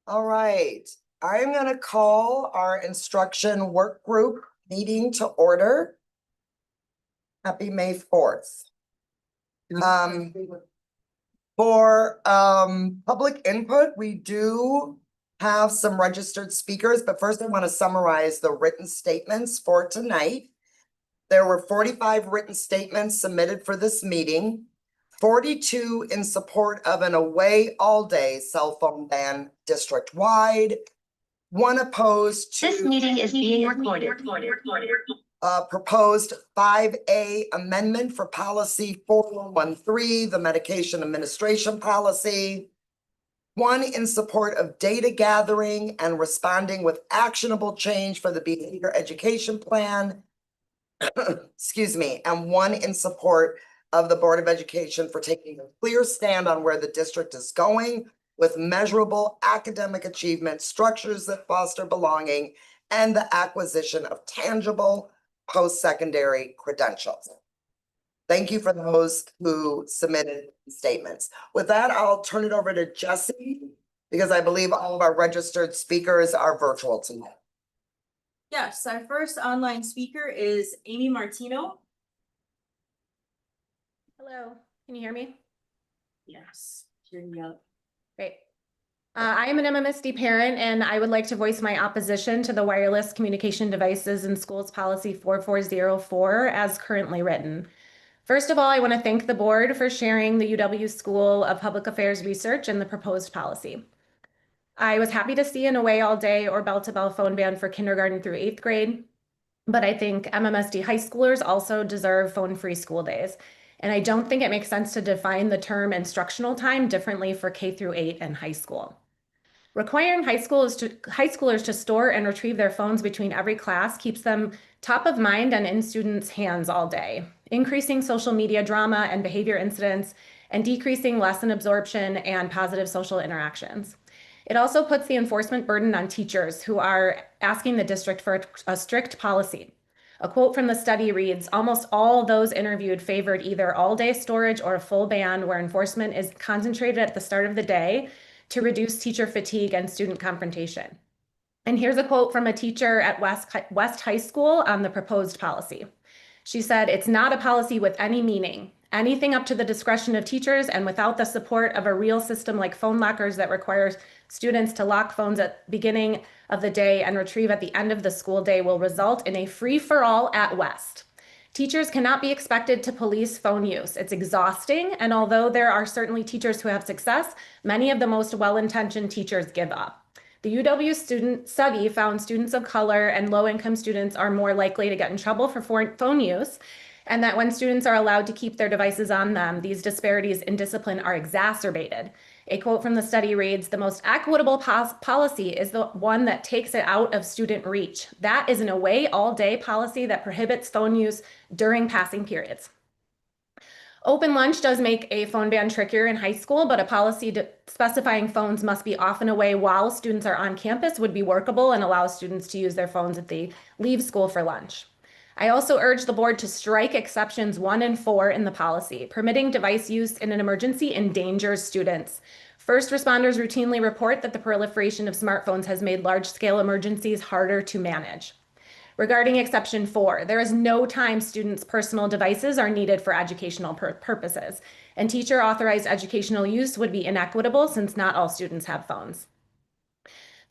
All right, I'm going to call our instruction work group meeting to order. Happy May 4th. For public input, we do have some registered speakers, but first I want to summarize the written statements for tonight. There were 45 written statements submitted for this meeting, 42 in support of an away all-day cell phone ban district-wide, 1 opposed to This meeting is being recorded. Proposed 5A amendment for policy 4113, the medication administration policy. 1 in support of data gathering and responding with actionable change for the behavior education plan. Excuse me, and 1 in support of the Board of Education for taking a clear stand on where the district is going with measurable academic achievement, structures that foster belonging, and the acquisition of tangible post-secondary credentials. Thank you for those who submitted statements. With that, I'll turn it over to Jesse because I believe all of our registered speakers are virtual tonight. Yes, our first online speaker is Amy Martino. Hello, can you hear me? Yes, hearing you out. Great. I am an MMSD parent and I would like to voice my opposition to the wireless communication devices in schools policy 4404 as currently written. First of all, I want to thank the board for sharing the UW School of Public Affairs research and the proposed policy. I was happy to see an away all day or bell-to-bell phone ban for kindergarten through 8th grade, but I think MMSD high schoolers also deserve phone-free school days. And I don't think it makes sense to define the term instructional time differently for K through 8 and high school. Requiring high schoolers to store and retrieve their phones between every class keeps them top of mind and in students' hands all day, increasing social media drama and behavior incidents, and decreasing lesson absorption and positive social interactions. It also puts the enforcement burden on teachers who are asking the district for a strict policy. A quote from the study reads, "Almost all those interviewed favored either all-day storage or a full ban where enforcement is concentrated at the start of the day to reduce teacher fatigue and student confrontation." And here's a quote from a teacher at West High School on the proposed policy. She said, "It's not a policy with any meaning. Anything up to the discretion of teachers and without the support of a real system like phone lockers that requires students to lock phones at the beginning of the day and retrieve at the end of the school day will result in a free-for-all at West. Teachers cannot be expected to police phone use. It's exhausting, and although there are certainly teachers who have success, many of the most well-intentioned teachers give up." The UW student study found students of color and low-income students are more likely to get in trouble for phone use, and that when students are allowed to keep their devices on them, these disparities in discipline are exacerbated. A quote from the study reads, "The most equitable policy is the one that takes it out of student reach. That is an away all-day policy that prohibits phone use during passing periods." Open lunch does make a phone ban trickier in high school, but a policy specifying phones must be off and away while students are on campus would be workable and allow students to use their phones if they leave school for lunch. I also urge the board to strike exceptions 1 and 4 in the policy. Permitting device use in an emergency endangers students. First responders routinely report that the proliferation of smartphones has made large-scale emergencies harder to manage. Regarding exception 4, there is no time students' personal devices are needed for educational purposes, and teacher-authorized educational use would be inequitable since not all students have phones.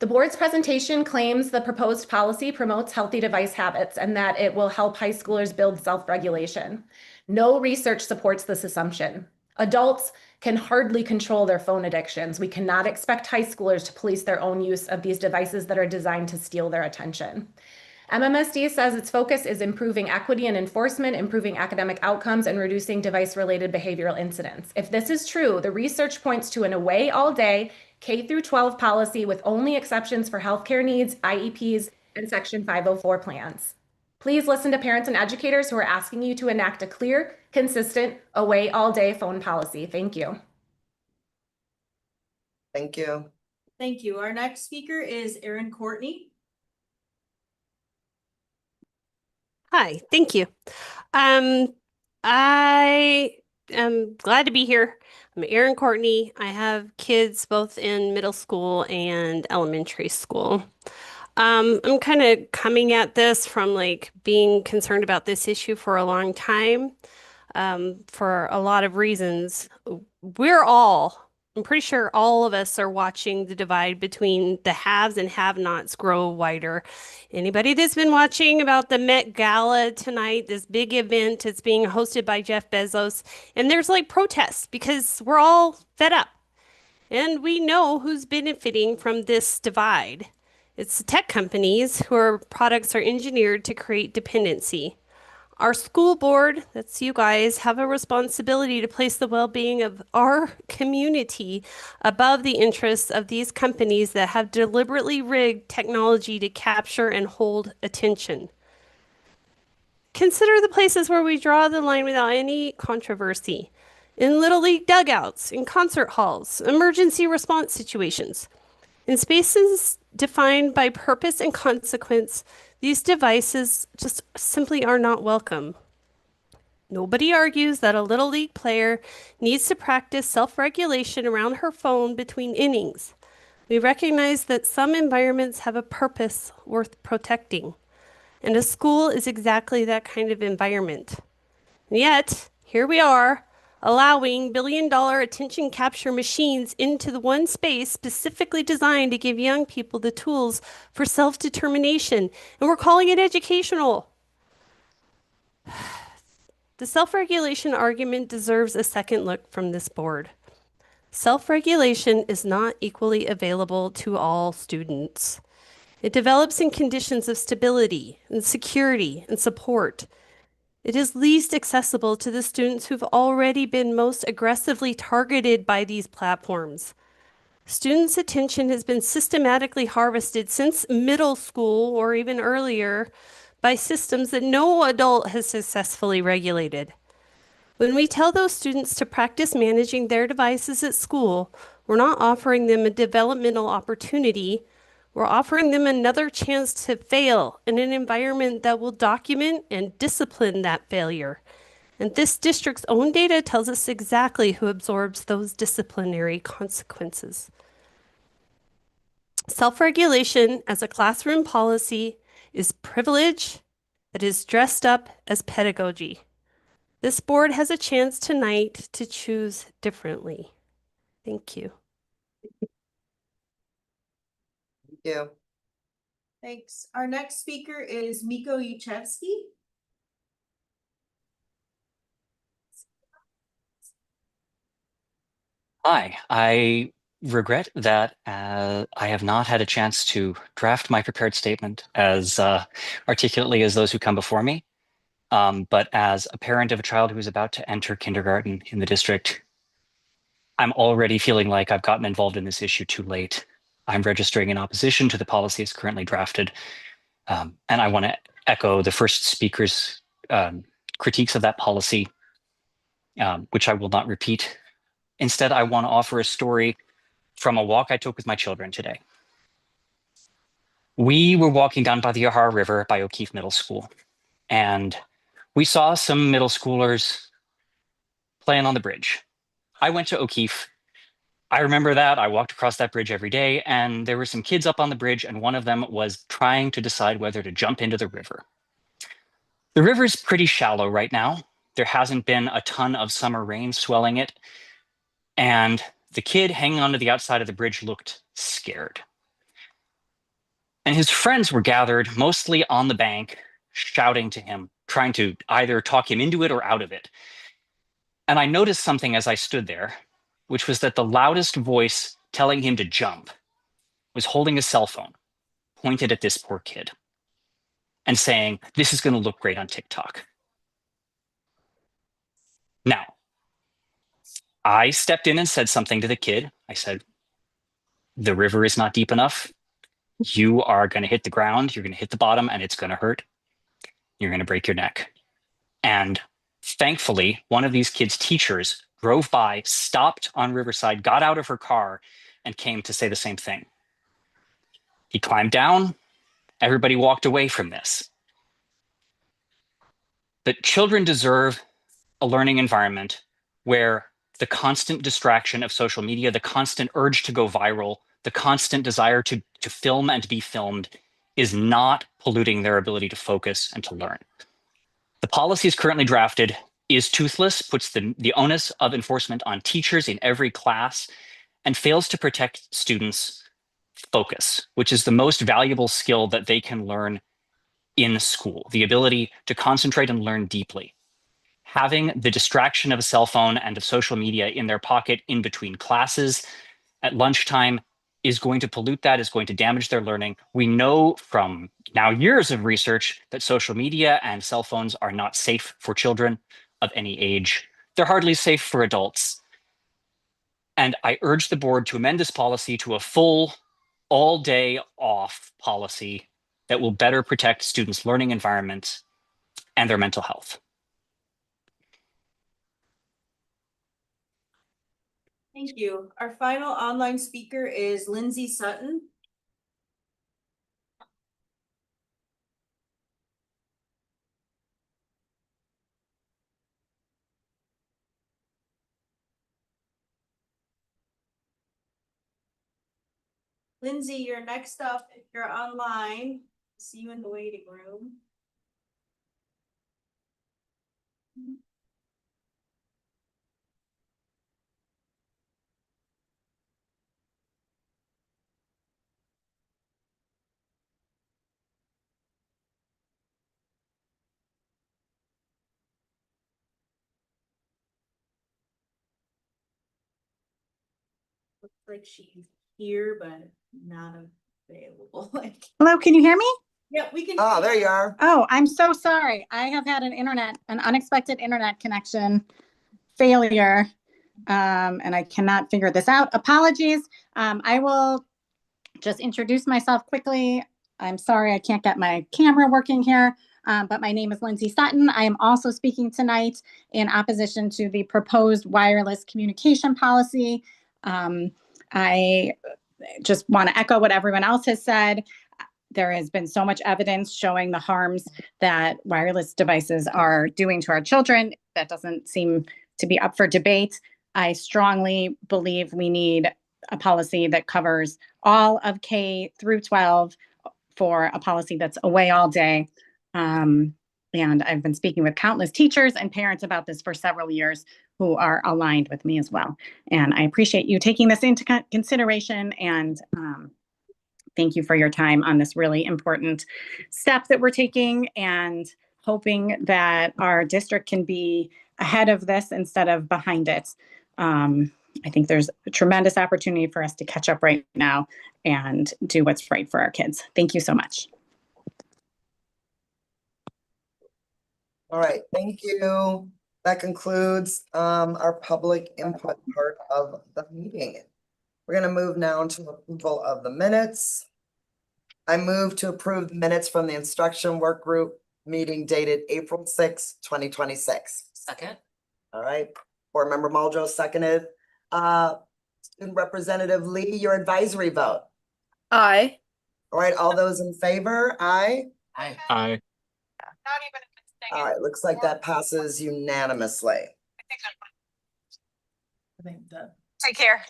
The board's presentation claims the proposed policy promotes healthy device habits and that it will help high schoolers build self-regulation. No research supports this assumption. Adults can hardly control their phone addictions. We cannot expect high schoolers to police their own use of these devices that are designed to steal their attention. MMSD says its focus is improving equity and enforcement, improving academic outcomes, and reducing device-related behavioral incidents. If this is true, the research points to an away all-day K through 12 policy with only exceptions for healthcare needs, IEPs, and Section 504 plans. Please listen to parents and educators who are asking you to enact a clear, consistent, away all-day phone policy. Thank you. Thank you. Thank you. Our next speaker is Erin Courtney. Hi, thank you. I am glad to be here. I'm Erin Courtney. I have kids both in middle school and elementary school. I'm kind of coming at this from like being concerned about this issue for a long time, for a lot of reasons. I'm pretty sure all of us are watching the divide between the haves and have-nots grow wider. Anybody that's been watching about the Met Gala tonight, this big event, it's being hosted by Jeff Bezos, and there's like protests because we're all fed up. And we know who's benefiting from this divide. It's the tech companies whose products are engineered to create dependency. Our school board, that's you guys, have a responsibility to place the well-being of our community above the interests of these companies that have deliberately rigged technology to capture and hold attention. Consider the places where we draw the line without any controversy. In Little League dugouts, in concert halls, emergency response situations. In spaces defined by purpose and consequence, these devices just simply are not welcome. Nobody argues that a Little League player needs to practice self-regulation around her phone between innings. We recognize that some environments have a purpose worth protecting, and a school is exactly that kind of environment. And yet, here we are, allowing billion-dollar attention capture machines into the one space specifically designed to give young people the tools for self-determination, and we're calling it educational. The self-regulation argument deserves a second look from this board. Self-regulation is not equally available to all students. It develops in conditions of stability and security and support. It is least accessible to the students who've already been most aggressively targeted by these platforms. Students' attention has been systematically harvested since middle school or even earlier by systems that no adult has successfully regulated. When we tell those students to practice managing their devices at school, we're not offering them a developmental opportunity. We're offering them another chance to fail in an environment that will document and discipline that failure. And this district's own data tells us exactly who absorbs those disciplinary consequences. Self-regulation as a classroom policy is privilege that is dressed up as pedagogy. This board has a chance tonight to choose differently. Thank you. Thank you. Thanks. Our next speaker is Miko Yuchevsky. Hi, I regret that I have not had a chance to draft my prepared statement as articulately as those who come before me. But as a parent of a child who is about to enter kindergarten in the district, I'm already feeling like I've gotten involved in this issue too late. I'm registering in opposition to the policy as currently drafted. And I want to echo the first speaker's critiques of that policy, which I will not repeat. Instead, I want to offer a story from a walk I took with my children today. We were walking down by the Yahara River by O'Keefe Middle School, and we saw some middle schoolers playing on the bridge. I went to O'Keefe. I remember that. I walked across that bridge every day, and there were some kids up on the bridge, and one of them was trying to decide whether to jump into the river. The river's pretty shallow right now. There hasn't been a ton of summer rain swelling it, and the kid hanging onto the outside of the bridge looked scared. And his friends were gathered mostly on the bank, shouting to him, trying to either talk him into it or out of it. And I noticed something as I stood there, which was that the loudest voice telling him to jump was holding a cell phone pointed at this poor kid and saying, "This is going to look great on TikTok." Now, I stepped in and said something to the kid. I said, "The river is not deep enough. You are going to hit the ground. You're going to hit the bottom and it's going to hurt. You're going to break your neck." And thankfully, one of these kids' teachers drove by, stopped on Riverside, got out of her car, and came to say the same thing. He climbed down. Everybody walked away from this. But children deserve a learning environment where the constant distraction of social media, the constant urge to go viral, the constant desire to film and to be filmed is not polluting their ability to focus and to learn. The policy is currently drafted is toothless, puts the onus of enforcement on teachers in every class, and fails to protect students' focus, which is the most valuable skill that they can learn in school, the ability to concentrate and learn deeply. Having the distraction of a cell phone and of social media in their pocket in between classes at lunchtime is going to pollute that, is going to damage their learning. We know from now years of research that social media and cell phones are not safe for children of any age. They're hardly safe for adults. And I urge the board to amend this policy to a full all day off policy that will better protect students' learning environments and their mental health. Thank you. Our final online speaker is Lindsay Sutton. Lindsay, you're next up. If you're online, see you in the waiting room. Looks like she's here, but not available. Like, Hello, can you hear me? yeah, we can. Ah, there you are. Oh, I'm so sorry. I have had an unexpected internet connection failure, and I cannot figure this out. Apologies. I will just introduce myself quickly. I'm sorry I can't get my camera working here, but my name is Lindsay Sutton. I am also speaking tonight in opposition to the proposed wireless communication policy. I just want to echo what everyone else has said. There has been so much evidence showing the harms that wireless devices are doing to our children. That doesn't seem to be up for debate. I strongly believe we need a policy that covers all of K through 12 for a policy that's away all day. And I've been speaking with countless teachers and parents about this for several years who are aligned with me as well. And I appreciate you taking this into consideration, and thank you for your time on this really important step that we're taking, and hoping that our district can be ahead of this instead of behind it. I think there's a tremendous opportunity for us to catch up right now and do what's right for our kids. Thank you so much. All right, thank you. That concludes our public input part of the meeting. We're gonna move now to approval of the minutes. I move to approve the minutes from the instruction work group meeting dated April 6, 2026. Second. All right, board member Muldrow seconded. Student Representative Lee, your advisory vote. Aye. All right, all those in favor, aye. Aye. Aye. All right, looks like that passes unanimously. Take care.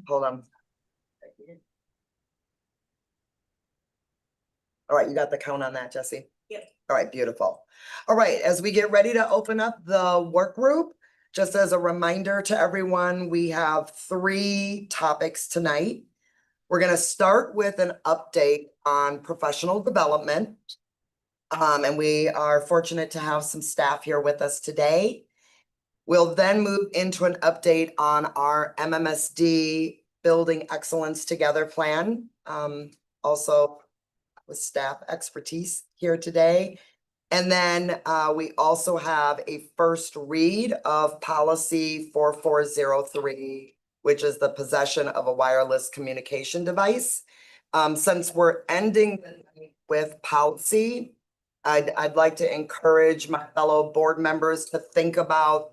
Hold on. All right, you got the count on that, Jesse? Yep. All right, beautiful. All right, as we get ready to open up the work group, just as a reminder to everyone, we have 3 topics tonight. We're gonna start with an update on professional development. And we are fortunate to have some staff here with us today. We'll then move into an update on our MMSD Building Excellence Together plan. Also with staff expertise here today. And then we also have a first read of policy 4403, which is the possession of a wireless communication device. Since we're ending with policy, I'd like to encourage my fellow board members to think about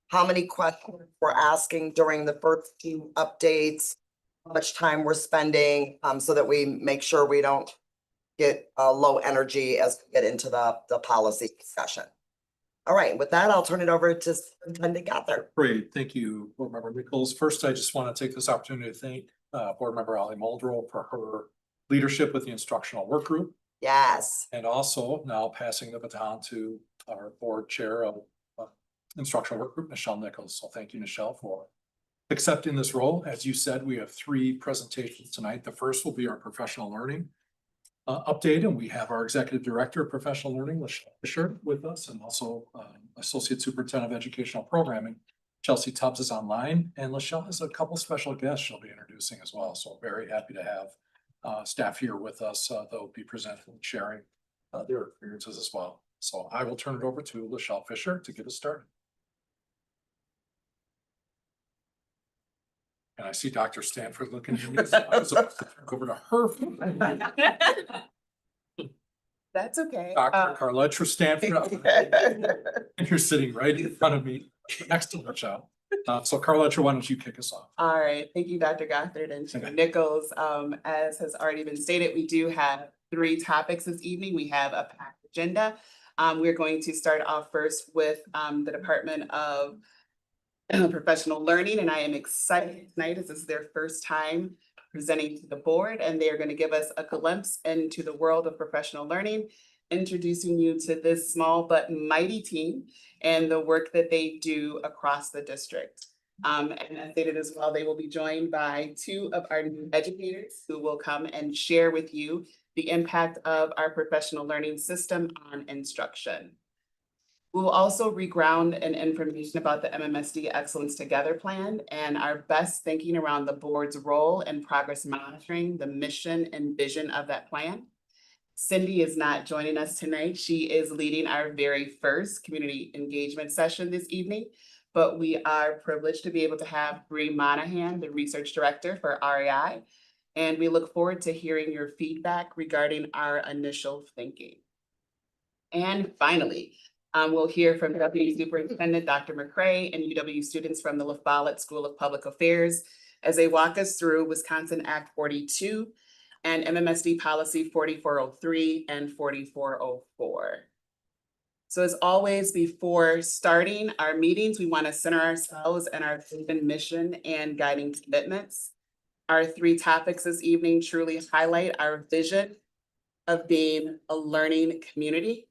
how many questions we're asking during the first 2 updates, how much time we're spending, so that we make sure we don't get low energy as we get into the policy discussion. All right, with that, I'll turn it over to Superintendent Gather. Great, thank you, Board Member Nichols. First, I just want to take this opportunity to thank Board Member Ali Muldrow for her leadership with the instructional work group, Yes. and also now passing the baton to our board chair of instructional work group, Michelle Nichols. So thank you, Michelle, for accepting this role. As you said, we have 3 presentations tonight. The first will be our professional learning update, and we have our executive director of professional learning, LaShawn Fisher, with us, and also associate superintendent of educational programming, Chelsea Tubbs, is online, and LaShawn has a couple special guests she'll be introducing as well. So very happy to have staff here with us. They'll be presenting and sharing their experiences as well. So I will turn it over to LaShawn Fisher to get us started. And I see Dr. Stanford looking at me. So I was about to turn over to her. That's okay. Dr. Carletra Stanford. And you're sitting right in front of me, next to Michelle. So Carletra, why don't you kick us off? All right, thank you, Dr. Gothard and Chair Nichols. As has already been stated, we do have 3 topics this evening. We have a packed agenda. We're going to start off first with the Department of Professional Learning, and I am excited tonight as this is their first time presenting to the board, and they are going to give us a glimpse into the world of professional learning, introducing you to this small but mighty team and the work that they do across the district. And as stated as well, they will be joined by 2 of our new educators who will come and share with you the impact of our professional learning system on instruction. We will also reground an information about the MMSD Excellence Together plan and our best thinking around the board's role in progress monitoring the mission and vision of that plan. Cindy is not joining us tonight. She is leading our very first community engagement session this evening, but we are privileged to be able to have Bree Monahan, the research director for REI, and we look forward to hearing your feedback regarding our initial thinking. And finally, we'll hear from Deputy Superintendent Dr. McCray and UW students from the La Follette School of Public Affairs as they walk us through Wisconsin Act 42 and MMSD Policy 4403 and 4404. So as always, before starting our meetings, we want to center ourselves and our vision, mission, and guiding commitments. Our 3 topics this evening truly highlight our vision of being a learning community.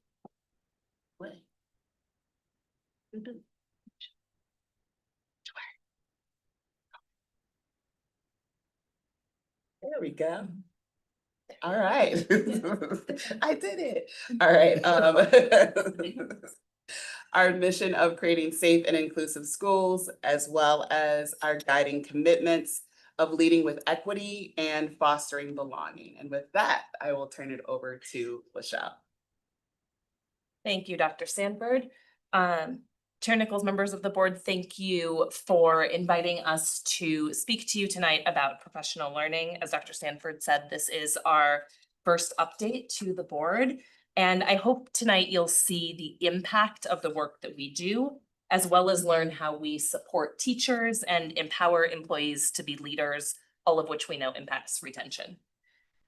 There we go. All right. I did it. All right. Our mission of creating safe and inclusive schools, as well as our guiding commitments of leading with equity and fostering belonging. And with that, I will turn it over to LaShawn. Thank you, Dr. Sanford. Chair Nichols, members of the board, thank you for inviting us to speak to you tonight about professional learning. As Dr. Sanford said, this is our first update to the board, and I hope tonight you'll see the impact of the work that we do, as well as learn how we support teachers and empower employees to be leaders, all of which we know impacts retention.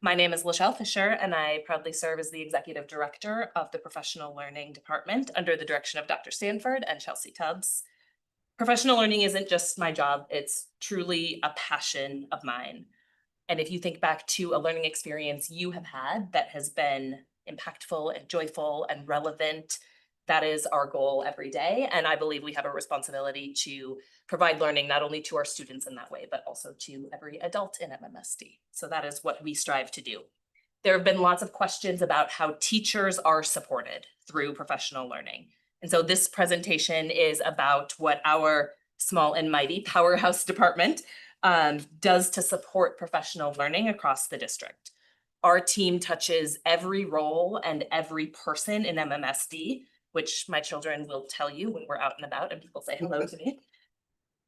My name is LaShawn Fisher, and I proudly serve as the Executive Director of the Professional Learning Department under the direction of Dr. Stanford and Chelsea Tubbs. Professional learning isn't just my job, it's truly a passion of mine. And if you think back to a learning experience you have had that has been impactful and joyful and relevant, that is our goal every day. And I believe we have a responsibility to provide learning not only to our students in that way, but also to every adult in MMSD. So that is what we strive to do. There have been lots of questions about how teachers are supported through professional learning. And so this presentation is about what our small and mighty powerhouse department does to support professional learning across the district. Our team touches every role and every person in MMSD, which my children will tell you when we're out and about and people say hello to me.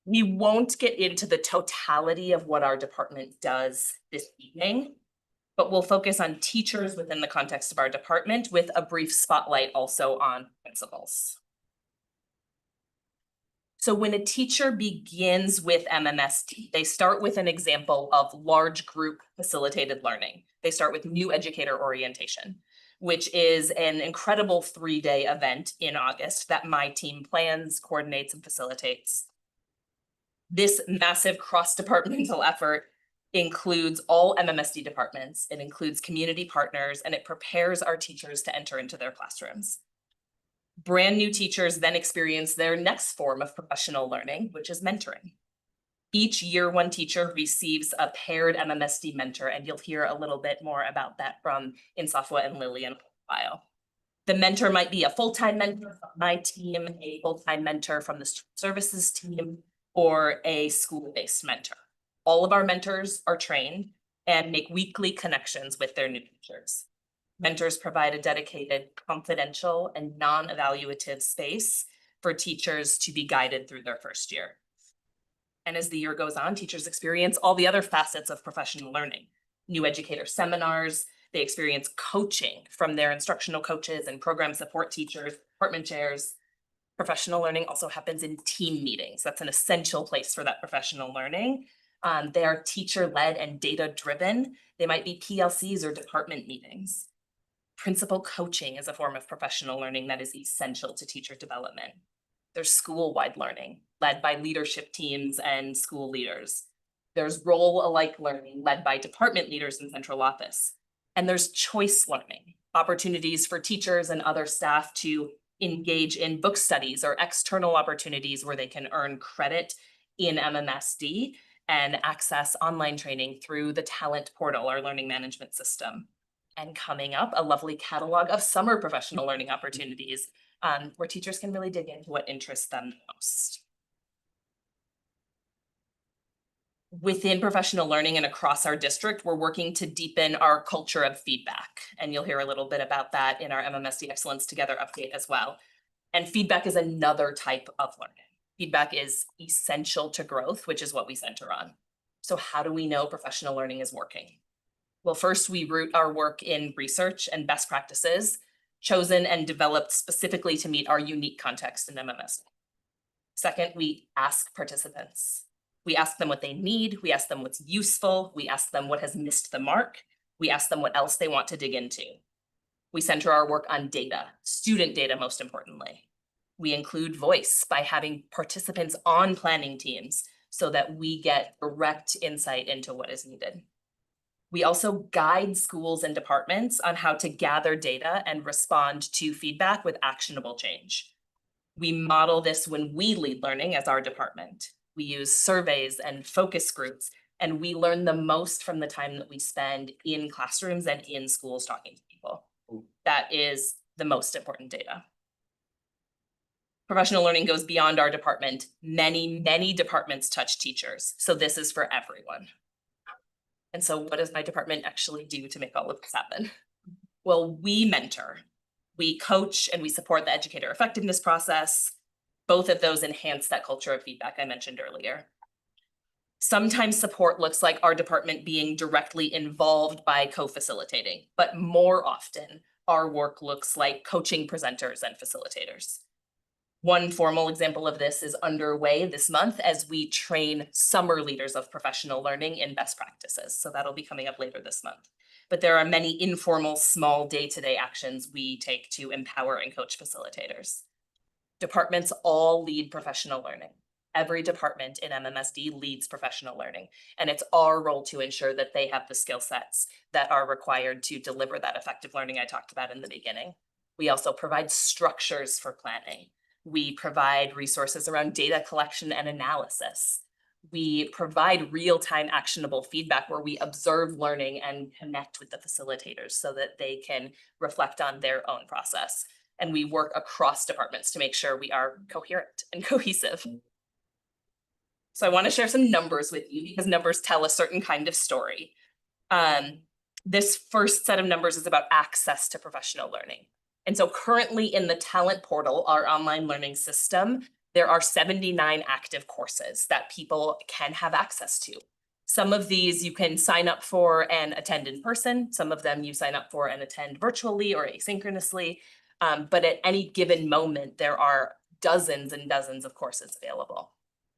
We won't get into the totality of what our department does this evening, but we'll focus on teachers within the context of our department with a brief spotlight also on principals. So when a teacher begins with MMSD, they start with an example of large group facilitated learning. They start with new educator orientation. which is an incredible 3-day event in August that my team plans, coordinates, and facilitates. This massive cross-departmental effort includes all MMSD departments, it includes community partners, and it prepares our teachers to enter into their classrooms. Brand new teachers then experience their next form of professional learning, which is mentoring. Each year one teacher receives a paired MMSD mentor, and you'll hear a little bit more about that from Insafwa and Lily in a while. The mentor might be a full-time mentor from my team, a full-time mentor from the services team, or a school-based mentor. All of our mentors are trained and make weekly connections with their new teachers. Mentors provide a dedicated, confidential, and non-evaluative space for teachers to be guided through their first year. And as the year goes on, teachers experience all the other facets of professional learning. New educator seminars, they experience coaching from their instructional coaches and program support teachers, department chairs. Professional learning also happens in team meetings. That's an essential place for that professional learning. They are teacher-led and data-driven. They might be PLCs or department meetings. Principal coaching is a form of professional learning that is essential to teacher development. There's school-wide learning, led by leadership teams and school leaders. There's role-alike learning, led by department leaders in central office. And there's choice learning, opportunities for teachers and other staff to engage in book studies or external opportunities where they can earn credit in MMSD and access online training through the talent portal, our learning management system. And coming up, a lovely catalog of summer professional learning opportunities where teachers can really dig into what interests them most. Within professional learning and across our district, we're working to deepen our culture of feedback. And you'll hear a little bit about that in our MMSD Excellence Together update as well. And feedback is another type of learning. Feedback is essential to growth, which is what we center on. So how do we know professional learning is working? Well, first, we root our work in research and best practices, chosen and developed specifically to meet our unique context in MMSD. Second, we ask participants. We ask them what they need. We ask them what's useful. We ask them what has missed the mark. We ask them what else they want to dig into. We center our work on data, student data most importantly. We include voice by having participants on planning teams so that we get direct insight into what is needed. We also guide schools and departments on how to gather data and respond to feedback with actionable change. We model this when we lead learning as our department. We use surveys and focus groups, and we learn the most from the time that we spend in classrooms and in schools talking to people. That is the most important data. Professional learning goes beyond our department. Many, many departments touch teachers, so this is for everyone. And so what does my department actually do to make all of this happen? Well, we mentor, we coach, and we support the educator effectiveness process. Both of those enhance that culture of feedback I mentioned earlier. Sometimes support looks like our department being directly involved by co-facilitating, but more often our work looks like coaching presenters and facilitators. One formal example of this is underway this month as we train summer leaders of professional learning in best practices. So that'll be coming up later this month. But there are many informal, small day-to-day actions we take to empower and coach facilitators. Departments all lead professional learning. Every department in MMSD leads professional learning, and it's our role to ensure that they have the skill sets that are required to deliver that effective learning I talked about in the beginning. We also provide structures for planning. We provide resources around data collection and analysis. We provide real-time actionable feedback where we observe learning and connect with the facilitators so that they can reflect on their own process. And we work across departments to make sure we are coherent and cohesive. So I want to share some numbers with you because numbers tell a certain kind of story. This first set of numbers is about access to professional learning. And so currently in the talent portal, our online learning system, there are 79 active courses that people can have access to. Some of these you can sign up for and attend in person. Some of them you sign up for and attend virtually or asynchronously. But at any given moment, there are dozens and dozens of courses available.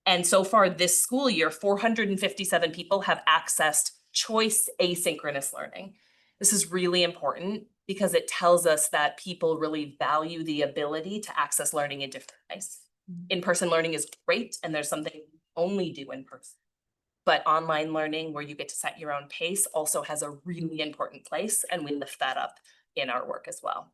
And so far this school year, 457 people have accessed choice asynchronous learning. This is really important because it tells us that people really value the ability to access learning in different ways. In-person learning is great, and there's something we only do in person. But online learning, where you get to set your own pace, also has a really important place, and we lift that up in our work as well.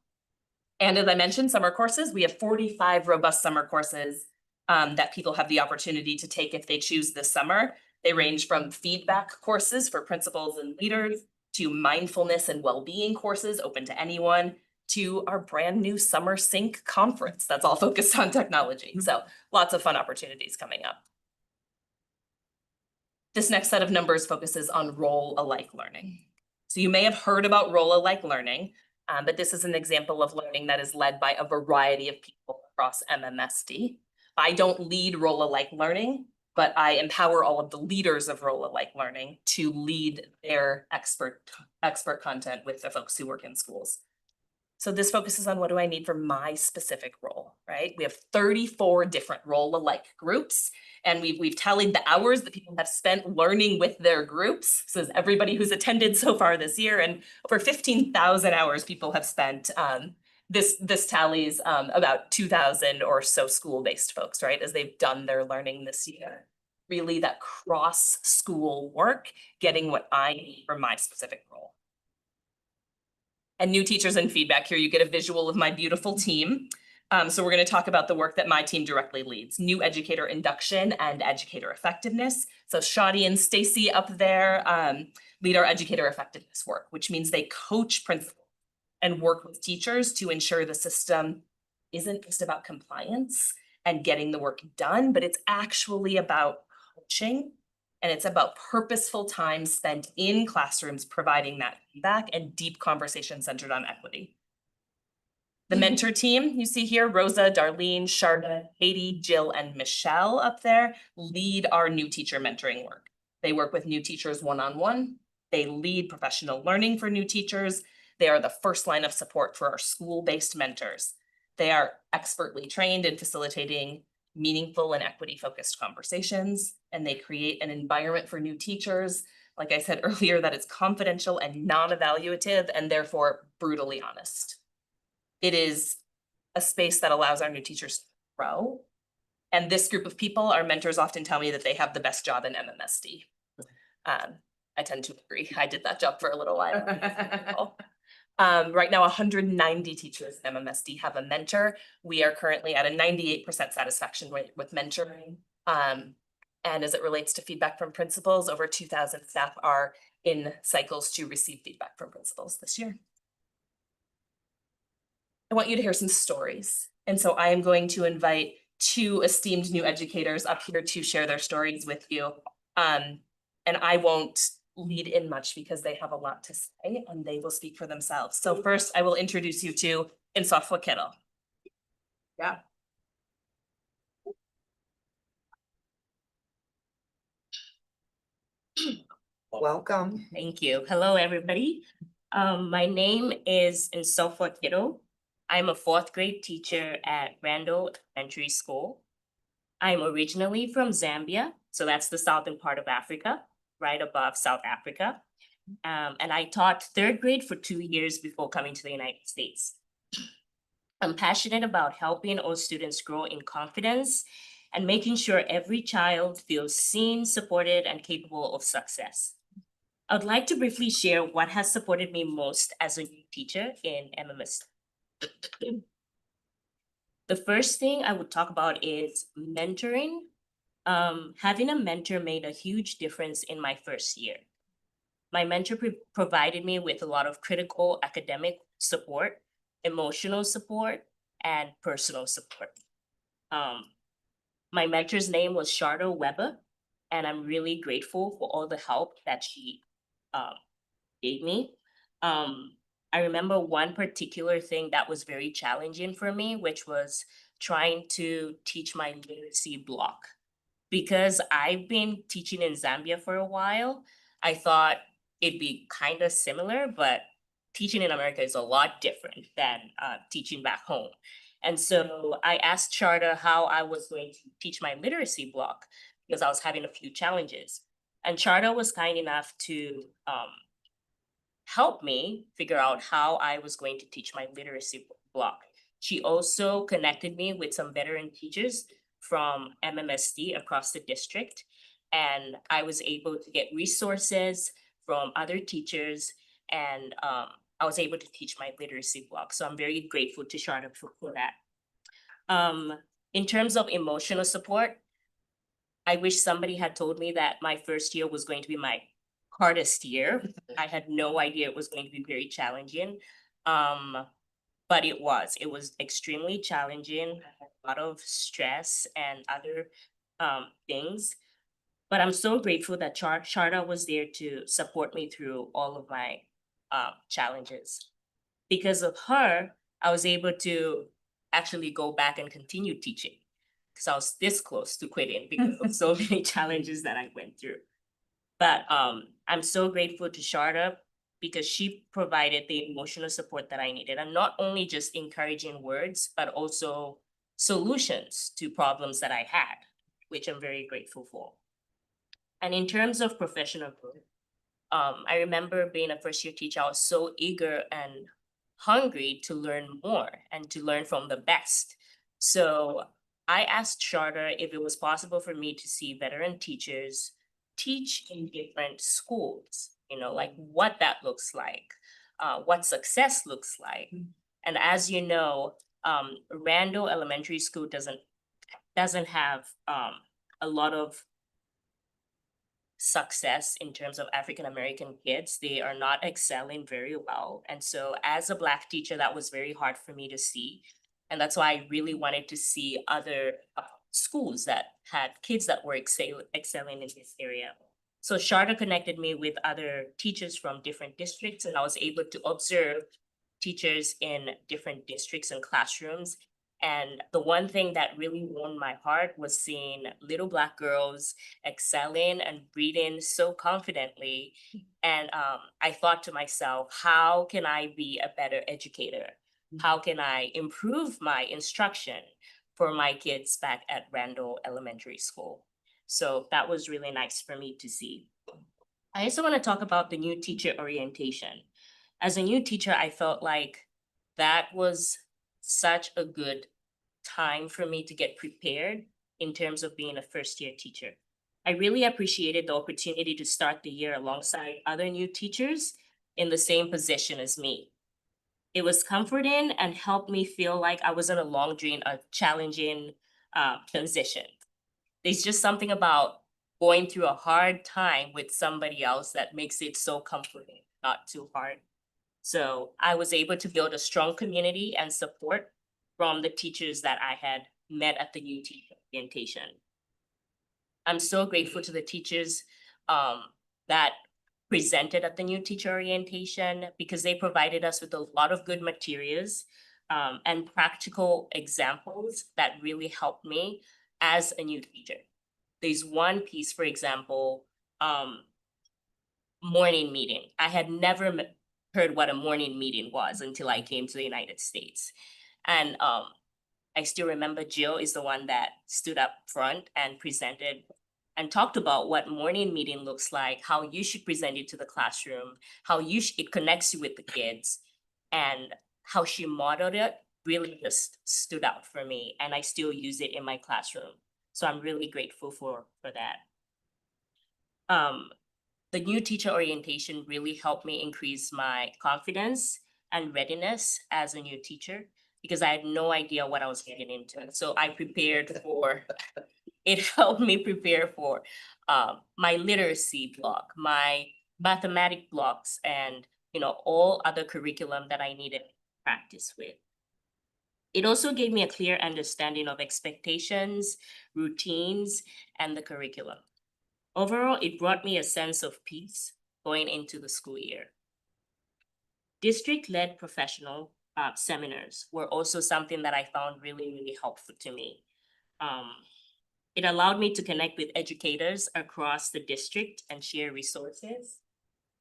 And as I mentioned, summer courses, we have 45 robust summer courses that people have the opportunity to take if they choose this summer. They range from feedback courses for principals and leaders to mindfulness and well-being courses open to anyone, to our brand new Summer Sync conference that's all focused on technology. So lots of fun opportunities coming up. This next set of numbers focuses on role-alike learning. So you may have heard about role-alike learning, but this is an example of learning that is led by a variety of people across MMSD. I don't lead role-alike learning, but I empower all of the leaders of role-alike learning to lead their expert content with the folks who work in schools. So this focuses on what do I need for my specific role, right? We have 34 different role-alike groups, and we've tallied the hours that people have spent learning with their groups. So this is everybody who's attended so far this year, and over 15,000 hours people have spent. This tallies about 2,000 or so school-based folks, right, as they've done their learning this year. Really that cross-school work, getting what I need for my specific role. And new teachers and feedback, here you get a visual of my beautiful team. So we're going to talk about the work that my team directly leads, new educator induction and educator effectiveness. So Shadi and Stacy up there lead our educator effectiveness work, which means they coach principals and work with teachers to ensure the system isn't just about compliance and getting the work done, but it's actually about coaching, and it's about purposeful time spent in classrooms providing that feedback and deep conversation centered on equity. The mentor team you see here, Rosa, Darlene, Sharda, Katie, Jill, and Michelle up there lead our new teacher mentoring work. They work with new teachers one-on-one. They lead professional learning for new teachers. They are the first line of support for our school-based mentors. They are expertly trained in facilitating meaningful and equity-focused conversations, and they create an environment for new teachers, like I said earlier, that is confidential and non-evaluative and therefore brutally honest. It is a space that allows our new teachers to grow. And this group of people, our mentors often tell me that they have the best job in MMSD. I tend to agree. I did that job for a little while. Right now, 190 teachers in MMSD have a mentor. We are currently at a 98% satisfaction rate with mentoring. And as it relates to feedback from principals, over 2,000 staff are in cycles to receive feedback from principals this year. I want you to hear some stories. And so I am going to invite two esteemed new educators up here to share their stories with you. And I won't lead in much because they have a lot to say and they will speak for themselves. So first I will introduce you to Insofwa Kittle. Yeah. Welcome. Thank you. Hello, everybody. My name is Insofwa Kittle. I'm a 4th grade teacher at Randall Elementary School. I'm originally from Zambia, so that's the southern part of Africa, right above South Africa. And I taught 3rd grade for 2 years before coming to the United States. I'm passionate about helping all students grow in confidence and making sure every child feels seen, supported, and capable of success. I'd like to briefly share what has supported me most as a new teacher in MMSD. The first thing I would talk about is mentoring. Having a mentor made a huge difference in my first year. My mentor provided me with a lot of critical academic support, emotional support, and personal support. My mentor's name was Sharda Weber, and I'm really grateful for all the help that she gave me. I remember one particular thing that was very challenging for me, which was trying to teach my literacy block. Because I've been teaching in Zambia for a while, I thought it'd be kind of similar, but teaching in America is a lot different than teaching back home. And so I asked Sharda how I was going to teach my literacy block because I was having a few challenges. And Sharda was kind enough to helped me figure out how I was going to teach my literacy block. She also connected me with some veteran teachers from MMSD across the district. And I was able to get resources from other teachers, and I was able to teach my literacy block. So I'm very grateful to Charlotte for that. In terms of emotional support, I wish somebody had told me that my first year was going to be my hardest year. I had no idea it was going to be very challenging. But it was extremely challenging. I had a lot of stress and other things. But I'm so grateful that Sharda was there to support me through all of my challenges. Because of her, I was able to actually go back and continue teaching, because I was this close to quitting because of so many challenges that I went through. But I'm so grateful to Sharda because she provided the emotional support that I needed, and not only just encouraging words, but also solutions to problems that I had, which I'm very grateful for. And in terms of professional growth, I remember being a first year teacher, I was so eager and hungry to learn more and to learn from the best. So I asked Charter if it was possible for me to see veteran teachers teach in different schools, like what that looks like, what success looks like. And as you know, Randall Elementary School doesn't have a lot of success in terms of African American kids. They are not excelling very well. And so as a Black teacher, that was very hard for me to see. And that's why I really wanted to see other schools that had kids that were excelling in this area. So Sharda connected me with other teachers from different districts, and I was able to observe teachers in different districts and classrooms. And the one thing that really warmed my heart was seeing little Black girls excelling and breathing so confidently. And I thought to myself, how can I be a better educator? How can I improve my instruction for my kids back at Randall Elementary School? So that was really nice for me to see. I also want to talk about the new teacher orientation. As a new teacher, I felt like that was such a good time for me to get prepared in terms of being a first year teacher. I really appreciated the opportunity to start the year alongside other new teachers in the same position as me. It was comforting and helped me feel like I wasn't alone during a challenging transition. There's just something about going through a hard time with somebody else that makes it so comforting, not too hard. So I was able to build a strong community and support from the teachers that I had met at the new teacher orientation. I'm so grateful to the teachers that presented at the new teacher orientation, because they provided us with a lot of good materials and practical examples that really helped me as a new teacher. There's one piece, for example, morning meeting. I had never heard what a morning meeting was until I came to the United States. And I still remember Jill is the one that stood up front and presented and talked about what morning meeting looks like, how you should present it to the classroom, how it connects you with the kids, and how she modeled it really just stood out for me. And I still use it in my classroom. So I'm really grateful for that. The new teacher orientation really helped me increase my confidence and readiness as a new teacher, because I had no idea what I was getting into. So I prepared for, it helped me prepare for my literacy block, my mathematic blocks, and all other curriculum that I needed to practice with. It also gave me a clear understanding of expectations, routines, and the curriculum. Overall, it brought me a sense of peace going into the school year. District-led professional seminars were also something that I found really, really helpful to me. It allowed me to connect with educators across the district and share resources.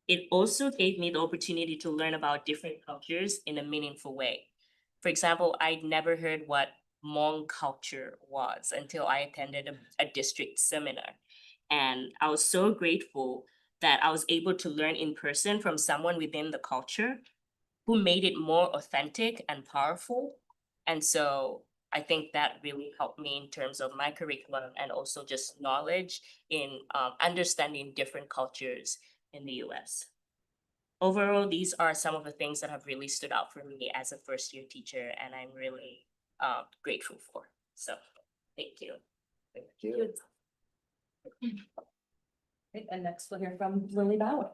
It also gave me the opportunity to learn about different cultures in a meaningful way. For example, I'd never heard what Hmong culture was until I attended a district seminar. And I was so grateful that I was able to learn in person from someone within the culture who made it more authentic and powerful. And so I think that really helped me in terms of my curriculum and also just knowledge in understanding different cultures in the US. Overall, these are some of the things that have really stood out for me as a first-year teacher, and I'm really grateful for. So, thank you. Thank you. Okay, and next we'll hear from Lily Bauer.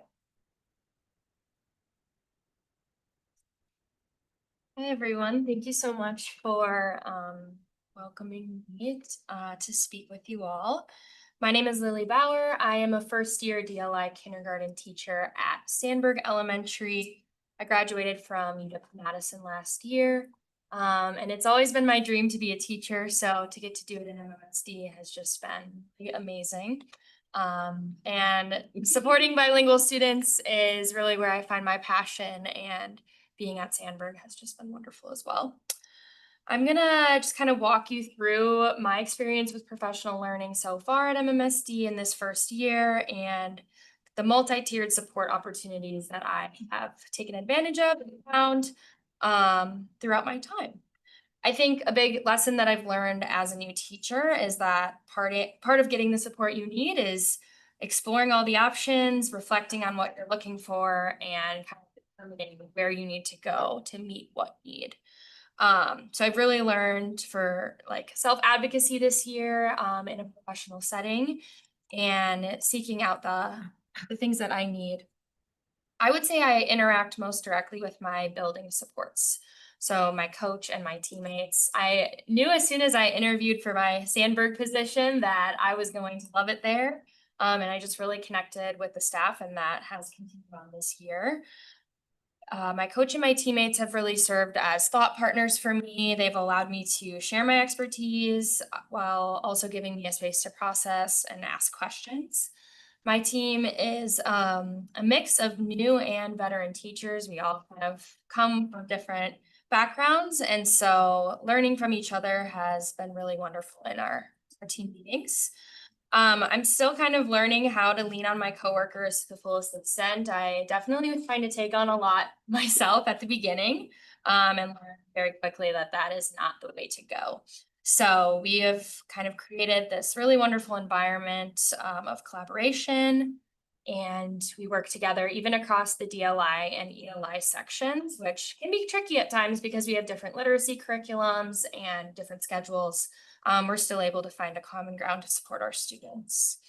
Hi, everyone. Thank you so much for welcoming me to speak with you all. My name is Lily Bauer. I am a first-year DLI kindergarten teacher at Sandburg Elementary. I graduated from UW-Madison last year, and it's always been my dream to be a teacher, so to get to do it in MMSD has just been amazing. And supporting bilingual students is really where I find my passion, and being at Sandburg has just been wonderful as well. I'm gonna just kind of walk you through my experience with professional learning so far at MMSD in this first year and the multi-tiered support opportunities that I have taken advantage of and found throughout my time. I think a big lesson that I've learned as a new teacher is that part of getting the support you need is exploring all the options, reflecting on what you're looking for, and kind of determining where you need to go to meet what need. So I've really learned for like self-advocacy this year in a professional setting and seeking out the things that I need. I would say I interact most directly with my building supports. So my coach and my teammates. I knew as soon as I interviewed for my Sandburg position that I was going to love it there. And I just really connected with the staff, and that has continued on this year. My coach and my teammates have really served as thought partners for me. They've allowed me to share my expertise while also giving me a space to process and ask questions. My team is a mix of new and veteran teachers. We all kind of come from different backgrounds, and so learning from each other has been really wonderful in our team meetings. I'm still kind of learning how to lean on my coworkers to the fullest extent. I definitely was trying to take on a lot myself at the beginning, and learn very quickly that that is not the way to go. So we have kind of created this really wonderful environment of collaboration, and we work together even across the DLI and ELI sections, which can be tricky at times because we have different literacy curriculums and different schedules. We're still able to find a common ground to support our students.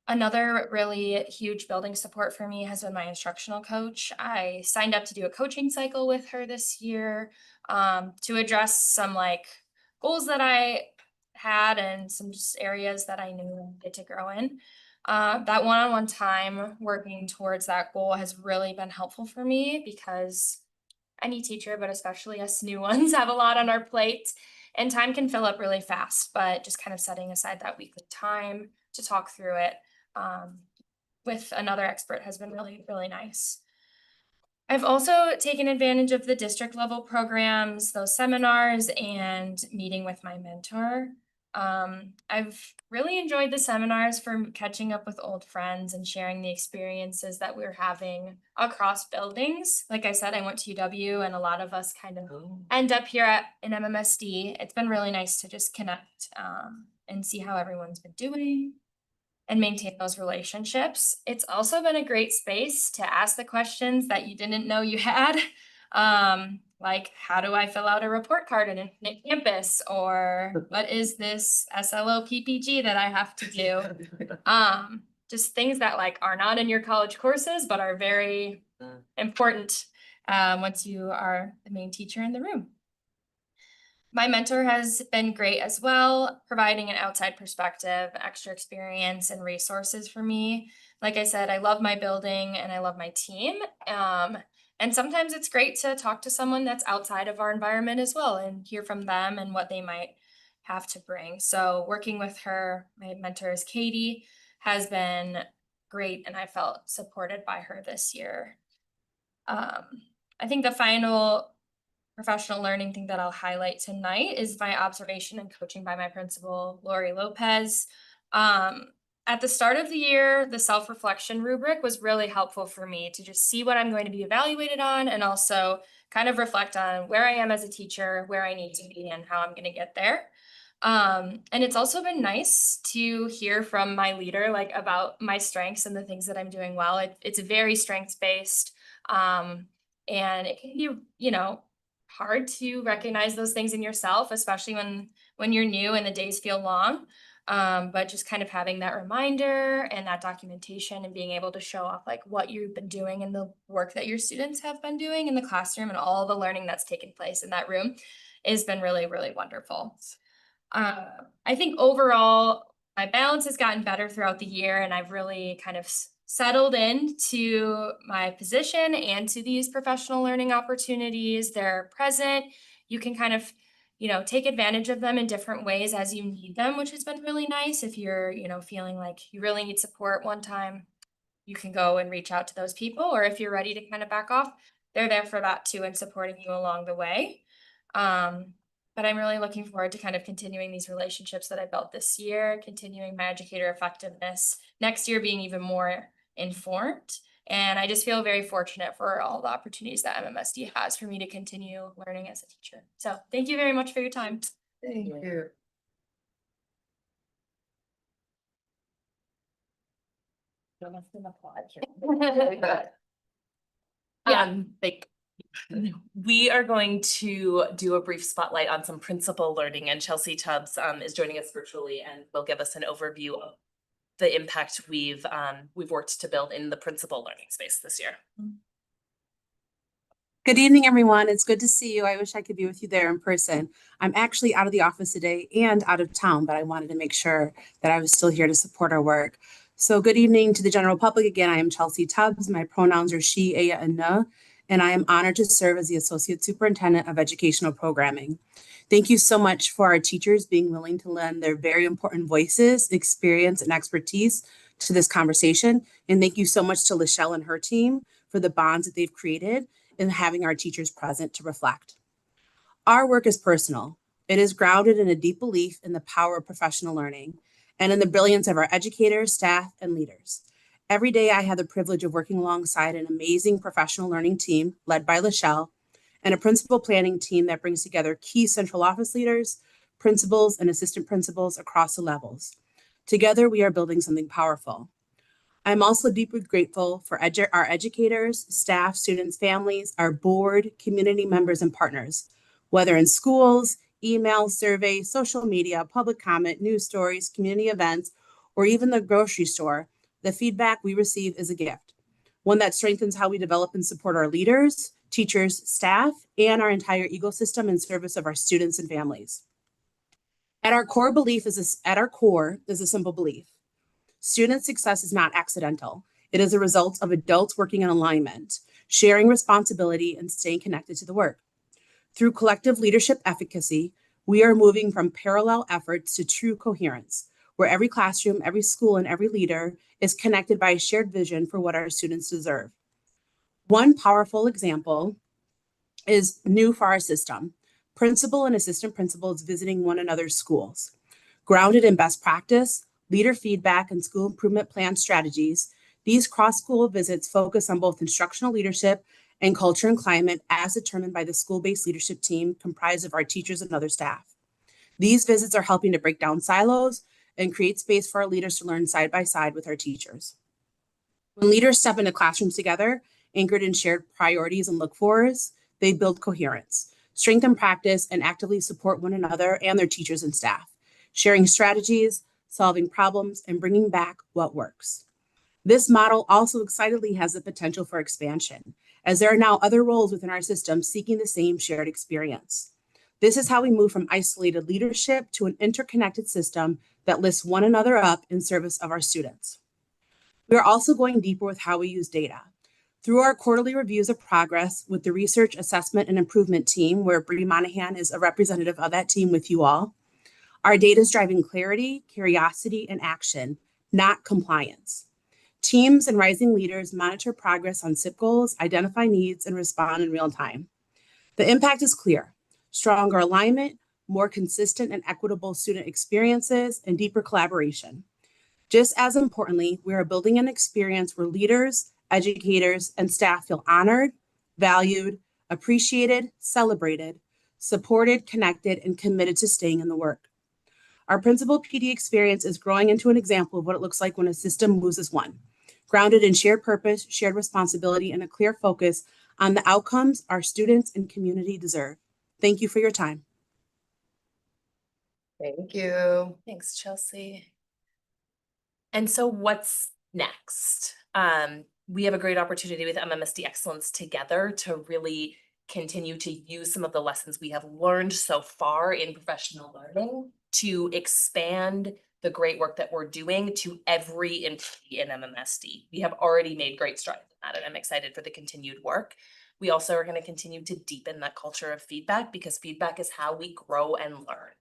Another really huge building support for me has been my instructional coach. I signed up to do a coaching cycle with her this year to address some like goals that I had and some just areas that I knew I needed to grow in. That one-on-one time working towards that goal has really been helpful for me because any teacher, but especially us new ones, have a lot on our plate. And time can fill up really fast, but just kind of setting aside that weekly time to talk through it with another expert has been really, really nice. I've also taken advantage of the district level programs, those seminars, and meeting with my mentor. I've really enjoyed the seminars for catching up with old friends and sharing the experiences that we're having across buildings. Like I said, I went to UW, and a lot of us kind of end up here in MMSD. It's been really nice to just connect and see how everyone's been doing and maintain those relationships. It's also been a great space to ask the questions that you didn't know you had. Like, how do I fill out a report card at Infinite Campus? Or what is this SLO PPG that I have to do? Just things that like are not in your college courses, but are very important once you are the main teacher in the room. My mentor has been great as well, providing an outside perspective, extra experience, and resources for me. Like I said, I love my building and I love my team. And sometimes it's great to talk to someone that's outside of our environment as well and hear from them and what they might have to bring. So working with her, my mentor is Katie, has been great, and I felt supported by her this year. I think the final professional learning thing that I'll highlight tonight is my observation and coaching by my principal, Lori Lopez. At the start of the year, the self-reflection rubric was really helpful for me to just see what I'm going to be evaluated on and also kind of reflect on where I am as a teacher, where I need to be, and how I'm going to get there. And it's also been nice to hear from my leader, like about my strengths and the things that I'm doing well. It's very strengths-based. And it can be, hard to recognize those things in yourself, especially when you're new and the days feel long. But just kind of having that reminder and that documentation and being able to show off like what you've been doing and the work that your students have been doing in the classroom and all the learning that's taken place in that room has been really, really wonderful. I think overall, my balance has gotten better throughout the year, and I've really kind of settled into my position and to these professional learning opportunities. They're present. You can kind of, take advantage of them in different ways as you need them, which has been really nice. If you're, feeling like you really need support one time, you can go and reach out to those people, or if you're ready to kind of back off, they're there for that too and supporting you along the way. But I'm really looking forward to kind of continuing these relationships that I built this year, continuing my educator effectiveness, next year being even more informed. And I just feel very fortunate for all the opportunities that MMSD has for me to continue learning as a teacher. So thank you very much for your time. Thank you. We are going to do a brief spotlight on some principal learning, and Chelsea Tubbs is joining us virtually and will give us an overview of the impact we've worked to build in the principal learning space this year. Good evening, everyone. It's good to see you. I wish I could be with you there in person. I'm actually out of the office today and out of town, but I wanted to make sure that I was still here to support our work. So good evening to the general public. Again, I am Chelsea Tubbs. My pronouns are she, aya, and na, and I am honored to serve as the Associate Superintendent of Educational Programming. Thank you so much for our teachers being willing to lend their very important voices, experience, and expertise to this conversation. And thank you so much to Lachelle and her team for the bonds that they've created and having our teachers present to reflect. Our work is personal. It is grounded in a deep belief in the power of professional learning and in the brilliance of our educators, staff, and leaders. Every day I have the privilege of working alongside an amazing professional learning team led by Lachelle and a principal planning team that brings together key central office leaders, principals, and assistant principals across the levels. Together, we are building something powerful. I'm also deeply grateful for our educators, staff, students, families, our board, community members, and partners, whether in schools, emails, surveys, social media, public comment, news stories, community events, or even the grocery store. The feedback we receive is a gift, one that strengthens how we develop and support our leaders, teachers, staff, and our entire ecosystem in service of our students and families. At our core is a simple belief. Student success is not accidental. It is a result of adults working in alignment, sharing responsibility, and staying connected to the work. Through collective leadership efficacy, we are moving from parallel efforts to true coherence, where every classroom, every school, and every leader is connected by a shared vision for what our students deserve. One powerful example is new for our system: principal and assistant principals visiting one another's schools. Grounded in best practice, leader feedback, and school improvement plan strategies, these cross-school visits focus on both instructional leadership and culture and climate as determined by the school-based leadership team comprised of our teachers and other staff. These visits are helping to break down silos and create space for our leaders to learn side by side with our teachers. When leaders step into classrooms together, anchored in shared priorities and look-fors, they build coherence, strengthen practice, and actively support one another and their teachers and staff, sharing strategies, solving problems, and bringing back what works. This model also excitedly has the potential for expansion, as there are now other roles within our system seeking the same shared experience. This is how we move from isolated leadership to an interconnected system that lifts one another up in service of our students. We are also going deeper with how we use data. Through our quarterly reviews of progress with the Research Assessment and Improvement team, where Bree Monahan is a representative of that team with you all, our data is driving clarity, curiosity, and action, not compliance. Teams and rising leaders monitor progress on SIP goals, identify needs, and respond in real time. The impact is clear: stronger alignment, more consistent and equitable student experiences, and deeper collaboration. Just as importantly, we are building an experience where leaders, educators, and staff feel honored, valued, appreciated, celebrated, supported, connected, and committed to staying in the work. Our principal PD experience is growing into an example of what it looks like when a system moves as one, grounded in shared purpose, shared responsibility, and a clear focus on the outcomes our students and community deserve. Thank you for your time. Thank you. Thanks, Chelsea. And so what's next? We have a great opportunity with MMSD Excellence together to really continue to use some of the lessons we have learned so far in professional learning to expand the great work that we're doing to every employee in MMSD. We have already made great strides in that, and I'm excited for the continued work. We also are going to continue to deepen that culture of feedback, because feedback is how we grow and learn.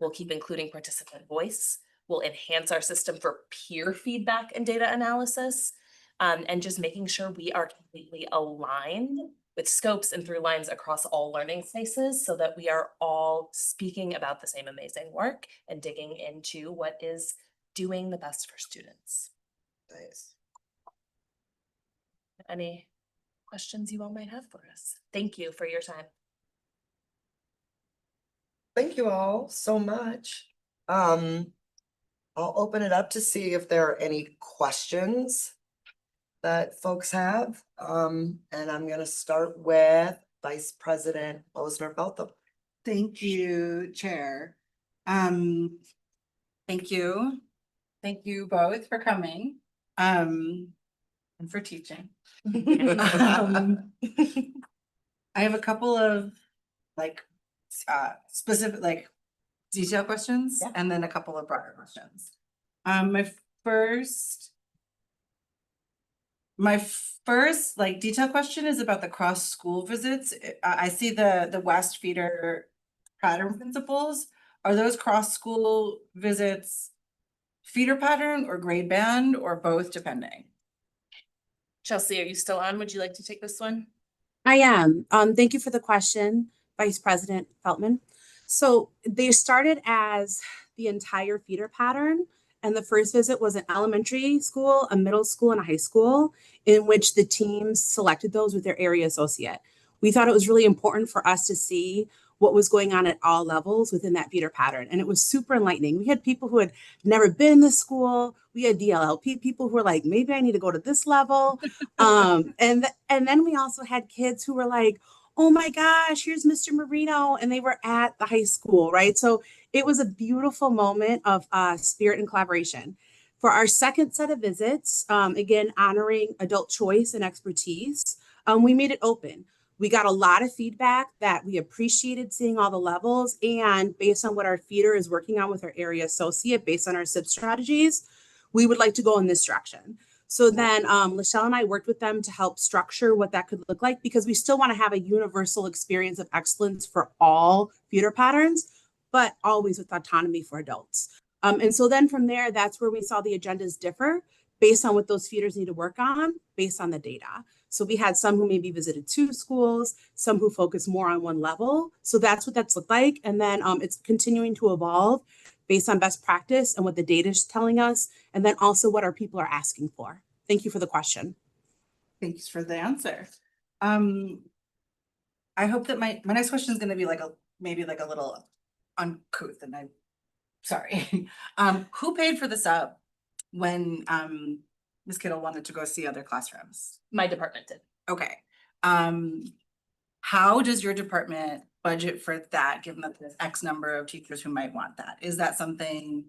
We'll keep including participant voice. We'll enhance our system for peer feedback and data analysis, and just making sure we are completely aligned with scopes and through lines across all learning spaces, so that we are all speaking about the same amazing work and digging into what is doing the best for students. Nice. Any questions you all might have for us? Thank you for your time. Thank you all so much. I'll open it up to see if there are any questions that folks have. And I'm gonna start with Vice President Osner-Feltham. Thank you, Chair. Thank you. Thank you both for coming, and for teaching. I have a couple of specific, detailed questions, Yeah. and then a couple of broader questions. My first detailed question is about the cross school visits. I see the West feeder pattern principles. Are those cross school visits feeder pattern or grade band, or both, depending? Chelsea, are you still on? Would you like to take this one? I am. Thank you for the question, Vice President Feltman. So they started as the entire feeder pattern, and the first visit was an elementary school, a middle school, and a high school, in which the teams selected those with their area associate. We thought it was really important for us to see what was going on at all levels within that feeder pattern, and it was super enlightening. We had people who had never been in this school. We had DLLP people who were like, maybe I need to go to this level. And then we also had kids who were like, oh my gosh, here's Mr. Marino, and they were at the high school, right? So it was a beautiful moment of spirit and collaboration. For our second set of visits, again, honoring adult choice and expertise, we made it open. We got a lot of feedback that we appreciated seeing all the levels, and based on what our feeder is working on with our area associate, based on our SIP strategies, we would like to go in this direction. So then Lachelle and I worked with them to help structure what that could look like, because we still want to have a universal experience of excellence for all feeder patterns, but always with autonomy for adults. And so then from there, that's where we saw the agendas differ based on what those feeders need to work on, based on the data. So we had some who maybe visited 2 schools, some who focus more on one level. So that's what that's looked like. And then it's continuing to evolve based on best practice and what the data is telling us, and then also what our people are asking for. Thank you for the question. Thanks for the answer. I hope that my next question is going to be maybe a little uncouth, and I'm sorry. Who paid for the sub when Ms. Kittle wanted to go see other classrooms? My department did. Okay. How does your department budget for that, given that there's X number of teachers who might want that? Is that something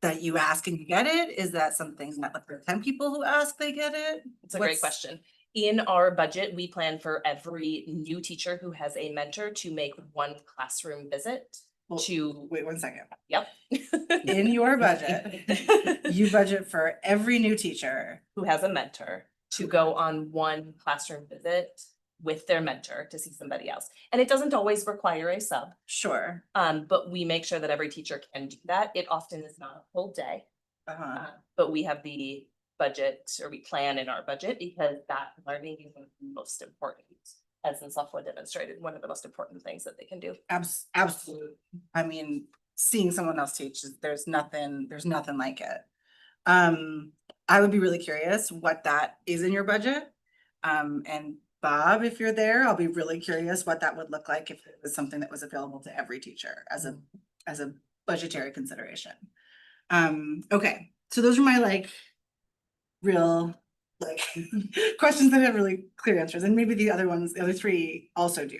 that you ask and you get it? Is that something that for 10 people who ask, they get it? It's a great question. In our budget, we plan for every new teacher who has a mentor to make 1 classroom visit to. Wait 1 second. Yep. In your budget, you budget for every new teacher who has a mentor to go on 1 classroom visit with their mentor to see somebody else. And it doesn't always require a sub. Sure. But we make sure that every teacher can do that. It often is not a full day. But we have the budget, or we plan in our budget, because that learning is the most important, as in software demonstrated, one of the most important things that they can do. Absolutely. I mean, seeing someone else teach, there's nothing like it. I would be really curious what that is in your budget. And Bob, if you're there, I'll be really curious what that would look like if it was something that was available to every teacher as a budgetary consideration. Okay, so those are my like real like questions that have really clear answers, and maybe the other three also do.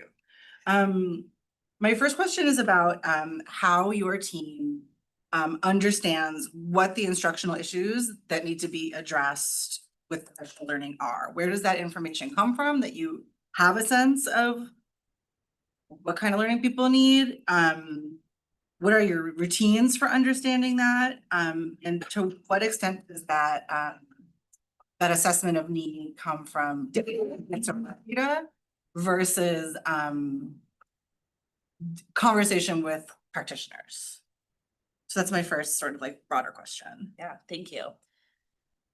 My first question is about how your team understands what the instructional issues that need to be addressed with professional learning are. Where does that information come from, that you have a sense of what kind of learning people need? What are your routines for understanding that? And to what extent does that that assessment of need come from data versus conversation with practitioners? So that's my first sort of like broader question. Yeah, thank you.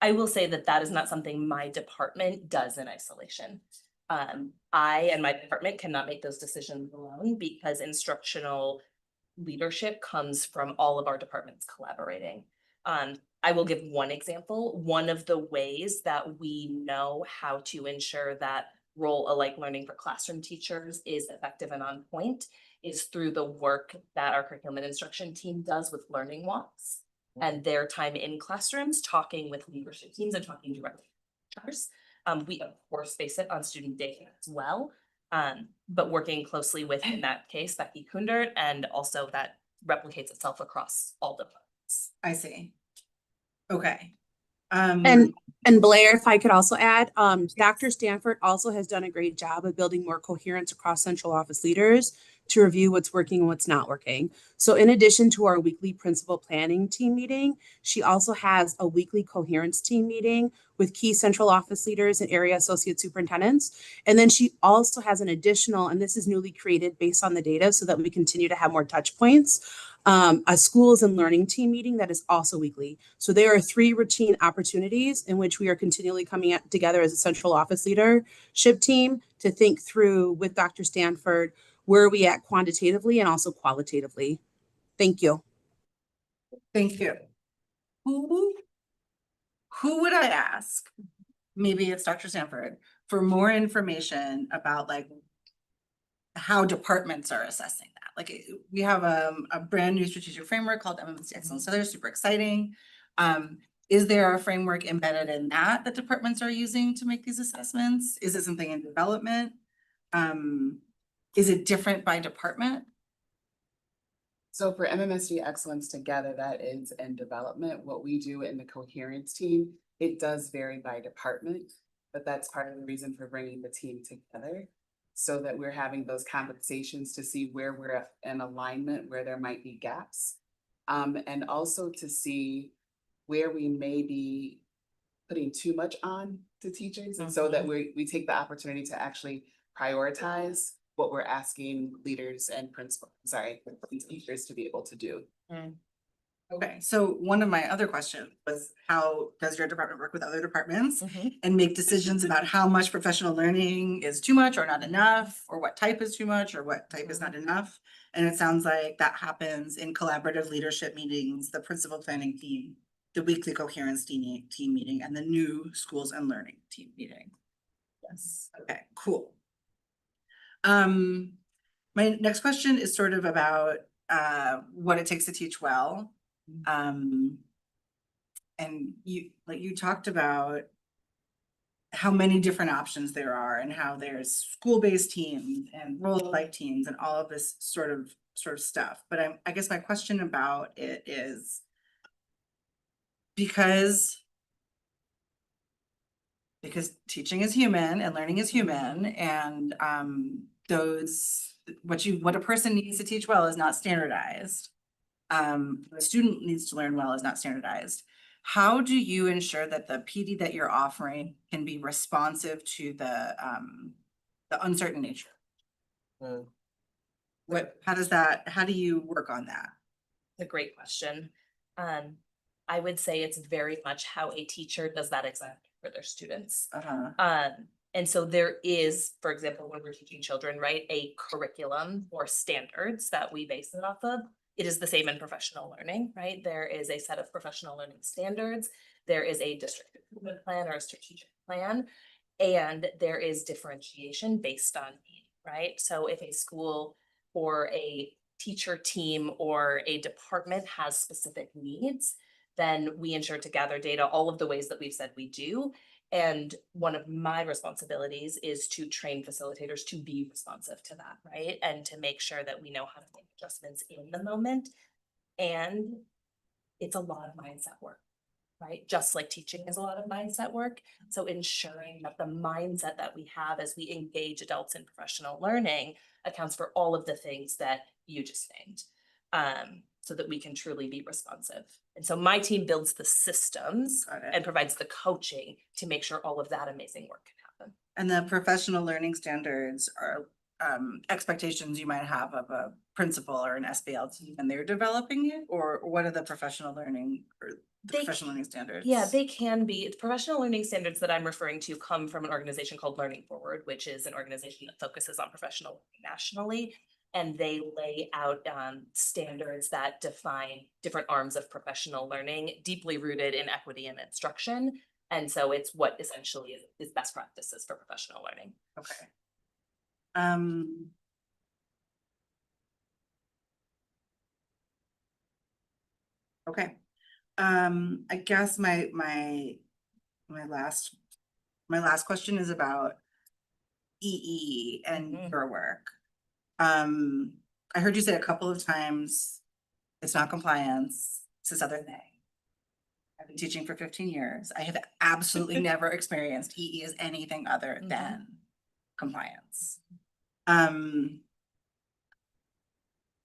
I will say that that is not something my department does in isolation. I and my department cannot make those decisions alone because instructional leadership comes from all of our departments collaborating. I will give one example. One of the ways that we know how to ensure that role-alike learning for classroom teachers is effective and on point is through the work that our curriculum and instruction team does with learning walks and their time in classrooms, talking with leadership teams and talking directly with teachers. We of course base it on student data as well, but working closely with, in that case, Becky Kundert, and also that replicates itself across all departments. I see. Okay. And Blair, if I could also add, Dr. Stanford also has done a great job of building more coherence across central office leaders to review what's working and what's not working. So in addition to our weekly principal planning team meeting, she also has a weekly coherence team meeting with key central office leaders and area associate superintendents. And then she also has an additional, and this is newly created based on the data so that we continue to have more touch points, a schools and learning team meeting that is also weekly. So there are 3 routine opportunities in which we are continually coming together as a central office leadership team to think through with Dr. Stanford, where are we at quantitatively and also qualitatively. Thank you. Thank you. Who would I ask? Maybe it's Dr. Stanford for more information about like how departments are assessing that. Like we have a brand new strategic framework called MMSD Excellence. So they're super exciting. Is there a framework embedded in that departments are using to make these assessments? Is it something in development? Is it different by department? So for MMSD Excellence Together, that is in development. What we do in the coherence team, it does vary by department, but that's part of the reason for bringing the team together so that we're having those conversations to see where we're in alignment, where there might be gaps, and also to see where we may be putting too much on to teachers, and so that we take the opportunity to actually prioritize what we're asking leaders and teachers to be able to do. Okay, so one of my other questions was, how does your department work with other departments and make decisions about how much professional learning is too much or not enough, or what type is too much or what type is not enough? And it sounds like that happens in collaborative leadership meetings, the principal planning team, the weekly coherence team meeting, and the new schools and learning team meeting. Yes. Okay, cool. My next question is sort of about what it takes to teach well. And you talked about how many different options there are and how there's school-based teams and role-like teams and all of this sort of stuff. But I guess my question about it is, because teaching is human and learning is human, and what a person needs to teach well is not standardized. What a student needs to learn well is not standardized. How do you ensure that the PD that you're offering can be responsive to the uncertain nature? How do you work on that? A great question. I would say it's very much how a teacher does that exactly for their students. And so there is, for example, when we're teaching children, right, a curriculum or standards that we base it off of. It is the same in professional learning, right? There is a set of professional learning standards. There is a district improvement plan or a strategic plan, and there is differentiation based on need, right? So if a school or a teacher team or a department has specific needs, then we ensure to gather data all of the ways that we've said we do. And one of my responsibilities is to train facilitators to be responsive to that, right? And to make sure that we know how to make adjustments in the moment. And it's a lot of mindset work, right? Just like teaching is a lot of mindset work. So ensuring that the mindset that we have as we engage adults in professional learning accounts for all of the things that you just named, so that we can truly be responsive. And so my team builds the systems and provides the coaching to make sure all of that amazing work can happen. And the professional learning standards are expectations you might have of a principal or an SBL team and they're developing it, or what are the professional learning or the professional learning standards? Yeah, they can be. The professional learning standards that I'm referring to come from an organization called Learning Forward, which is an organization that focuses on professional learning nationally. And they lay out standards that define different arms of professional learning, deeply rooted in equity and instruction. And so it's what essentially is best practices for professional learning. Okay. Okay. I guess my last question is about EE and your work. I heard you say a couple of times, it's not compliance, it's this other thing. I've been teaching for 15 years. I have absolutely never experienced EE as anything other than compliance. And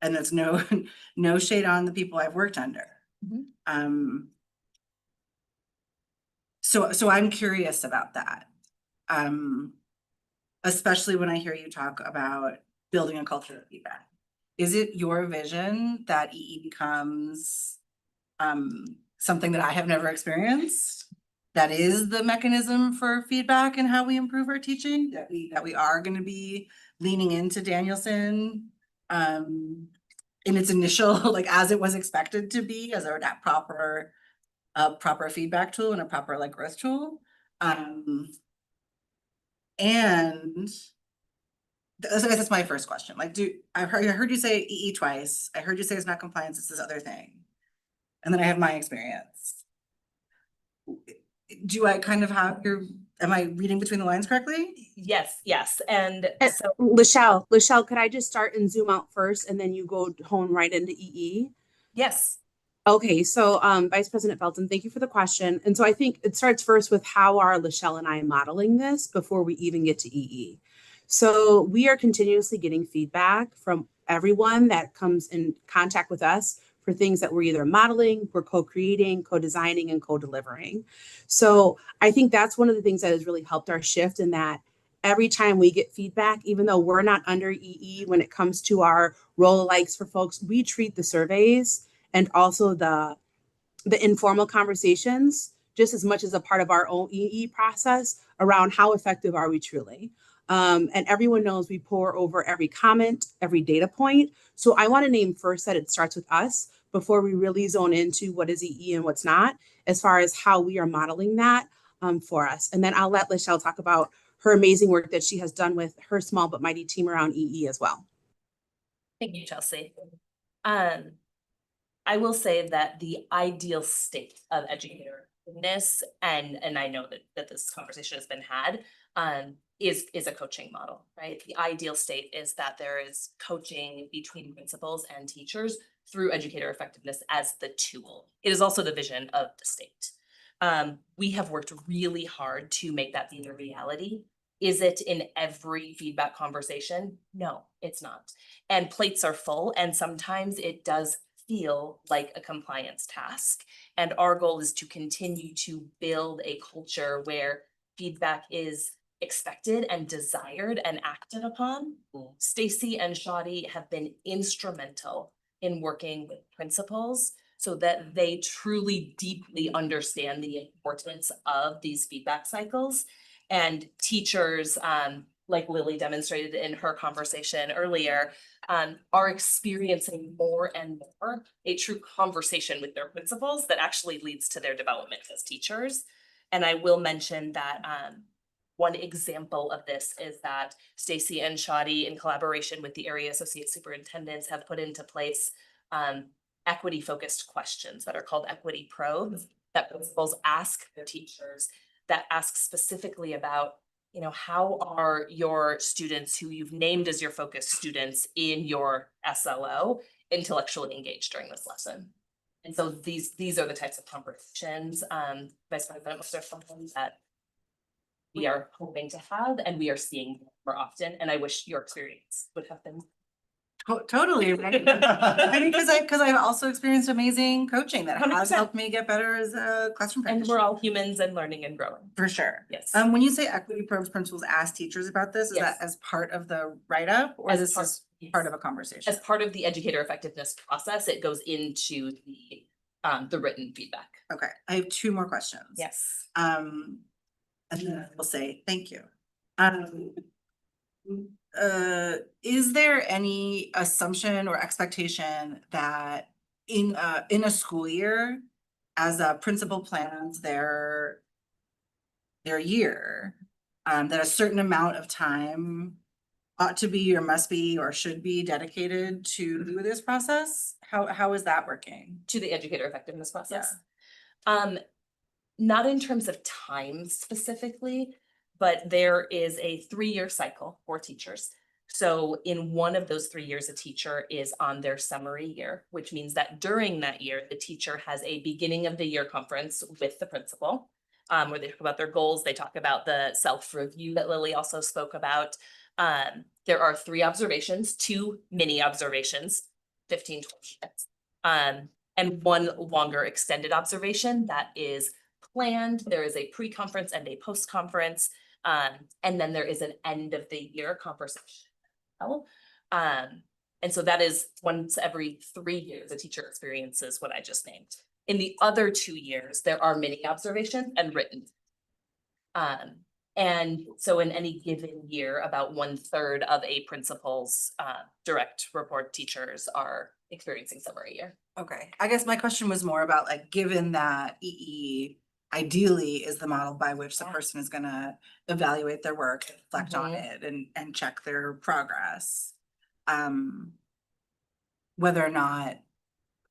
there's no shade on the people I've worked under. So I'm curious about that. Especially when I hear you talk about building a culture of feedback. Is it your vision that EE becomes something that I have never experienced? That is the mechanism for feedback and how we improve our teaching, that we are going to be leaning into Danielson in its initial, like as it was expected to be, as a proper feedback tool and a proper like growth tool. And that's my first question. Like, I heard you say EE twice. I heard you say it's not compliance, it's this other thing. And then I have my experience. Do I kind of have am I reading between the lines correctly? Yes. And so Lachelle, could I just start and zoom out first and then you go hone right into EE? Yes. Okay, so Vice President Felton, thank you for the question. And so I think it starts first with how are Lachelle and I modeling this before we even get to EE. So we are continuously getting feedback from everyone that comes in contact with us for things that we're either modeling, we're co-creating, co-designing, and co-delivering. So I think that's one of the things that has really helped our shift in that every time we get feedback, even though we're not under EE when it comes to our role likes for folks, we treat the surveys and also the informal conversations just as much as a part of our own EE process around how effective are we truly. And everyone knows we pour over every comment, every data point. So I want to name first that it starts with us before we really zone into what is EE and what's not, as far as how we are modeling that for us. And then I'll let Lachelle talk about her amazing work that she has done with her small but mighty team around EE as well. Thank you, Chelsea. I will say that the ideal state of educator effectiveness, and I know that this conversation has been had, is a coaching model, right? The ideal state is that there is coaching between principals and teachers through educator effectiveness as the tool. It is also the vision of the state. We have worked really hard to make that be the reality. Is it in every feedback conversation? No, it's not. And plates are full, and sometimes it does feel like a compliance task. And our goal is to continue to build a culture where feedback is expected and desired and acted upon. Stacy and Shadi have been instrumental in working with principals so that they truly deeply understand the importance of these feedback cycles. And teachers like Lily demonstrated in her conversation earlier, are experiencing more and more a true conversation with their principals that actually leads to their development as teachers. And I will mention that one example of this is that Stacy and Shadi, in collaboration with the area associate superintendents, have put into place equity-focused questions that are called equity probes that principals ask their teachers, that ask specifically about, you know, how are your students who you've named as your focus students in your SLO intellectually engaged during this lesson. And so these are the types of conversations, Vice President Mustafa, that we are hoping to have and we are seeing more often. And I wish your experience would have been. Totally, right? I mean, because I've also experienced amazing coaching that has 100%. helped me get better as a classroom And practitioner. we're all humans and learning and growing. For sure. Yes. When you say equity probes, principals ask teachers about this, is Yes. that as part of the write-up or As this part- is yes. part of a conversation? As part of the educator effectiveness process, it goes into the written feedback. Okay, I have two more questions. Yes. And then I will say thank you. Is there any assumption or expectation that in a school year, as a principal plans their year, that a certain amount of time ought to be or must be or should be dedicated to this process? How is that working? To the educator effectiveness process. Not in terms of time specifically, but there is a 3-year cycle for teachers. So in one of those 3 years, a teacher is on their summary year, which means that during that year, the teacher has a beginning of the year conference with the principal, where they talk about their goals. They talk about the self-review that Lily also spoke about. There are 3 observations, 2 mini observations, 15, 20 minutes, and 1 longer extended observation that is planned. There is a pre-conference and a post-conference, and then there is an end of the year conversation. And so that is once every 3 years, a teacher experiences what I just named. In the other 2 years, there are mini observations and written. And so in any given year, about 1/3 of a principal's direct report teachers are experiencing summary year. Okay, I guess my question was more about like, given that EE ideally is the model by which the person is gonna evaluate their work, reflect on it and check their progress. Whether or not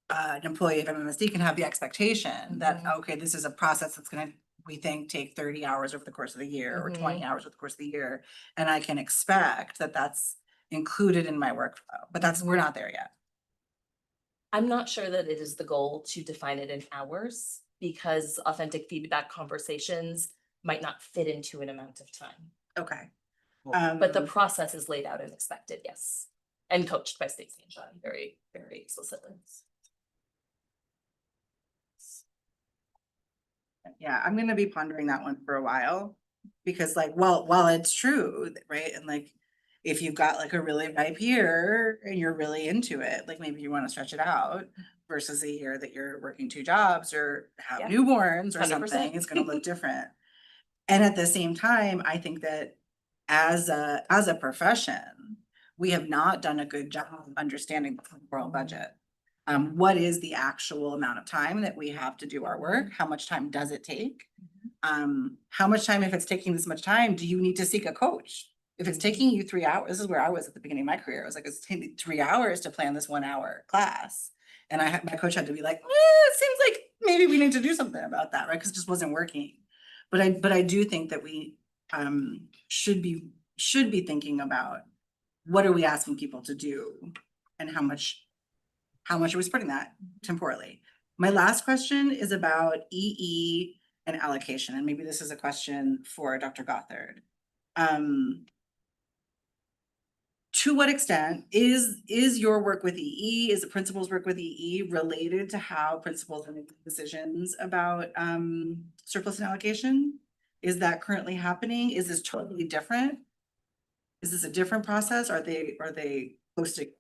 an employee of MMSD can have the expectation that, okay, this is a process that's gonna, we think, take 30 hours over the course of the year or 20 hours over the course of the year. And I can expect that that's included in my workflow, but we're not there yet. I'm not sure that it is the goal to define it in hours because authentic feedback conversations might not fit into an amount of time. Okay. But the process is laid out and expected, yes. And coached by Stacey and Sean very, very explicitly. Yeah, I'm gonna be pondering that one for a while because like, while it's true, right? And like, if you've got like a really ripe year and you're really into it, like maybe you want to stretch it out versus a year that you're working 2 jobs or have newborns or 100%. something, it's gonna look different. And at the same time, I think that as a profession, we have not done a good job of understanding the overall budget. What is the actual amount of time that we have to do our work? How much time does it take? How much time, if it's taking this much time, do you need to seek a coach? If it's taking you 3 hours, this is where I was at the beginning of my career. I was like, it's taking me 3 hours to plan this 1 hour class. And my coach had to be like, it seems like maybe we need to do something about that, right? Because it just wasn't working. But I do think that we should be thinking about what are we asking people to do and how much are we spreading that temporally. My last question is about EE and allocation, and maybe this is a question for Dr. Gothard. To what extent is your work with EE, is the principal's work with EE related to how principals are making decisions about surplus and allocation? Is that currently happening? Is this totally different? Is this a different process? Are they close to?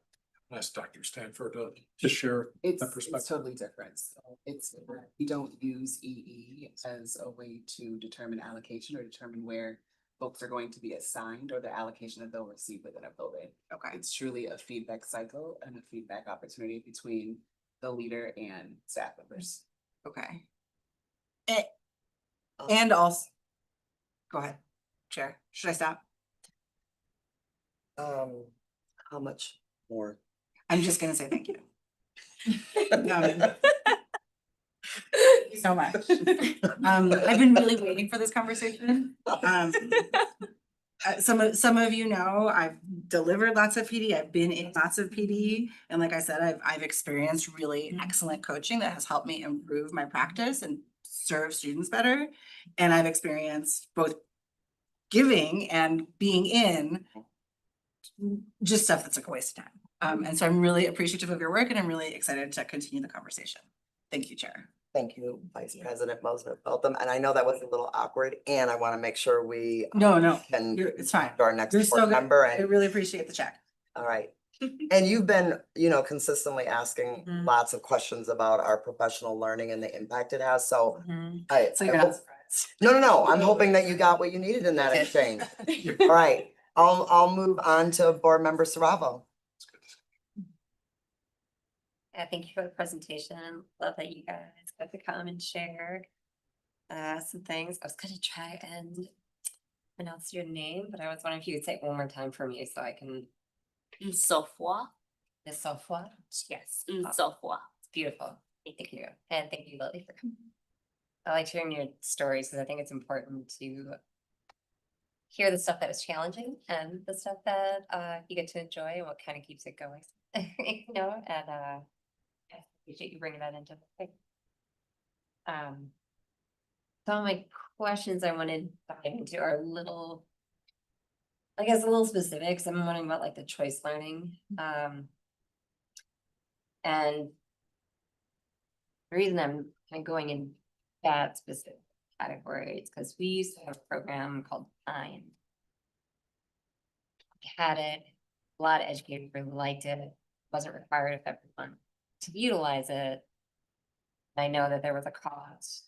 Ask Dr. Stanford to share that perspective. It's totally different. So we don't use EE as a way to determine allocation or determine where folks are going to be assigned or the allocation that they'll receive within a building. Okay. It's truly a feedback cycle and a feedback opportunity between the leader and staff members. Okay. And also, go ahead, Chair. Should I stop? How much more? I'm just gonna say thank you. So much. I've been really waiting for this conversation. Some of you know, I've delivered lots of PD, I've been in lots of PD, and like I said, I've experienced really excellent coaching that has helped me improve my practice and serve students better. And I've experienced both giving and being in just stuff that's like a waste of time. And so I'm really appreciative of your work and I'm really excited to continue the conversation. Thank you, Chair. Thank you, Vice President Mosner-Feltham. And I know that was a little awkward and I want to make sure we No, can it's fine. to our next You're so board good. member. I And really appreciate the check. all right. And you've been, consistently asking lots of questions about our professional learning and the impact it has. So So you're I not hope- surprised. No. I'm hoping that you got what you needed in that exchange. All right, I'll move on to Board Member Saravo. Thank you for the presentation. Love that you guys got to come and share some things. I was gonna try and pronounce your name, but I was wondering if you could say it one more time for me so I can. Nsofwa. Nsofwa? Yes, Nsofwa. It's beautiful. Thank you. And thank you, Lily, for coming. I like hearing your stories because I think it's important to hear the stuff that was challenging and the stuff that you get to enjoy and what kind of keeps it going. And I appreciate you bringing that into the thing. Some of my questions I wanted to dive into are a little specific. I'm wondering about like the choice learning. And the reason I'm kind of going in that specific category is because we used to have a program called Pine. We had it, a lot of educators really liked it. It wasn't required of everyone to utilize it. I know that there was a cost.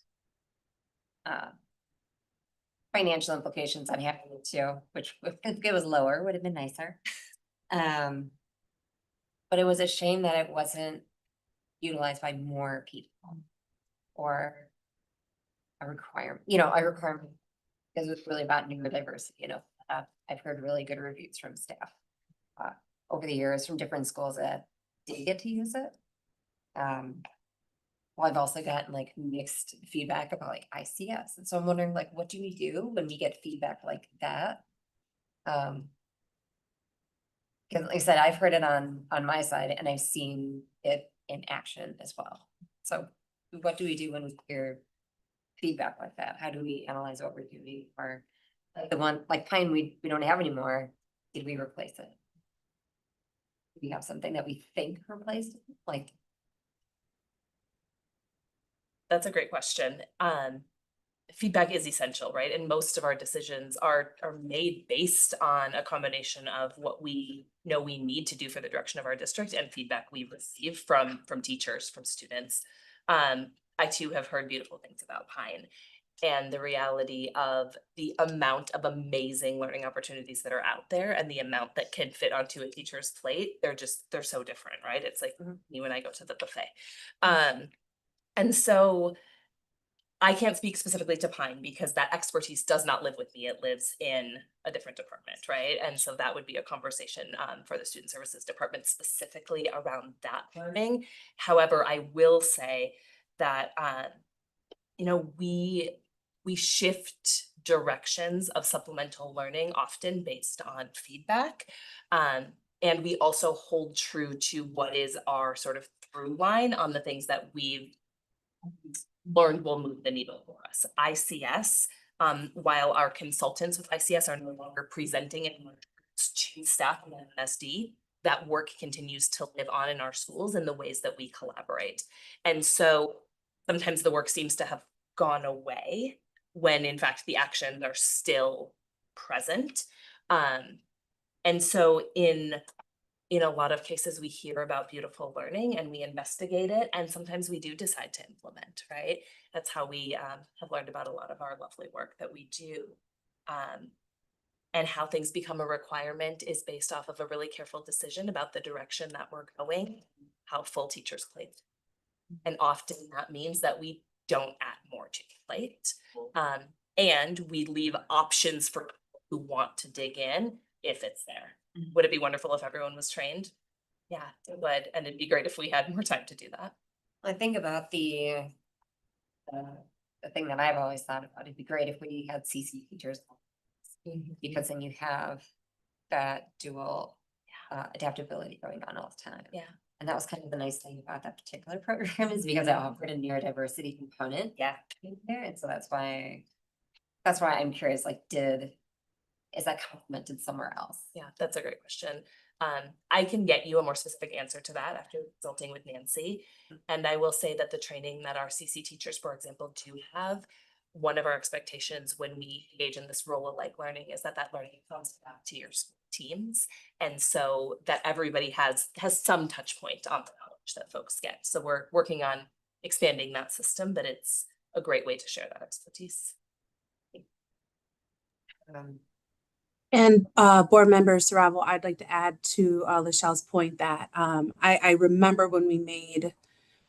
Financial implications on having it too, which if it was lower, would have been nicer. But it was a shame that it wasn't utilized by more people or a requirement, because it was really about neurodiversity, I've heard really good reviews from staff over the years from different schools that did get to use it. Well, I've also gotten like mixed feedback about like ICS. And so I'm wondering like, what do we do when we get feedback like that? Because like I said, I've heard it on my side and I've seen it in action as well. So what do we do when we hear feedback like that? How do we analyze what we're doing? Or like the one like Pine we don't have anymore. Did we replace it? Do we have something that we think replaced it? Like That's a great question. Feedback is essential, right? And most of our decisions are made based on a combination of what we know we need to do for the direction of our district and feedback we receive from teachers, from students. I too have heard beautiful things about Pine and the reality of the amount of amazing learning opportunities that are out there and the amount that can fit onto a teacher's plate. They're so different, right? It's like you and I go to the buffet. And so I can't speak specifically to Pine because that expertise does not live with me. It lives in a different department, right? And so that would be a conversation for the Student Services Department specifically around that learning. However, I will say that, we shift directions of supplemental learning often based on feedback. And we also hold true to what is our sort of through line on the things that we've learned will move the needle for us. ICS, while our consultants with ICS are no longer presenting it to staff in MMSD, that work continues to live on in our schools in the ways that we collaborate. And so sometimes the work seems to have gone away when in fact the actions are still present. And so in a lot of cases, we hear about beautiful learning and we investigate it. And sometimes we do decide to implement, right? That's how we have learned about a lot of our lovely work that we do. and how things become a requirement is based off of a really careful decision about the direction that we're going, how full teachers' plate. And often that means that we don't add more to the plate. And we leave options for people who want to dig in if it's there. Would it be wonderful if everyone was trained? Yeah, it would. And it'd be great if we had more time to do that. I think about the thing that I've always thought about, it'd be great if we had CC teachers. Because then you have that dual adaptability going on all the time. Yeah. And that was kind of the nice thing about that particular program is because it offered a neurodiversity component. Yeah. In there, and so that's why I'm curious, like, is that complemented somewhere else? Yeah, that's a great question. I can get you a more specific answer to that after consulting with Nancy. And I will say that the training that our CC teachers, for example, do have, one of our expectations when we engage in this role of like learning is that learning comes back to your school teams. And so that everybody has some touch point on the knowledge that folks get. So we're working on expanding that system, but it's a great way to share that expertise. And board member Saravo, I'd like to add to Lachelle's point that I remember when we made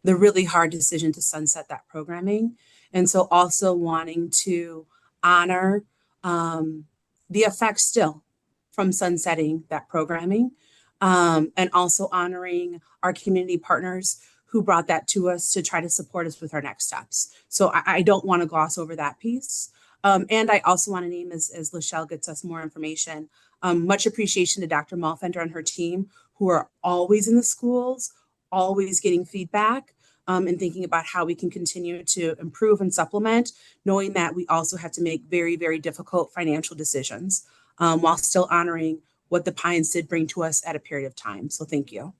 the really hard decision to sunset that programming. And so also wanting to honor the effects still from sunsetting that programming, and also honoring our community partners who brought that to us to try to support us with our next steps. So I don't want to gloss over that piece. And I also want to name, as Lachelle gets us more information, much appreciation to Dr. Malfender and her team, who are always in the schools, always getting feedback, and thinking about how we can continue to improve and supplement, knowing that we also have to make very, very difficult financial decisions, while still honoring what the Pines did bring to us at a period of time. So thank you.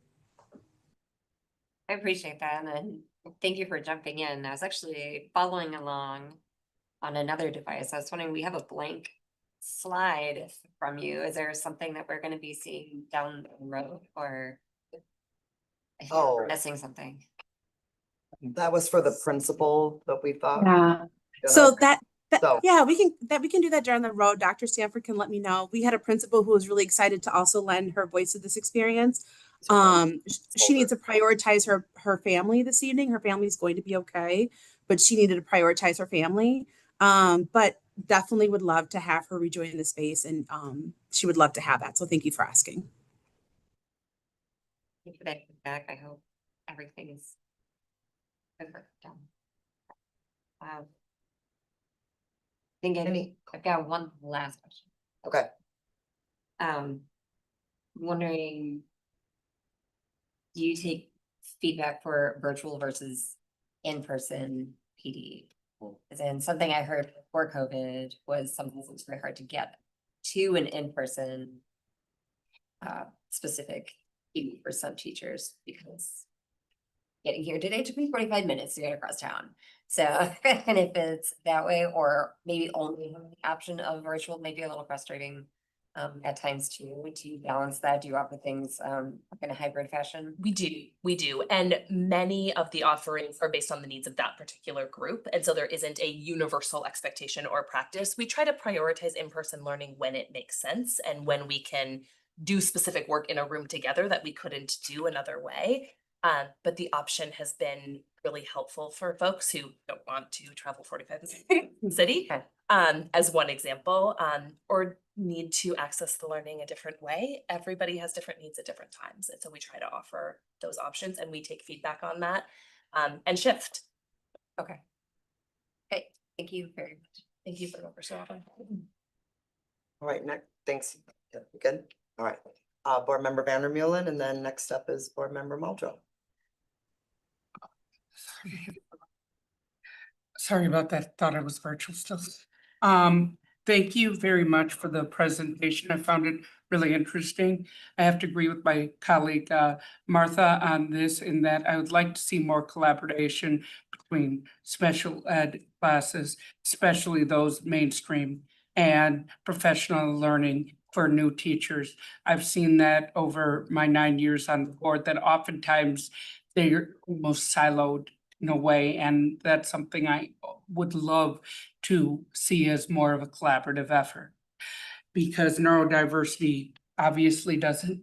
I appreciate that, and thank you for jumping in. I was actually following along on another device. I was wondering, we have a blank slide from you. Is there something that we're going to be seeing down the road, or I think we're missing something? That was for the principal that we thought. Yeah. So Yeah, we can do that down the road. Dr. Stanford can let me know. We had a principal who was really excited to also lend her voice to this experience. She needs to prioritize her family this evening. Her family's going to be okay, but she needed to prioritize her family. But definitely would love to have her rejoin the space, and she would love to have that. So thank you for asking. Thank you for that feedback. I hope everything is done. I think I've got one last question. Okay. Wondering, do you take feedback for virtual versus in-person PD? As in, something I heard before COVID was sometimes it was very hard to get to an in-person specific PD for some teachers, because getting here today took me 45 minutes to get across town. So, and if it's that way, or maybe only having the option of virtual, maybe a little frustrating at times too. Do you balance that? Do you offer things in a hybrid fashion? We do. And many of the offerings are based on the needs of that particular group. And so there isn't a universal expectation or practice. We try to prioritize in-person learning when it makes sense and when we can do specific work in a room together that we couldn't do another way. But the option has been really helpful for folks who don't want to travel 45 minutes to the city, as one example, or need to access the learning a different way. Everybody has different needs at different times. And so we try to offer those options, and we take feedback on that and shift. Okay. Okay, thank you very much. Thank you for often. All right, next, thanks. Yeah, good. All right. Board member Vandermeulen, and then next up is board member Muldrow. Sorry about that. Thought I was virtual still. Thank you very much for the presentation. I found it really interesting. I have to agree with my colleague Martha on this, in that I would like to see more collaboration between special ed classes, especially those mainstream, and professional learning for new teachers. I've seen that over my 9 years on the board, that oftentimes they're almost siloed in a way, and that's something I would love to see as more of a collaborative effort. because neurodiversity obviously doesn't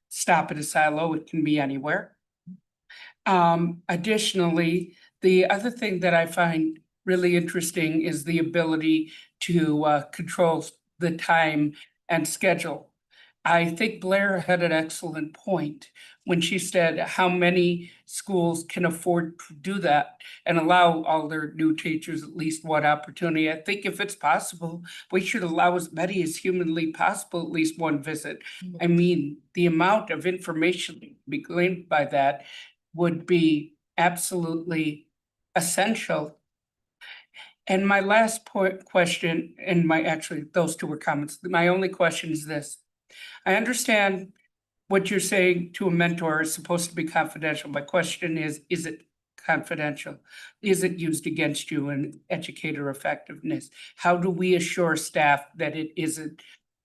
stop at a silo, it can be anywhere. Additionally, the other thing that I find really interesting is the ability to control the time and schedule. I think Blair had an excellent point when she said how many schools can afford to do that and allow all their new teachers at least one opportunity. I think if it's possible, we should allow as many as humanly possible, at least one visit. I mean, the amount of information to be gleaned by that would be absolutely essential. And my last question, and actually, those two were comments. My only question is this. I understand what you're saying to a mentor is supposed to be confidential. My question is it confidential? Is it used against you in educator effectiveness? How do we assure staff that it isn't?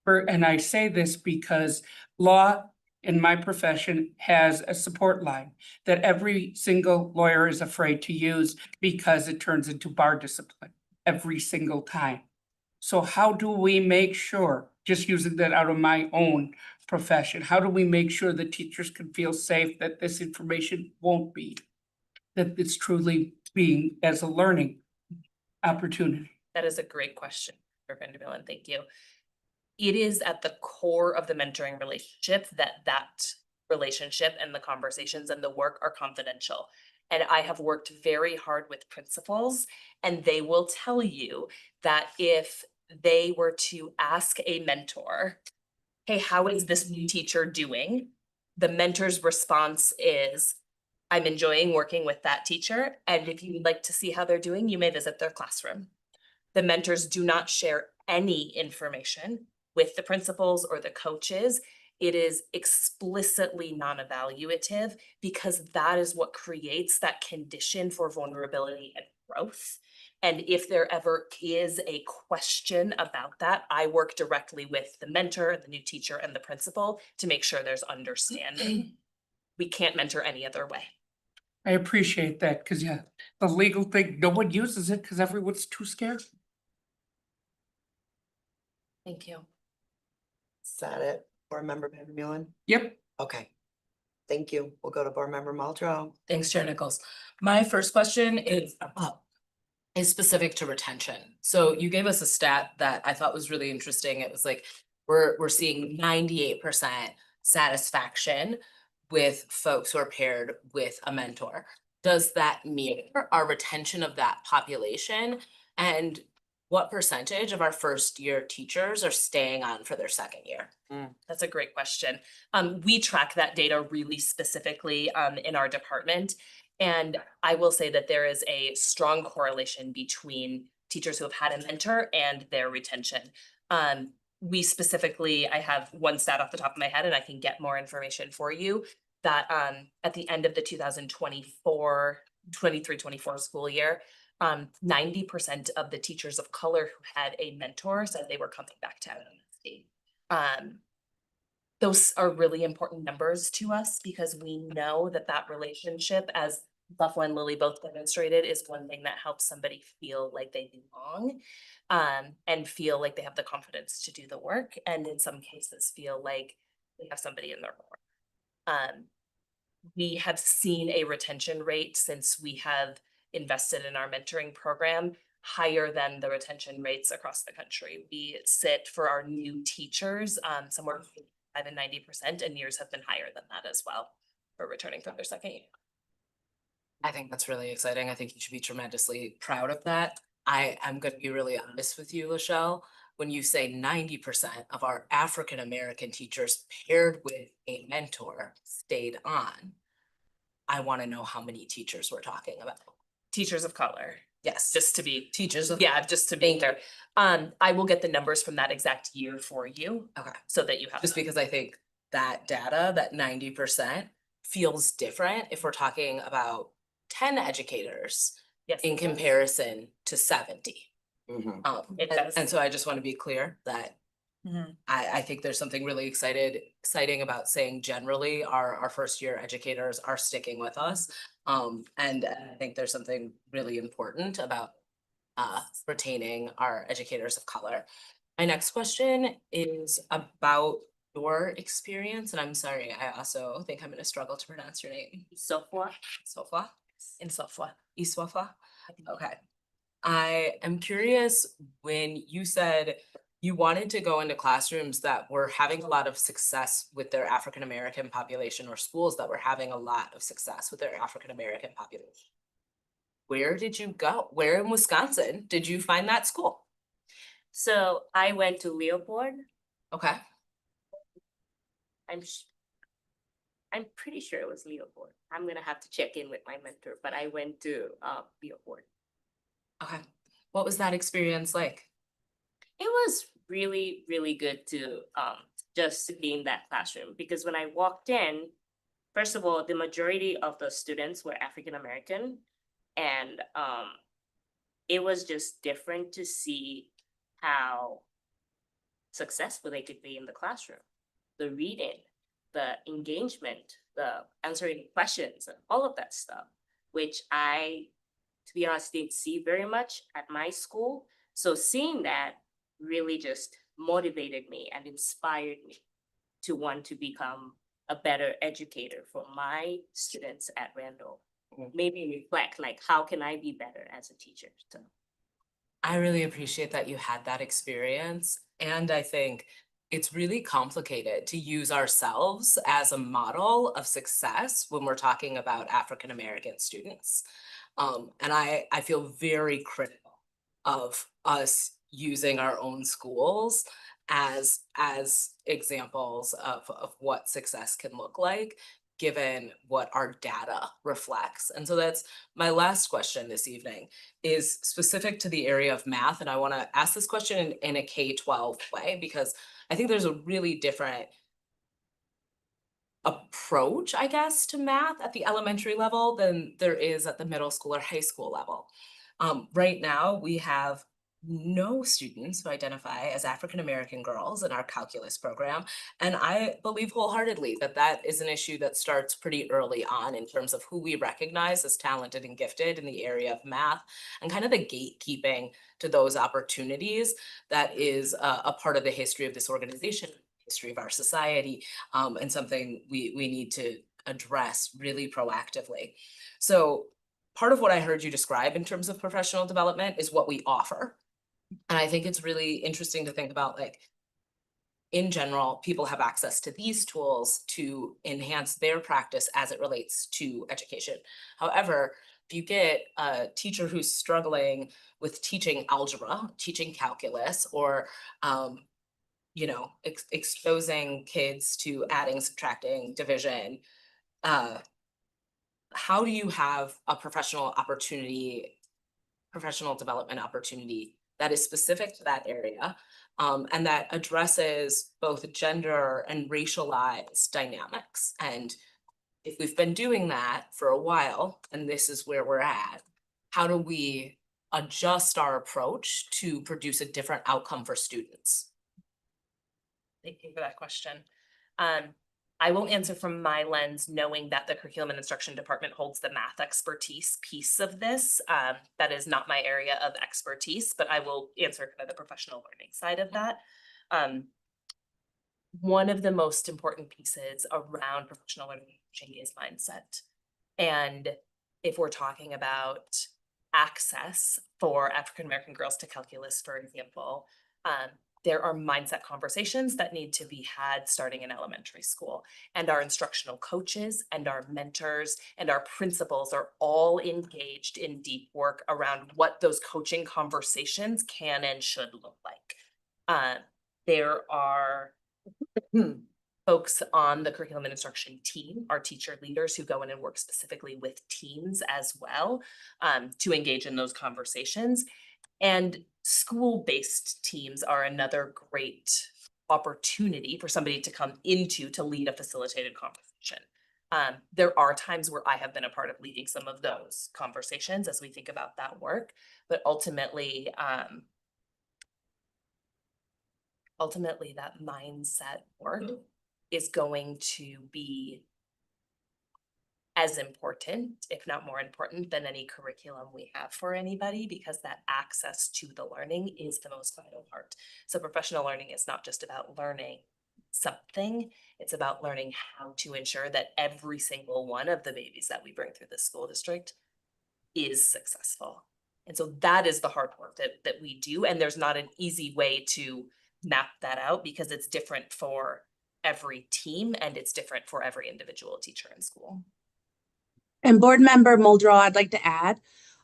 And I say this because law in my profession has a support line that every single lawyer is afraid to use because it turns into bar discipline every single time. So how do we make sure, just using that out of my own profession, how do we make sure that teachers can feel safe that this information won't be, that it's truly being as a learning opportunity? That is a great question, Dr. Vanderbilt, thank you. It is at the core of the mentoring relationship that relationship and the conversations and the work are confidential. And I have worked very hard with principals, and they will tell you that if they were to ask a mentor, hey, how is this new teacher doing? The mentor's response is, I'm enjoying working with that teacher. And if you'd like to see how they're doing, you may visit their classroom. The mentors do not share any information with the principals or the coaches. It is explicitly non-evaluative because that is what creates that condition for vulnerability and growth. And if there ever is a question about that, I work directly with the mentor, the new teacher, and the principal to make sure there's understanding. We can't mentor any other way. I appreciate that because, yeah, the legal thing, no one uses it because everyone's too scared. Thank you. Is that it? Board Member Van. Yep. Okay. Thank you. We'll go to Board Member Muldrow. Thanks, Chair Nichols. My first question is specific to retention. So you gave us a stat that I thought was really interesting. It was like, we're seeing 98% satisfaction with folks who are paired with a mentor. Does that mean our retention of that population? And what percentage of our first year teachers are staying on for their second year? That's a great question. We track that data really specifically in our department. And I will say that there is a strong correlation between teachers who have had a mentor and their retention. We specifically, I have one stat off the top of my head, and I can get more information for you, that at the end of the 2023-24 school year, 90% of the teachers of color who had a mentor said they were coming back to MMSD. Those are really important numbers to us because we know that that relationship, as Buffalo and Lily both demonstrated, is one thing that helps somebody feel like they belong, and feel like they have the confidence to do the work, and in some cases feel like they have somebody in their corner. We have seen a retention rate since we have invested in our mentoring program higher than the retention rates across the country. We sit for our new teachers somewhere between 5 and 90%, and years have been higher than that as well for returning from their second year. I think that's really exciting. I think you should be tremendously proud of that. I'm going to be really honest with you, Lachelle. When you say 90% of our African-American teachers paired with a mentor stayed on, I want to know how many teachers we're talking about. Teachers of color. Yes. Just to be Teachers of. Yeah, just to be clear. I will get the numbers from that exact year for you. Okay. So that you have Just because I think that data, that 90% feels different if we're talking about 10 educators in comparison to 70. It does. And so I just want to be clear that I think there's something really exciting about saying generally our first year educators are sticking with us. And I think there's something really important about retaining our educators of color. My next question is about your experience, and I'm sorry, I also think I'm gonna struggle to pronounce your name. Sofwa. Sofwa? In Sofwa. Iswafa? Okay. I am curious, when you said you wanted to go into classrooms that were having a lot of success with their African American population, or schools that were having a lot of success with their African American population. Where did you go? Where in Wisconsin did you find that school? So I went to Leopold. Okay. I'm pretty sure it was Leopold. I'm gonna have to check in with my mentor, but I went to Leopold. Okay. What was that experience like? It was really, really good to just be in that classroom, because when I walked in, first of all, the majority of the students were African American, and it was just different to see how successful they could be in the classroom. The reading, the engagement, the answering questions, and all of that stuff, which I, to be honest, didn't see very much at my school. So seeing that really just motivated me and inspired me to want to become a better educator for my students at Randall. Maybe reflect, like, how can I be better as a teacher? So I really appreciate that you had that experience. And I think it's really complicated to use ourselves as a model of success when we're talking about African American students. And I feel very critical of us using our own schools as examples of what success can look like, given what our data reflects. And so that's my last question this evening, is specific to the area of math. And I want to ask this question in a K-12 way, because I think there's a really different approach, I guess, to math at the elementary level than there is at the middle school or high school level. Right now, we have no students who identify as African American girls in our calculus program. And I believe wholeheartedly that that is an issue that starts pretty early on in terms of who we recognize as talented and gifted in the area of math, and kind of the gatekeeping to those opportunities that is a part of the history of this organization, history of our society, and something we need to address really proactively. So part of what I heard you describe in terms of professional development is what we offer. And I think it's really interesting to think about, like, in general, people have access to these tools to enhance their practice as it relates to education. However, if you get a teacher who's struggling with teaching algebra, teaching calculus, or exposing kids to adding, subtracting, division, how do you have a professional development opportunity that is specific to that area, and that addresses both gender and racialized dynamics? And if we've been doing that for a while, and this is where we're at, how do we adjust our approach to produce a different outcome for students? Thank you for that question. I will answer from my lens, knowing that the curriculum and instruction department holds the math expertise piece of this. That is not my area of expertise, but I will answer kind of the professional learning side of that. One of the most important pieces around professional learning is mindset. And if we're talking about access for African American girls to calculus, for example, there are mindset conversations that need to be had starting in elementary school. And our instructional coaches and our mentors and our principals are all engaged in deep work around what those coaching conversations can and should look like. There are folks on the curriculum and instruction team, our teacher leaders, who go in and work specifically with teams as well, to engage in those conversations. And school-based teams are another great opportunity for somebody to come into to lead a facilitated conversation. There are times where I have been a part of leading some of those conversations as we think about that work, but ultimately that mindset work is going to be as important, if not more important, than any curriculum we have for anybody, because that access to the learning is the most vital part. So professional learning is not just about learning something, it's about learning how to ensure that every single one of the babies that we bring through the school district is successful. And so that is the hard work that we do. And there's not an easy way to map that out because it's different for every team and it's different for every individual teacher in school. And board member Muldrow, I'd like to add,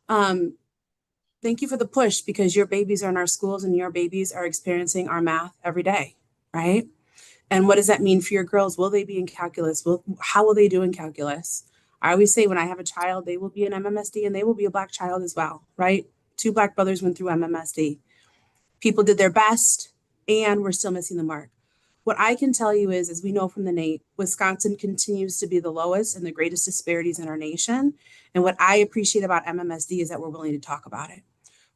thank you for the push because your babies are in our schools and your babies are experiencing our math every day, right? And what does that mean for your girls? Will they be in calculus? How will they do in calculus? I always say when I have a child, they will be an MMSD and they will be a Black child as well, right? 2 Black brothers went through MMSD. People did their best and we're still missing the mark. What I can tell you is, as we know from the NAEP, Wisconsin continues to be the lowest and the greatest disparities in our nation. And what I appreciate about MMSD is that we're willing to talk about it.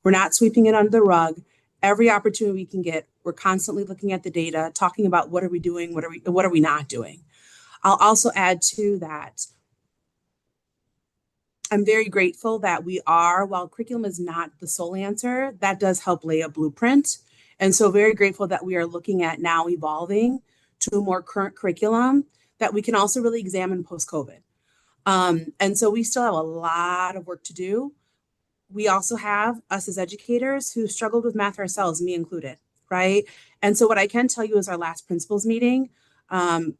We're not sweeping it under the rug. Every opportunity we can get, we're constantly looking at the data, talking about what are we doing, what are we not doing. I'll also add to that, I'm very grateful that we are, while curriculum is not the sole answer, that does help lay a blueprint. And so very grateful that we are looking at now evolving to a more current curriculum that we can also really examine post-COVID. And so we still have a lot of work to do. We also have us as educators who struggled with math ourselves, me included, right? And so what I can tell you is our last principals meeting,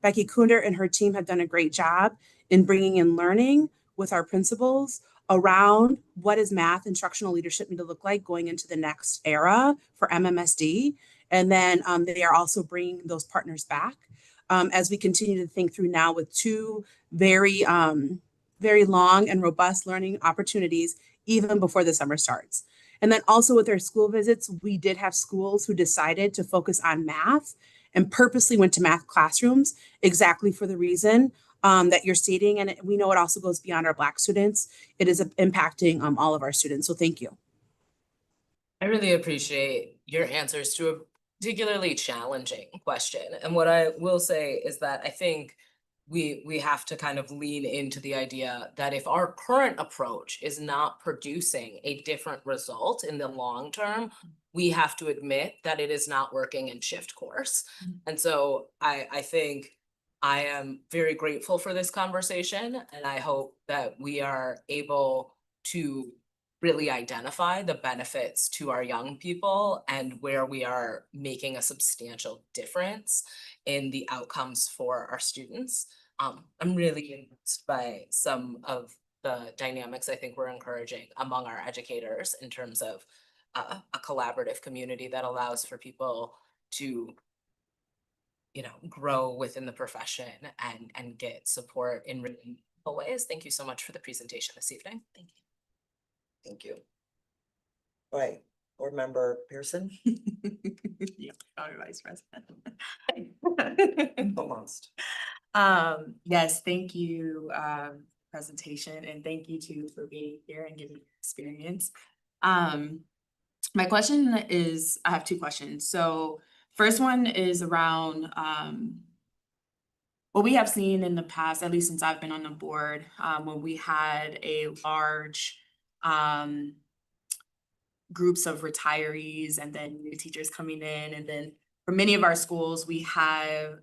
Becky Kunder and her team have done a great job in bringing in learning with our principals around what does math instructional leadership need to look like going into the next era for MMSD. And then they are also bringing those partners back as we continue to think through now with 2 very long and robust learning opportunities even before the summer starts. And then also with our school visits, we did have schools who decided to focus on math and purposely went to math classrooms exactly for the reason that you're stating. And we know it also goes beyond our Black students. It is impacting all of our students. So thank you. I really appreciate your answers to a particularly challenging question. And what I will say is that I think we have to kind of lean into the idea that if our current approach is not producing a different result in the long term, we have to admit that it is not working and shift course. And so I think I am very grateful for this conversation, and I hope that we are able to really identify the benefits to our young people and where we are making a substantial difference in the outcomes for our students. I'm really impressed by some of the dynamics I think we're encouraging among our educators in terms of a collaborative community that allows for people to, you know, grow within the profession and get support in really meaningful ways. Thank you so much for the presentation this evening. Thank you. Thank you. All right, board member Pearson. Yeah, Vice President. Almost. Yes, thank you, presentation, and thank you too for being here and giving experience. My question is, I have 2 questions. So first one is around what we have seen in the past, at least since I've been on the board, when we had a large groups of retirees and then new teachers coming in. And then for many of our schools, we have,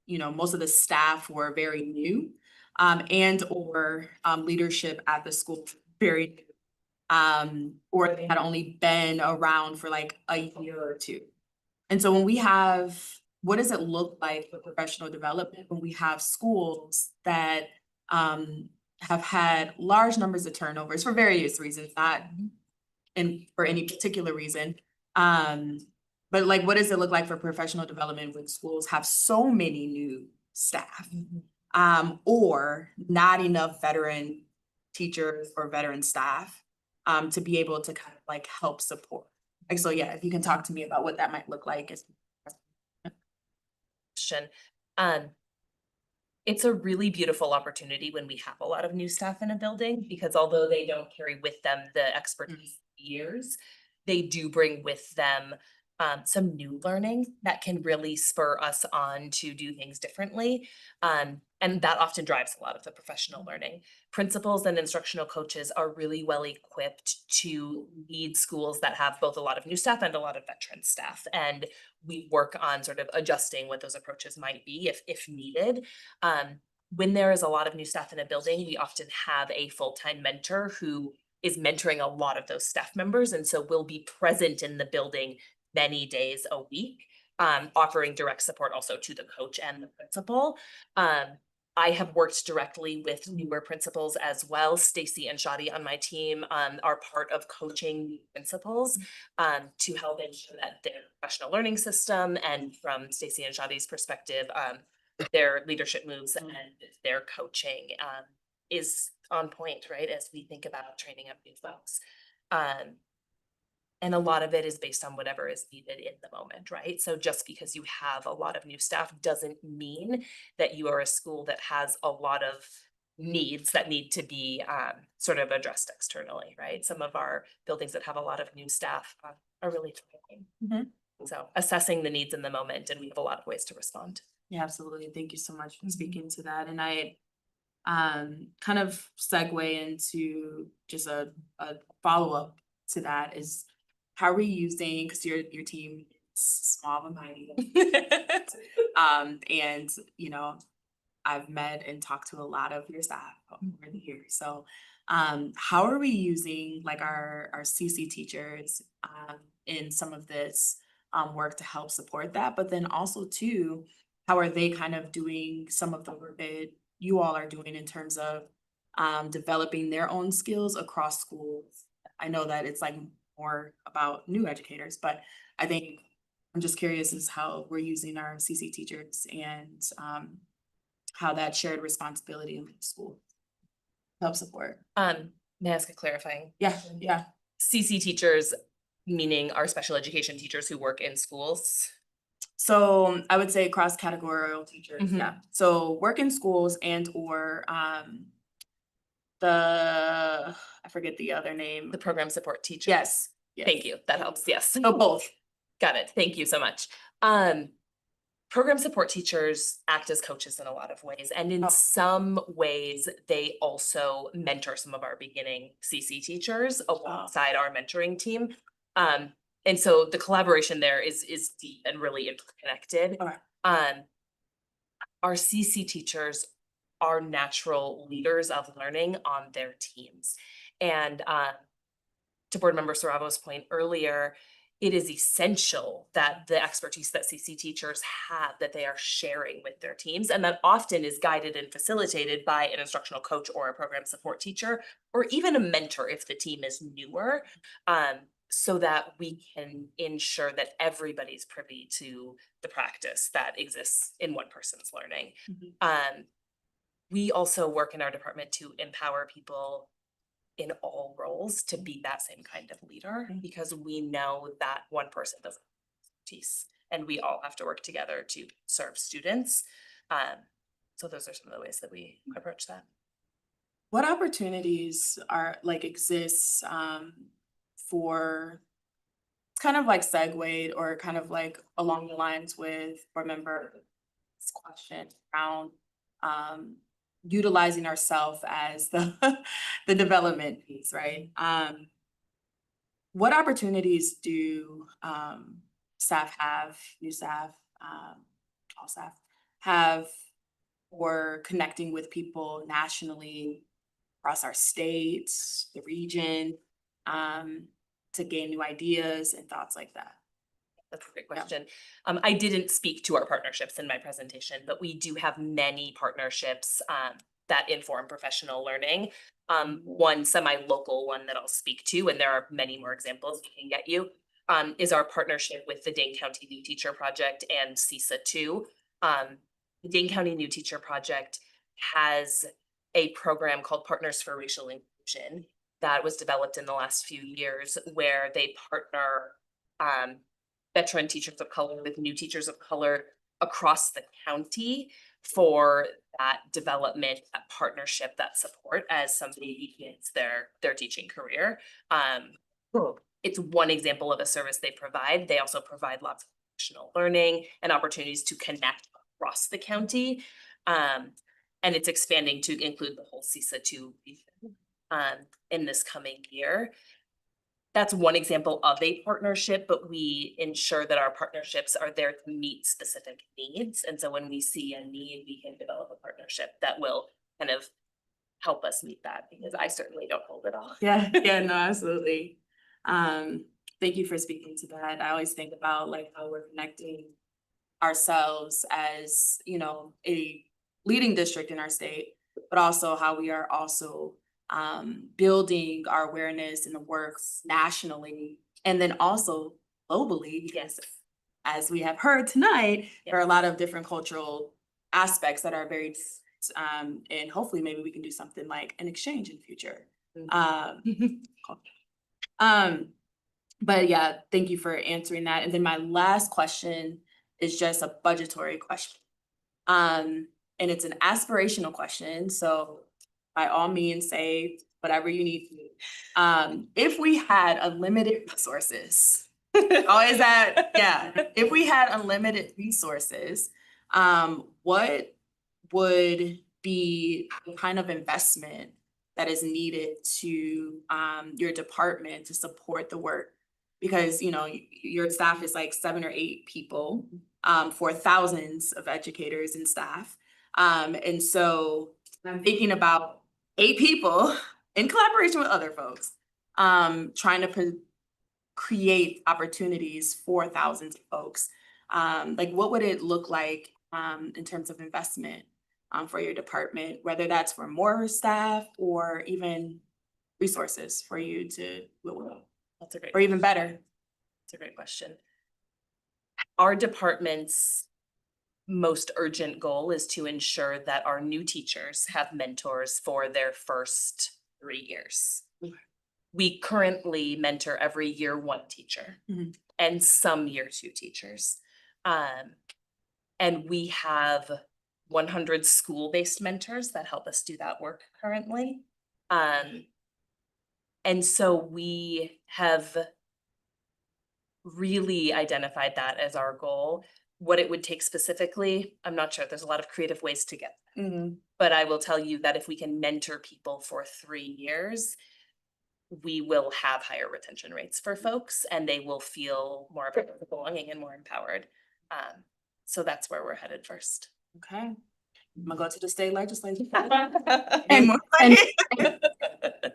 you know, most of the staff were very new and or leadership at the school very new, or they had only been around for like a year or 2. And so when we have, what does it look like for professional development when we have schools that have had large numbers of turnovers for various reasons, not for any particular reason. But like, what does it look like for professional development when schools have so many new staff? Or not enough veteran teachers or veteran staff to be able to kind of like help support. Like, so yeah, if you can talk to me about what that might look like. It's a really beautiful opportunity when we have a lot of new staff in a building, because although they don't carry with them the expertise years, they do bring with them some new learning that can really spur us on to do things differently. And that often drives a lot of the professional learning. Principals and instructional coaches are really well equipped to lead schools that have both a lot of new staff and a lot of veteran staff. And we work on sort of adjusting what those approaches might be if needed. When there is a lot of new staff in a building, we often have a full-time mentor who is mentoring a lot of those staff members. And so we'll be present in the building many days a week, offering direct support also to the coach and the principal. I have worked directly with newer principals as well. Stacy and Shadi on my team are part of coaching new principals to help ensure that their professional learning system, and from Stacy and Shadi's perspective, their leadership moves and their coaching is on point, right? As we think about training up new folks. And a lot of it is based on whatever is needed in the moment, right? So just because you have a lot of new staff doesn't mean that you are a school that has a lot of needs that need to be sort of addressed externally, right? Some of our buildings that have a lot of new staff are really thriving. So assessing the needs in the moment, and we have a lot of ways to respond. Yeah, absolutely. Thank you so much for speaking to that. And I kind of segue into just a follow-up to that is, how are we using, because your team is small but mighty. And you know, I've met and talked to a lot of your staff over the years. So how are we using like our CC teachers in some of this work to help support that? But then also too, how are they kind of doing some of the work that you all are doing in terms of developing their own skills across schools? I know that it's like more about new educators, but I think I'm just curious as how we're using our CC teachers and how that shared responsibility in the school help support. May I ask a clarifying? Yeah, yeah. CC teachers, meaning our special education teachers who work in schools? So I would say cross-categorical teachers, yeah. So work in schools and or I forget the other name. The program support teacher. Yes. Thank you. That helps. Yes. So both. Got it. Thank you so much. Program support teachers act as coaches in a lot of ways. And in some ways, they also mentor some of our beginning CC teachers alongside our mentoring team. And so the collaboration there is deep and really interconnected. Our CC teachers are natural leaders of learning on their teams. And to board member Saravo's point earlier, it is essential that the expertise that CC teachers have, that they are sharing with their teams, and that often is guided and facilitated by an instructional coach or a program support teacher, or even a mentor if the team is newer, so that we can ensure that everybody's privy to the practice that exists in one person's learning. We also work in our department to empower people in all roles to be that same kind of leader, because we know that one person doesn't have expertise, and we all have to work together to serve students. So those are some of the ways that we approach that. What opportunities are like exists for, it's kind of like segued or kind of like along the lines with board member's question around utilizing ourselves as the development piece, right? What opportunities do staff have, new staff, all staff have for connecting with people nationally across our state, the region, to gain new ideas and thoughts like that? That's a great question. I didn't speak to our partnerships in my presentation, but we do have many partnerships that inform professional learning. One semi-local one that I'll speak to, and there are many more examples we can get you, is our partnership with the Dane County New Teacher Project and CISA 2. The Dane County New Teacher Project has a program called Partners for Racial Inclusion that was developed in the last few years, where they partner veteran teachers of color with new teachers of color across the county for that development, that partnership, that support as somebody begins their teaching career. it's one example of a service they provide. They also provide lots of professional learning and opportunities to connect across the county. And it's expanding to include the whole CISA 2 region in this coming year. That's one example of a partnership, but we ensure that our partnerships are there to meet specific needs. And so when we see a need, we can develop a partnership that will kind of help us meet that, because I certainly don't hold it all. Yeah, no, absolutely. Thank you for speaking to that. I always think about like how we're connecting ourselves as, you know, a leading district in our state, but also how we are also building our awareness in the works nationally and then also globally. Yes, as we have heard tonight, there are a lot of different cultural aspects that are very and hopefully maybe we can do something like an exchange in the future. But yeah, thank you for answering that. And then my last question is just a budgetary question. And it's an aspirational question. So by all means, say whatever you need to. If we had unlimited resources, always that, yeah. If we had unlimited resources, what would be the kind of investment that is needed to your department to support the work? Because, you know, your staff is like 7 or 8 people for thousands of educators and staff. And so I'm thinking about 8 people in collaboration with other folks, trying to create opportunities for thousands of folks. Like, what would it look like in terms of investment for your department, whether that's for more staff or even resources for you to, That's a great, or even better? that's a great question. Our department's most urgent goal is to ensure that our new teachers have mentors for their first 3 years. We currently mentor every year 1 teacher and some year 2 teachers. And we have 100 school-based mentors that help us do that work currently. And so we have really identified that as our goal. What it would take specifically, I'm not sure. There's a lot of creative ways to get there. But I will tell you that if we can mentor people for 3 years, we will have higher retention rates for folks, and they will feel more of a belonging and more empowered. So that's where we're headed first. Okay. I'm gonna go to the state legislature.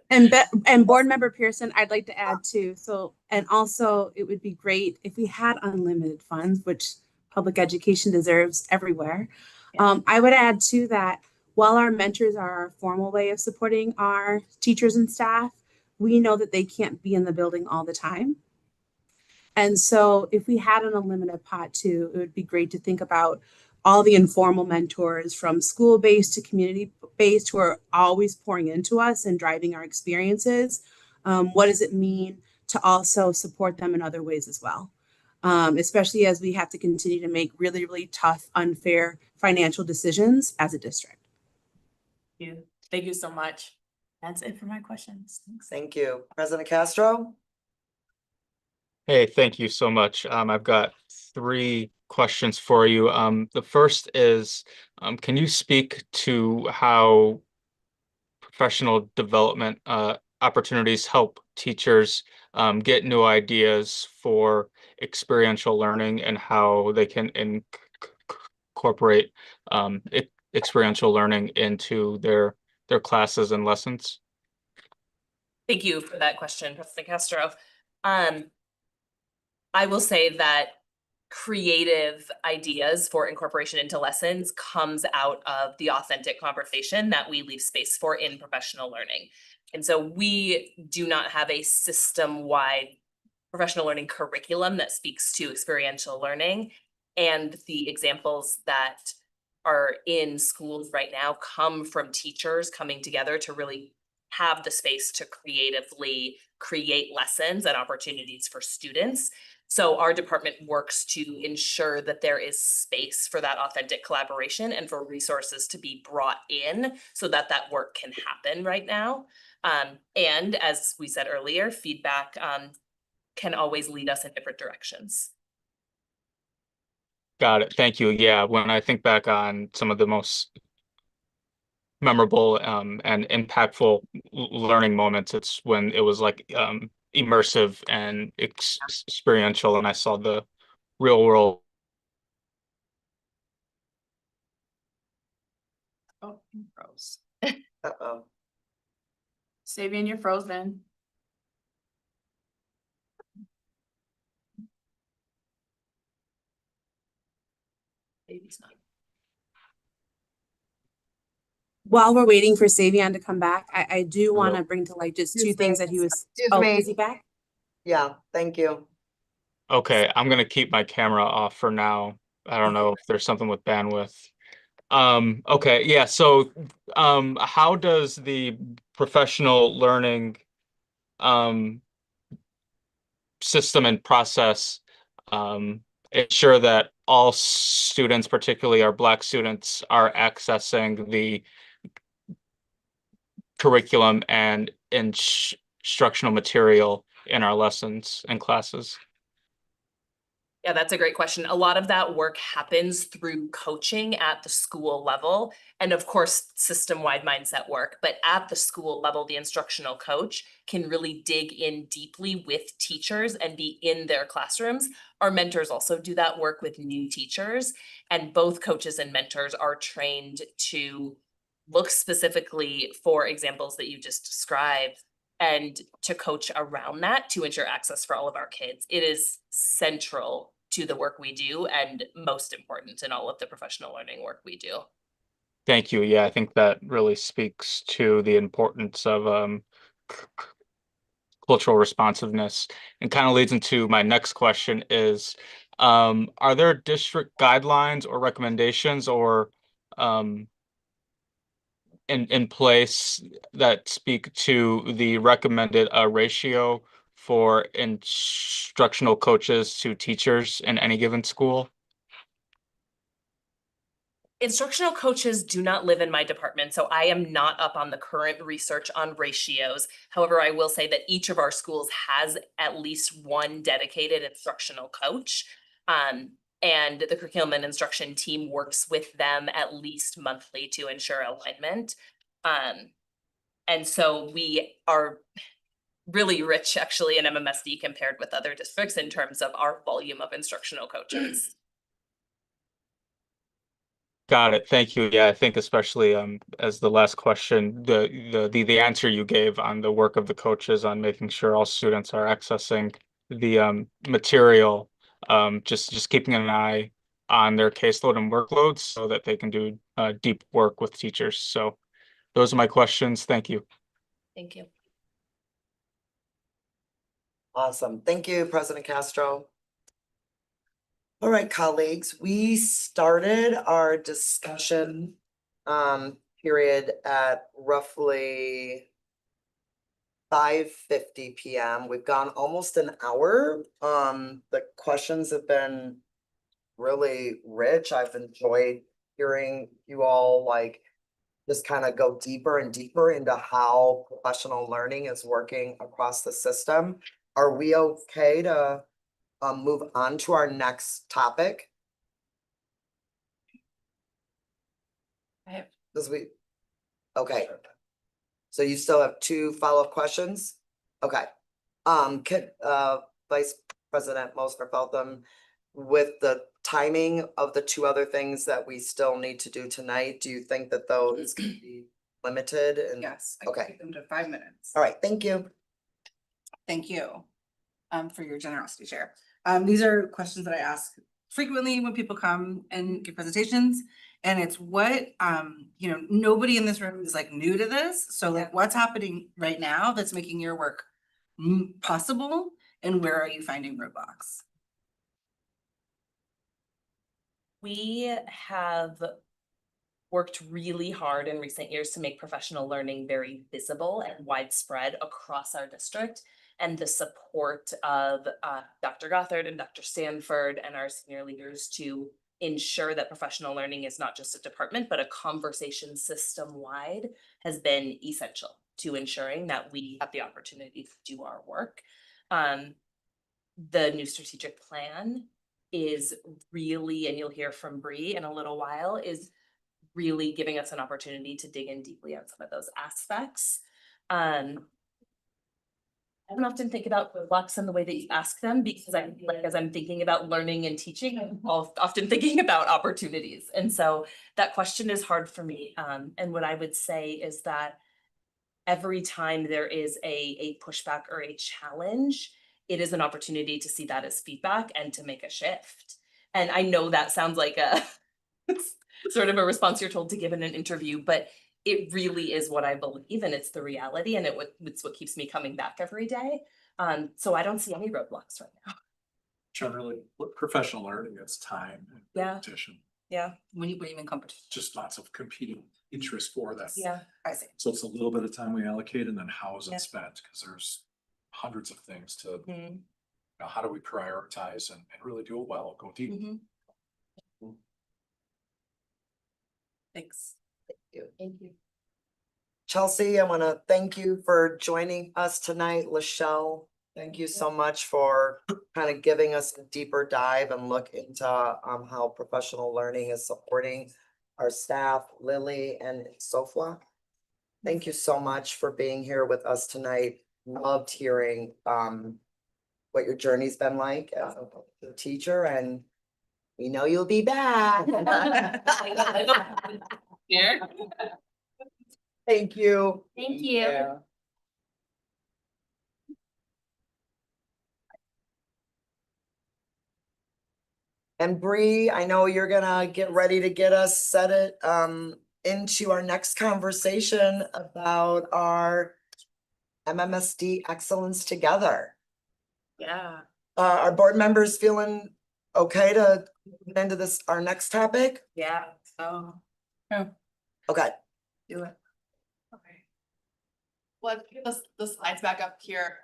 And board member Pearson, I'd like to add too. So, and also it would be great if we had unlimited funds, which public education deserves everywhere. I would add to that, while our mentors are our formal way of supporting our teachers and staff, we know that they can't be in the building all the time. And so if we had an unlimited pot too, it would be great to think about all the informal mentors from school-based to community-based who are always pouring into us and driving our experiences. What does it mean to also support them in other ways as well? Especially as we have to continue to make really, really tough, unfair financial decisions as a district. Thank you so much. That's it for my questions. Thanks. Thank you. President Castro? Hey, thank you so much. I've got 3 questions for you. The first is, can you speak to how professional development opportunities help teachers get new ideas for experiential learning and how they can incorporate experiential learning into their classes and lessons? Thank you for that question, President Castro. I will say that creative ideas for incorporation into lessons comes out of the authentic conversation that we leave space for in professional learning. And so we do not have a system-wide professional learning curriculum that speaks to experiential learning. And the examples that are in schools right now come from teachers coming together to really have the space to creatively create lessons and opportunities for students. So our department works to ensure that there is space for that authentic collaboration and for resources to be brought in so that that work can happen right now. And as we said earlier, feedback can always lead us in different directions. Got it. Thank you. Yeah, when I think back on some of the most memorable and impactful learning moments, it's when it was like immersive and experiential, and I saw the real world. Oh, you froze. Uh-oh. Savian, you're frozen. Baby's not. While we're waiting for Savion to come back, I do want to Hello. bring to light just Excuse two things me. that he was. Excuse Oh, me. is he back? Yeah, thank you. Okay, I'm gonna keep my camera off for now. I don't know if there's something with bandwidth. Okay, yeah, so how does the professional learning um system and process ensure that all students, particularly our Black students, are accessing the curriculum and instructional material in our lessons and classes? Yeah, that's a great question. A lot of that work happens through coaching at the school level and of course, system-wide mindset work. But at the school level, the instructional coach can really dig in deeply with teachers and be in their classrooms. Our mentors also do that work with new teachers, and both coaches and mentors are trained to look specifically for examples that you just described and to coach around that to ensure access for all of our kids. It is central to the work we do and most important in all of the professional learning work we do. Thank you. Yeah, I think that really speaks to the importance of cultural responsiveness, and kind of leads into my next question is, are there district guidelines or recommendations or in place that speak to the recommended ratio for instructional coaches to teachers in any given school? Instructional coaches do not live in my department, so I am not up on the current research on ratios. However, I will say that each of our schools has at least one dedicated instructional coach. And the curriculum and instruction team works with them at least monthly to ensure alignment. And so we are really rich actually in MMSD compared with other districts in terms of our volume of instructional coaches. Got it. Thank you. Yeah, I think especially as the last question, the answer you gave on the work of the coaches on making sure all students are accessing the material, just keeping an eye on their caseload and workloads so that they can do deep work with teachers. So those are my questions. Thank you. Thank you. Awesome. Thank you, President Castro. All right, colleagues, we started our discussion period at roughly 5:50 p.m. We've gone almost an hour. The questions have been really rich. I've enjoyed hearing you all like just kind of go deeper and deeper into how professional learning is working across the system. Are we okay to move on to our next topic? Okay. So you still have two follow-up questions? Okay. Vice President Mosner-Feltham, with the timing of the two other things that we still need to do tonight, do you think that those can be limited? And Yes. I can okay. keep them to 5 minutes. All right, thank you. Thank you for your generosity, Chair. These are questions that I ask frequently when people come and give presentations. And it's what, nobody in this room is like new to this. So like what's happening right now that's making your work possible, and where are you finding roadblocks? We have worked really hard in recent years to make professional learning very visible and widespread across our district. And the support of Dr. Gothard and Dr. Stanford and our senior leaders to ensure that professional learning is not just a department, but a conversation system-wide has been essential to ensuring that we have the opportunity to do our work. the new strategic plan is really, and you'll hear from Bree in a little while, is really giving us an opportunity to dig in deeply on some of those aspects. I don't often think about roadblocks in the way that you ask them, because I feel like as I'm thinking about learning and teaching, I'm often thinking about opportunities. And so that question is hard for me. And what I would say is that every time there is a pushback or a challenge, it is an opportunity to see that as feedback and to make a shift. And I know that sounds like a sort of a response you're told to give in an interview, but it really is what I believe, and it's the reality, and it's what keeps me coming back every day. So I don't see any roadblocks right now. Generally, professional learning, it's time and competition. Yeah. When you believe in competition. Just lots of competing interests for that. Yeah, I see. So it's a little bit of time we allocate, and then how is Yeah. it spent? Because there's hundreds of things to, Mm-hmm. you know, how do we prioritize and really do it well, go deep. Mm-hmm. Thanks. Thank you. Chelsea, I want to thank you for joining us tonight. Lachelle, thank you so much for kind of giving us a deeper dive and look into how professional learning is supporting our staff, Lily and Sofla. Thank you so much for being here with us tonight. Loved hearing what your journey's been like as a teacher, and we know you'll be back. Here. Thank you. Thank you. And Bree, I know you're gonna get ready to get us set it into our next conversation about our MMSD excellence together. Yeah. Are board members feeling okay to get into this, our next topic? Yeah. So. Okay. Do it. Okay. Let's get the slides back up here.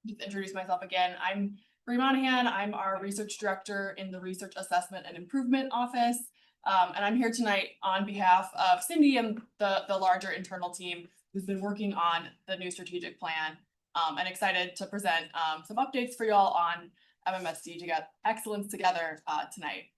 Just introduce myself again. I'm Bree Monahan. I'm our research director in the Research Assessment and Improvement Office. And I'm here tonight on behalf of Cindy and the larger internal team who's been working on the new strategic plan, and excited to present some updates for y'all on MMSD to get excellence together tonight.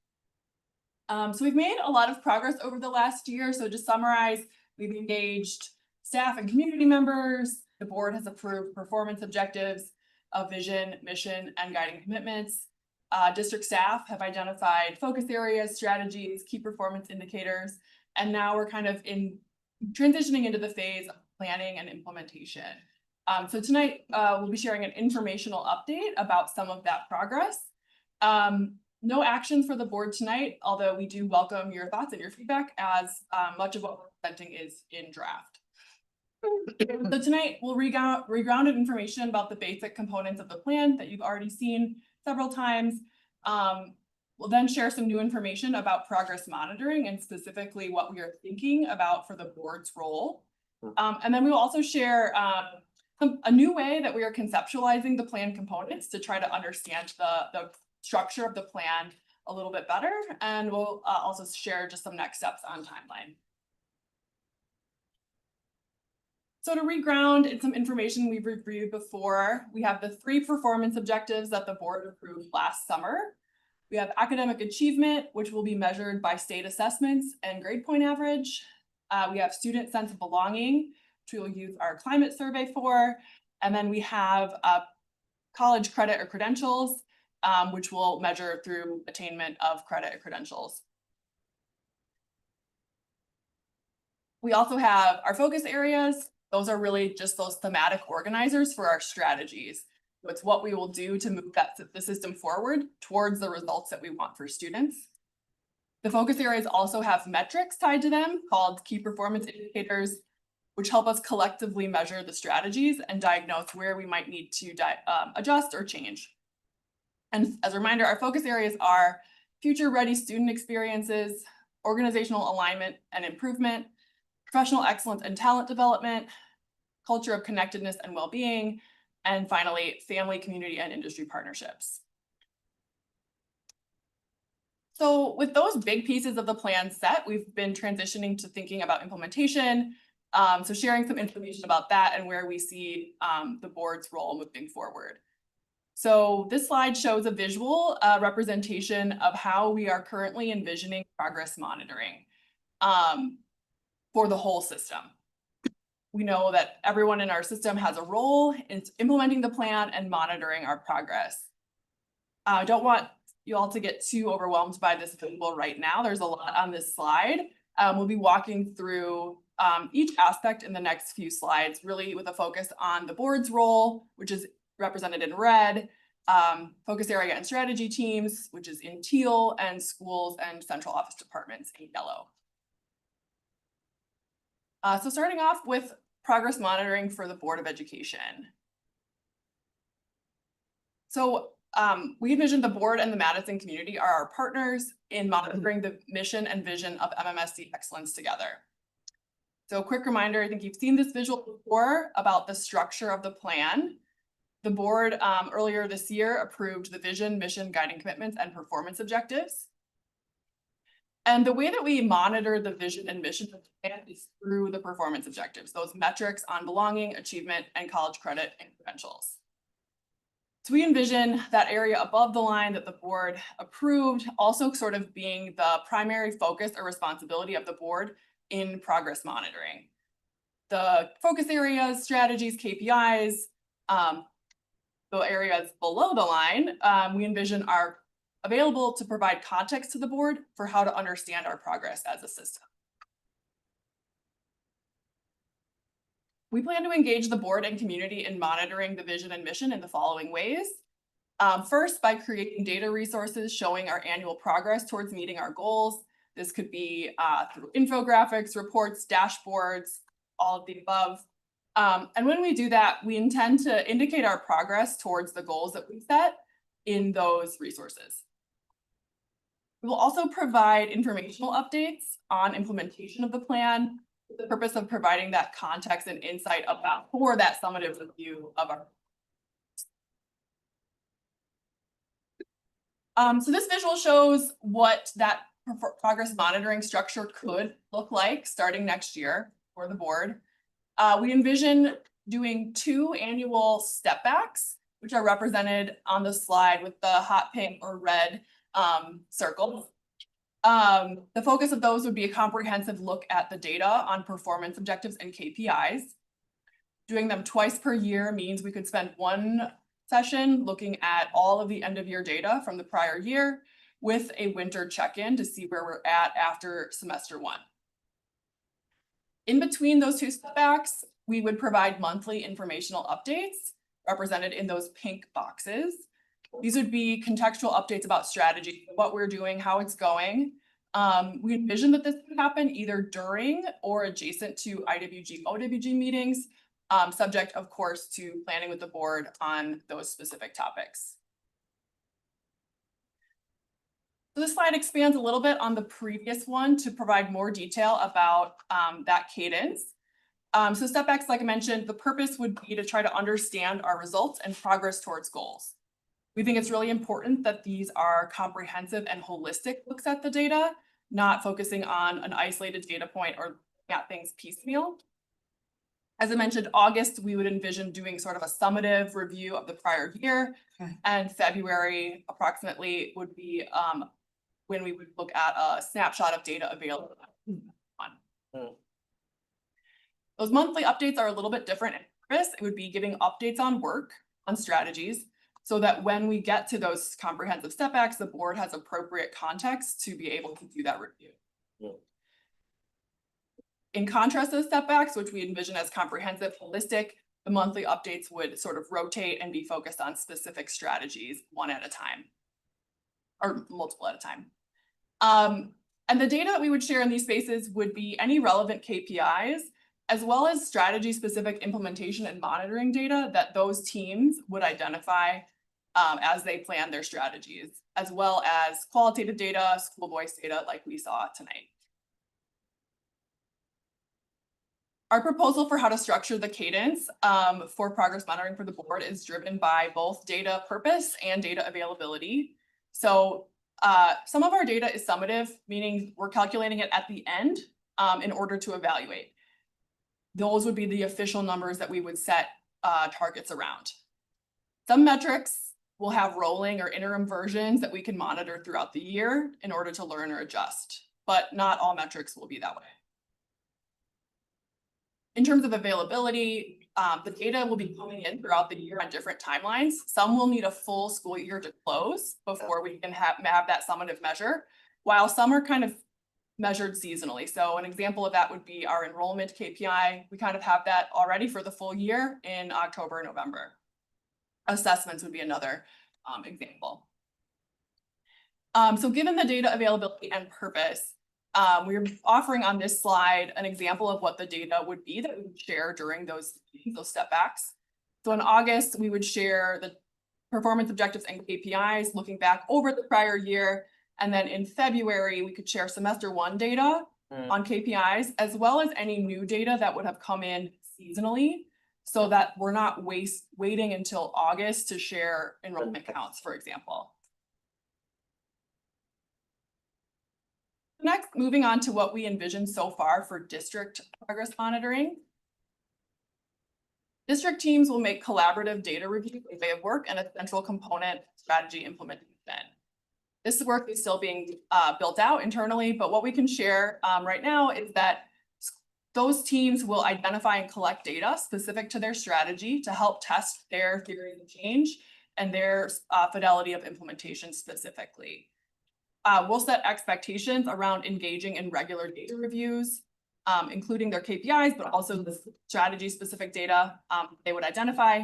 So we've made a lot of progress over the last year. So to summarize, we've engaged staff and community members. The board has approved performance objectives, a vision, mission, and guiding commitments. District staff have identified focus areas, strategies, key performance indicators, and now we're kind of transitioning into the phase of planning and implementation. So tonight we'll be sharing an informational update about some of that progress. No action for the board tonight, although we do welcome your thoughts and your feedback, as much of what we're presenting is in draft. So tonight we'll regrounded information about the basic components of the plan that you've already seen several times. We'll then share some new information about progress monitoring and specifically what we are thinking about for the board's role. And then we will also share a new way that we are conceptualizing the plan components to try to understand the structure of the plan a little bit better. And we'll also share just some next steps on timeline. So to reground, it's some information we've reviewed before. We have the 3 performance objectives that the board approved last summer. We have academic achievement, which will be measured by state assessments and grade point average. We have student sense of belonging, which we will use our climate survey for. And then we have college credit or credentials, which will measure through attainment of credit or credentials. We also have our focus areas. Those are really just those thematic organizers for our strategies. So it's what we will do to move the system forward towards the results that we want for students. The focus areas also have metrics tied to them called key performance indicators, which help us collectively measure the strategies and diagnose where we might need to adjust or change. And as a reminder, our focus areas are future-ready student experiences, organizational alignment and improvement, professional excellence and talent development, culture of connectedness and well-being, and finally, family, community, and industry partnerships. So with those big pieces of the plan set, we've been transitioning to thinking about implementation. So sharing some information about that and where we see the board's role moving forward. So this slide shows a visual representation of how we are currently envisioning progress monitoring for the whole system. We know that everyone in our system has a role in implementing the plan and monitoring our progress. I don't want you all to get too overwhelmed by this visual right now. There's a lot on this slide. We'll be walking through each aspect in the next few slides, really with a focus on the board's role, which is represented in red, focus area and strategy teams, which is in teal, and schools and central office departments in yellow. So starting off with progress monitoring for the Board of Education. So we envision the board and the Madison community are our partners in monitoring the mission and vision of MMSD excellence together. So a quick reminder, I think you've seen this visual before about the structure of the plan. The board earlier this year approved the vision, mission, guiding commitments, and performance objectives. And the way that we monitor the vision and mission of the plan is through the performance objectives, those metrics on belonging, achievement, and college credit and credentials. So we envision that area above the line that the board approved also sort of being the primary focus or responsibility of the board in progress monitoring. The focus areas, strategies, KPIs, the areas below the line, we envision are available to provide context to the board for how to understand our progress as a system. We plan to engage the board and community in monitoring the vision and mission in the following ways. First, by creating data resources showing our annual progress towards meeting our goals. This could be through infographics, reports, dashboards, all of the above. And when we do that, we intend to indicate our progress towards the goals that we set in those resources. We will also provide informational updates on implementation of the plan with the purpose of providing that context and insight about for that summative review of our. So this visual shows what that progress monitoring structure could look like starting next year for the board. We envision doing 2 annual step backs, which are represented on the slide with the hot pink or red circles. The focus of those would be a comprehensive look at the data on performance objectives and KPIs. Doing them twice per year means we could spend 1 session looking at all of the end of year data from the prior year with a winter check-in to see where we're at after semester 1. In between those 2 step backs, we would provide monthly informational updates represented in those pink boxes. These would be contextual updates about strategy, what we're doing, how it's going. We envision that this could happen either during or adjacent to IWG, OWG meetings, subject, of course, to planning with the board on those specific topics. So this slide expands a little bit on the previous one to provide more detail about that cadence. So step backs, like I mentioned, the purpose would be to try to understand our results and progress towards goals. We think it's really important that these are comprehensive and holistic looks at the data, not focusing on an isolated data point or at things piecemeal. As I mentioned, August, we would envision doing sort of a summative review of the prior year, and February approximately would be when we would look at a snapshot of data available. Those monthly updates are a little bit different in purpose. It would be giving updates on work, on strategies, so that when we get to those comprehensive step backs, the board has appropriate context to be able to do that review. In contrast to the step backs, which we envision as comprehensive, holistic, the monthly updates would sort of rotate and be focused on specific strategies one at a time, or multiple at a time. And the data that we would share in these spaces would be any relevant KPIs, as well as strategy-specific implementation and monitoring data that those teams would identify as they plan their strategies, as well as qualitative data, school voice data like we saw tonight. Our proposal for how to structure the cadence for progress monitoring for the board is driven by both data purpose and data availability. So some of our data is summative, meaning we're calculating it at the end in order to evaluate. Those would be the official numbers that we would set targets around. Some metrics we'll have rolling or interim versions that we can monitor throughout the year in order to learn or adjust, but not all metrics will be that way. In terms of availability, the data will be coming in throughout the year on different timelines. Some will need a full school year to close before we can have that summative measure, while some are kind of measured seasonally. So an example of that would be our enrollment KPI. We kind of have that already for the full year in October and November. Assessments would be another example. So given the data availability and purpose, we're offering on this slide an example of what the data would be that we would share during those step backs. So in August, we would share the performance objectives and KPIs looking back over the prior year. And then in February, we could share semester 1 data on KPIs, as well as any new data that would have come in seasonally, so that we're not waiting until August to share enrollment counts, for example. Next, moving on to what we envision so far for district progress monitoring. District teams will make collaborative data review a way of work and a central component strategy implementation. This work is still being built out internally, but what we can share right now is that those teams will identify and collect data specific to their strategy to help test their theory of change and their fidelity of implementation specifically. We'll set expectations around engaging in regular data reviews, including their KPIs, but also the strategy-specific data they would identify.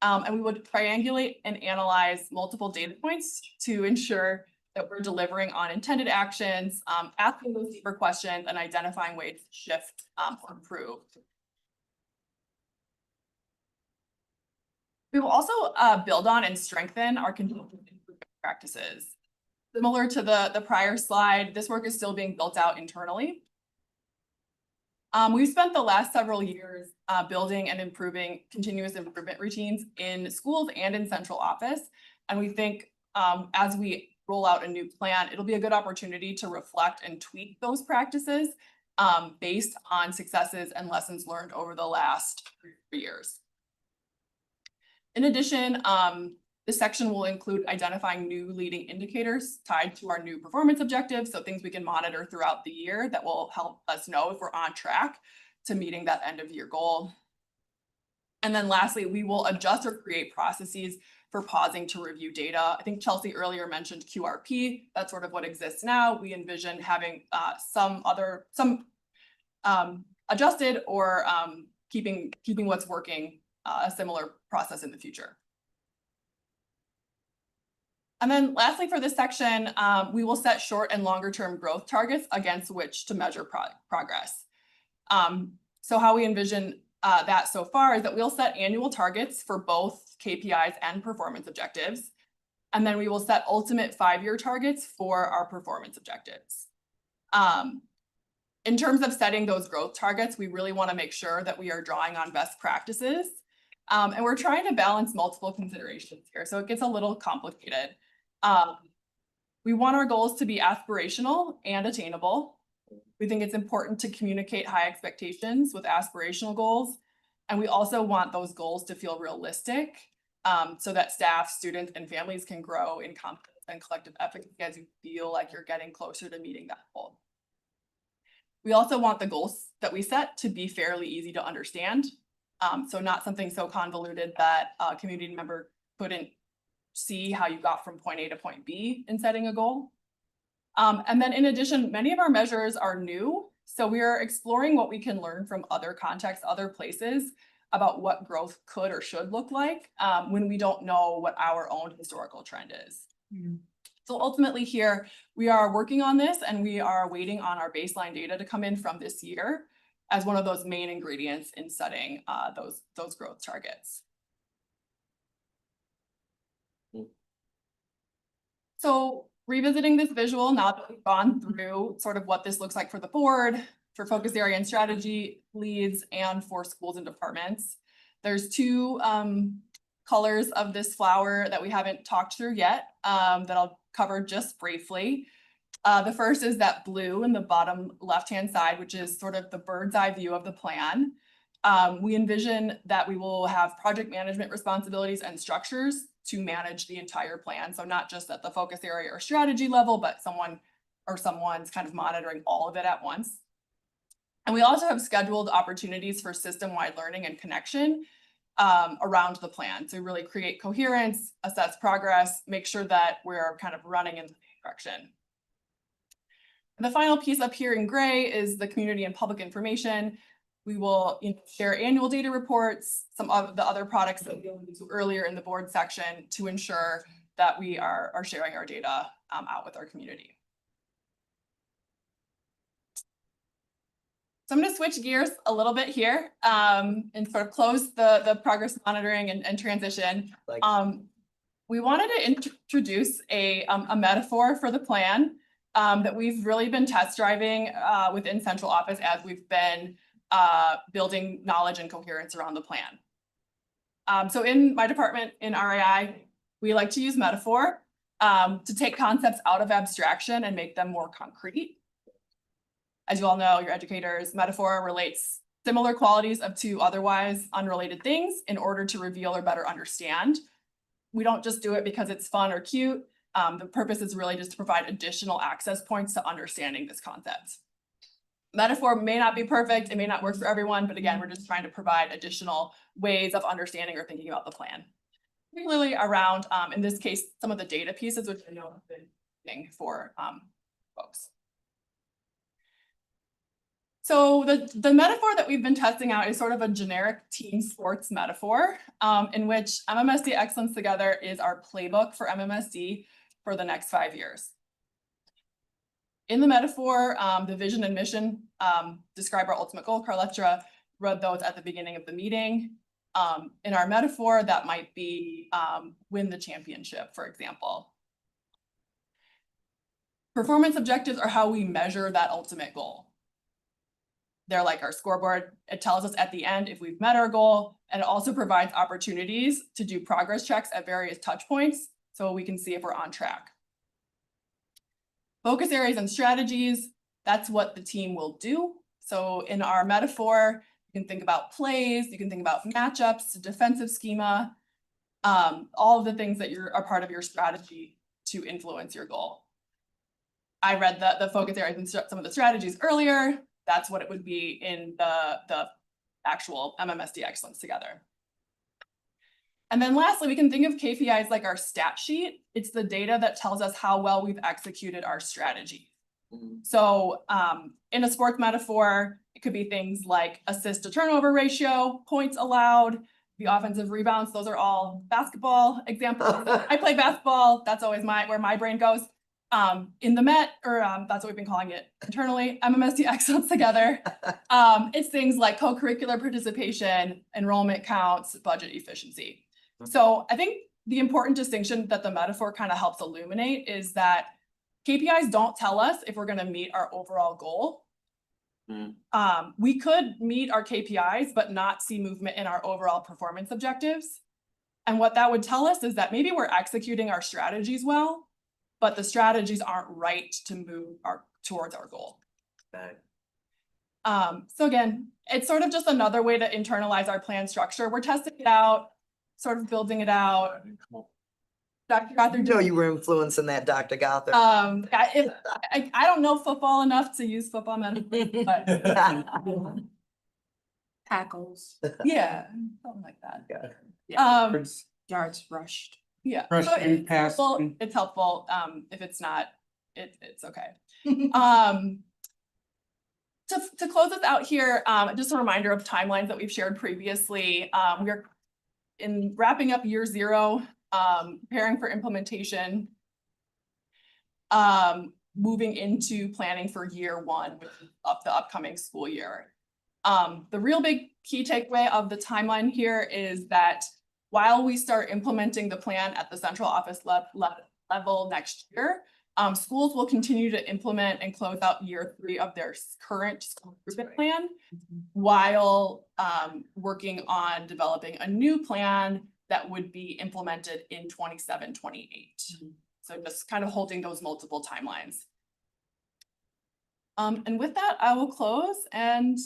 And we would triangulate and analyze multiple data points to ensure that we're delivering on intended actions, asking those deeper questions, and identifying ways to shift or improve. We will also build on and strengthen our continuous improvement practices. Similar to the prior slide, this work is still being built out internally. We've spent the last several years building and improving continuous improvement routines in schools and in central office. And we think as we roll out a new plan, it'll be a good opportunity to reflect and tweak those practices based on successes and lessons learned over the last 3 years. In addition, this section will include identifying new leading indicators tied to our new performance objectives, so things we can monitor throughout the year that will help us know if we're on track to meeting that end of year goal. And then lastly, we will adjust or create processes for pausing to review data. I think Chelsea earlier mentioned QRP. That's sort of what exists now. We envision having some adjusted or keeping what's working a similar process in the future. And then lastly, for this section, we will set short and longer term growth targets against which to measure progress. So how we envision that so far is that we'll set annual targets for both KPIs and performance objectives. And then we will set ultimate 5-year targets for our performance objectives. In terms of setting those growth targets, we really want to make sure that we are drawing on best practices. And we're trying to balance multiple considerations here, so it gets a little complicated. We want our goals to be aspirational and attainable. We think it's important to communicate high expectations with aspirational goals. And we also want those goals to feel realistic so that staff, students, and families can grow in confidence and collective efficacy as you feel like you're getting closer to meeting that goal. We also want the goals that we set to be fairly easy to understand. So not something so convoluted that a community member couldn't see how you got from point A to point B in setting a goal. And then in addition, many of our measures are new. So we are exploring what we can learn from other contexts, other places about what growth could or should look like when we don't know what our own historical trend is. So ultimately here, we are working on this and we are waiting on our baseline data to come in from this year as one of those main ingredients in setting those growth targets. So revisiting this visual, now that we've gone through sort of what this looks like for the board, for focus area and strategy leads, and for schools and departments, there's 2 colors of this flower that we haven't talked through yet that I'll cover just briefly. The first is that blue in the bottom left-hand side, which is sort of the bird's eye view of the plan. We envision that we will have project management responsibilities and structures to manage the entire plan. So not just at the focus area or strategy level, but someone's kind of monitoring all of it at once. And we also have scheduled opportunities for system-wide learning and connection around the plan to really create coherence, assess progress, make sure that we're kind of running in the same direction. And the final piece up here in gray is the community and public information. We will share annual data reports, some of the other products that we alluded to earlier in the board section to ensure that we are sharing our data out with our community. So I'm going to switch gears a little bit here and sort of close the progress monitoring and transition. We wanted to introduce a metaphor for the plan that we've really been test driving within central office as we've been building knowledge and coherence around the plan. So in my department in RAI, we like to use metaphor to take concepts out of abstraction and make them more concrete. As you all know, your educators, metaphor relates similar qualities of two otherwise unrelated things in order to reveal or better understand. We don't just do it because it's fun or cute. The purpose is really just to provide additional access points to understanding this concept. Metaphor may not be perfect, it may not work for everyone, but again, we're just trying to provide additional ways of understanding or thinking about the plan. Particularly around, in this case, some of the data pieces, which I know have been interesting for folks. So the metaphor that we've been testing out is sort of a generic team sports metaphor in which MMSD Excellence Together is our playbook for MMSD for the next 5 years. In the metaphor, the vision and mission describe our ultimate goal. Carletra read those at the beginning of the meeting. In our metaphor, that might be win the championship, for example. Performance objectives are how we measure that ultimate goal. They're like our scoreboard. It tells us at the end if we've met our goal, and it also provides opportunities to do progress checks at various touch points so we can see if we're on track. Focus areas and strategies, that's what the team will do. So in our metaphor, you can think about plays, you can think about matchups, defensive schema, all of the things that are part of your strategy to influence your goal. I read the focus areas and some of the strategies earlier. That's what it would be in the actual MMSD Excellence Together. And then lastly, we can think of KPIs like our stat sheet. It's the data that tells us how well we've executed our strategy. So in a sports metaphor, it could be things like assist to turnover ratio, points allowed, the offensive rebounds. Those are all basketball examples. I play basketball. That's always where my brain goes. In the Met, or that's what we've been calling it internally, MMSD Excellence Together. It's things like co-curricular participation, enrollment counts, budget efficiency. So I think the important distinction that the metaphor kind of helps illuminate is that KPIs don't tell us if we're going to meet our overall goal. We could meet our KPIs, but not see movement in our overall performance objectives. And what that would tell us is that maybe we're executing our strategies well, but the strategies aren't right to move towards our goal. So again, it's sort of just another way to internalize our plan structure. We're testing it out, sort of building it out. Dr. Gothard, You know you were influencing that, Dr. Gothard. I don't know football enough to use football metaphors, but Tackles. yeah, something like that. Yards rushed. Yeah, Rushing, so it's helpful. passing. It's helpful. If it's not, it's okay. To close us out here, just a reminder of timelines that we've shared previously. We are wrapping up year 0, preparing for implementation, moving into planning for year 1 of the upcoming school year. The real big key takeaway of the timeline here is that while we start implementing the plan at the central office level next year, schools will continue to implement and close out year 3 of their current school improvement plan while working on developing a new plan that would be implemented in 27-28. So just kind of holding those multiple timelines. And with that, I will close and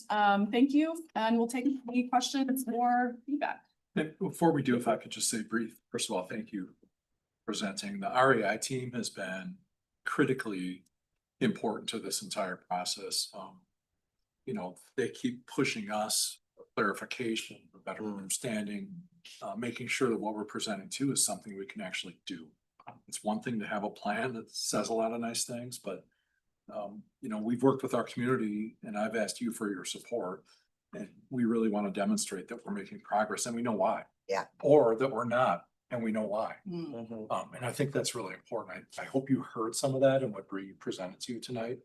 thank you, and we'll take any questions or feedback. And before we do, if I could just say brief, first of all, thank you for presenting. The REI team has been critically important to this entire process. You know, they keep pushing us for clarification, for better understanding, making sure that what we're presenting to is something we can actually do. It's one thing to have a plan that says a lot of nice things, but you know, we've worked with our community and I've asked you for your support. And we really want to demonstrate that we're making progress and we know why. Yeah. Or that we're not and we know why. Mhm. And I think that's really important. I hope you heard some of that and what Bree presented to you tonight.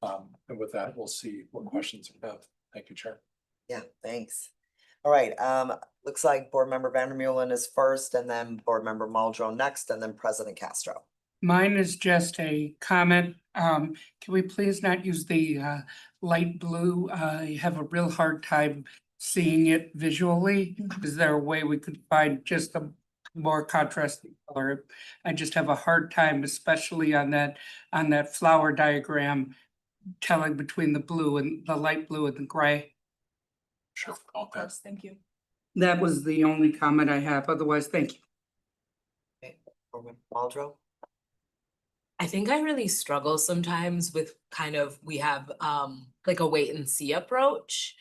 And with that, we'll see what questions you have. Thank you, Chair. Yeah, thanks. All right, looks like Board Member Vandermeulen is first and then Board Member Muldrow next and then President Castro. Mine is just a comment. Can we please not use the light blue? I have a real hard time seeing it visually. Is there a way we could find just a more contrasting color? I just have a hard time, especially on that flower diagram, telling between the blue and the light blue and the gray. Sure. Of course, thank you. That was the only comment I have. Otherwise, thank you. Okay, Board Member Muldrow. I think I really struggle sometimes with kind of, we have like a wait and see approach.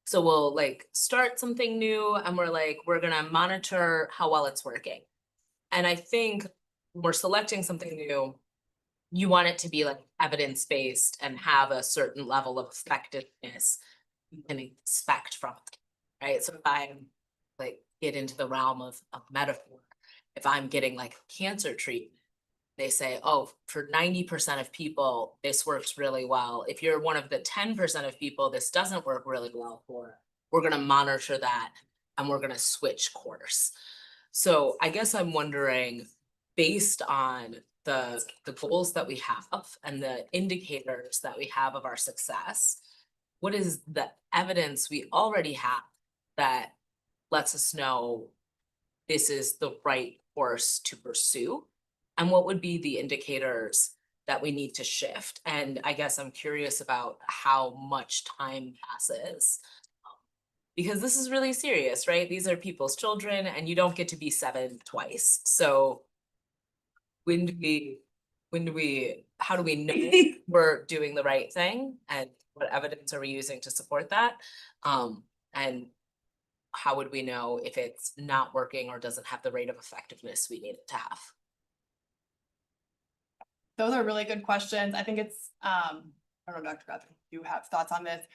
So we'll like start something new and we're like, we're gonna monitor how well it's working. And I think when we're selecting something new, you want it to be like evidence-based and have a certain level of effectiveness you can expect from it, right? So if I'm like get into the realm of metaphor, if I'm getting like cancer treatment, they say, oh, for 90% of people, this works really well. If you're one of the 10% of people this doesn't work really well for, we're gonna monitor that and we're gonna switch course. So I guess I'm wondering, based on the goals that we have and the indicators that we have of our success, what is the evidence we already have that lets us know this is the right course to pursue? And what would be the indicators that we need to shift? And I guess I'm curious about how much time passes. Because this is really serious, right? These are people's children and you don't get to be 7 twice. So how do we know we're doing the right thing? And what evidence are we using to support that? And how would we know if it's not working or doesn't have the rate of effectiveness we need it to have? Those are really good questions. I think it's, I don't know, Dr. Beth, if you have thoughts on this.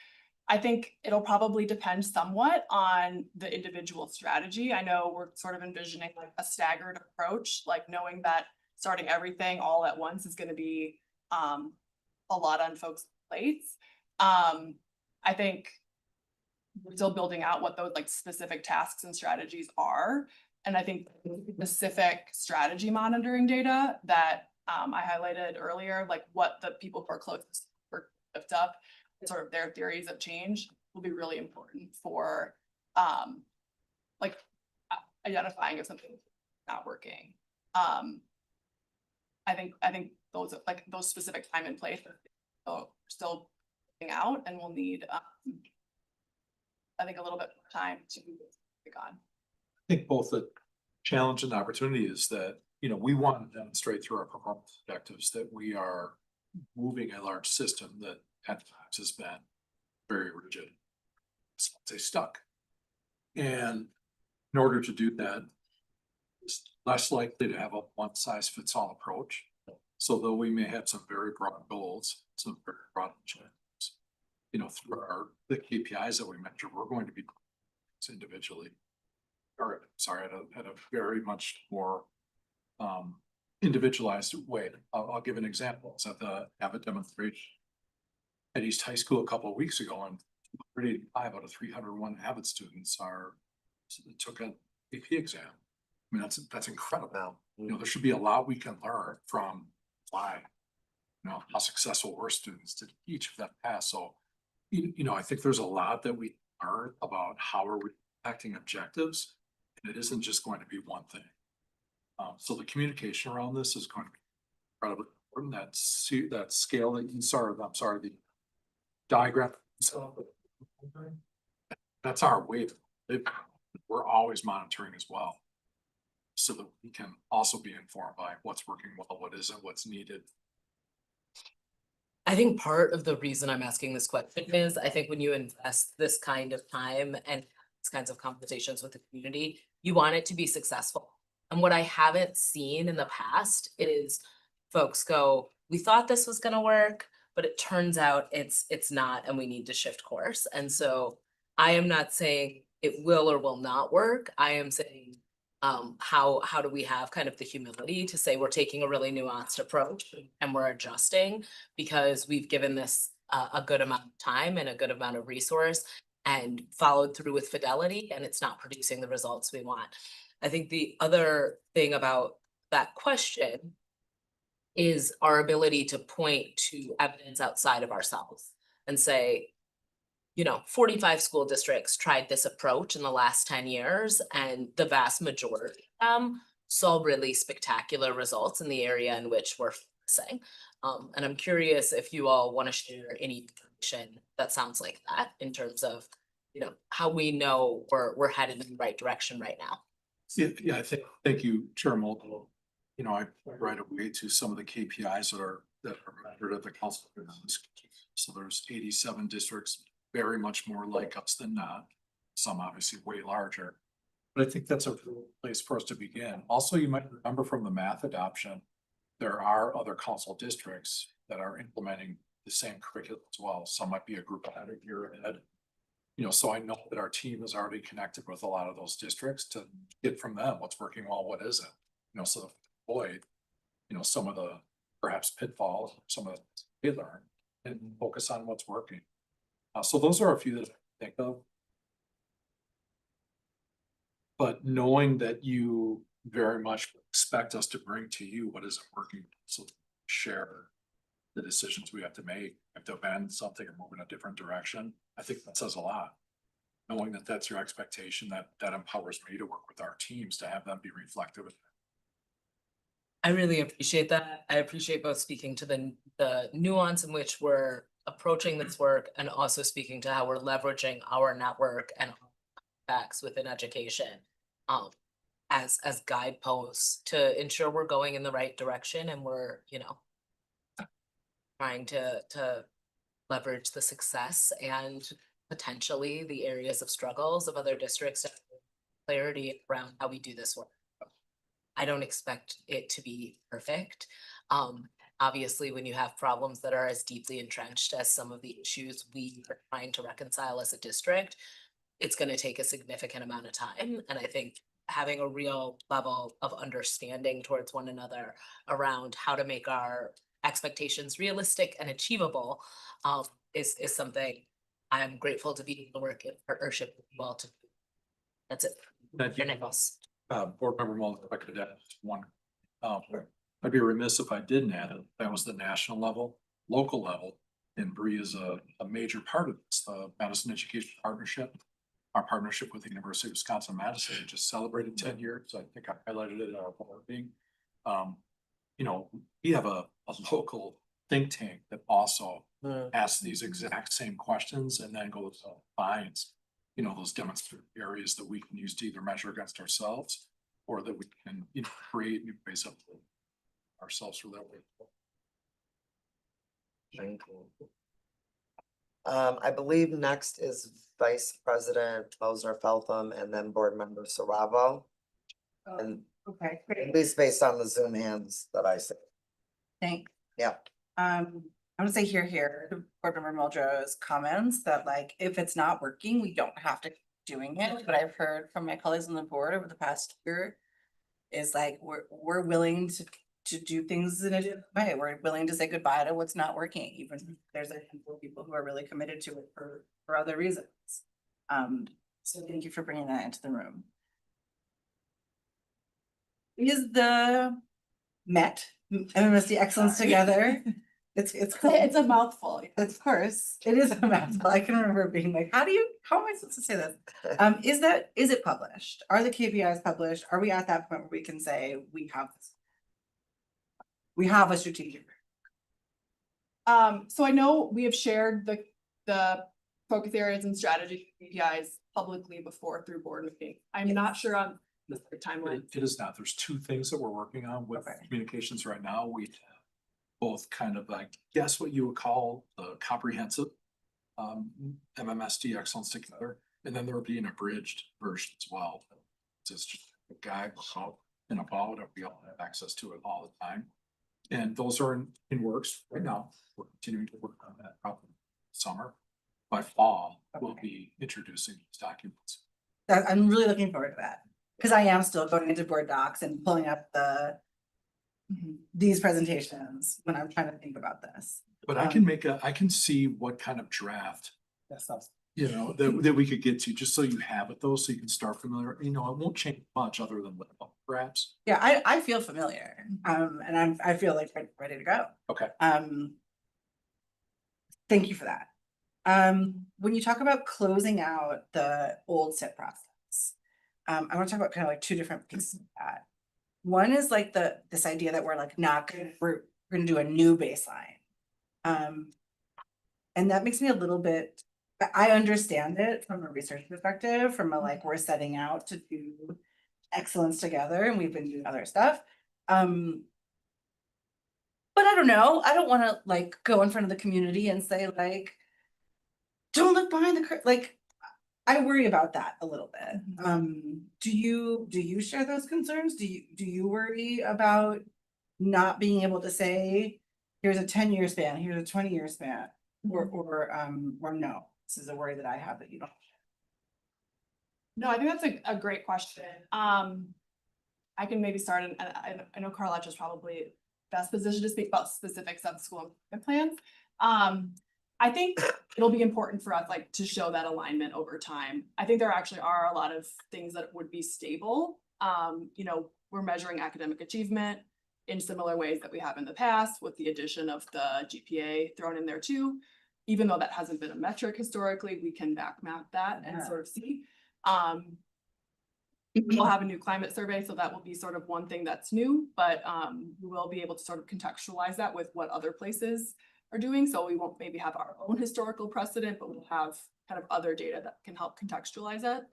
I think it'll probably depend somewhat on the individual strategy. I know we're sort of envisioning like a staggered approach, like knowing that starting everything all at once is going to be a lot on folks' plates. I think we're still building out what those like specific tasks and strategies are. And I think specific strategy monitoring data that I highlighted earlier, like what the people who are closest or lift up, sort of their theories of change will be really important for like identifying if something's not working. I think those like those specific time and place are still working out and we'll need I think a little bit more time to pick on. I think both the challenge and the opportunity is that, you know, we want to demonstrate through our performance objectives that we are moving a large system that at times has been very rigid, say stuck. And in order to do that, it's less likely to have a one-size-fits-all approach. So though we may have some very broad goals, some very broad objectives, you know, through the KPIs that we measure, we're going to be individually, or sorry, at a very much more individualized way. I'll give an example. I was at the Abbott demonstration at East High School a couple of weeks ago, and 385 out of 301 Abbott students took an AP exam. I mean, that's incredible. You know, there should be a lot we can learn from why, you know, how successful were students did each of them pass. So, you know, I think there's a lot that we learn about how are we impacting objectives, and it isn't just going to be one thing. So the communication around this is going to be incredibly important. That scale that you saw, the diagram. So that's our way to live. we're always monitoring as well. So that we can also be informed by what's working well, what isn't, what's needed. I think part of the reason I'm asking this question is I think when you invest this kind of time and these kinds of conversations with the community, you want it to be successful. And what I haven't seen in the past is folks go, we thought this was gonna work, but it turns out it's not, and we need to shift course. And so I am not saying it will or will not work. I am saying how do we have kind of the humility to say we're taking a really nuanced approach and we're adjusting because we've given this a good amount of time and a good amount of resource and followed through with fidelity, and it's not producing the results we want. I think the other thing about that question is our ability to point to evidence outside of ourselves and say, 45 school districts tried this approach in the last 10 years, and the vast majority of them saw really spectacular results in the area in which we're focusing. And I'm curious if you all want to share any information that sounds like that in terms of, how we know we're headed in the right direction right now. Yeah, thank you, Chair Mulder. I right away to some of the KPIs that are measured at the council. So there's 87 districts, very much more like us than not. Some obviously way larger. But I think that's a place for us to begin. Also, you might remember from the math adoption, there are other council districts that are implementing the same curriculum as well. Some might be a group ahead, a year ahead. So I know that our team is already connected with a lot of those districts to get from them what's working well, what isn't. So to avoid, some of the perhaps pitfalls, some of the they learn, and focus on what's working. So those are a few that I think of. But knowing that you very much expect us to bring to you what isn't working, so share the decisions we have to make, if to abandon something or move in a different direction, I think that says a lot. Knowing that that's your expectation, that empowers me to work with our teams to have them be reflective. I really appreciate that. I appreciate both speaking to the nuance in which we're approaching this work and also speaking to how we're leveraging our network and facts within education as guideposts to ensure we're going in the right direction and we're, trying to leverage the success and potentially the areas of struggles of other districts to have clarity around how we do this work. I don't expect it to be perfect. Obviously, when you have problems that are as deeply entrenched as some of the issues we are trying to reconcile as a district, it's going to take a significant amount of time. And I think having a real level of understanding towards one another around how to make our expectations realistic and achievable is something I'm grateful to be able to work in partnership with you all to do. That's it. Board member Mulder, if I could add one, I'd be remiss if I didn't add it. That was the national level, local level, and Bree is a major part of this. The Madison Education Partnership, our partnership with the University of Wisconsin-Madison just celebrated 10 years. I think I highlighted it at our board meeting. We have a local think tank that also asks these exact same questions and then goes finds those demonstrated areas that we can use to either measure against ourselves or that we can create new ways of ourselves for that way. I believe next is Vice President Mosner Feltham and then Board Member Saravo. And Okay, great. at least based on the Zoom hands that I see. Thanks. Yeah. I would say here, Board Member Muldrow's comments that if it's not working, we don't have to keep doing it. But I've heard from my colleagues on the board over the past year is we're willing to do things in a different way. We're willing to say goodbye to what's not working, even if there's a handful of people who are really committed to it for other reasons. So thank you for bringing that into the room. Is the MMSD Excellence Together? It's a mouthful. Of course, it is a mouthful. I can remember being like, how am I supposed to say this? Is it published? Are the KPIs published? Are we at that point where we can say we have a strategic? So I know we have shared the focus areas and strategy KPIs publicly before through board meeting. I'm not sure on the timeline. It is not. There's two things that we're working on with communications right now. We have both kind of, I guess what you would call the comprehensive MMSD Excellence Together, and then there would be an abridged version as well. It's just a guide and about it. We all have access to it all the time. And those are in works right now. We're continuing to work on that probably summer. By fall, we'll be introducing these documents. I'm really looking forward to that, because I am still going into board docs and pulling up these presentations when I'm trying to think about this. But I can see what kind of draft, you know, that we could get to, just so you have it though, so you can start familiar. You know, it won't change much other than what perhaps. Yeah, I feel familiar, and I feel like ready to go. Okay. Thank you for that. When you talk about closing out the old SIP process, I want to talk about kind of like two different pieces of that. One is like this idea that we're like we're gonna do a new baseline. And that makes me a little bit, I understand it from a research perspective, from a like, we're setting out to do excellence together and we've been doing other stuff. But I don't know, I don't want to like go in front of the community and say like, don't look behind the curtain. Like, I worry about that a little bit. Do you share those concerns? Do you worry about not being able to say, here's a 10-year span, here's a 20-year span, or no? This is a worry that I have that you don't. No, I think that's a great question. I can maybe start, and I know Carlette is probably best positioned to speak about specifics of school improvement plans. I think it'll be important for us like to show that alignment over time. I think there actually are a lot of things that would be stable. You know, we're measuring academic achievement in similar ways that we have in the past, with the addition of the GPA thrown in there too. Even though that hasn't been a metric historically, we can back map that and sort of see. We'll have a new climate survey, so that will be sort of one thing that's new, but we will be able to sort of contextualize that with what other places are doing. So we won't maybe have our own historical precedent, but we'll have kind of other data that can help contextualize it.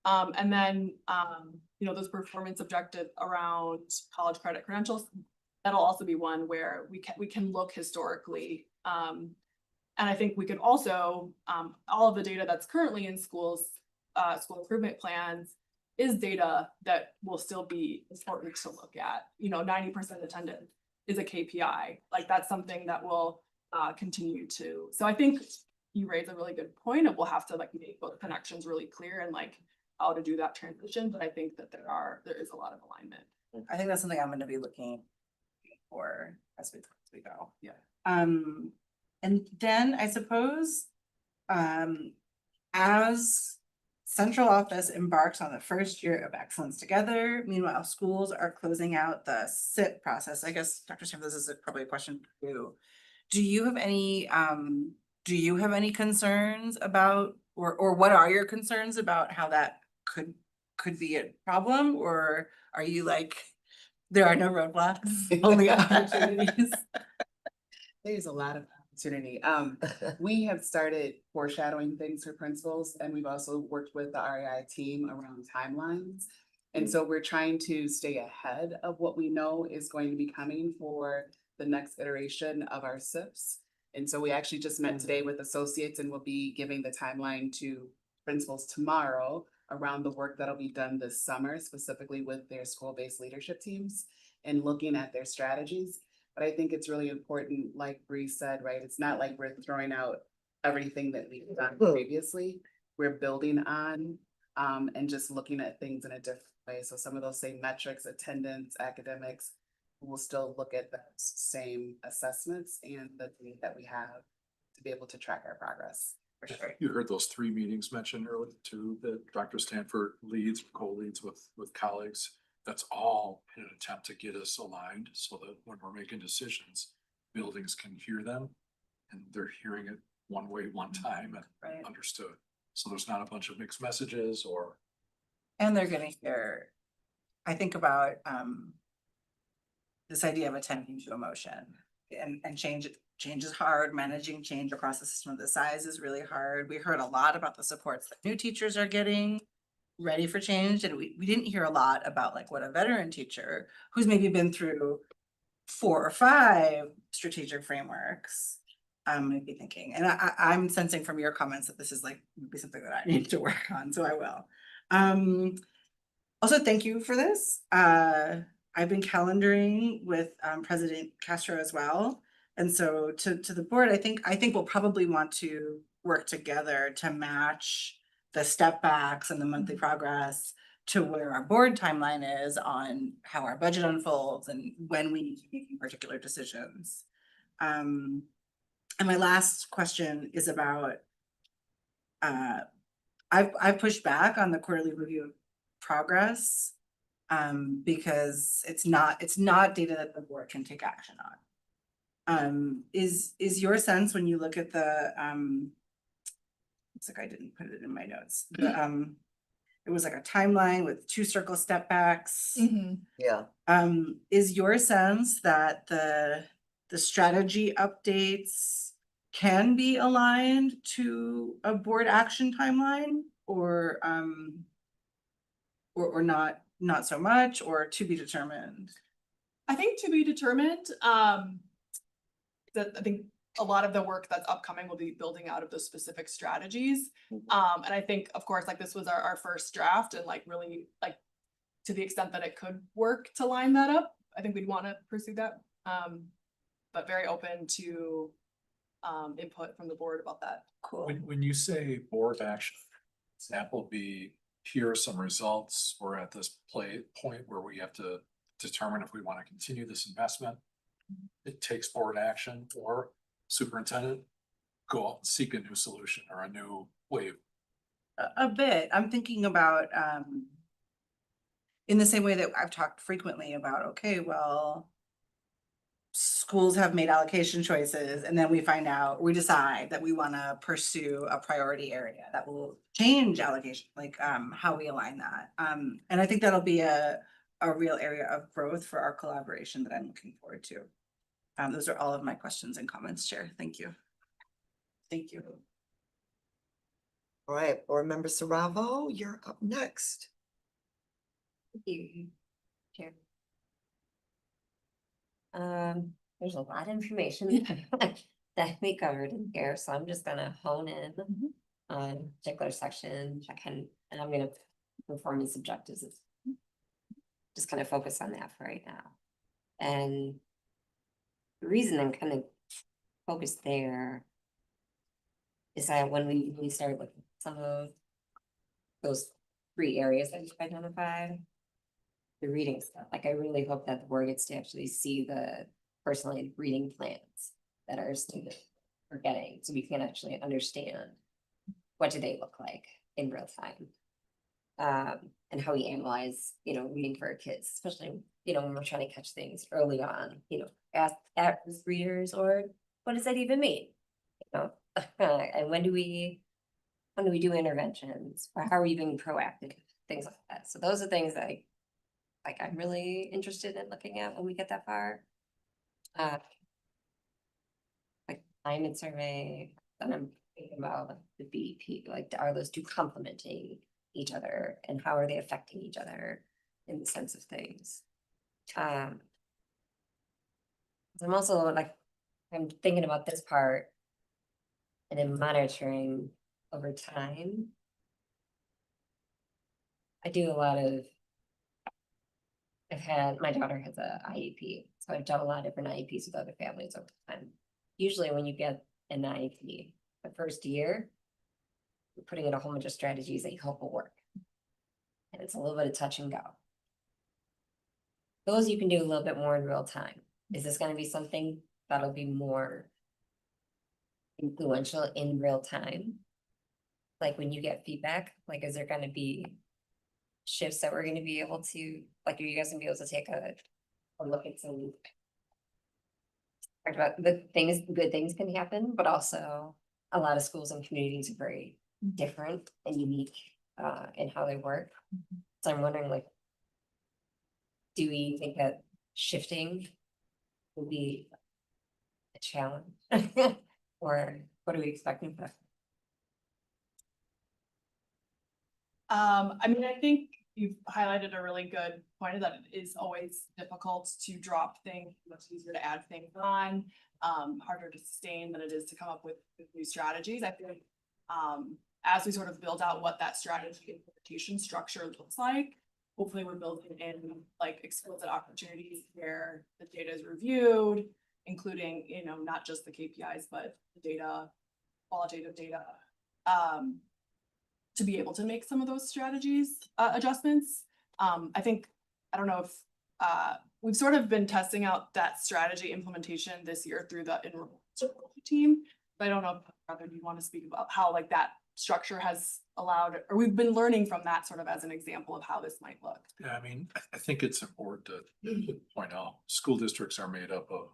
And then, you know, those performance objectives around college credit credentials, that'll also be one where we can look historically. And I think we could also, all of the data that's currently in schools, school improvement plans is data that will still be important to look at. You know, 90% attendance is a KPI. Like that's something that will continue to. So I think you raise a really good point, and we'll have to like make both connections really clear and like how to do that transition. But I think that there is a lot of alignment. I think that's something I'm going to be looking for as we go. Yeah. And then I suppose, as central office embarks on the first year of excellence together, meanwhile, schools are closing out the SIP process. I guess, Dr. Sam, this is probably a question for you. Do you have any concerns about, or what are your concerns about how that could be a problem? Or are you like, there are no roadblocks, only opportunities? There's a lot of opportunity. We have started foreshadowing things for principals, and we've also worked with the REI team around timelines. And so we're trying to stay ahead of what we know is going to be coming for the next iteration of our SIPs. And so we actually just met today with associates, and we'll be giving the timeline to principals tomorrow around the work that'll be done this summer, specifically with their school-based leadership teams and looking at their strategies. But I think it's really important, like Bree said, right? It's not like we're throwing out everything that we've done previously. We're building on and just looking at things in a different way. So some of those same metrics, attendance, academics, we'll still look at the same assessments and the data that we have to be able to track our progress. For sure. You heard those 3 meetings mentioned earlier too, that Dr. Stanford leads, co-leads with colleagues. That's all in an attempt to get us aligned so that when we're making decisions, buildings can hear them and they're hearing it one way, one time and understood. So there's not a bunch of mixed messages or. And they're gonna hear, I think about this idea of attending to emotion and change is hard, managing change across the system of this size is really hard. We heard a lot about the supports that new teachers are getting ready for change, and we didn't hear a lot about like what a veteran teacher who's maybe been through 4 or 5 strategic frameworks might be thinking. And I'm sensing from your comments that this is like maybe something that I need to work on, so I will. Also, thank you for this. I've been calendaring with President Castro as well. And so to the board, I think we'll probably want to work together to match the step backs and the monthly progress to where our board timeline is on how our budget unfolds and when we need to make particular decisions. And my last question is about, I've pushed back on the quarterly review of progress because it's not data that the board can take action on. Is your sense when you look at the looks like I didn't put it in my notes. It was like a timeline with 2 circle step backs. Yeah. Is your sense that the strategy updates can be aligned to a board action timeline, or not so much, or to be determined? I think to be determined. That I think a lot of the work that's upcoming will be building out of those specific strategies. And I think, of course, like this was our first draft, and like really like to the extent that it could work to line that up, I think we'd want to pursue that. But very open to input from the board about that. Cool. When you say board action, example be, here are some results, we're at this point where we have to determine if we want to continue this investment. It takes board action, or superintendent go out and seek a new solution or a new way. A bit. I'm thinking about in the same way that I've talked frequently about, okay, well, schools have made allocation choices, and then we decide that we want to pursue a priority area that will change allocation, like how we align that. And I think that'll be a real area of growth for our collaboration that I'm looking forward to. Those are all of my questions and comments, Chair. Thank you. Thank you. All right, Board Member Saravo, you're up next. Thank you, Chair. There's a lot of information that we covered in here, so I'm just gonna hone in on a particular section, and I'm gonna performance objectives. Just kind of focus on that for right now. And the reason I'm kind of focused there is that when we started looking at some of those 3 areas that you've identified, the reading stuff, like I really hope that the board gets to actually see the personalized reading plans that our students are getting, so we can actually understand what do they look like in real time. And how we analyze, reading for our kids, especially, when we're trying to catch things early on, at-risk readers, or what does that even mean? And when do we do interventions, or how are we being proactive, things like that. So those are things that I'm really interested in looking at when we get that far. Like climate survey, that I'm thinking about, like the BDP, like are those 2 complementing each other, and how are they affecting each other in the sense of things? I'm also I'm thinking about this part and then monitoring over time. My daughter has a IEP, so I've done a lot of different IEPs with other families over time. Usually when you get an IEP, the first year, you're putting in a whole bunch of strategies that you hope will work. And it's a little bit of touch and go. Those you can do a little bit more in real time. Is this going to be something that'll be more influential in real time? Like when you get feedback, like is there going to be shifts that we're going to be able to, like are you guys going to be able to take a look at some, talk about the good things can happen, but also a lot of schools and communities are very different and unique in how they work. So I'm wondering, like, do we think that shifting will be a challenge? Or what are we expecting? I mean, I think you've highlighted a really good point that it is always difficult to drop things, much easier to add things on, harder to sustain than it is to come up with new strategies. I think as we sort of build out what that strategy implementation structure looks like, hopefully we're building in like explicit opportunities where the data is reviewed, including, you know, not just the KPIs, but the data, qualitative data, to be able to make some of those strategies adjustments. I think, I don't know if we've sort of been testing out that strategy implementation this year through the enrollment team, but I don't know if rather you want to speak about how like that structure has allowed, or we've been learning from that sort of as an example of how this might look. Yeah, I mean, I think it's important to point out, school districts are made up of,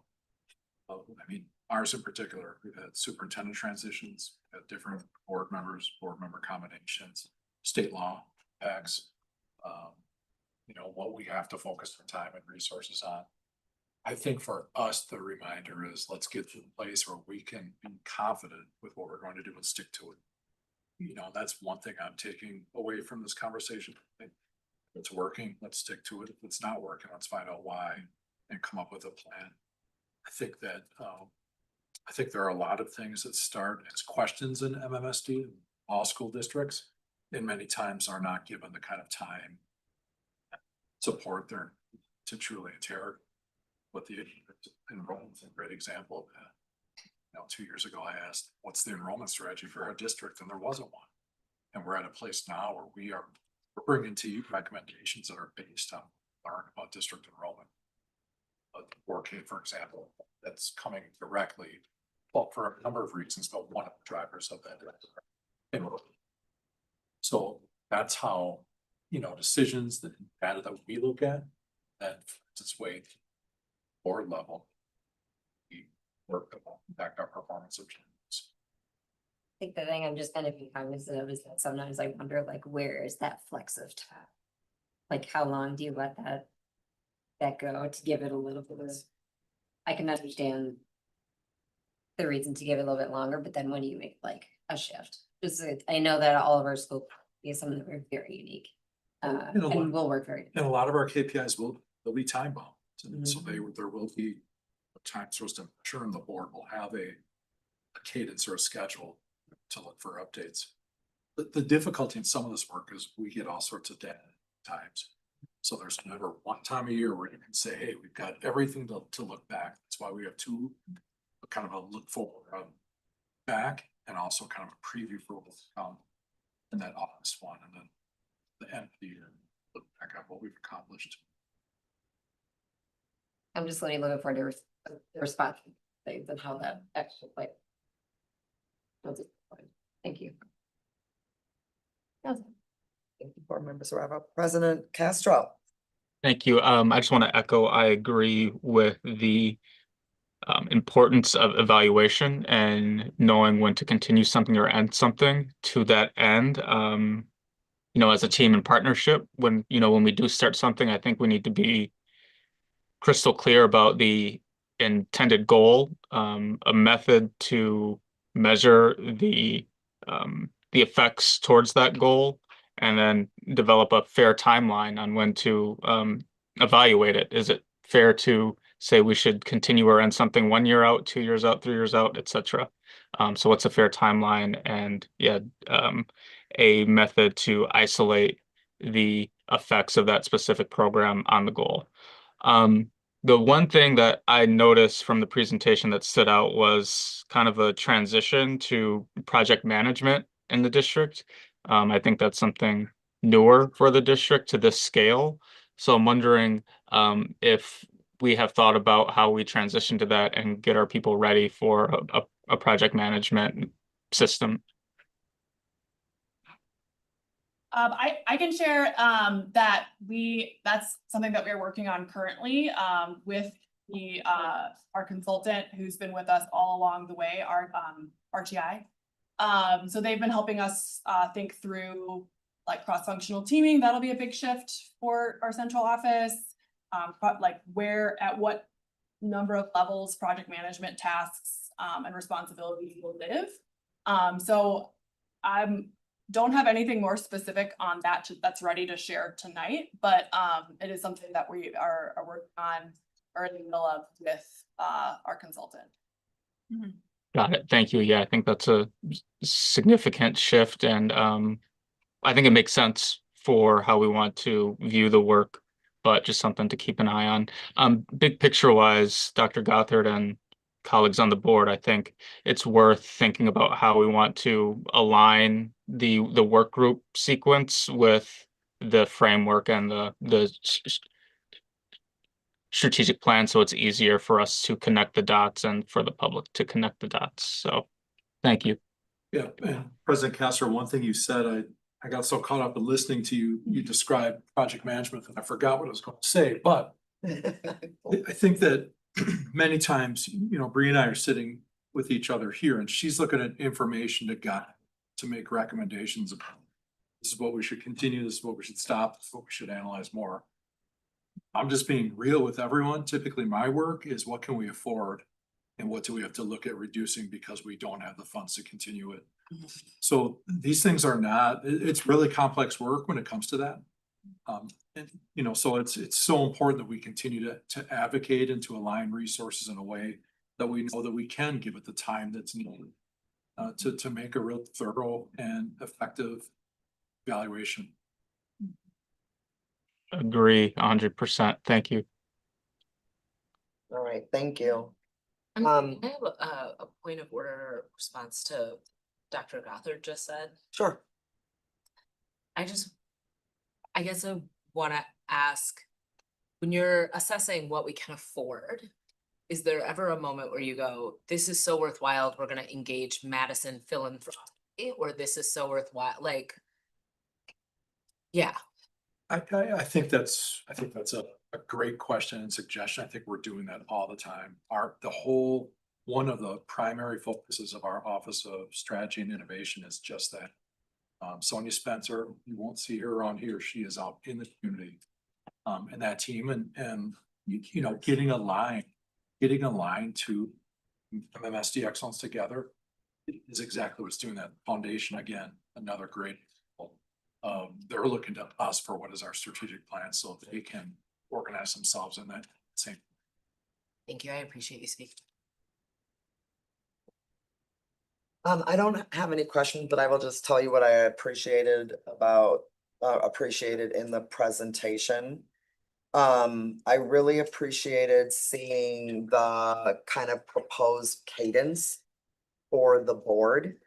I mean, ours in particular, we've had superintendent transitions, we've had different board members, board member combinations, state law impacts, you know, what we have to focus our time and resources on. I think for us, the reminder is let's get to a place where we can be confident with what we're going to do and stick to it. You know, that's one thing I'm taking away from this conversation. If it's working, let's stick to it. If it's not working, let's find out why and come up with a plan. I think that, I think there are a lot of things that start as questions in MMSD, all school districts, and many times are not given the kind of time, support there to truly interrogate what the enrollment is a great example of that. You know, 2 years ago, I asked, what's the enrollment strategy for our district? And there wasn't one. And we're at a place now where we're bringing to you recommendations that are based on learning about district enrollment. But 4K, for example, that's coming directly, well, for a number of reasons, but one of the drivers of that enrollment. So that's how, you know, decisions that data that we look at, that finds its way to board level, we work to impact our performance objectives. I think the thing I'm just kind of being cognizant of is that sometimes I wonder, like, where is that flex of time? Like, how long do you let that go to give it a little bit of, I can understand the reason to give it a little bit longer, but then when do you make like a shift? Just, I know that all of our schools, some of them are very unique. And will work very And a lot of our KPIs they'll be time bound. So there will be a time source to measure, and the board will have a cadence or a schedule to look for updates. The difficulty in some of this work is we get all sorts of data times. So there's never one time a year where you can say, hey, we've got everything to look back. That's why we have two, kind of a look forward back, and also kind of a preview for what's to come in that August one, and then the end of the year, look back at what we've accomplished. I'm just looking forward to the response things and how that actually like. Thank you. Thank you, board members. President Castro. Thank you. I just want to echo, I agree with the importance of evaluation and knowing when to continue something or end something. To that end, you know, as a team and partnership, when we do start something, I think we need to be crystal clear about the intended goal, a method to measure the effects towards that goal, and then develop a fair timeline on when to evaluate it. Is it fair to say we should continue or end something 1 year out, 2 years out, 3 years out, etc.? So what's a fair timeline, and a method to isolate the effects of that specific program on the goal. The one thing that I noticed from the presentation that stood out was kind of a transition to project management in the district. I think that's something newer for the district to this scale. So I'm wondering if we have thought about how we transition to that and get our people ready for a project management system. I can share that that's something that we're working on currently with our consultant who's been with us all along the way, our RTI. So they've been helping us think through like cross-functional teaming. That'll be a big shift for our central office. Like at what number of levels, project management tasks, and responsibilities will live. So don't have anything more specific on that that's ready to share tonight, but it is something that we are working on or in the middle of with our consultant. Got it. Thank you. Yeah, I think that's a significant shift, and I think it makes sense for how we want to view the work, but just something to keep an eye on. Big picture wise, Dr. Gothard and colleagues on the board, I think it's worth thinking about how we want to align the work group sequence with the framework and the strategic plan, so it's easier for us to connect the dots and for the public to connect the dots. So thank you. Yeah, and President Castor, one thing you said, I got so caught up in listening to you, you described project management that I forgot what I was going to say, but I think that many times, Bree and I are sitting with each other here and she's looking at information to make recommendations about this is what we should continue, this is what we should stop, this is what we should analyze more. I'm just being real with everyone. Typically my work is what can we afford and what do we have to look at reducing because we don't have the funds to continue it. So these things are it's really complex work when it comes to that. And so it's so important that we continue to advocate and to align resources in a way that we know that we can give it the time that's needed to make a real thorough and effective evaluation. Agree 100%. Thank you. All right, thank you. I have a point of order response to Dr. Gothard just said. Sure. I guess I want to ask, when you're assessing what we can afford, is there ever a moment where you go, this is so worthwhile, we're going to engage Madison philanthropy, or this is so worthwhile, like, yeah. I think that's a great question and suggestion. I think we're doing that all the time. One of the primary focuses of our Office of Strategy and Innovation is just that. Sonia Spencer, you won't see her around here. She is out in the community, and that team and getting aligned to MMSD excellence together is exactly what's doing that. Foundation, again, another great example. They're looking to us for what is our strategic plan so they can organize themselves in that same. Thank you. I appreciate you speaking. I don't have any questions, but I will just tell you what I appreciated in the presentation. I really appreciated seeing the kind of proposed cadence for the board.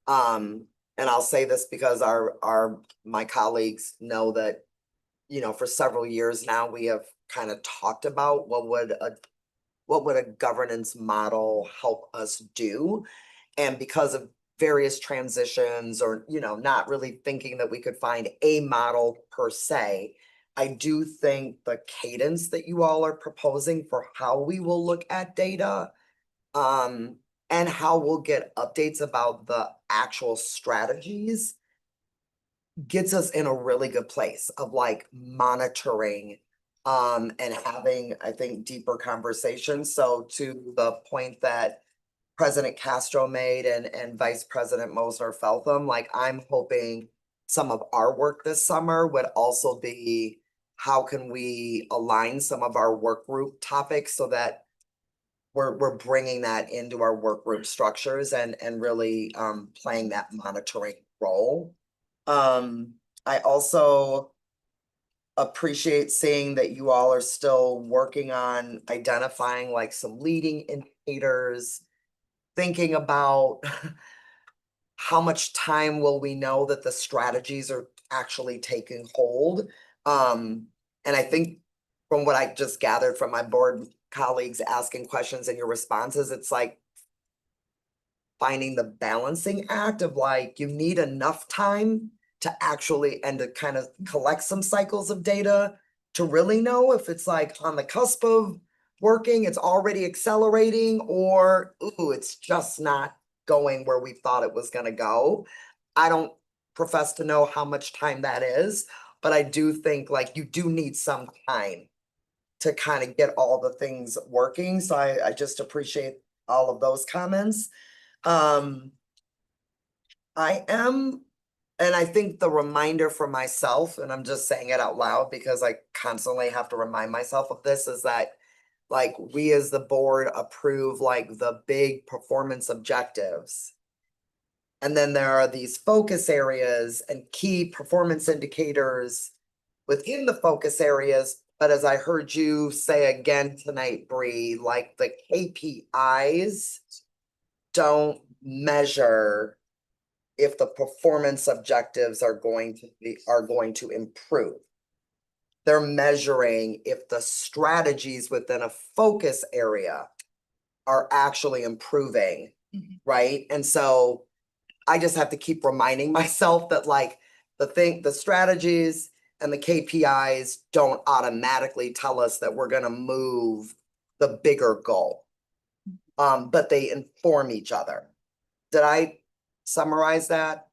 And I'll say this because my colleagues know that, for several years now, we have kind of talked about what would a governance model help us do. And because of various transitions or, not really thinking that we could find a model per se, I do think the cadence that you all are proposing for how we will look at data, and how we'll get updates about the actual strategies gets us in a really good place of like monitoring and having, I think, deeper conversations. So to the point that President Castro made and Vice President Mosner-Feltham, like I'm hoping some of our work this summer would also be how can we align some of our work group topics so that we're bringing that into our work group structures and really playing that monitoring role. I also appreciate seeing that you all are still working on identifying like some leading indicators, thinking about how much time will we know that the strategies are actually taking hold. And I think from what I just gathered from my board colleagues asking questions and your responses, it's like finding the balancing act of like, you need enough time to actually and to kind of collect some cycles of data to really know if it's like on the cusp of working, it's already accelerating, or ooh, it's just not going where we thought it was going to go. I don't profess to know how much time that is, but I do think like you do need some time to kind of get all the things working. So I just appreciate all of those comments. I am, and I think the reminder for myself, and I'm just saying it out loud because I constantly have to remind myself of this, is that like we as the board approve like the big performance objectives. And then there are these focus areas and key performance indicators within the focus areas. But as I heard you say again tonight, Bree, like the KPIs don't measure if the performance objectives are going to improve. They're measuring if the strategies within a focus area are actually improving, right? And so I just have to keep reminding myself that like the strategies and the KPIs don't automatically tell us that we're gonna move the bigger goal. But they inform each other. Did I summarize that?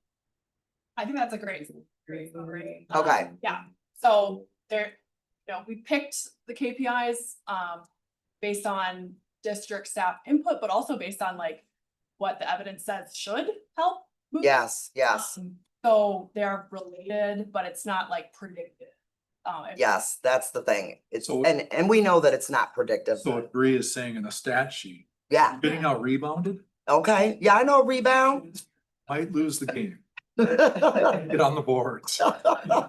I think that's a great summary. Okay. Yeah, so there, we picked the KPIs based on district staff input, but also based on like what the evidence says should help move. Yes, yes. So they're related, but it's not like predictive. Yes, that's the thing. It's So- and we know that it's not predictive. So what Bree is saying in the stat sheet, Yeah, getting out rebounded, okay. Yeah, I know rebound. might lose the game. Get on the boards.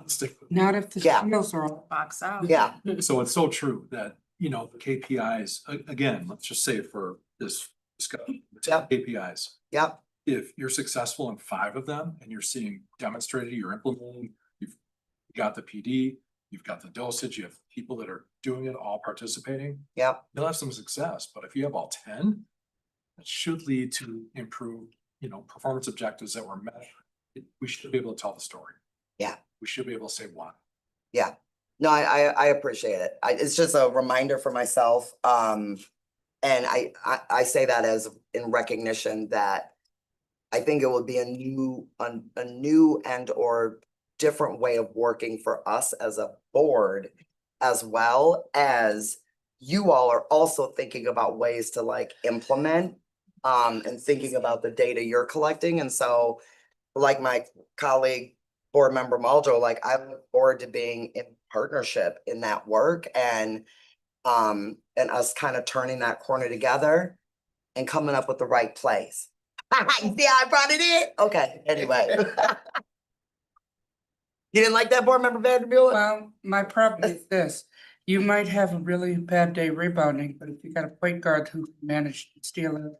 Stick with it. Not if the Yeah. shields are all. Box out. Yeah, So it's so true that, the KPIs, again, let's just say for this discussion, Yep. KPIs. yep, If you're successful in 5 of them and you're seeing demonstrated, you're implementing, you've got the PD, you've got the dosage, you have people that are doing it, all participating, yep, you'll have some success. But if you have all 10, that should lead to improved, performance objectives that were measured. We should be able to tell the story. Yeah. We should be able to say why. yeah. No, I appreciate it. It's just a reminder for myself. And I say that as in recognition that I think it would be a new and or different way of working for us as a board, as well as you all are also thinking about ways to like implement and thinking about the data you're collecting. And so like my colleague, board member Muldrow, like I look forward to being in partnership in that work and us kind of turning that corner together and coming up with the right place. You see how I brought it in? Okay, anyway. You didn't like that, board member Vanderbilt? Well, my problem is this, you might have a really bad day rebounding, but if you got a point guard who managed to steal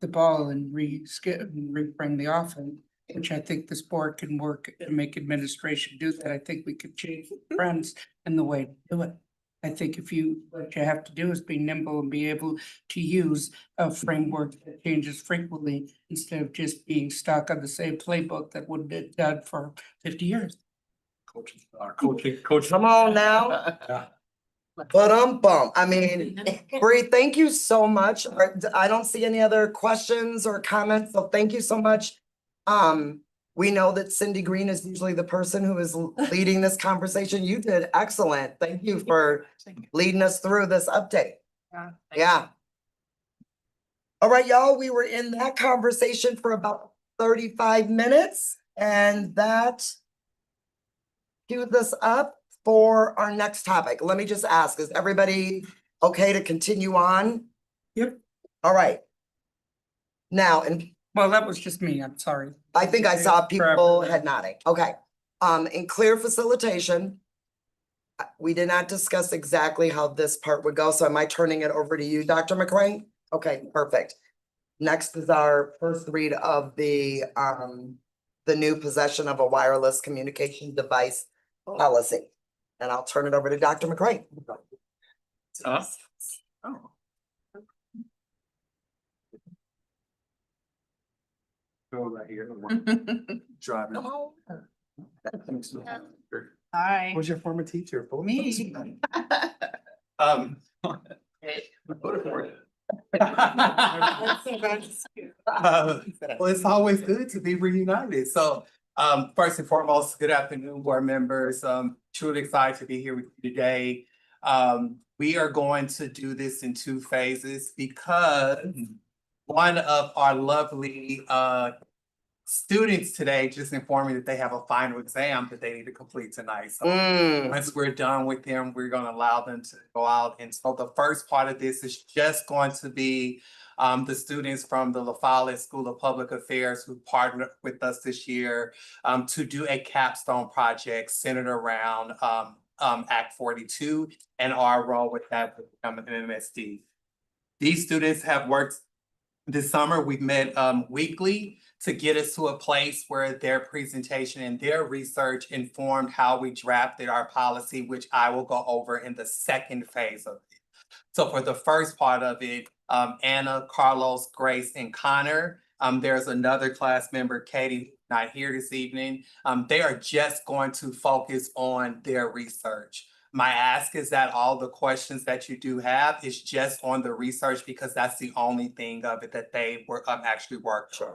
the ball and re-bring the offense, which I think this board can work and make administration do that, I think we could change the trends and the way to do it. I think what you have to do is be nimble and be able to use a framework that changes frequently instead of just being stuck on the same playbook that would be done for 50 years. Coach. Come on now. Yeah. But I mean, Bree, thank you so much. I don't see any other questions or comments, so thank you so much. We know that Cindy Green is usually the person who is leading this conversation. You did excellent. Thank you for leading us through this update. Yeah. All right, y'all, we were in that conversation for about 35 minutes, and that queued us up for our next topic. Let me just ask, is everybody okay to continue on? Yep. All right. Now, and Well, that was just me, I'm sorry. I think I saw people head nodding. Okay. In clear facilitation, we did not discuss exactly how this part would go, so am I turning it over to you, Dr. McRae? Okay, perfect. Next is our first read of the new possession of a wireless communication device policy. And I'll turn it over to Dr. McRae. Go right here. Driving. Hi. Who's your former teacher? Me. Well, it's always good to be reunited. So, first and foremost, good afternoon, board members. Truly excited to be here with you today. We are going to do this in 2 phases because one of our lovely students today just informed me that they have a final exam that they need to complete tonight. So once we're done with them, we're gonna allow them to go out. And so the first part of this is just going to be the students from the La Follette School of Public Affairs who partnered with us this year to do a capstone project centered around Act 42 and our role with that with MMSD. These students have worked this summer. We've met weekly to get us to a place where their presentation and their research informed how we drafted our policy, which I will go over in the second phase of it. So for the first part of it, Anna, Carlos, Grace, and Connor, there's another class member, Katie, not here this evening. They are just going to focus on their research. My ask is that all the questions that you do have is just on the research because that's the only thing of it that they were actually worked on.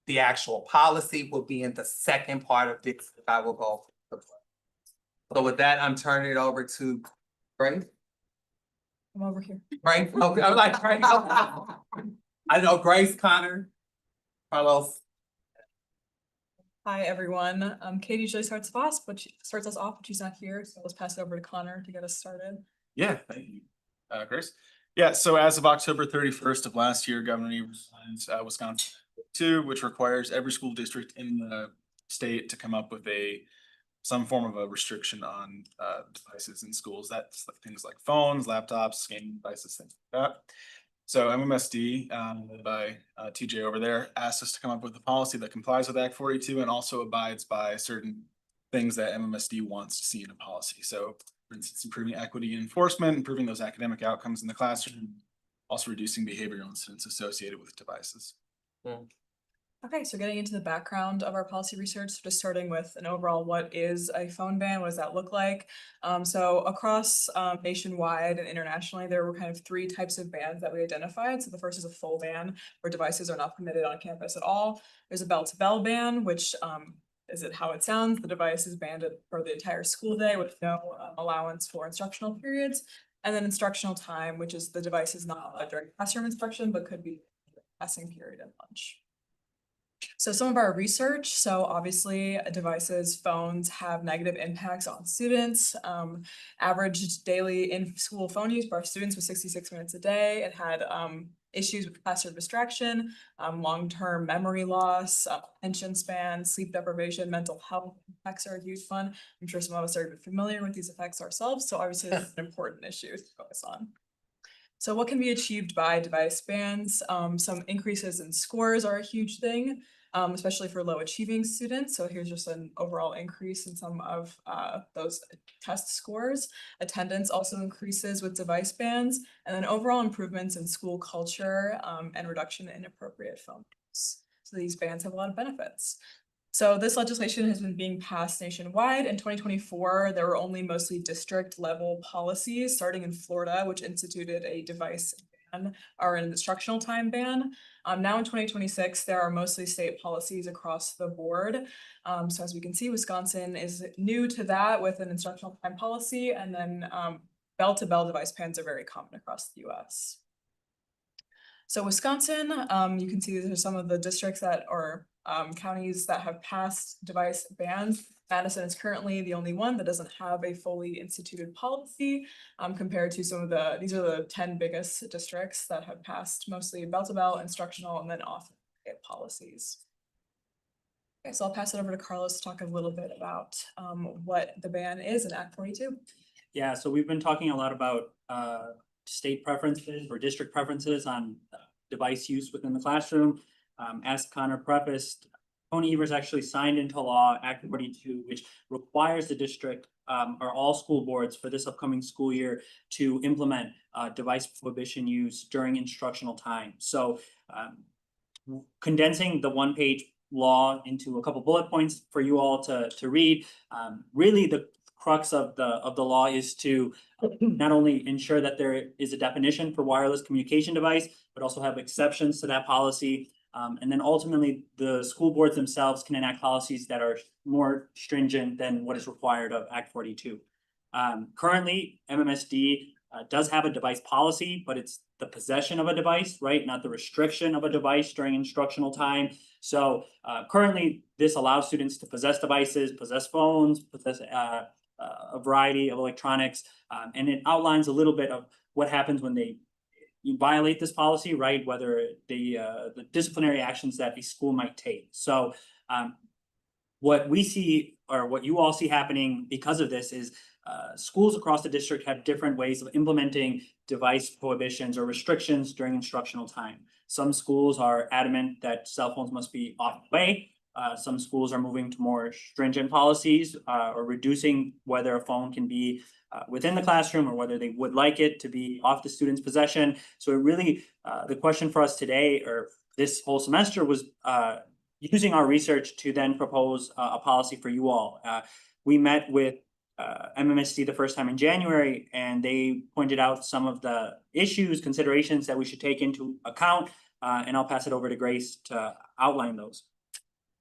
The actual policy will be in the second part of this. I will go. So with that, I'm turning it over to Grace. I'm over here. Grace, okay, I'm like, Grace. I know Grace, Connor, Carlos. Hi, everyone. Katie usually starts us off, but she's not here, so let's pass it over to Connor to get us started. Yeah, thank you, Chris. Yeah, so as of October 31st of last year, Governor Evers signed Wisconsin 2, which requires every school district in the state to come up with some form of a restriction on devices in schools. That's like things like phones, laptops, scanning devices, things like that. So MMSD, led by TJ over there, asked us to come up with a policy that complies with Act 42 and also abides by certain things that MMSD wants to see in a policy. So for instance, improving equity and enforcement, improving those academic outcomes in the classroom, also reducing behavioral incidents associated with devices. Okay, so getting into the background of our policy research, just starting with an overall, what is a phone ban? What does that look like? So across nationwide and internationally, there were kind of 3 types of bans that we identified. So the first is a full ban, where devices are not permitted on campus at all. There's a bell-to-bell ban, which is it how it sounds? The device is banned for the entire school day with no allowance for instructional periods. And then instructional time, which is the device is not allowed during classroom instruction, but could be passing period and lunch. So some of our research, so obviously devices, phones have negative impacts on students. Average daily in-school phone use by our students was 66 minutes a day. It had issues with classroom distraction, long-term memory loss, attention span, sleep deprivation, mental health effects are a huge one. I'm sure some of us are familiar with these effects ourselves, so obviously it's an important issue to focus on. So what can be achieved by device bans? Some increases in scores are a huge thing, especially for low achieving students. So here's just an overall increase in some of those test scores. Attendance also increases with device bans, and then overall improvements in school culture and reduction in inappropriate phone use. So these bans have a lot of benefits. So this legislation has been being passed nationwide. In 2024, there were only mostly district level policies, starting in Florida, which instituted a device ban or an instructional time ban. Now in 2026, there are mostly state policies across the board. So as we can see, Wisconsin is new to that with an instructional time policy, and then bell-to-bell device bans are very common across the US. So Wisconsin, you can see these are some of the districts that are counties that have passed device bans. Madison is currently the only one that doesn't have a fully instituted policy compared to some of these are the 10 biggest districts that have passed mostly bell-to-bell, instructional, and then off policies. Okay, so I'll pass it over to Carlos to talk a little bit about what the ban is in Act 42. Yeah, so we've been talking a lot about state preferences or district preferences on device use within the classroom. As Connor prefaced, Tony Evers actually signed into law Act 42, which requires the district or all school boards for this upcoming school year to implement device prohibition use during instructional time. So condensing the 1-page law into a couple bullet points for you all to read, really the crux of the law is to not only ensure that there is a definition for wireless communication device, but also have exceptions to that policy. And then ultimately, the school boards themselves can enact policies that are more stringent than what is required of Act 42. Currently, MMSD does have a device policy, but it's the possession of a device, right? Not the restriction of a device during instructional time. So currently, this allows students to possess devices, possess phones, possess a variety of electronics, and it outlines a little bit of what happens when you violate this policy, right? Whether the disciplinary actions that a school might take. So what we see, or what you all see happening because of this, is schools across the district have different ways of implementing device prohibitions or restrictions during instructional time. Some schools are adamant that cell phones must be off the way. Some schools are moving to more stringent policies or reducing whether a phone can be within the classroom or whether they would like it to be off the student's possession. So it really, the question for us today or this whole semester was using our research to then propose a policy for you all. We met with MMSD the first time in January, and they pointed out some of the issues, considerations that we should take into account, and I'll pass it over to Grace to outline those.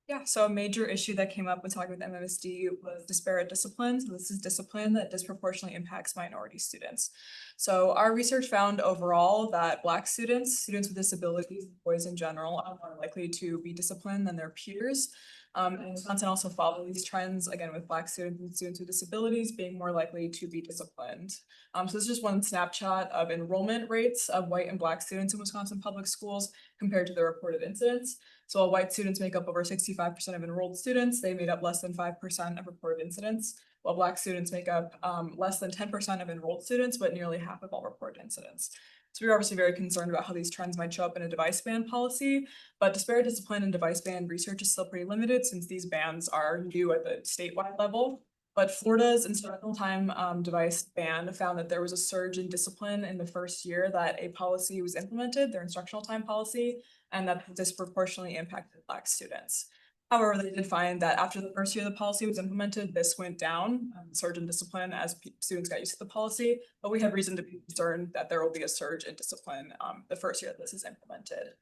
Yeah, so a major issue that came up when talking with MMSD was disparate discipline. So this is discipline that disproportionately impacts minority students. So our research found overall that Black students with disabilities, boys in general, are more likely to be disciplined than their peers. And Wisconsin also followed these trends, again, with Black students and students with disabilities being more likely to be disciplined. So this is just one snapshot of enrollment rates of white and Black students in Wisconsin public schools compared to the reported incidents. So while white students make up over 65% of enrolled students, they made up less than 5% of reported incidents, while Black students make up less than 10% of enrolled students, but nearly half of all reported incidents. So we're obviously very concerned about how these trends might show up in a device ban policy, but disparate discipline and device ban research is still pretty limited since these bans are new at the statewide level. But Florida's instructional time device ban found that there was a surge in discipline in the first year that a policy was implemented, their instructional time policy, and that disproportionately impacted Black students. However, they did find that after the first year the policy was implemented, this went down, surge in discipline as students got used to the policy, but we have reason to be concerned that there will be a surge in discipline the first year that this is implemented.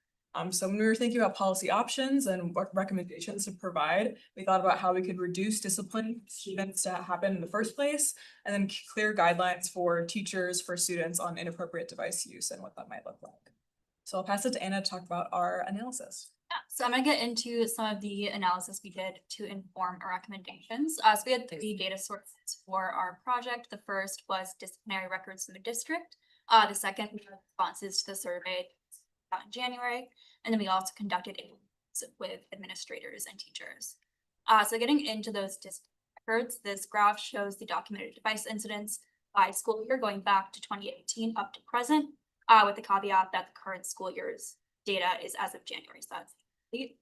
So when we were thinking about policy options and what recommendations to provide, we thought about how we could reduce discipline for students to happen in the first place, and then clear guidelines for teachers, for students on inappropriate device use and what that might look like. So I'll pass it to Anna to talk about our analysis. Yeah, so I'm gonna get into some of the analysis we did to inform our recommendations. So we had 3 data sources for our project. The first was disciplinary records in the district. The second was responses to the survey out in January. And then we also conducted interviews with administrators and teachers. So getting into those records, this graph shows the documented device incidents by school year going back to 2018 up to present, with the caveat that the current school year's data is as of January, so that's complete.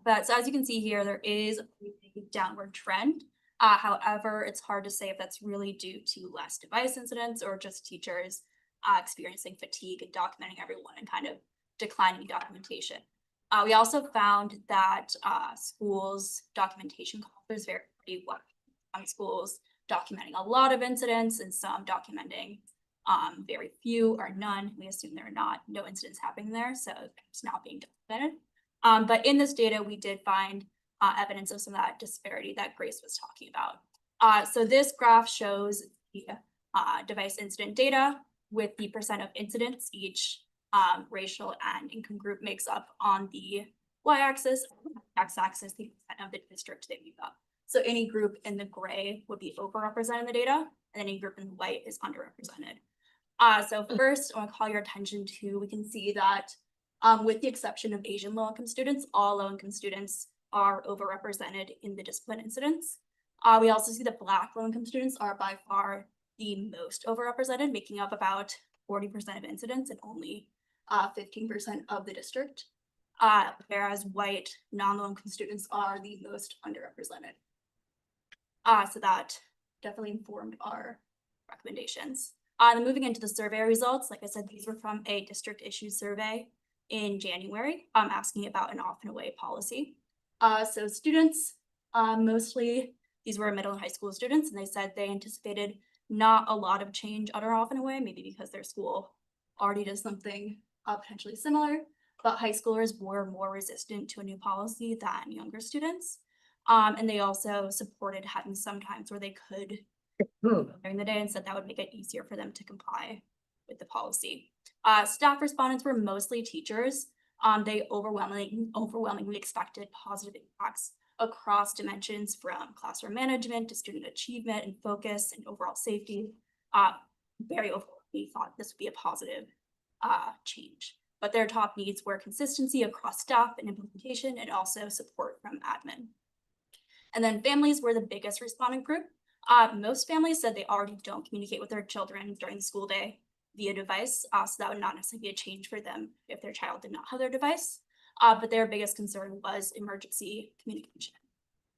But so as you can see here, there is a big downward trend. However, it's hard to say if that's really due to less device incidents or just teachers experiencing fatigue and documenting everyone and kind of declining documentation. We also found that schools' documentation culture vary pretty well. Some schools documenting a lot of incidents and some documenting very few or none. We assume there are no incidents happening there, so it's not being documented. But in this data, we did find evidence of some of that disparity that Grace was talking about. So this graph shows the device incident data with the percent of incidents each racial and income group makes up on the y-axis, x-axis, the percent of the district they make up. So any group in the gray would be overrepresented in the data, and any group in the white is underrepresented. So first, I want to call your attention to, we can see that with the exception of Asian low-income students, all low-income students are overrepresented in the discipline incidents. We also see that Black low-income students are by far the most overrepresented, making up about 40% of incidents and only 15% of the district, whereas white non-low-income students are the most underrepresented. So that definitely informed our recommendations. Then moving into the survey results, like I said, these were from a district issued survey in January, asking about an off and away policy. So students, mostly these were middle and high school students, and they said they anticipated not a lot of change on or off and away, maybe because their school already does something potentially similar, but high schoolers were more resistant to a new policy than younger students. And they also supported having some times where they could during the day and said that would make it easier for them to comply with the policy. Staff respondents were mostly teachers. They overwhelmingly expected positive impacts across dimensions from classroom management to student achievement and focus and overall safety. Very overwhelmingly thought this would be a positive change. But their top needs were consistency across staff and implementation and also support from admin. And then families were the biggest responding group. Most families said they already don't communicate with their children during the school day via device, so that would not necessarily be a change for them if their child did not have their device. But their biggest concern was emergency communication.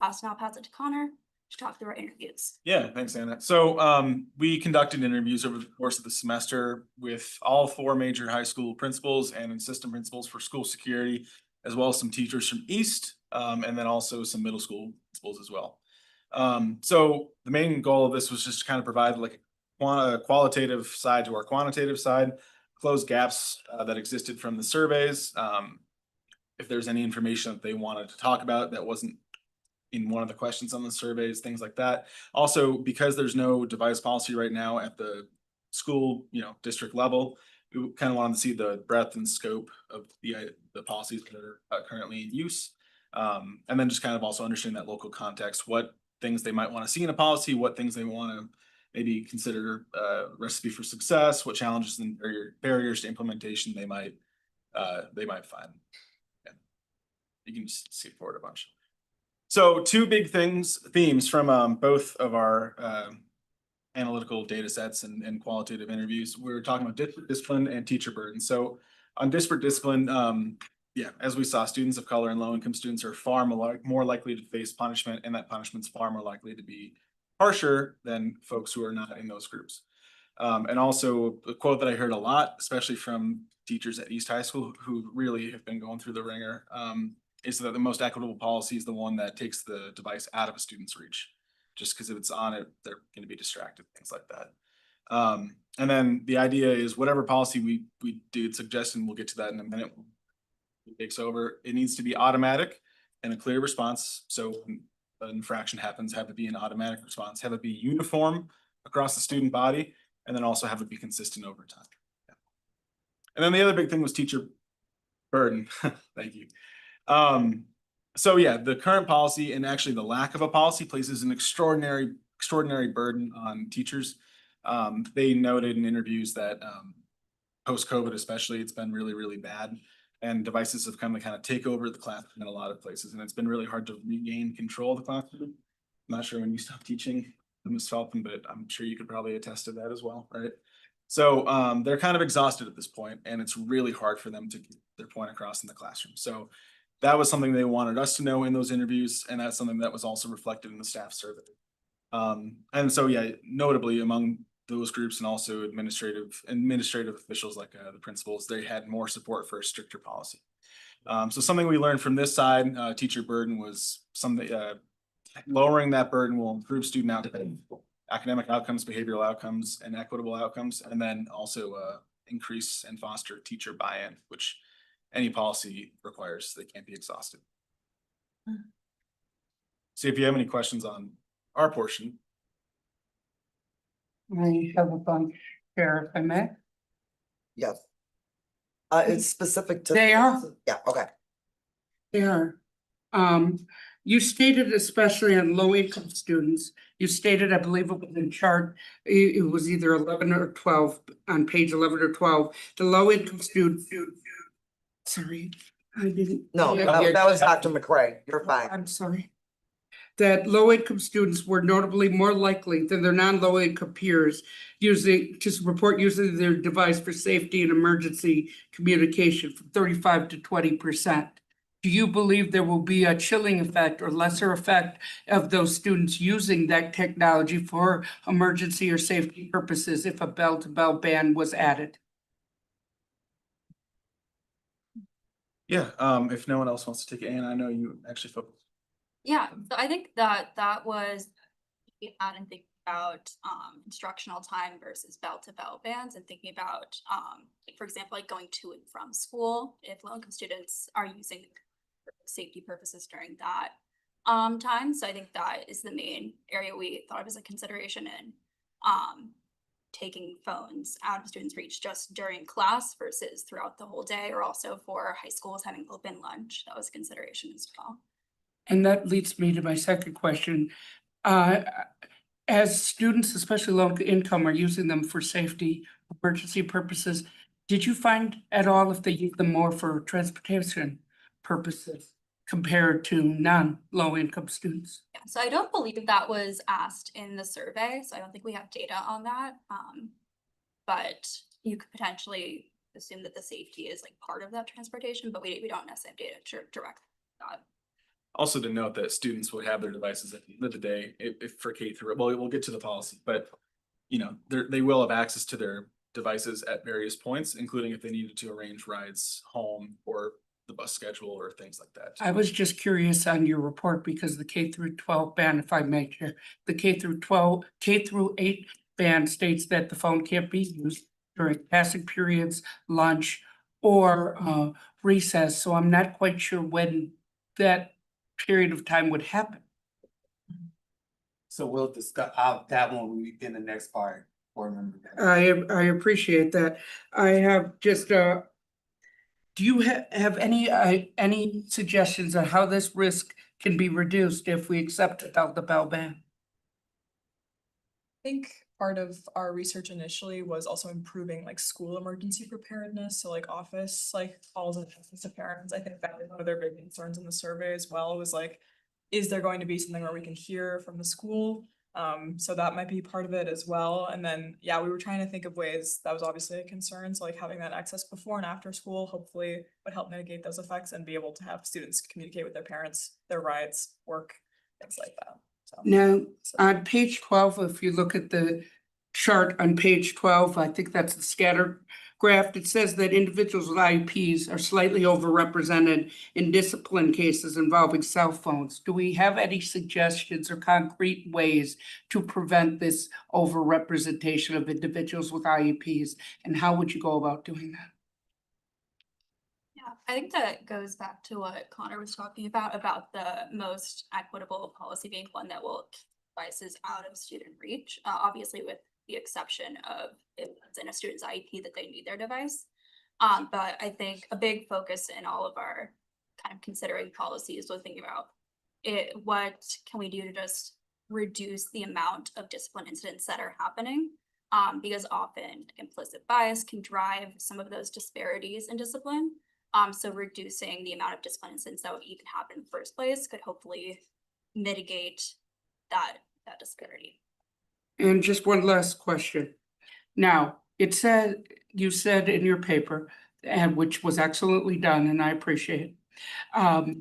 So now I'll pass it to Connor to talk through our interviews. Yeah, thanks, Anna. So we conducted interviews over the course of the semester with all 4 major high school principals and assistant principals for school security, as well as some teachers from East, and then also some middle school principals as well. So the main goal of this was just to kind of provide like a qualitative side to our quantitative side, close gaps that existed from the surveys. If there's any information that they wanted to talk about that wasn't in one of the questions on the surveys, things like that. Also, because there's no device policy right now at the school, district level, we kind of wanted to see the breadth and scope of the policies that are currently in use. And then just kind of also understanding that local context, what things they might want to see in a policy, what things they want to maybe consider a recipe for success, what challenges and barriers to implementation they might find. Yeah. You can just see it forward a bunch. So 2 big themes from both of our analytical data sets and qualitative interviews. We're talking about disparate discipline and teacher burden. So on disparate discipline, as we saw, students of color and low-income students are far more likely to face punishment, and that punishment's far more likely to be harsher than folks who are not in those groups. And also a quote that I heard a lot, especially from teachers at East High School who really have been going through the ringer, is that the most equitable policy is the one that takes the device out of a student's reach. Just because if it's on it, they're going to be distracted, things like that. And then the idea is whatever policy we did suggest, and we'll get to that in a minute, it takes over, it needs to be automatic and a clear response. So when an infraction happens, have it be an automatic response, have it be uniform across the student body, and then also have it be consistent over time. Yeah. And then the other big thing was teacher burden. Thank you. So yeah, the current policy and actually the lack of a policy places an extraordinary burden on teachers. They noted in interviews that post-COVID especially, it's been really, really bad. And devices have come to kind of take over the classroom in a lot of places. And it's been really hard to regain control of the classroom. I'm not sure when you stopped teaching, Ms. Felton, but I'm sure you could probably attest to that as well, right? So they're kind of exhausted at this point, and it's really hard for them to get their point across in the classroom. So that was something they wanted us to know in those interviews, and that's something that was also reflected in the staff survey. And so, yeah, notably among those groups and also administrative officials like the principals, they had more support for a stricter policy. So something we learned from this side, teacher burden, was something lowering that burden will improve student outcomes, academic outcomes, behavioral outcomes, and equitable outcomes, and then also increase and foster teacher buy-in, which any policy requires. They can't be exhausted. See if you have any questions on our portion. I have a bunch, Chair, if I may. Yes. It's specific to. They are. Yeah, okay. They are. You stated especially on low-income students, you stated, I believe it was in chart, it was either 11 or 12, on page 11 or 12, the low-income student. Sorry, I didn't. No, that was Dr. McCray. You're fine. I'm sorry. That low-income students were notably more likely than their non-low-income peers to report using their device for safety and emergency communication from 35 to 20%. Do you believe there will be a chilling effect or lesser effect of those students using that technology for emergency or safety purposes if a bell-to-bell ban was added? Yeah, if no one else wants to take it, Anna, I know you actually focused. Yeah, so I think that was out and thinking about instructional time versus bell-to-bell bans, and thinking about like, for example, like going to and from school if low-income students are using for safety purposes during that time. So I think that is the main area we thought of as a consideration in taking phones out of students' reach just during class versus throughout the whole day, or also for high schools having open lunch. That was a consideration as well. And that leads me to my second question. As students, especially low income, are using them for safety, emergency purposes, did you find at all if they use them more for transportation purposes compared to non-low income students? Yeah, so I don't believe that was asked in the survey, so I don't think we have data on that. But you could potentially assume that the safety is like part of that transportation, but we don't necessarily have data to direct that. Also to note that students would have their devices at the end of the day, if for K through, well, we'll get to the policy, but you know, they will have access to their devices at various points, including if they needed to arrange rides home or the bus schedule or things like that. I was just curious on your report because the K through 12 ban, if I may, Chair, the K through 8 ban states that the phone can't be used during passing periods, lunch, or recess. So I'm not quite sure when that period of time would happen. So we'll discuss that one in the next part. Board member. I appreciate that. I have just do you have any suggestions on how this risk can be reduced if we accept the bell ban? I think part of our research initially was also improving like school emergency preparedness. So like office, like calls and texts to parents. I think that was one of their big concerns in the survey as well, was like, is there going to be something where we can hear from the school? So that might be part of it as well. And then, yeah, we were trying to think of ways that was obviously a concern. So like having that access before and after school hopefully would help mitigate those effects and be able to have students communicate with their parents, their rides, work, things like that. So. Now, on page 12, if you look at the chart on page 12, I think that's the scatter graph. It says that individuals with IEPs are slightly overrepresented in discipline cases involving cell phones. Do we have any suggestions or concrete ways to prevent this overrepresentation of individuals with IEPs? And how would you go about doing that? Yeah, I think that goes back to what Connor was talking about the most equitable policy being one that will keep devices out of student reach, obviously with the exception of if it's in a student's IEP that they need their device. But I think a big focus in all of our kind of considering policies was thinking about what can we do to just reduce the amount of discipline incidents that are happening, because often implicit bias can drive some of those disparities in discipline. So reducing the amount of discipline incidents that would even happen in the first place could hopefully mitigate that disparity. And just one last question. Now, you said in your paper, and which was excellently done, and I appreciate it.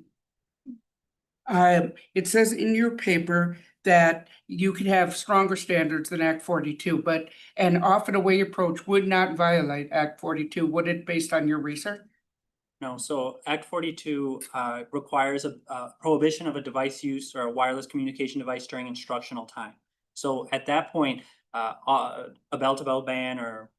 It says in your paper that you could have stronger standards than Act 42, but an often away approach would not violate Act 42, would it, based on your research? No, so Act 42 requires a prohibition of a device use or a wireless communication device during instructional time. So at that point, a bell-to-bell ban or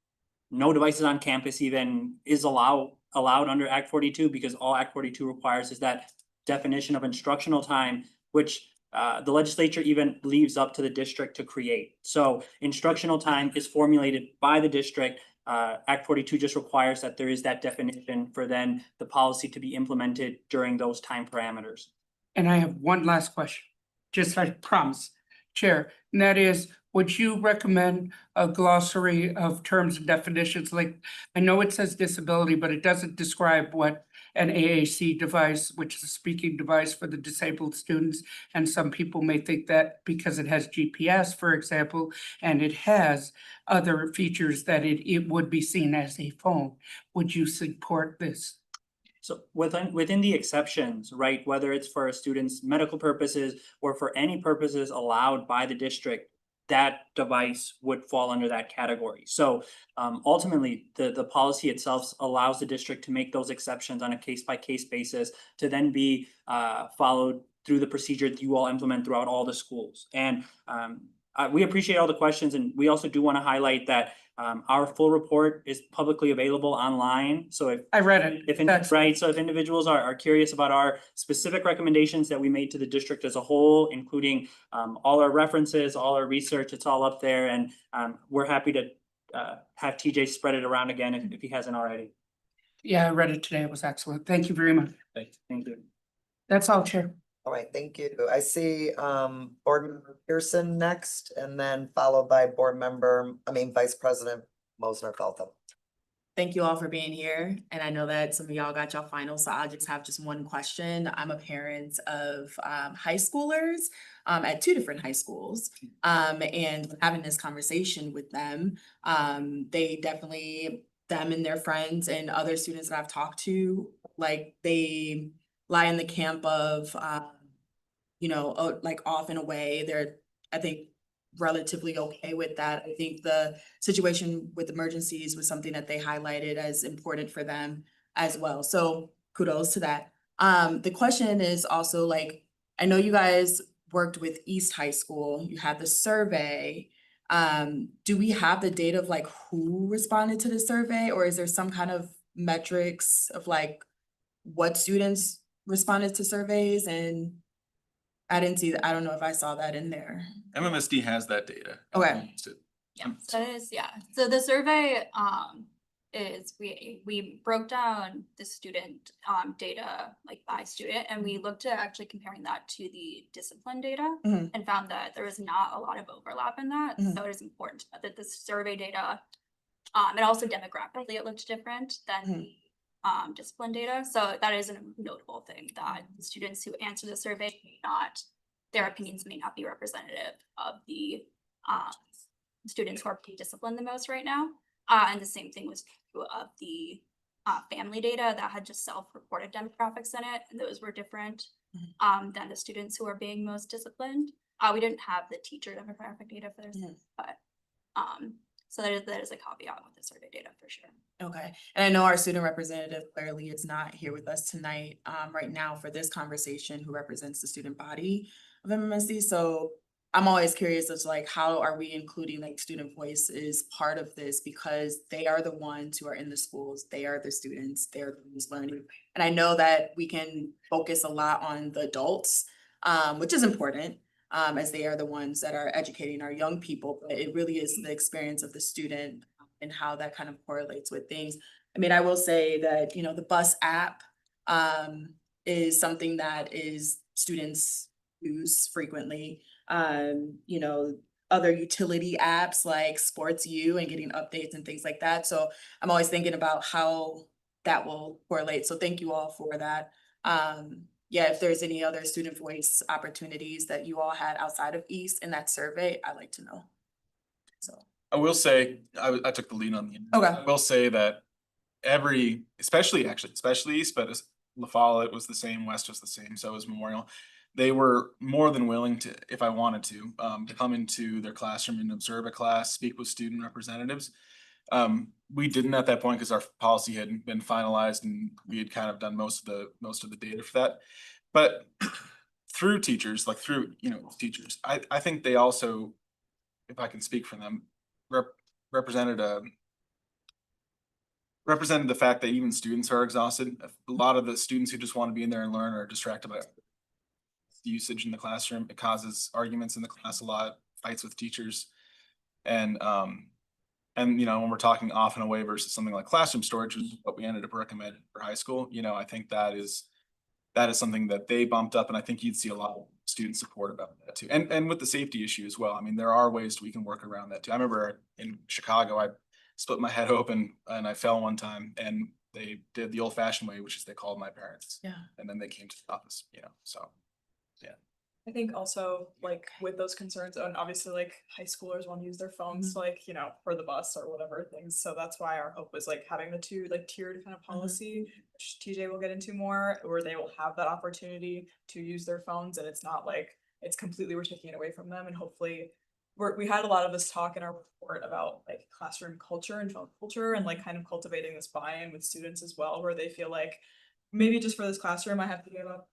no devices on campus even is allowed under Act 42, because all Act 42 requires is that definition of instructional time, which the legislature even leaves up to the district to create. So instructional time is formulated by the district. Act 42 just requires that there is that definition for then the policy to be implemented during those time parameters. And I have one last question, just I promise, Chair, and that is, would you recommend a glossary of terms and definitions? Like, I know it says disability, but it doesn't describe what an AAC device, which is a speaking device for the disabled students. And some people may think that because it has GPS, for example, and it has other features that it would be seen as a phone. Would you support this? So within the exceptions, right, whether it's for a student's medical purposes or for any purposes allowed by the district, that device would fall under that category. So ultimately, the policy itself allows the district to make those exceptions on a case-by-case basis to then be followed through the procedure that you all implement throughout all the schools. And we appreciate all the questions, and we also do want to highlight that our full report is publicly available online. So if I read it. right, so if individuals are curious about our specific recommendations that we made to the district as a whole, including all our references, all our research, it's all up there, and we're happy to have TJ spread it around again if he hasn't already. Yeah, I read it today. It was excellent. Thank you very much. Thank you. That's all, Chair. All right, thank you. I see Board Member Pearson next, and then followed by Vice President Mosner Feltham. Thank you all for being here. And I know that some of y'all got y'all finals, so I'll just have one question. I'm a parent of high schoolers at two different high schools. And having this conversation with them, they definitely, them and their friends and other students that I've talked to, like they lie in the camp of, like off and away. They're, I think, relatively okay with that. I think the situation with emergencies was something that they highlighted as important for them as well. So kudos to that. The question is also like, I know you guys worked with East High School, you had the survey. Do we have the data of like who responded to the survey, or is there some kind of metrics of like what students responded to surveys? And I didn't see that. I don't know if I saw that in there. MMSD has that data. Okay. Yeah, so it is, yeah. So the survey is we broke down the student data like by student, and we looked at actually comparing that to the discipline data and found that there was not a lot of overlap in that. So it is important to note that the survey data and also demographically it looked different than the discipline data. So that is a notable thing, that the students who answer the survey their opinions may not be representative of the students who are being disciplined the most right now. And the same thing was true of the family data that had just self-reported demographics in it, and those were different than the students who are being most disciplined. We didn't have the teacher demographic data for this, but so that is a caveat with the survey data for sure. Okay, and I know our student representative clearly is not here with us tonight, right now for this conversation, who represents the student body of MMSD. So I'm always curious as to like, how are we including like student voice is part of this, because they are the ones who are in the schools, they are the students, they're the ones learning. And I know that we can focus a lot on the adults, which is important, as they are the ones that are educating our young people, but it really is the experience of the student and how that kind of correlates with things. I mean, I will say that, the bus app is something that is students use frequently. Other utility apps like Sports U and getting updates and things like that. So I'm always thinking about how that will correlate. So thank you all for that. Yeah, if there's any other student voice opportunities that you all had outside of East in that survey, I'd like to know. So I will say, I took the lead on the. Okay. I will say that especially East, but La Follette was the same, West was the same, so was Memorial. They were more than willing to, if I wanted to come into their classroom and observe a class, speak with student representatives. We didn't at that point because our policy hadn't been finalized and we had kind of done most of the data for that. But through teachers, teachers, I think they also, if I can speak for them, represented the fact that even students are exhausted. A lot of the students who just want to be in there and learn are distracted by the usage in the classroom. It causes arguments in the class a lot, fights with teachers. And when we're talking off and away versus something like classroom storage, which is what we ended up recommending for high school, I think that is something that they bumped up, and I think you'd see a lot of student support about that too. And with the safety issue as well. I mean, there are ways we can work around that too. I remember in Chicago, I split my head open and I fell one time, and they did the old fashioned way, which is they called my parents. Yeah. And then they came to the office, so yeah. I think also like with those concerns, and obviously like high schoolers want to use their phones for the bus or whatever things. So that's why our hope was like having the two like tiered kind of policy, which TJ will get into more, where they will have that opportunity to use their phones, and it's not like it's completely we're taking it away from them. And hopefully we had a lot of this talk in our report about like classroom culture and phone culture, and like kind of cultivating this buy-in with students as well, where they feel like maybe just for this classroom I have to give up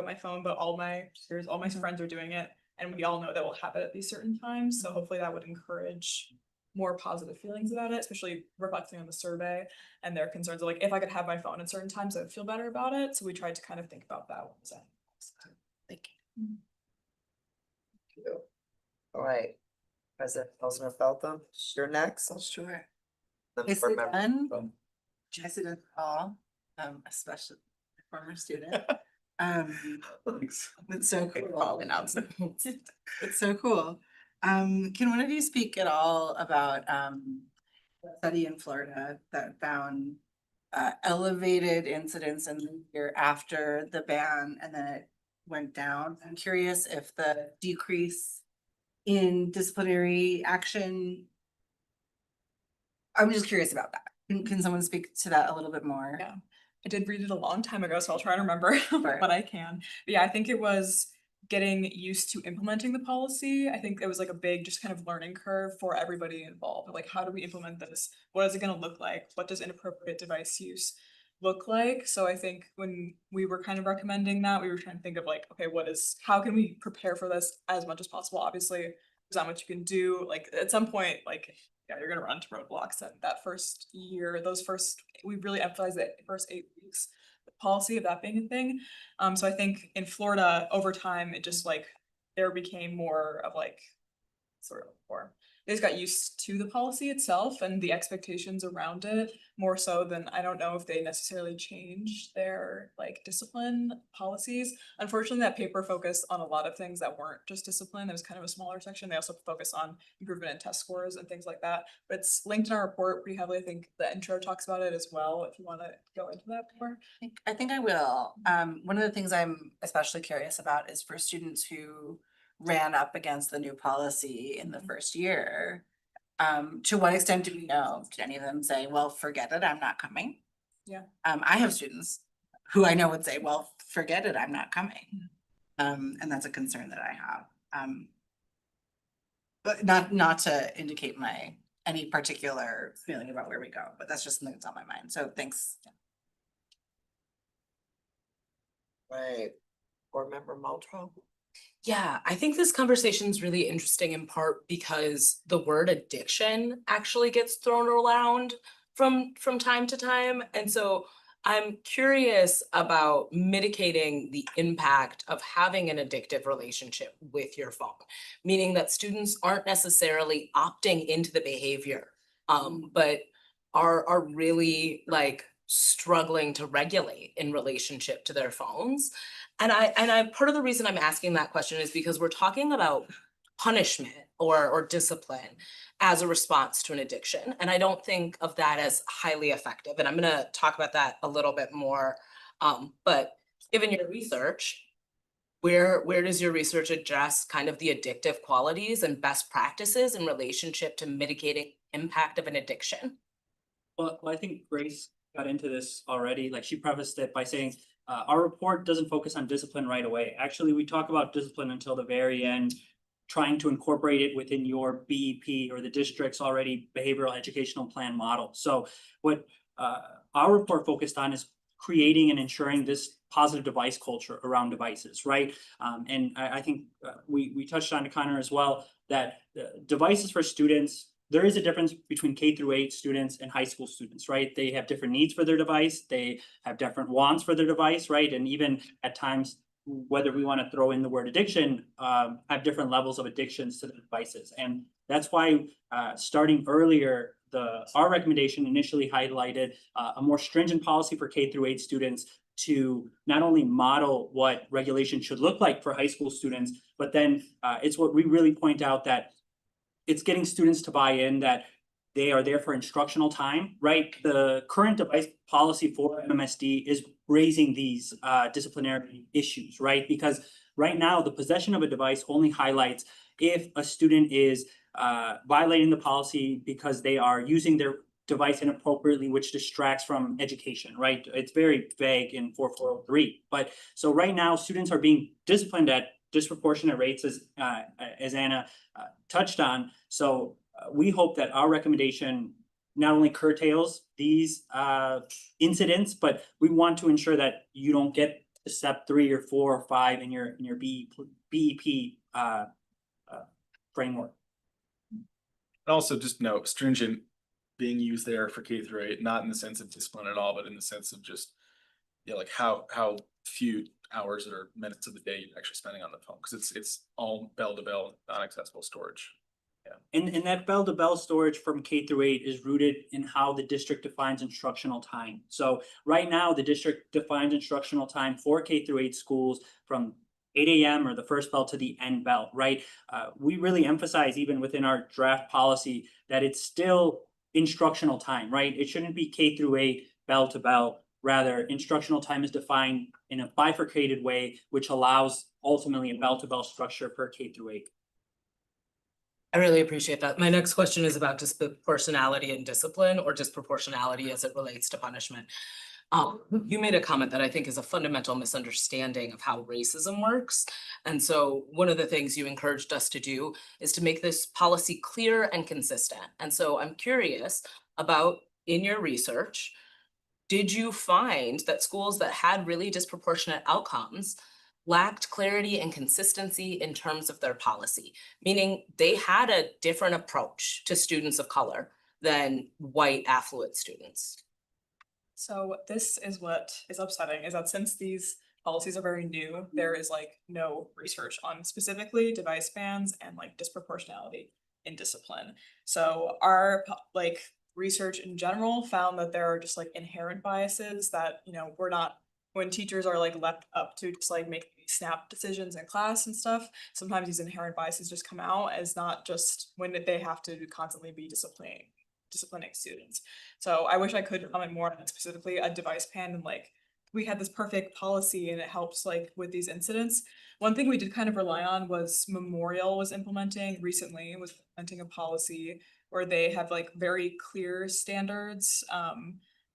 my phone, but all my peers, all my friends are doing it. And we all know that we'll have it at these certain times, so hopefully that would encourage more positive feelings about it, especially reflecting on the survey and their concerns of like, if I could have my phone at certain times, I would feel better about it. So we tried to kind of think about that. Thank you. All right. President Feltham, you're next. Sure. Then Nicely board member- done. President Hall, especially a former student. It's so cool. It's so cool. Can one of you speak at all about a study in Florida that found elevated incidents in the year after the ban and then it went down? I'm curious if the decrease in disciplinary action. I'm just curious about that. Can someone speak to that a little bit more? Yeah, I did read it a long time ago, so I'll try to remember what I can. But yeah, I think it was getting used to implementing the policy. I think it was like a big just kind of learning curve for everybody involved. Like, how do we implement this? What is it gonna look like? What does inappropriate device use look like? So I think when we were kind of recommending that, we were trying to think of like, okay, how can we prepare for this as much as possible? Obviously, there's not much you can do. Like at some point, like, yeah, you're gonna run into roadblocks. And that first year, we really emphasized that first 8 weeks, the policy of that being a thing. So I think in Florida, over time, it just like, there became more of like, sort of, or they just got used to the policy itself and the expectations around it more so than, I don't know if they necessarily changed their like discipline policies. Unfortunately, that paper focused on a lot of things that weren't just discipline. There was kind of a smaller section. They also focus on improvement in test scores and things like that. But it's linked in our report pretty heavily. I think the intro talks about it as well, if you want to go into that more. I think I will. One of the things I'm especially curious about is for students who ran up against the new policy in the first year. To what extent do we know? Did any of them say, well, forget it, I'm not coming? Yeah. I have students who I know would say, well, forget it, I'm not coming. And that's a concern that I have. But not to indicate any particular feeling about where we go, but that's just something that's on my mind. So thanks. Right. Board member Moultrie? Yeah, I think this conversation is really interesting in part because the word addiction actually gets thrown around from time to time. And so I'm curious about mitigating the impact of having an addictive relationship with your phone, meaning that students aren't necessarily opting into the behavior, but are really like struggling to regulate in relationship to their phones. And I part of the reason I'm asking that question is because we're talking about punishment or discipline as a response to an addiction. And I don't think of that as highly effective. And I'm gonna talk about that a little bit more. But given your research, where does your research address kind of the addictive qualities and best practices in relationship to mitigating impact of an addiction? Well, I think Grace got into this already. Like she prefaced it by saying, our report doesn't focus on discipline right away. Actually, we talk about discipline until the very end, trying to incorporate it within your BEP or the district's already behavioral educational plan model. So what our report focused on is creating and ensuring this positive device culture around devices, right? And I think we touched on it, Connor, as well, that devices for students, there is a difference between K-8 students and high school students, right? They have different needs for their device. They have different wants for their device, right? And even at times, whether we want to throw in the word addiction, have different levels of addictions to the devices. And that's why starting earlier, our recommendation initially highlighted a more stringent policy for K-8 students to not only model what regulation should look like for high school students, but then it's what we really point out that it's getting students to buy in that they are there for instructional time, right? The current device policy for MMSD is raising these disciplinary issues, right? Because right now the possession of a device only highlights if a student is violating the policy because they are using their device inappropriately, which distracts from education, right? It's very vague in 4403. But so right now students are being disciplined at disproportionate rates as Anna touched on. So we hope that our recommendation not only curtails these incidents, but we want to ensure that you don't get to step 3 or 4 or 5 in your BEP framework. And also just note stringent being used there for K through 8, not in the sense of discipline at all, but in the sense of just, like how few hours or minutes of the day you're actually spending on the phone, because it's all bell to bell, non-accessible storage. And that bell to bell storage from K through 8 is rooted in how the district defines instructional time. So right now, the district defines instructional time for K through 8 schools from 8 AM or the first bell to the end bell, right? We really emphasize even within our draft policy that it's still instructional time, right? It shouldn't be K through 8 bell to bell. Rather, instructional time is defined in a bifurcated way, which allows ultimately a bell to bell structure per K through 8. I really appreciate that. My next question is about disproportionality and discipline, or disproportionality as it relates to punishment. You made a comment that I think is a fundamental misunderstanding of how racism works. And so one of the things you encouraged us to do is to make this policy clear and consistent. And so I'm curious about, in your research, did you find that schools that had really disproportionate outcomes lacked clarity and consistency in terms of their policy, meaning they had a different approach to students of color than white affluent students? So this is what is upsetting, is that since these policies are very new, there is like no research on specifically device bans and like disproportionality in discipline. So our research in general found that there are just like inherent biases that, we're not, when teachers are like left up to just like make snap decisions in class and stuff, sometimes these inherent biases just come out as not just when they have to constantly be disciplining students. So I wish I could comment more on specifically a device ban, and like we had this perfect policy and it helps like with these incidents. One thing we did kind of rely on was Memorial was implementing a policy where they have like very clear standards.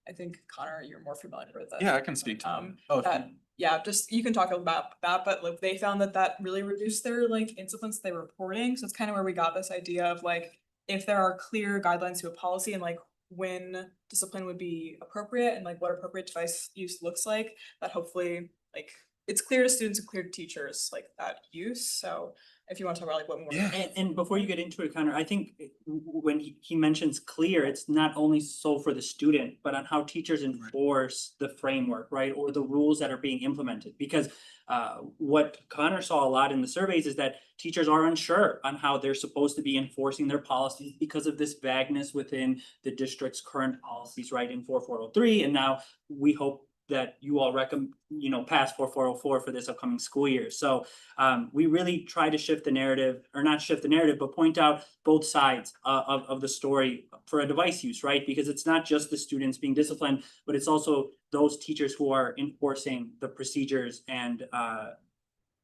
I think Connor, you're more familiar with that. Yeah, I can speak to that. Just you can talk about that, but like they found that really reduced their like incidents they were reporting. So it's kind of where we got this idea of like, if there are clear guidelines to a policy and like when discipline would be appropriate and like what appropriate device use looks like, that hopefully like it's clear to students and clear to teachers like that use. So if you want to talk about like what more. And before you get into it, Connor, I think when he mentions clear, it's not only so for the student, but on how teachers enforce the framework, right? Or the rules that are being implemented. Because what Connor saw a lot in the surveys is that teachers are unsure on how they're supposed to be enforcing their policies because of this vagueness within the district's current policies, right? In 4403, and now we hope that you all pass 4404 for this upcoming school year. So we really try to shift the narrative, or not shift the narrative, but point out both sides of the story for a device use, right? Because it's not just the students being disciplined, but it's also those teachers who are enforcing the procedures and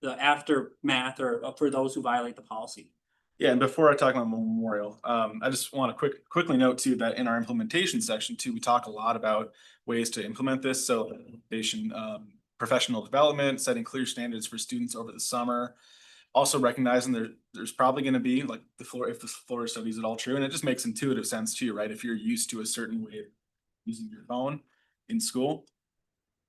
the aftermath or for those who violate the policy. Yeah, and before I talk about Memorial, I just want to quickly note too that in our implementation section too, we talk a lot about ways to implement this. So implementation, professional development, setting clear standards for students over the summer. Also recognizing there's probably going to be like if the Florida study is at all true, and it just makes intuitive sense too, right? If you're used to a certain way of using your phone in school,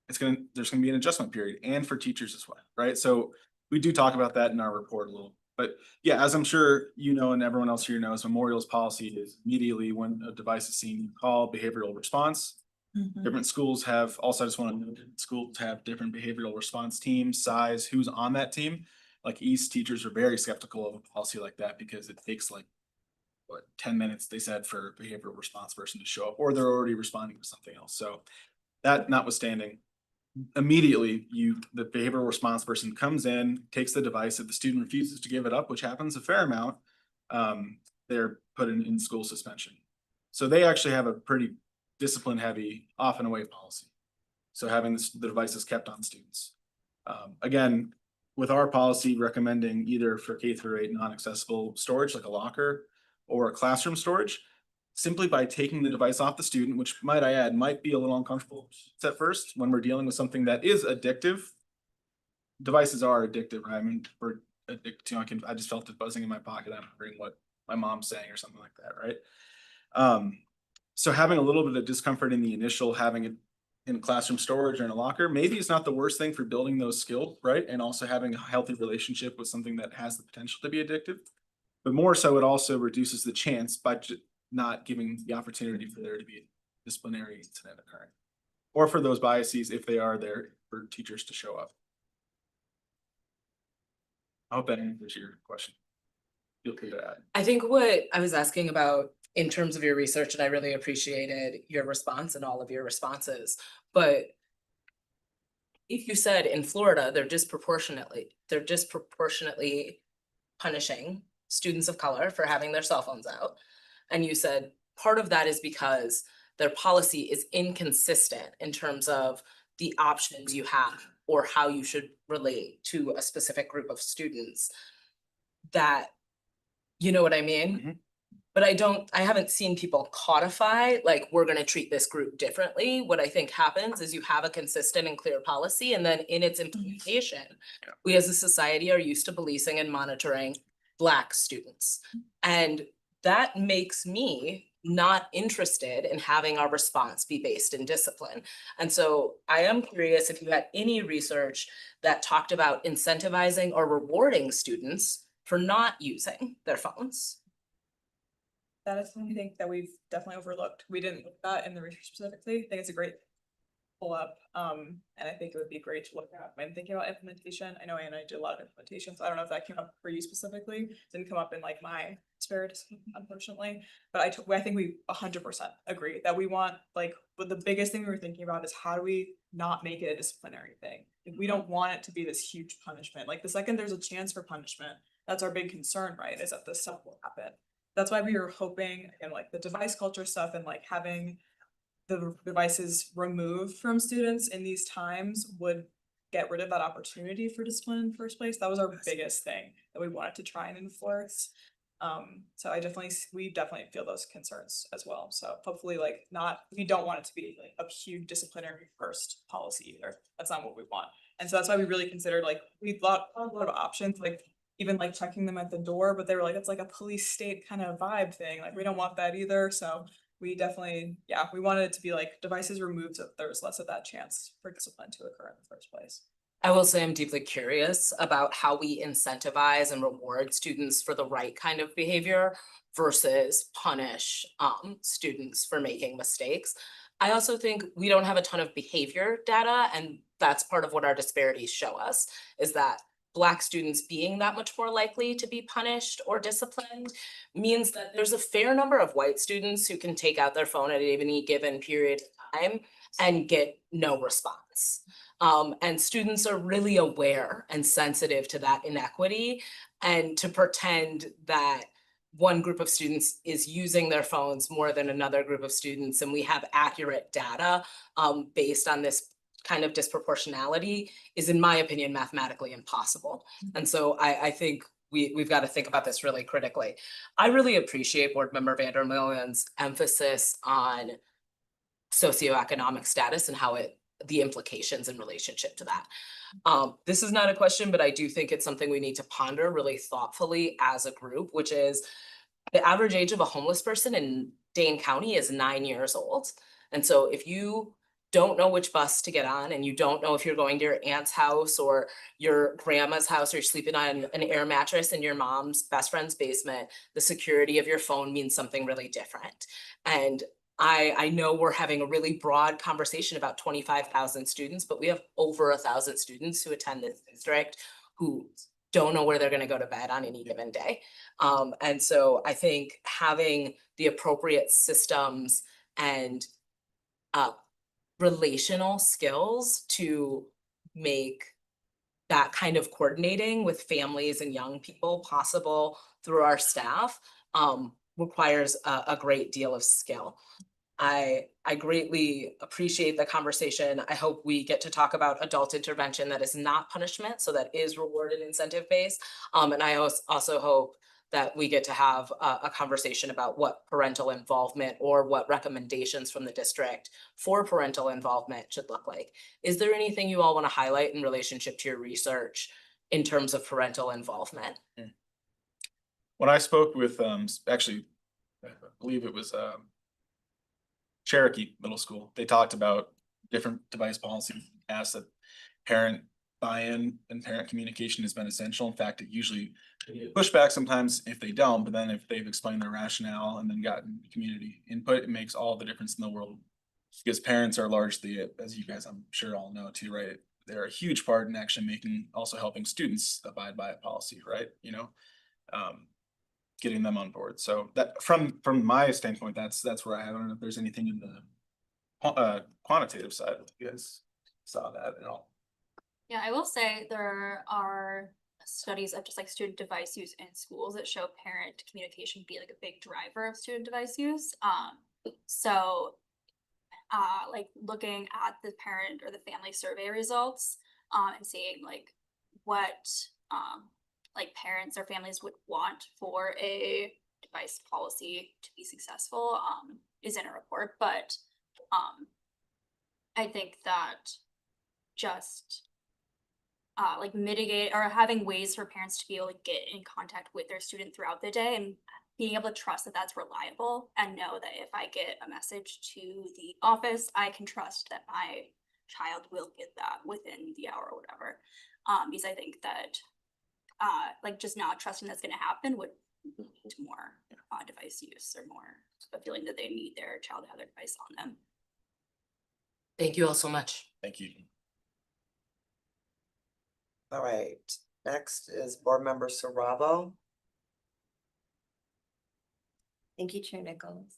there's gonna be an adjustment period, and for teachers as well, right? So we do talk about that in our report a little. But yeah, as I'm sure you know, and everyone else here knows, Memorial's policy is immediately when a device is seen, you call behavioral response. Different schools have, also I just want to note, schools have different behavioral response teams, size, who's on that team. Like East teachers are very skeptical of a policy like that because it takes like, 10 minutes, they said, for a behavioral response person to show up, or they're already responding to something else. So that notwithstanding, immediately the behavioral response person comes in, takes the device. If the student refuses to give it up, which happens a fair amount, they're put in school suspension. So they actually have a pretty discipline heavy off and away policy. So having the devices kept on students. Again, with our policy recommending either for K through 8 non-accessible storage like a locker or a classroom storage, simply by taking the device off the student, which might I add, might be a little uncomfortable at first when we're dealing with something that is addictive. Devices are addictive, right? I mean, we're addicted to, I just felt it buzzing in my pocket. I'm wondering what my mom's saying or something like that, right? So having a little bit of discomfort in the initial having it in classroom storage or in a locker, maybe it's not the worst thing for building those skills, right? And also having a healthy relationship with something that has the potential to be addictive. But more so, it also reduces the chance by not giving the opportunity for there to be a disciplinary incident occurring. Or for those biases, if they are there, for teachers to show up. I hope that answers your question. Feel free to add. I think what I was asking about in terms of your research, and I really appreciated your response and all of your responses, but if you said in Florida, they're disproportionately punishing students of color for having their cell phones out. And you said part of that is because their policy is inconsistent in terms of the options you have or how you should relate to a specific group of students. That, you know what I mean? But I haven't seen people codify, like, we're gonna treat this group differently. What I think happens is you have a consistent and clear policy, and then in its implementation, we as a society are used to policing and monitoring Black students. And that makes me not interested in having our response be based in discipline. And so I am curious if you had any research that talked about incentivizing or rewarding students for not using their phones. That is something I think that we've definitely overlooked. We didn't look at that in the research specifically. I think it's a great pull up. And I think it would be great to look at when thinking about implementation. I know Anna did a lot of implementation, so I don't know if that came up for you specifically. It didn't come up in like my spirit, unfortunately. But I think we 100% agree that we want, like, what the biggest thing we were thinking about is how do we not make it a disciplinary thing? Like, we don't want it to be this huge punishment. Like, the second there's a chance for punishment, that's our big concern, right? Is that this stuff will happen. That's why we were hoping, and like the device culture stuff and like having the devices removed from students in these times would get rid of that opportunity for discipline in the first place. That was our biggest thing that we wanted to try and enforce. So we definitely feel those concerns as well. So hopefully, like, we don't want it to be like a huge disciplinary first policy either. That's not what we want. And so that's why we really considered, like, we thought a lot of options, like even like checking them at the door, but they were like, it's like a police state kind of vibe thing. Like, we don't want that either. So we definitely, we wanted it to be like devices removed so there was less of that chance for discipline to occur in the first place. I will say I'm deeply curious about how we incentivize and reward students for the right kind of behavior versus punish students for making mistakes. I also think we don't have a ton of behavior data, and that's part of what our disparities show us, is that Black students being that much more likely to be punished or disciplined means that there's a fair number of white students who can take out their phone at any given period of time and get no response. And students are really aware and sensitive to that inequity, and to pretend that one group of students is using their phones more than another group of students, and we have accurate data based on this kind of disproportionality is, in my opinion, mathematically impossible. And so I think we've got to think about this really critically. I really appreciate Board Member Vandermeulen's emphasis on socioeconomic status and how the implications in relationship to that. This is not a question, but I do think it's something we need to ponder really thoughtfully as a group, which is the average age of a homeless person in Dane County is 9 years old. And so if you don't know which bus to get on, and you don't know if you're going to your aunt's house or your grandma's house, or you're sleeping on an air mattress in your mom's best friend's basement, the security of your phone means something really different. And I know we're having a really broad conversation about 25,000 students, but we have over 1,000 students who attend this district who don't know where they're going to go to bed on any given day. And so I think having the appropriate systems and relational skills to make that kind of coordinating with families and young people possible through our staff requires a great deal of skill. I greatly appreciate the conversation. I hope we get to talk about adult intervention that is not punishment, so that is reward and incentive based. And I also hope that we get to have a conversation about what parental involvement or what recommendations from the district for parental involvement should look like. Is there anything you all want to highlight in relationship to your research in terms of parental involvement? When I spoke with, actually, I believe it was Cherokee Middle School, they talked about different device policies, ask that parent buy-in and parent communication has been essential. In fact, it usually pushback sometimes if they don't, but then if they've explained their rationale and then gotten community input, it makes all the difference in the world. Because parents are largely, as you guys I'm sure all know too, right? They're a huge part in actually making, also helping students abide by a policy, right? You know, getting them on board. So that from my standpoint, that's where I don't know if there's anything in the quantitative side. If you guys saw that at all. Yeah, I will say there are studies of just like student device use in schools that show parent communication be like a big driver of student device use. So like looking at the parent or the family survey results, and seeing like what like parents or families would want for a device policy to be successful, is in a report, but I think that just like mitigate or having ways for parents to be able to get in contact with their student throughout the day and being able to trust that that's reliable and know that if I get a message to the office, I can trust that my child will get that within the hour or whatever. Because I think that like just not trusting that's going to happen would lead to more device use or more a feeling that they need their child to have their device on them. Thank you all so much. Thank you. All right, next is Board Member Saravo. Thank you, Chair Nichols.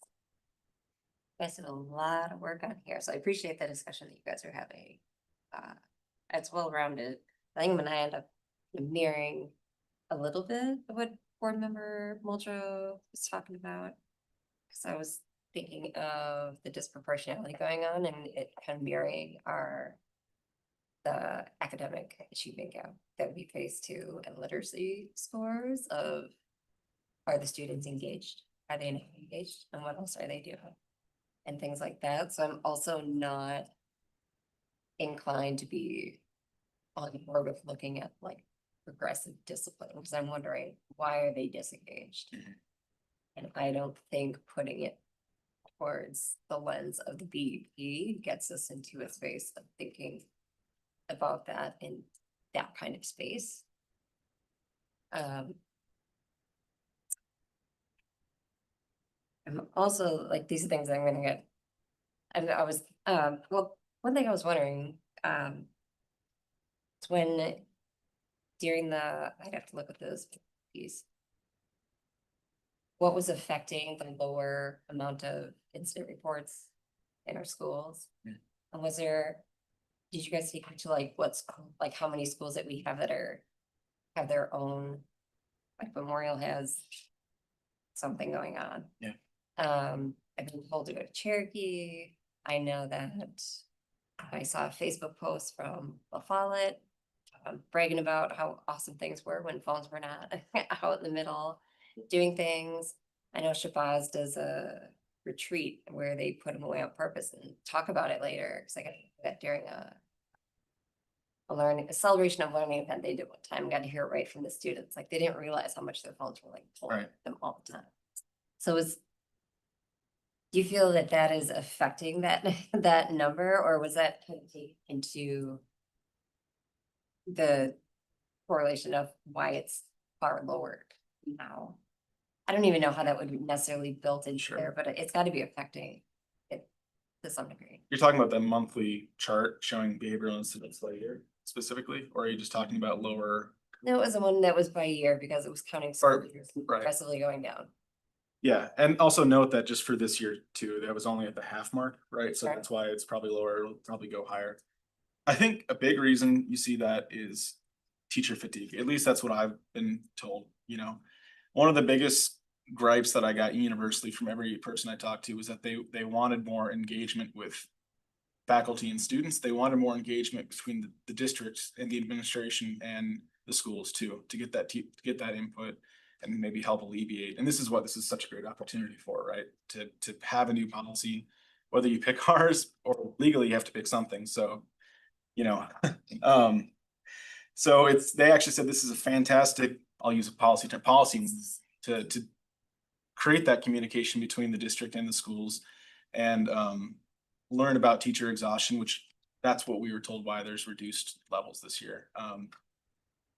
You guys did a lot of work on here, so I appreciate the discussion that you guys are having. It's well-rounded. I think I'm gonna end up mirroring a little bit of what Board Member Muldrow was talking about. Because I was thinking of the disproportionality going on and it kind of mirroring the academic achievement gap that we face too, and literacy scores of, are the students engaged? Are they not engaged? And what else are they doing? And things like that. So I'm also not inclined to be on board with looking at like progressive discipline, because I'm wondering, why are they disengaged? And I don't think putting it towards the lens of the BEP gets us into a space of thinking about that in that kind of space. I'm also like, these are things that I'm gonna get. I was well, one thing I was wondering, it's when during the, I'd have to look at those piece. What was affecting the lower amount of incident reports in our schools? And was there, did you guys take to like what's like how many schools that we have that have their own, like Memorial has something going on? Yeah. I've been told to go to Cherokee. I know that I saw a Facebook post from La Follette bragging about how awesome things were when phones were not out in the middle doing things. I know Shabazz does a retreat where they put them away on purpose and talk about it later, because I got that during a celebration of learning event they did one time. Got to hear it right from the students. Like they didn't realize how much their phones were like pulling them all the time. So do you feel that that is affecting that number, or was that taken into the correlation of why it's far lower now? I don't even know how that would necessarily built into there, but it's got to be affecting it to some degree. You're talking about the monthly chart showing behavioral incidents later specifically, or are you just talking about lower? No, it was the one that was by year because it was counting progressively going down. Yeah, and also note that just for this year too, that was only at the half mark, right? So that's why it's probably lower, it'll probably go higher. I think a big reason you see that is teacher fatigue. At least that's what I've been told, you know. One of the biggest gripes that I got universally from every person I talked to was that they wanted more engagement with faculty and students. They wanted more engagement between the districts and the administration and the schools too, to get that input and maybe help alleviate. And this is such a great opportunity for, right? To have a new policy, whether you pick ours or legally you have to pick something. So, you know, so they actually said this is a fantastic, I'll use a policy to create that communication between the district and the schools. And learn about teacher exhaustion, which that's what we were told why there's reduced levels this year.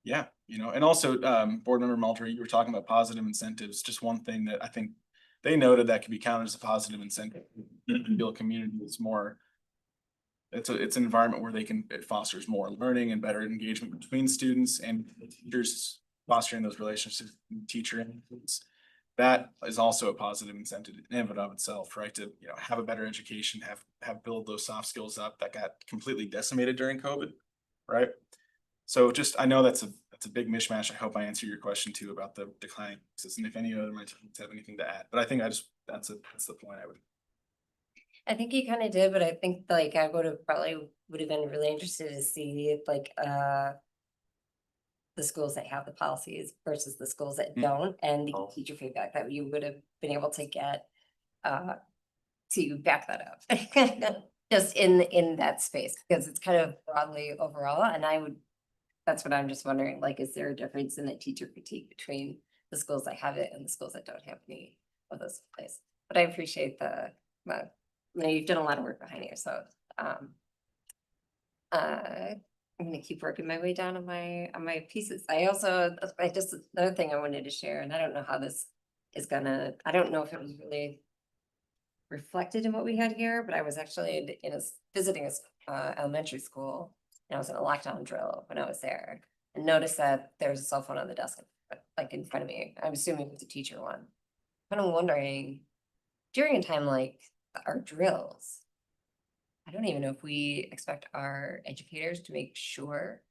Yeah, you know, and also, board member Mulder, you were talking about positive incentives. Just one thing that I think they noted that can be counted as a positive incentive. Feel community is more. It's an environment where it fosters more learning and better engagement between students and the teachers, fostering those relationships with teacher and students. That is also a positive incentive in and of itself, right? To, you know, have a better education, have build those soft skills up that got completely decimated during COVID, right? So just, I know that's a big mishmash. I hope I answered your question too about the declining cases, and if any other of my teams have anything to add, but I think that's the point I would. I think you kind of did, but I think like I would have been really interested to see if like the schools that have the policies versus the schools that don't, and the teacher feedback that you would have been able to get to back that up. Just in that space, because it's kind of broadly overall, and that's what I'm just wondering, like, is there a difference in the teacher fatigue between the schools that have it and the schools that don't have any of those places? But I appreciate you know, you've done a lot of work behind here, so I'm gonna keep working my way down on my pieces. Another thing I wanted to share, and I don't know how this is gonna, I don't know if it was really reflected in what we had here, but I was actually visiting a elementary school, and I was in a lockdown drill when I was there, and noticed that there's a cell phone on the desk, like in front of me. I'm assuming it was a teacher one. But I'm wondering, during a time like our drills, I don't even know if we expect our educators to make sure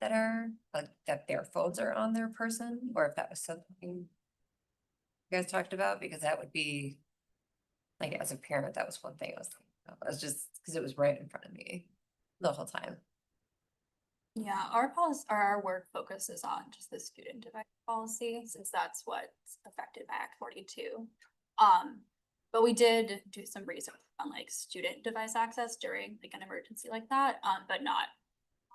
that that their phones are on their person, or if that was something you guys talked about, because that would be, like, as a parent, that was one thing I was thinking about. It was just because it was right in front of me the whole time. Yeah, our policy, our work focuses on just the student device policy, since that's what's affected by Act 42. But we did do some research on like student device access during like an emergency like that, but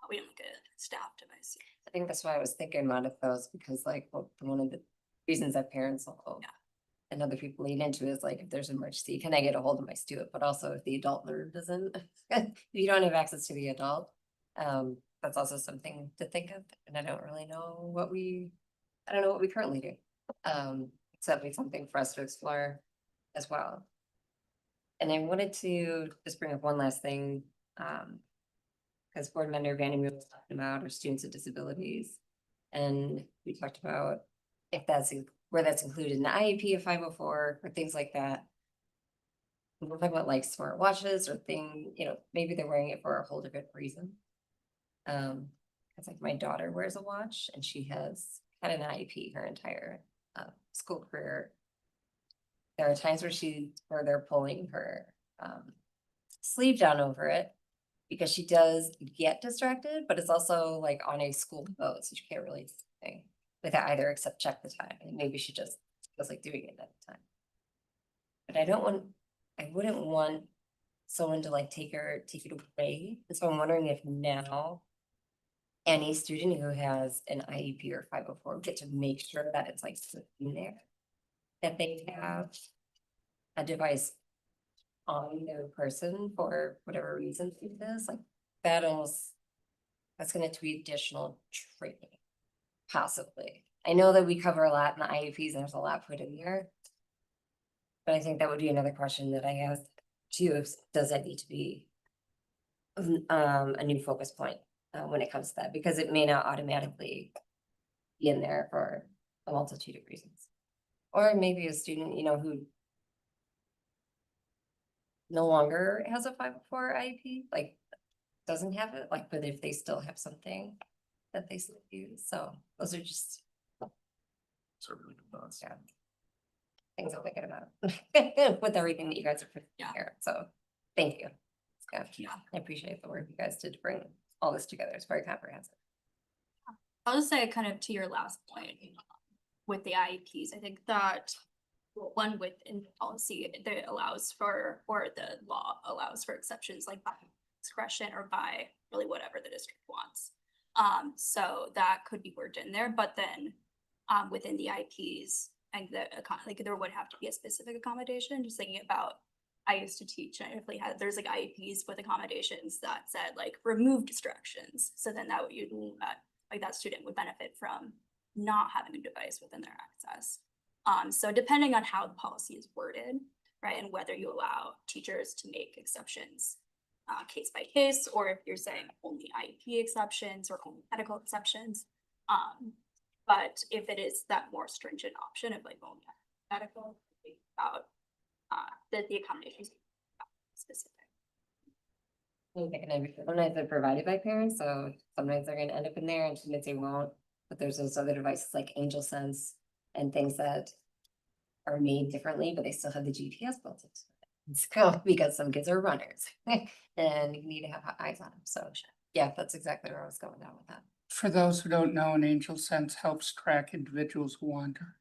we didn't look at staff device. I think that's why I was thinking about it, those, because like one of the reasons that parents and other people lean into is like, if there's an emergency, can I get a hold of my student? But also if the adult learner doesn't, if you don't have access to the adult, that's also something to think of. And I don't really know what we currently do. It's definitely something for us to explore as well. And I wanted to just bring up one last thing, because board member Vandermeer was talking about our students with disabilities. And we talked about if where that's included in the IEP of 504 or things like that. We're talking about like smart watches or you know, maybe they're wearing it for a whole different reason. It's like my daughter wears a watch and she has had an IEP her entire school career. There are times where they're pulling her sleeve down over it because she does get distracted, but it's also like on a school boat, so she can't really do anything with it either except check the time. And maybe she just was like doing it at the time. But I wouldn't want someone to like take it away. And so I'm wondering if now any student who has an IEP or 504 get to make sure that it's like in there, that they have a device on their person for whatever reason it is, like that's going to be additional training, possibly. I know that we cover a lot in the IEPs and there's a lot put in there, but I think that would be another question that I have too. Does that need to be a new focus point when it comes to that? Because it may not automatically be in there for a multitude of reasons. Or maybe a student, you know, who no longer has a 504 IEP, like doesn't have it, like, but if they still have something that they still use. So those are just really good thoughts. Yeah, things I'm thinking about with everything that you guys are putting here. So thank you. Yeah, I appreciate the work you guys did to bring all this together. It's very comprehensive. I'll just say kind of to your last point with the IEPs, I think that one within policy that allows for, or the law allows for exceptions like by discretion or by really whatever the district wants. So that could be worked in there, but then within the IEPs, and like there would have to be a specific accommodation, just thinking about I used to teach, and I definitely had, there's like IEPs with accommodations that said like remove distractions. So then that would, you'd like that student would benefit from not having a device within their access. So depending on how the policy is worded, right, and whether you allow teachers to make exceptions case by case, or if you're saying only IEP exceptions or only medical exceptions. But if it is that more stringent option of like only medical, think about that the accommodations specific. Sometimes they're provided by parents, so sometimes they're gonna end up in there and sometimes they won't. But there's those other devices like Angel Sense and things that are made differently, but they still have the GPS built into it. It's cool because some kids are runners and you need to have eyes on them. So yeah, that's exactly where I was going down with that. For those who don't know, an Angel Sense helps track individuals who wander.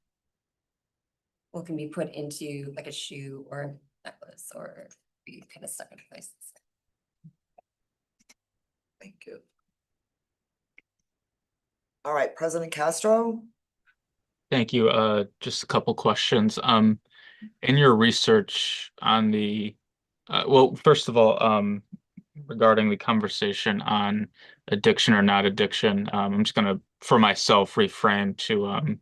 What can be put into like a shoe or a necklace or be kind of stuck in places. Thank you. All right, President Castro. Thank you. Just a couple questions. In your research on the, well, first of all, regarding the conversation on addiction or not addiction, I'm just gonna, for myself, reframe to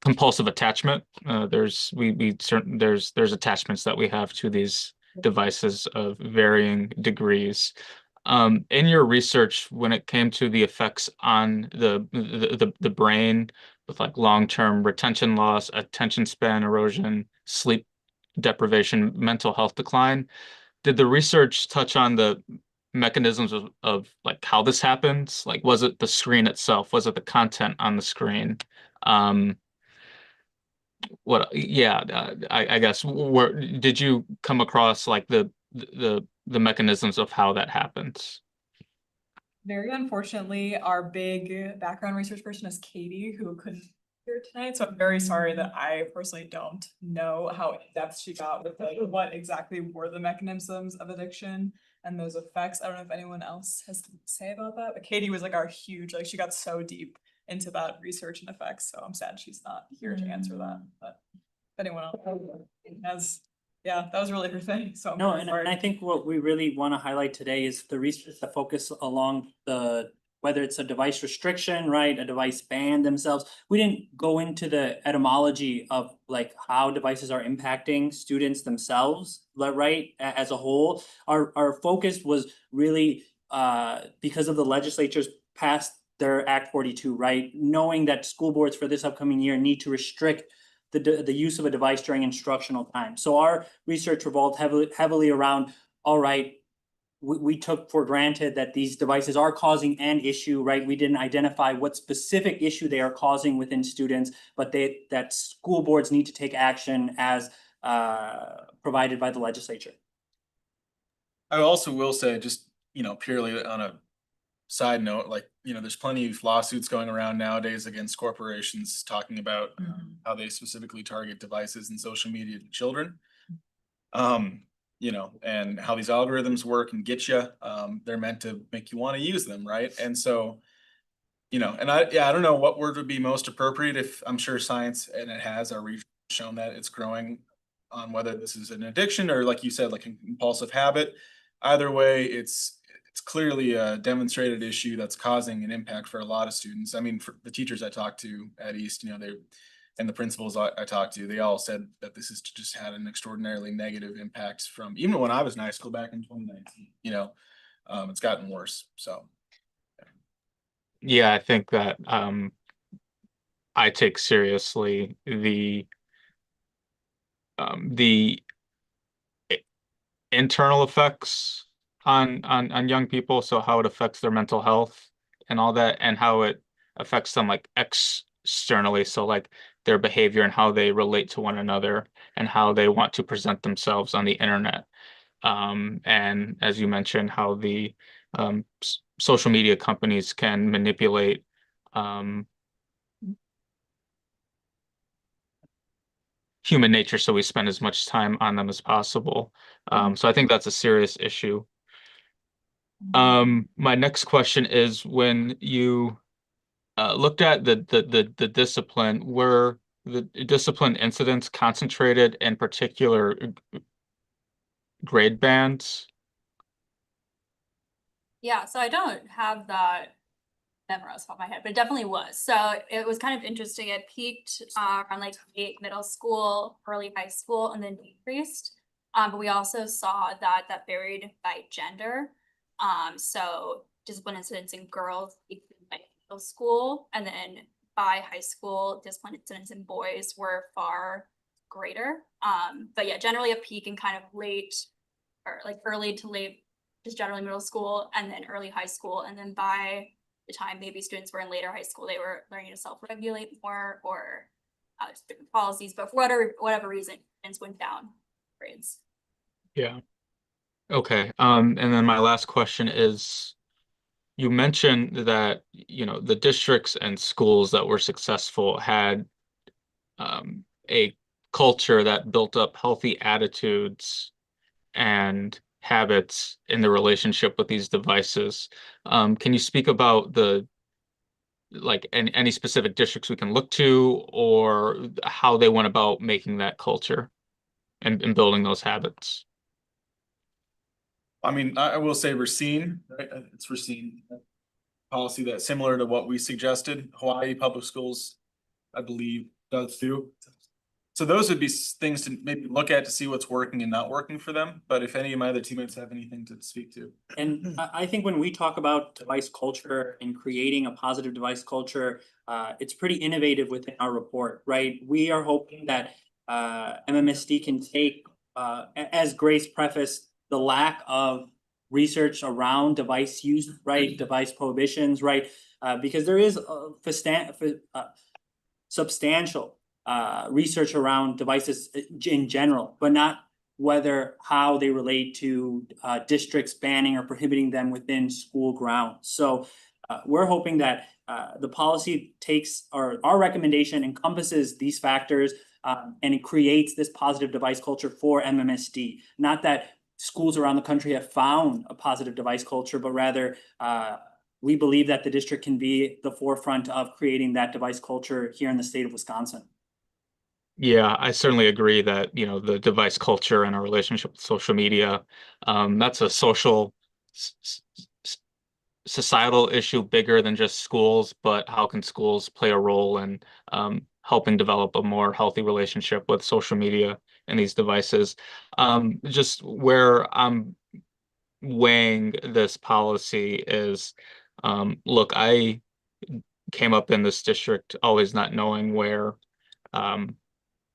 compulsive attachment. There's attachments that we have to these devices of varying degrees. In your research, when it came to the effects on the brain with like long-term retention loss, attention span erosion, sleep deprivation, mental health decline, did the research touch on the mechanisms of like how this happens? Like, was it the screen itself? Was it the content on the screen? I guess where did you come across like the mechanisms of how that happens? Very unfortunately, our big background research person is Katie, who couldn't be here tonight. So I'm very sorry that I personally don't know how in-depth she got with like what exactly were the mechanisms of addiction and those effects. I don't know if anyone else has to say about that, but Katie was like our huge, like she got so deep into that research and effects. So I'm sad she's not here to answer that. But if anyone else has, yeah, that was really her thing. So I'm No, really and sorry. I think what we really want to highlight today is the research that focus along the, whether it's a device restriction, right, a device ban themselves. We didn't go into the etymology of like how devices are impacting students themselves, right, as a whole. Our focus was really because of the legislature's passed their Act 42, right, knowing that school boards for this upcoming year need to restrict the use of a device during instructional time. So our research revolved heavily around, all right, we took for granted that these devices are causing an issue, right? We didn't identify what specific issue they are causing within students, but that school boards need to take action as provided by the legislature. I also will say, just, purely on a side note, like, there's plenty of lawsuits going around nowadays against corporations talking about how they specifically target devices and social media to children. And how these algorithms work and get you. They're meant to make you want to use them, right? And so, and I don't know what word would be most appropriate. If I'm sure science, and it has, our research shown that it's growing on whether this is an addiction or, like you said, like a compulsive habit. Either way, it's clearly a demonstrated issue that's causing an impact for a lot of students. I mean, for the teachers I talked to at East, and the principals I talked to, they all said that this has just had an extraordinarily negative impact from even when I was in high school back in 2019. It's gotten worse. So Yeah, I think that I take seriously the internal effects on young people, so how it affects their mental health and all that, and how it affects them like externally, so like their behavior and how they relate to one another and how they want to present themselves on the internet. And as you mentioned, how the social media companies can manipulate human nature, so we spend as much time on them as possible. So I think that's a serious issue. My next question is, when you looked at the discipline, were the discipline incidents concentrated in particular grade bands? Yeah, so I don't have that memorized off my head, but it definitely was. So it was kind of interesting. It peaked around like late middle school, early high school, and then decreased. But we also saw that varied by gender. So discipline incidents in girls peaked by middle school, and then by high school, discipline incidents in boys were far greater. But yeah, generally a peak in kind of late or like early to late, just generally middle school, and then early high school, and then by the time maybe students were in later high school, they were learning to self-regulate more or just different policies, but for whatever reason, students went down grades. Yeah. Okay. And then my last question is, you mentioned that, you know, the districts and schools that were successful had a culture that built up healthy attitudes and habits in the relationship with these devices. Can you speak about the like any specific districts we can look to, or how they went about making that culture and building those habits? I mean, I will say Racine, right? It's Racine. Policy that's similar to what we suggested. Hawaii Public Schools, I believe, does too. So those would be things to maybe look at to see what's working and not working for them. But if any of my other teammates have anything to speak to. And I think when we talk about device culture and creating a positive device culture, it's pretty innovative within our report, right? We are hoping that MMSD can take, as Grace prefaced, the lack of research around device use, right? Device prohibitions, right? Because there is substantial research around devices in general, but not whether how they relate to districts banning or prohibiting them within school grounds. So we're hoping that the policy takes, or our recommendation encompasses these factors and it creates this positive device culture for MMSD. Not that schools around the country have found a positive device culture, but rather we believe that the district can be the forefront of creating that device culture here in the state of Wisconsin. Yeah, I certainly agree that, you know, the device culture and our relationship with social media, that's a social societal issue bigger than just schools, but how can schools play a role in helping develop a more healthy relationship with social media and these devices? Just where I'm weighing this policy is, look, I came up in this district always not knowing where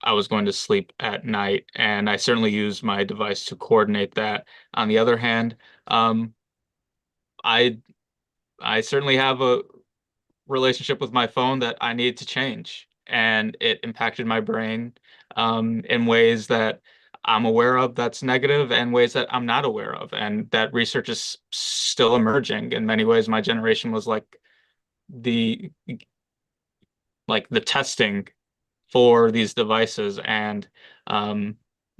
I was going to sleep at night, and I certainly use my device to coordinate that. On the other hand, I I certainly have a relationship with my phone that I need to change, and it impacted my brain in ways that I'm aware of that's negative, and ways that I'm not aware of, and that research is still emerging. In many ways, my generation was the the testing for these devices, and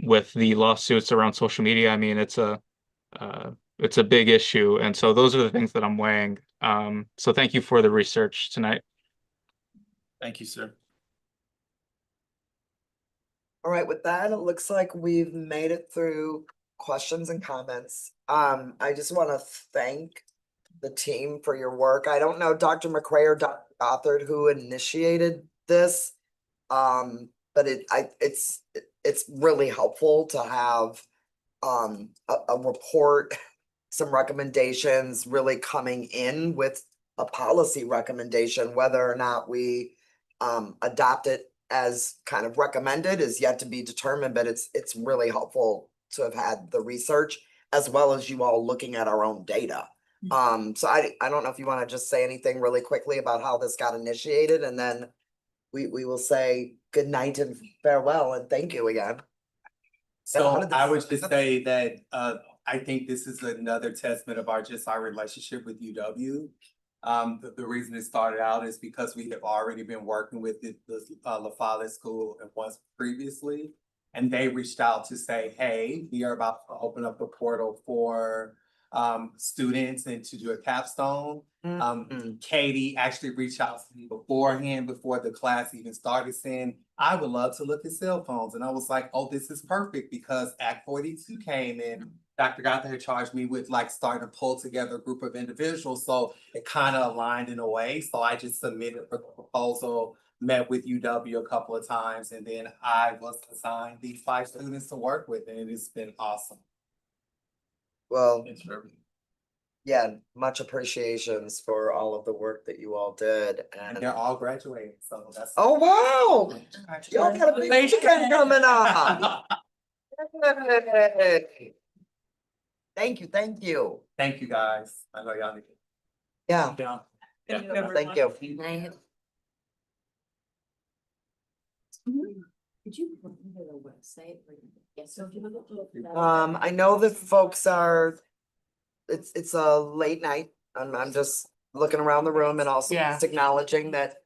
with the lawsuits around social media, I mean, it's a big issue, and so those are the things that I'm weighing. So thank you for the research tonight. Thank you, sir. All right, with that, it looks like we've made it through questions and comments. I just want to thank the team for your work. I don't know, Dr. McCray or Dr. Gothard, who initiated this. But it's really helpful to have a report, some recommendations really coming in with a policy recommendation. Whether or not we adopt it as kind of recommended is yet to be determined, but it's really helpful to have had the research as well as you all looking at our own data. So I don't know if you want to just say anything really quickly about how this got initiated, and then we will say good night and farewell and thank you again. So I would just say that I think this is another testament of our relationship with UW. The reason it started out is because we have already been working with the La Follette School and once previously, and they reached out to say, hey, we are about to open up a portal for students and to do a capstone. Katie actually reached out to me beforehand, before the class even started, saying, I would love to look at cell phones. And I was like, oh, this is perfect, because Act 42 came in. Dr. Gothard had charged me with like starting to pull together a group of individuals. So it kind of aligned in a way. So I just submitted for the proposal, met with UW a couple of times, and then I was assigned these 5 students to work with, and it's been awesome. Well, Thanks for everything. yeah, much appreciations for all of the work that you all did, And and they're all graduating, so that's. oh, wow! Y'all got a big weekend coming up. Yay. Thank you, thank you. Thank you, guys. I know y'all need it. Yeah, Thank you, thank everyone. you. Could you put it on the website? Yes. I know that folks are, it's a late night. I'm just looking around the room and also Yeah. just acknowledging that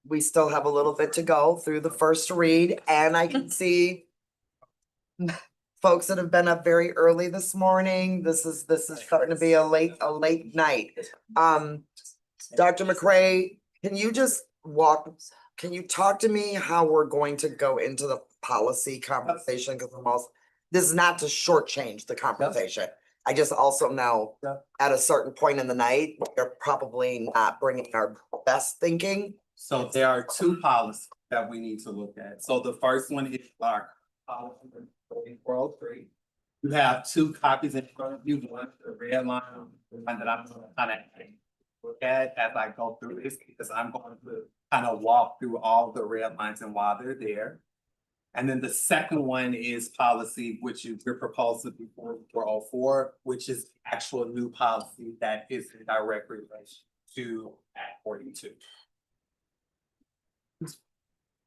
we still have a little bit to go through the first read, and I can see folks that have been up very early this morning. This is starting to be a late night. Dr. McCray, can you talk to me how we're going to go into the policy conversation? Because this is not to shortchange the conversation. I just also know at a certain point in the night, we're probably not bringing our best thinking. So there are 2 policies that we need to look at. So the first one is our policy 403. You have 2 copies in front of you, one the red line, the one that I'm gonna kind of look at as I go through this, because I'm going to kind of walk through all the red lines and why they're there. And then the second one is policy, which is your proposal before 404, which is actual new policy that is in direct relation to Act 42.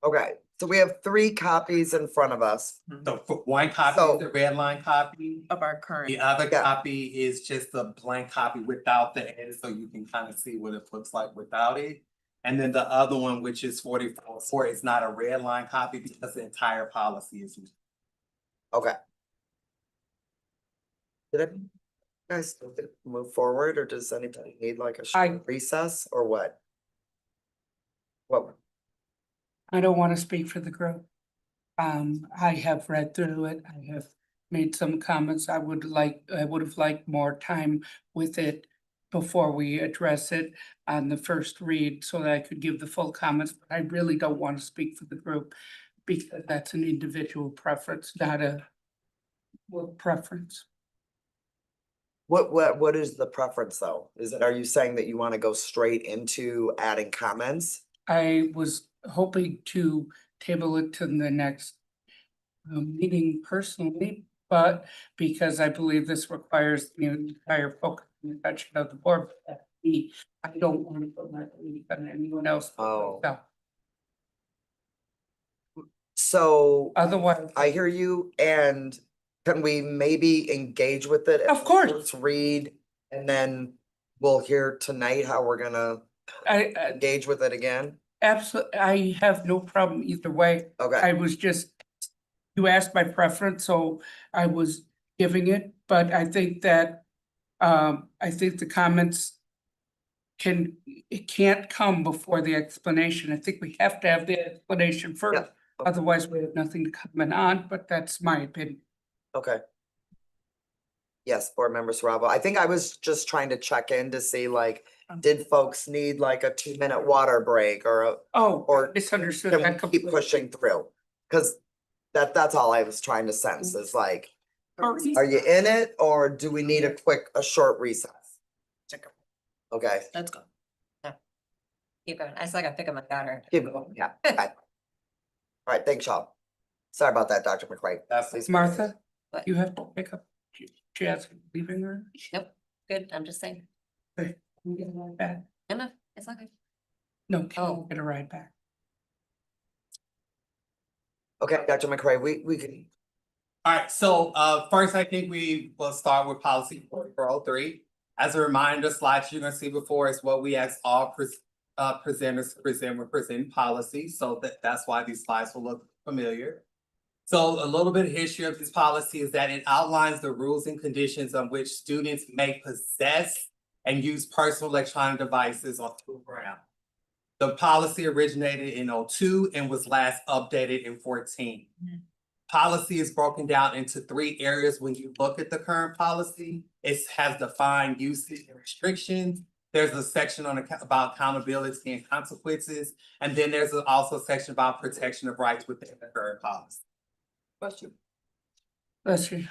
Okay, so we have 3 copies in front of us. So for one copy is the red line copy. Of our current. The other copy is just a blank copy without the edit, so you can kind of see what it looks like without it. And then the other one, which is 44, is not a red line copy because the entire policy is. Okay. Did it, guys move forward, or does anybody need like a short recess or what? What? I don't want to speak for the group. I have read through it. I have made some comments. I would have liked more time with it before we address it on the first read, so that I could give the full comments. But I really don't want to speak for the group, because that's an individual preference, not a preference. What is the preference though? Are you saying that you want to go straight into adding comments? I was hoping to table it to the next meeting personally, but because I believe this requires the entire focus and attention of the board, I don't want to put my lead on anyone else. Oh. No. So Otherwise, I hear you, and can we maybe engage with it? Of course. Let's read, and then we'll hear tonight how we're gonna engage with it again. Absolutely, I have no problem either way. Okay. I was just, you asked my preference, so I was giving it, but I think that, I think the comments it can't come before the explanation. I think we have to have the explanation first. Yeah. Otherwise, we have nothing to comment on, but that's my opinion. Okay. Yes, board member Saravo. I think I was just trying to check in to see like, did folks need like a 2-minute water break or or misunderstood. can we that keep pushing through? Cause that's all I was trying to sense is like, are you in it or do we need a short recess? Okay. Let's go. Yeah. Keep going. I still gotta pick up my daughter. Keep going, yeah. Okay. All right, thanks, y'all. Sorry about that, Dr. McCray. Please. Martha, What? you have to pick up, she has leaving her. Yep, good. I'm just saying. Okay, can we get a ride back? No, it's not good. No, can't get a ride back. Okay, Dr. McCray, we can. All right, so first I think we will start with policy 403. As a reminder, slides you're gonna see before is what we ask all presenters to present when presenting policy. So that's why these slides will look familiar. So a little bit of history of this policy is that it outlines the rules and conditions on which students may possess and use personal electronic devices on school ground. The policy originated in 2002 and was last updated in 2014. Policy is broken down into 3 areas when you look at the current policy. It has defined usage and restrictions. There's a section on about accountability and consequences. And then there's also a section about protection of rights within the current policy. Question. Bless you.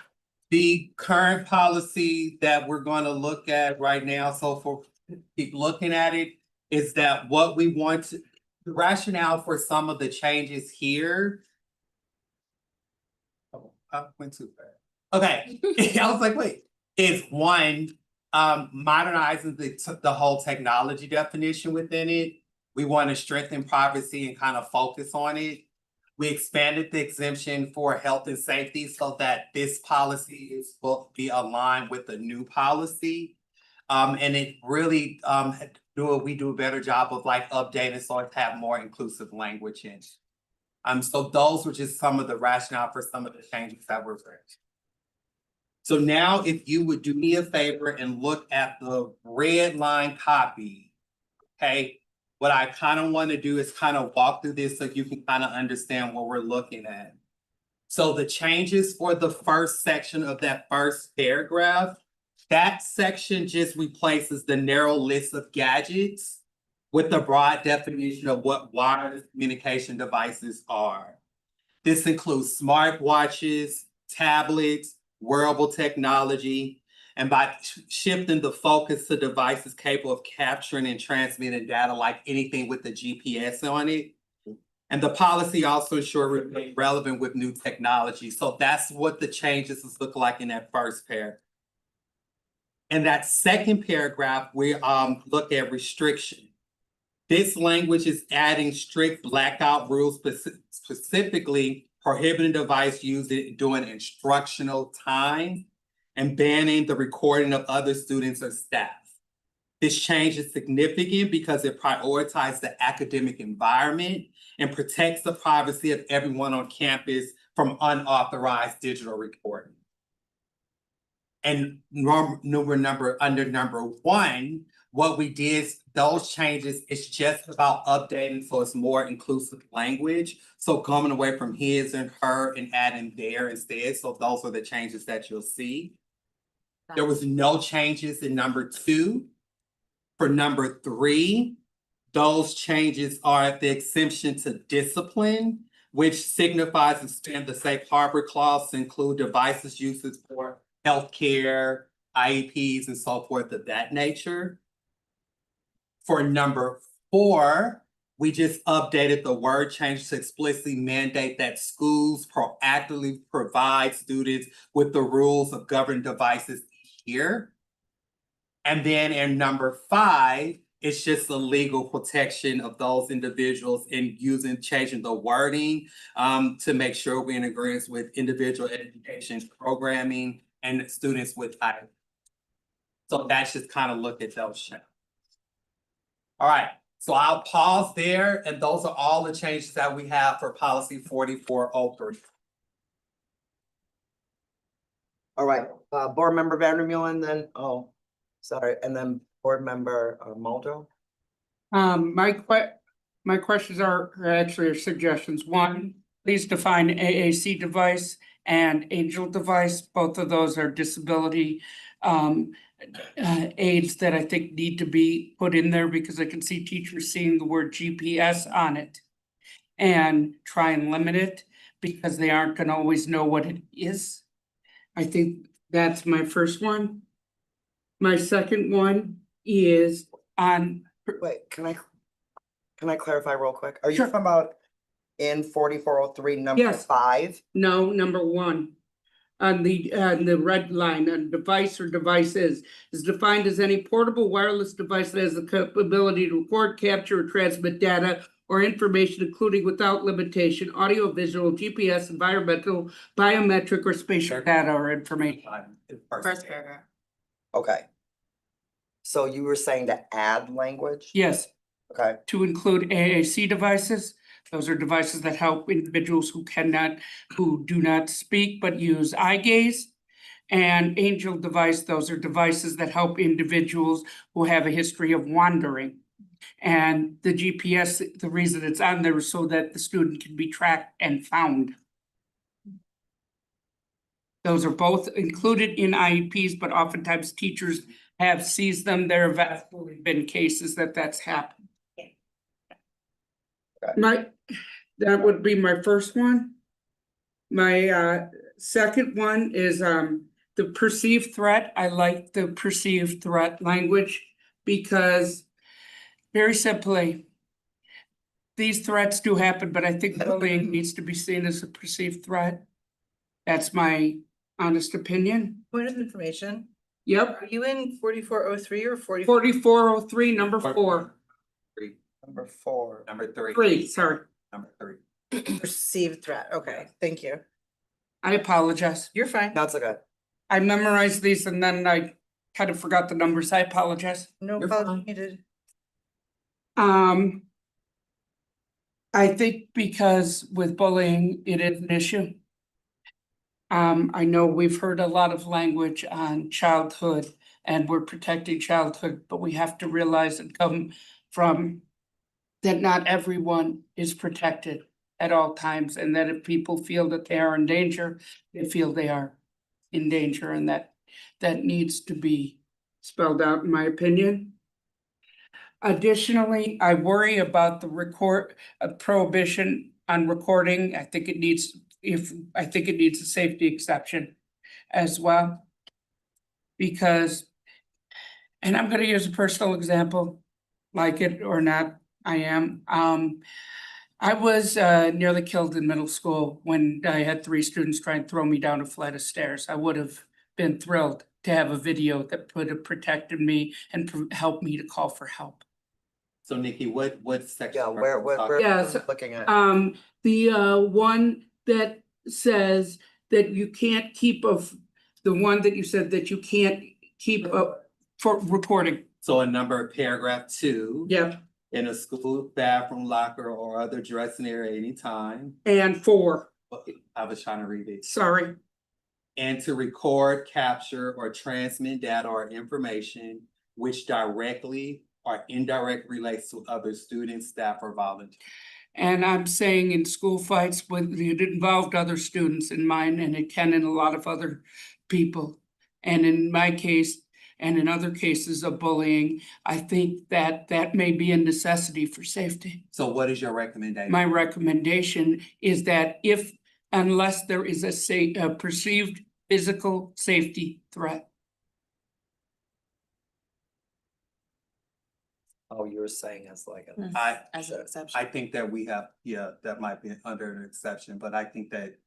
The current policy that we're going to look at right now, so for keep looking at it, is that what we want to, the rationale for some of the changes here. Oh, I went too fast. Okay, I was like, wait, is one, modernizing the whole technology definition within it. We want to strengthen privacy and kind of focus on it. We expanded the exemption for health and safety so that this policy will be aligned with the new policy. And it really we do a better job of like updating so it have more inclusive language in it. So those were just some of the rationale for some of the changes that were made. So now if you would do me a favor and look at the red line copy, okay? What I kind of want to do is kind of walk through this so you can kind of understand what we're looking at. So the changes for the first section of that first paragraph, that section just replaces the narrow list of gadgets with the broad definition of what wireless communication devices are. This includes smartwatches, tablets, wearable technology, and by shifting the focus to devices capable of capturing and transmitting data like anything with the GPS on it. And the policy also ensures remain relevant with new technology. So that's what the changes look like in that first paragraph. In that second paragraph, we look at restriction. This language is adding strict blackout rules, specifically prohibiting device use during instructional time and banning the recording of other students or staff. This change is significant because it prioritizes the academic environment and protects the privacy of everyone on campus from unauthorized digital recording. And under number 1, what we did, those changes, it's just about updating so it's more inclusive language. So coming away from his and her and adding there instead. So those are the changes that you'll see. There was no changes in number 2. For number 3, those changes are the exemption to discipline, which signifies expand the safe harbor clause to include devices uses for healthcare, IEPs, and so forth of that nature. For number 4, we just updated the word change to explicitly mandate that schools proactively provide students with the rules of governing devices each year. And then in number 5, it's just the legal protection of those individuals in changing the wording to make sure we're in agreement with individual education programming and students with IEP. So that's just kind of look at those changes. All right, so I'll pause there, and those are all the changes that we have for policy 4403. All right, board member Vandermeulen, then, sorry, and then board member Muldrow. My questions are actually suggestions. 1, please define AAC device and Angel device. Both of those are disability aids that I think need to be put in there because I can see teachers seeing the word GPS on it and try and limit it because they aren't going to always know what it is. I think that's my first one. My second one is on. Wait, can I clarify real quick? Are you Sure. talking about in 4403 number Yes. 5? No, number 1. On the red line, on device or devices is defined as any portable wireless device that has the capability to record, capture, or transmit data or information, including without limitation, audio, visual, GPS, environmental, biometric, or spatial data or information. First paragraph. Okay. So you were saying to add language? Yes. Okay. To include AAC devices. Those are devices that help individuals who do not speak but use eye gaze. And Angel device, those are devices that help individuals who have a history of wandering. And the GPS, the reason it's on there is so that the student can be tracked and found. Those are both included in IEPs, but oftentimes teachers have seized them. There have absolutely been cases that's happened. That would be my first one. My second one is the perceived threat. I like the perceived threat language because very simply, these threats do happen, but I think bullying needs to be seen as a perceived threat. That's my honest opinion. Point of information, Yep, are you in 4403 or 4403, number 4. Number 4. Number 3. 3, sorry. Number 3. perceived threat? Okay, thank you. I apologize. You're fine. That's okay. I memorized these and then I kind of forgot the numbers. I apologize. No You're apology fine. needed. I think because with bullying, it is an issue. I know we've heard a lot of language on childhood and we're protecting childhood, but we have to realize and come from that not everyone is protected at all times, and that if people feel that they are in danger, they feel they are in danger, and that needs to be spelled out, in my opinion. Additionally, I worry about the prohibition on recording. I think it needs a safety exception as well. Because, and I'm gonna use a personal example, like it or not, I am. I was nearly killed in middle school when I had 3 students try and throw me down a flight of stairs. I would have been thrilled to have a video that would have protected me and helped me to call for help. So Nikki, what section? Yeah, are we where talking Yes. looking at? The one that says that you can't keep the one that you said that you can't keep for recording. So in number paragraph 2. Yep, In a school bathroom, locker, or other dressing area at any time. and 4, I was trying to read it. sorry. And to record, capture, or transmit data or information which directly or indirectly relates to other students, staff, or volunteers. And I'm saying in school fights, when it involved other students in mine, and it can in a lot of other people. And in my case, and in other cases of bullying, I think that may be a necessity for safety. So what is your recommendation? My recommendation is that unless there is a perceived physical safety threat. Oh, you were saying as like a. As an exception. I think that we have, that might be under an exception, but I think that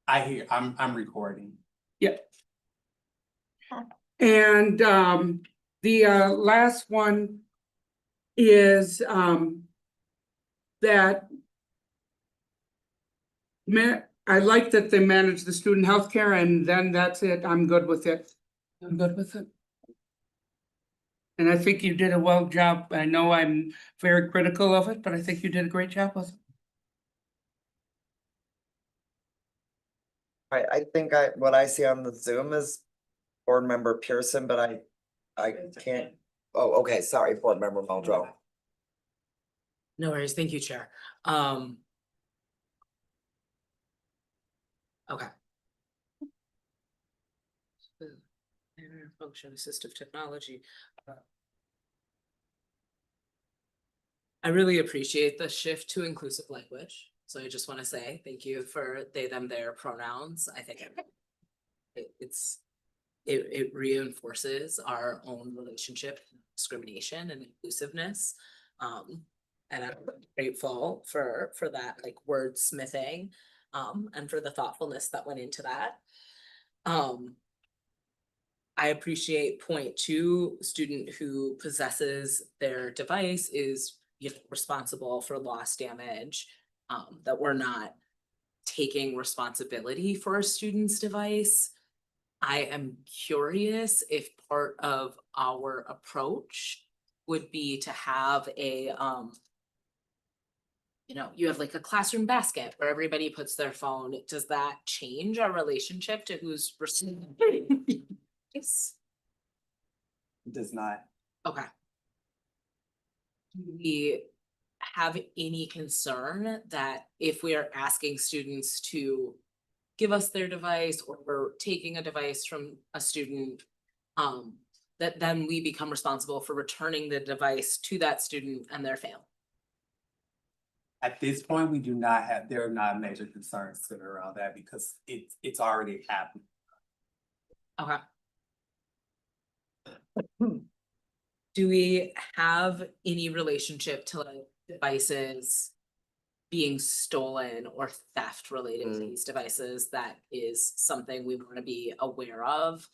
I'm recording. Yep. And the last one is that I like that they manage the student healthcare, and then that's it. I'm good with it. I'm good with it. And I think you did a well job. I know I'm very critical of it, but I think you did a great job with it. Right, I think what I see on the Zoom is board member Pearson, but I can't. Oh, okay, sorry, board member Muldrow. No worries, thank you, Chair. Okay. Function assistive technology. I really appreciate the shift to inclusive language. So I just want to say thank you for they, them, their pronouns. I think it reinforces our own relationship, discrimination and inclusiveness. And I'm grateful for that like wordsmithing and for the thoughtfulness that went into that. I appreciate point 2, student who possesses their device is responsible for loss damage, that we're not taking responsibility for a student's device. I am curious if part of our approach would be to have a, you have like a classroom basket where everybody puts their phone. Does that change our relationship to who's receiving? Yes. It does not. Okay. Do we have any concern that if we are asking students to give us their device or we're taking a device from a student, that then we become responsible for returning the device to that student and their family? At this point, we do not have, there are not major concerns that are around that because it's already happened. Okay. Do we have any relationship to like devices being stolen or theft related to these devices? That is something we want to be aware of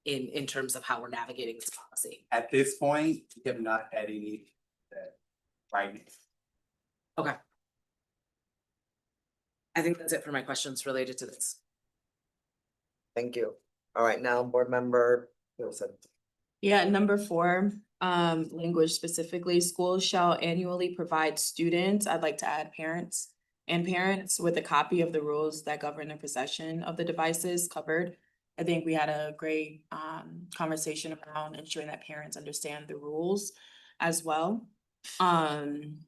in terms of how we're navigating this policy. At this point, we have not had any that right now. Okay. I think that's it for my questions related to this. Thank you. All right, now board member Wilson. Yeah, number 4, language specifically, schools shall annually provide students, I'd like to add parents with a copy of the rules that govern the possession of the devices covered. I think we had a great conversation around ensuring that parents understand the rules as well. And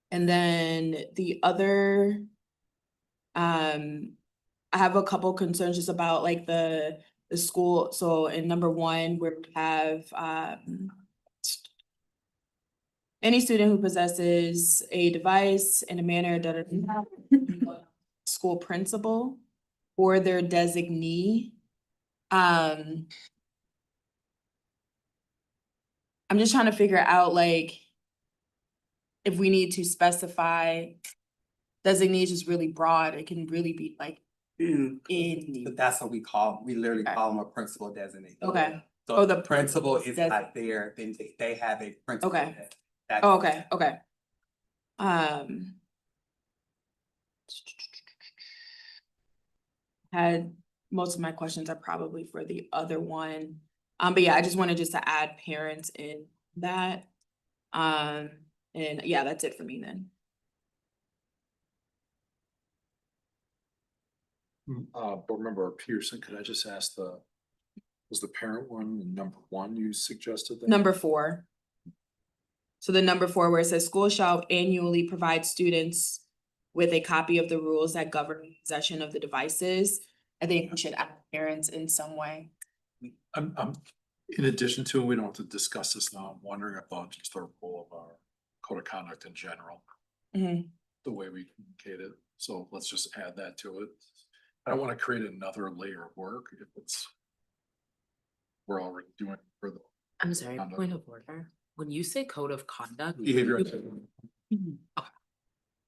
then the other, I have a couple concerns just about like the school. So in number 1, we have any student who possesses a device in a manner that school principal or their designee. I'm just trying to figure out like if we need to specify designee is just really broad. It can really be like But that's what we literally call them a principal designate. Okay. So Oh, the the principal is des- not there, then they have a principal. Okay. That's- Oh, okay. Had most of my questions are probably for the other one. But yeah, I just wanted just to add parents in that. And yeah, that's it for me then. Board member Peterson, could I just ask was the parent one number 1 you suggested? That? Number 4. So the number 4 where it says school shall annually provide students with a copy of the rules that govern possession of the devices. I think we should add parents in some way. I'm in addition to, we don't have to discuss this now. I'm wondering about just the role of our code of conduct in general, the way we communicate it. So let's just add that to it. I don't want to create another layer of work if we're already doing it for the. I'm sorry, point of order. When you say code of conduct. Behavior.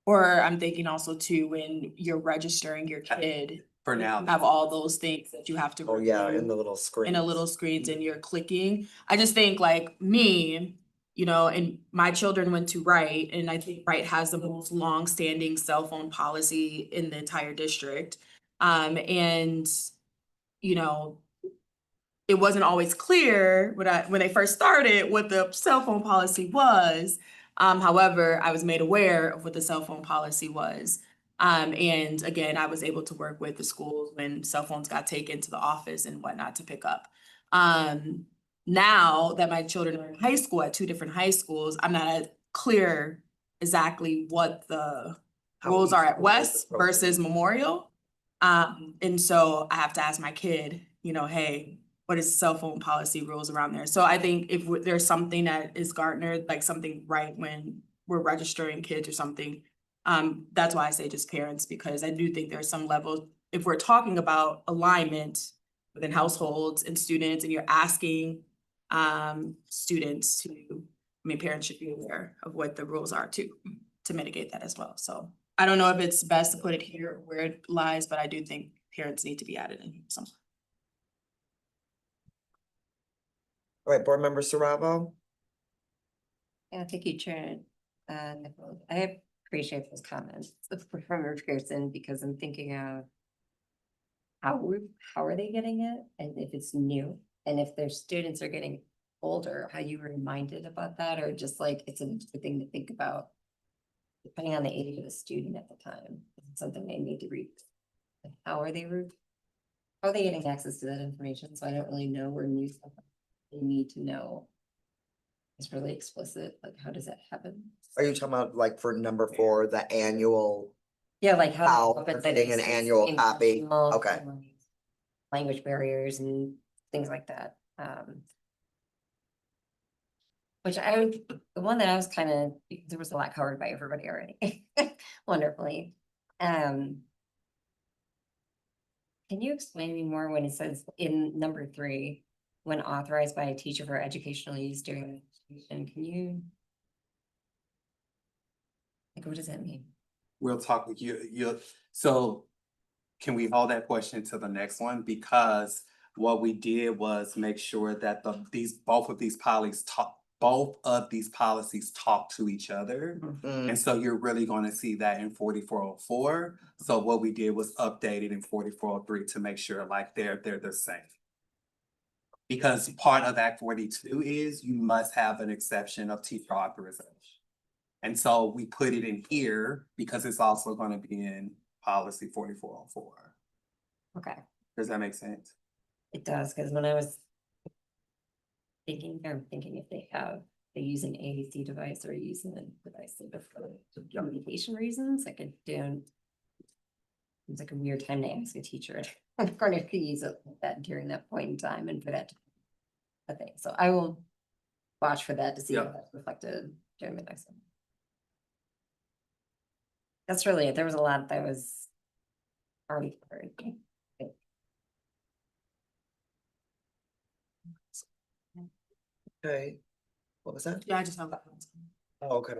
Or I'm thinking also too, when you're registering your kid. For now. Have all those things that you have to. Oh, yeah, review in the little screen. In a little screens and you're clicking. I just think like me, and my children went to Wright, and I think Wright has the most long-standing cell phone policy in the entire district. And it wasn't always clear when they first started what the cell phone policy was. However, I was made aware of what the cell phone policy was. And again, I was able to work with the schools when cell phones got taken to the office and whatnot to pick up. Now that my children are in high school at 2 different high schools, I'm not clear exactly what the rules are at West versus Memorial. And so I have to ask my kid, hey, what is cell phone policy rules around there? So I think if there's something that is garnered, like something right when we're registering kids or something, that's why I say just parents, because I do think there's some level, if we're talking about alignment within households and students, and you're asking students to, parents should be aware of what the rules are to mitigate that as well. So I don't know if it's best to put it here or where it lies, but I do think parents need to be added in here somewhere. All right, board member Saravo. Yeah, thank you, Chair. Nicole. I appreciate those comments from Pearson because I'm thinking of how are they getting it, and if it's new, and if their students are getting older, how you were reminded about that, or just like it's a thing to think about? Depending on the age of the student at the time, it's something they need to read. Like, how are they getting access to that information? So I don't really know where new stuff they need to know. It's really explicit, like how does that happen? Are you talking about like for number 4, the annual? Yeah, like how. How but they're that getting an it's annual copy? intentional, Okay. Language barriers and things like that. Which the one that I was kind of, there was a lot covered by everybody already, wonderfully. Can you explain me more when it says in number 3, when authorized by a teacher for educational use during education, can you? Like, what does that mean? We'll talk with you, so can we hold that question to the next one? Because what we did was make sure that both of these policies talk to each other. And so you're really gonna see that in 4404. So what we did was update it in 4403 to make sure like they're the same. Because part of Act 42 is you must have an exception of teacher authorization. And so we put it in here because it's also gonna be in policy 4404. Okay, Does that make sense? it does, because when I was thinking if they use an AAC device or using a device for communication reasons, like it don't. It's like a weird time to ask a teacher. I'm going to use that during that point in time and for that. I think, so I will watch for that to see how that's reflected during the next one. That's really it. There was a lot that was already covered. Okay. What was that? Yeah, I just have that. Oh, okay.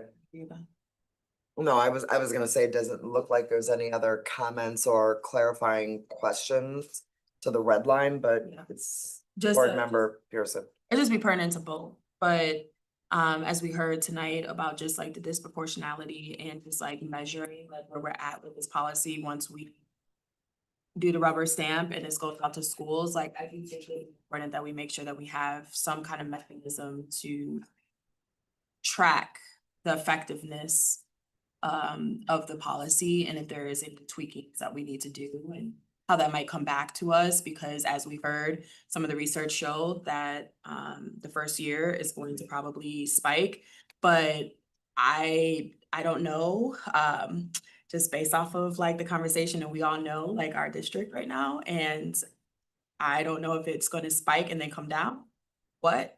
No, I was gonna say, it doesn't look like there's any other comments or clarifying questions to the red line, but it's Just board a- member Pearson. It just be pertinent to both, but as we heard tonight about just like the disproportionality and just like measuring like where we're at with this policy once we do the rubber stamp and this goes out to schools, like I do think it's important that we make sure that we have some kind of mechanism to track the effectiveness of the policy and if there is any tweakings that we need to do and how that might come back to us, because as we've heard, some of the research showed that the first year is going to probably spike, but I don't know, just based off of like the conversation, and we all know like our district right now, and I don't know if it's gonna spike and then come down. What?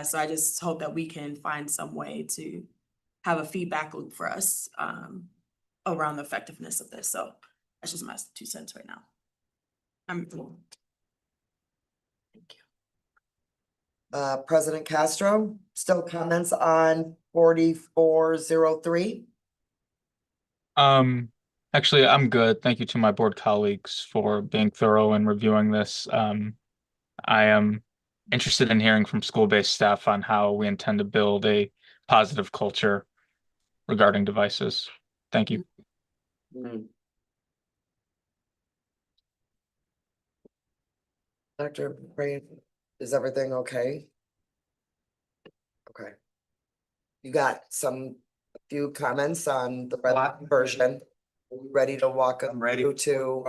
So I just hope that we can find some way to have a feedback loop for us around the effectiveness of this. So that's just my 2 cents right now. Thank you. President Castro, still comments on 4403? Actually, I'm good. Thank you to my board colleagues for being thorough and reviewing this. I am interested in hearing from school-based staff on how we intend to build a positive culture regarding devices. Thank you. Dr. Ray, is everything okay? Okay. You got a few comments on the red line version. Are you ready to walk them through to?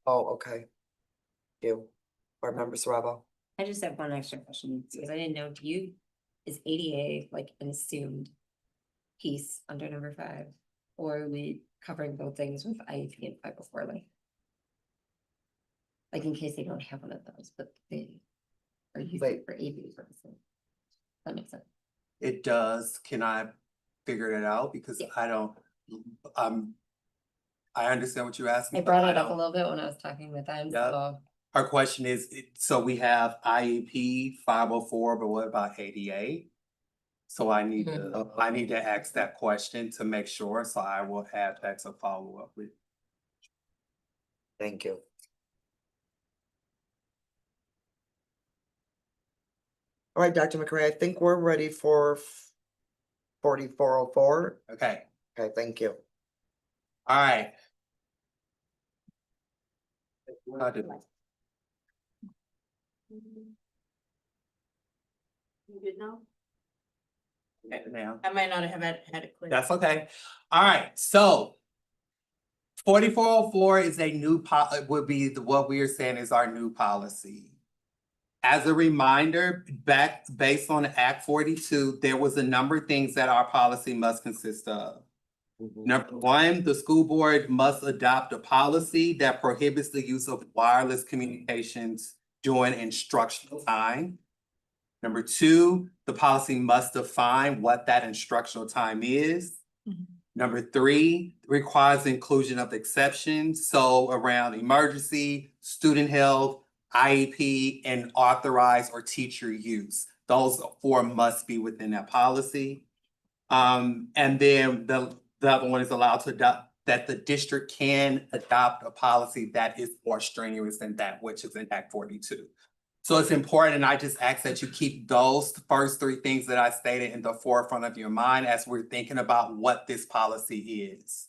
Oh, okay. You, board member Sarabo. I just have one extra question, because I didn't know, is ADA like an assumed piece under number 5? Or are we covering both things with IEP and 504 like in case they don't have one of those, but they are using for ABA purposes? That makes sense. It does. Can I figure it out? Because I don't, I understand what you're asking. I brought it up a little bit when I was talking with them, so. Our question is, so we have IEP 504, but what about ADA? So I need to ask that question to make sure, so I will add that to follow up with. Thank you. All right, Dr. McRae, I think we're ready for 4404. Okay. Okay, thank you. All right. You good now? Okay, now. I might not have had it clear. That's okay. All right, so 4404 is a new would be what we are saying is our new policy. As a reminder, based on Act 42, there was a number of things that our policy must consist of. Number one, the school board must adopt a policy that prohibits the use of wireless communications during instructional time. Number two, the policy must define what that instructional time is. Number three, requires the inclusion of exceptions, so around emergency, student health, IEP, and authorized or teacher use. Those four must be within that policy. And then the other one is allowed to adopt, that the district can adopt a policy that is more strenuous than that, which is in Act 42. So it's important, and I just ask that you keep those first three things that I stated in the forefront of your mind as we're thinking about what this policy is.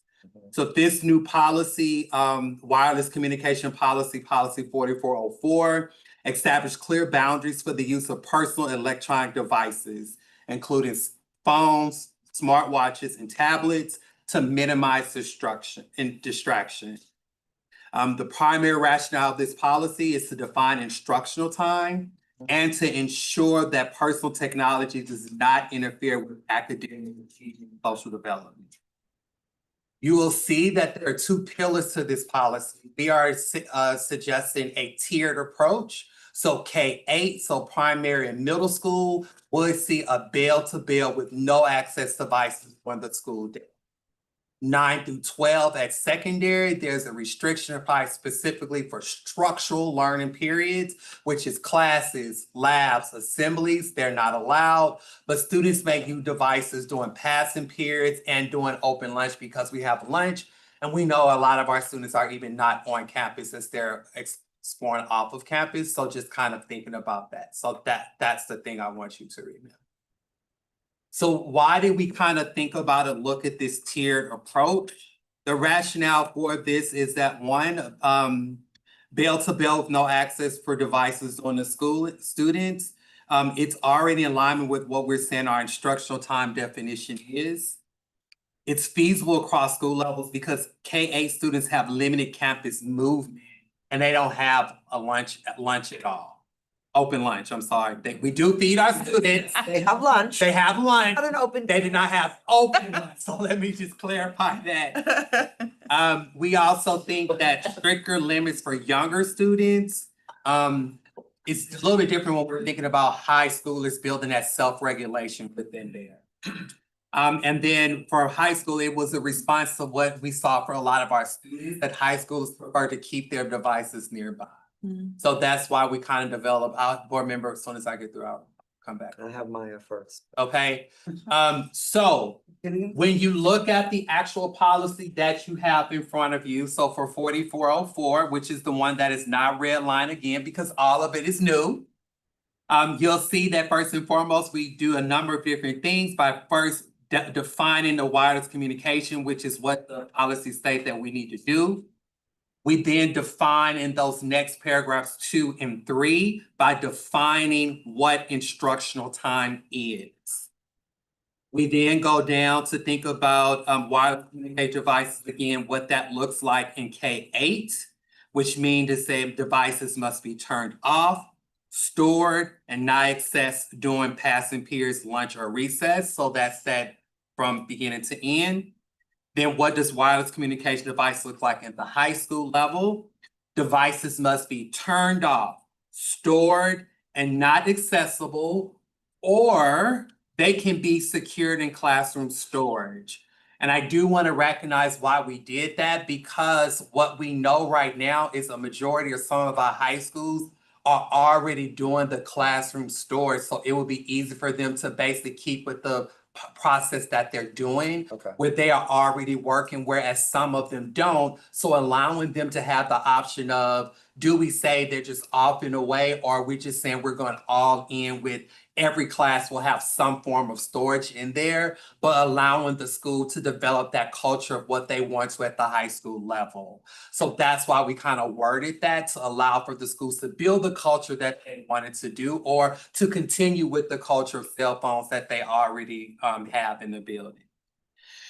So this new policy, wireless communication policy, policy 4404, establish clear boundaries for the use of personal electronic devices, including phones, smartwatches, and tablets to minimize distraction. The primary rationale of this policy is to define instructional time and to ensure that personal technology does not interfere with academic and social development. You will see that there are two pillars to this policy. We are suggesting a tiered approach. So K-8, so primary and middle school, will see a bell-to-bell with no access devices on the school day. 9 through 12 at secondary, there's a restriction applied specifically for structural learning periods, which is classes, labs, assemblies. They're not allowed, but students may use devices during passing periods and during open lunch because we have lunch. And we know a lot of our students are even not on campus as they're exploring off of campus. So just kind of thinking about that. So that's the thing I want you to remember. So why did we kind of think about and look at this tiered approach? The rationale for this is that one, bell-to-bell with no access for devices on the school students. It's already in alignment with what we're saying our instructional time definition is. It's feasible across school levels because K-8 students have limited campus movement and they don't have a lunch at all. Open lunch, I'm sorry. We do feed our students. They have lunch. They have lunch. Not an open. They did not have open lunch, so let me just clarify that. We also think that stricter limits for younger students, it's a little bit different when we're thinking about high schoolers building that self-regulation within there. And then for high school, it was a response to what we saw for a lot of our students, that high schools prefer to keep their devices nearby. So that's why we kind of develop our board member. As soon as I get through, I'll come back. I have Maya first. Okay, so when you look at the actual policy that you have in front of you, so for 4404, which is the one that is not red line again, because all of it is new. You'll see that first and foremost, we do a number of different things by first defining the wireless communication, which is what the policy states that we need to do. We then define in those next paragraphs 2 and 3 by defining what instructional time is. We then go down to think about wireless communication devices, again, what that looks like in K-8, which means to say devices must be turned off, stored, and not accessed during passing periods, lunch, or recess. So that's that from beginning to end. Then what does wireless communication device look like at the high school level? Devices must be turned off, stored, and not accessible, or they can be secured in classroom storage. And I do want to recognize why we did that, because what we know right now is a majority of some of our high schools are already doing the classroom storage. So it will be easy for them to basically keep with the process that they're doing, where they are already working, whereas some of them don't. So allowing them to have the option of, do we say they're just off and away, or are we just saying we're going all in with every class will have some form of storage in there, but allowing the school to develop that culture of what they want to at the high school level. So that's why we kind of worded that to allow for the schools to build the culture that they wanted to do, or to continue with the culture of cell phones that they already have in the building.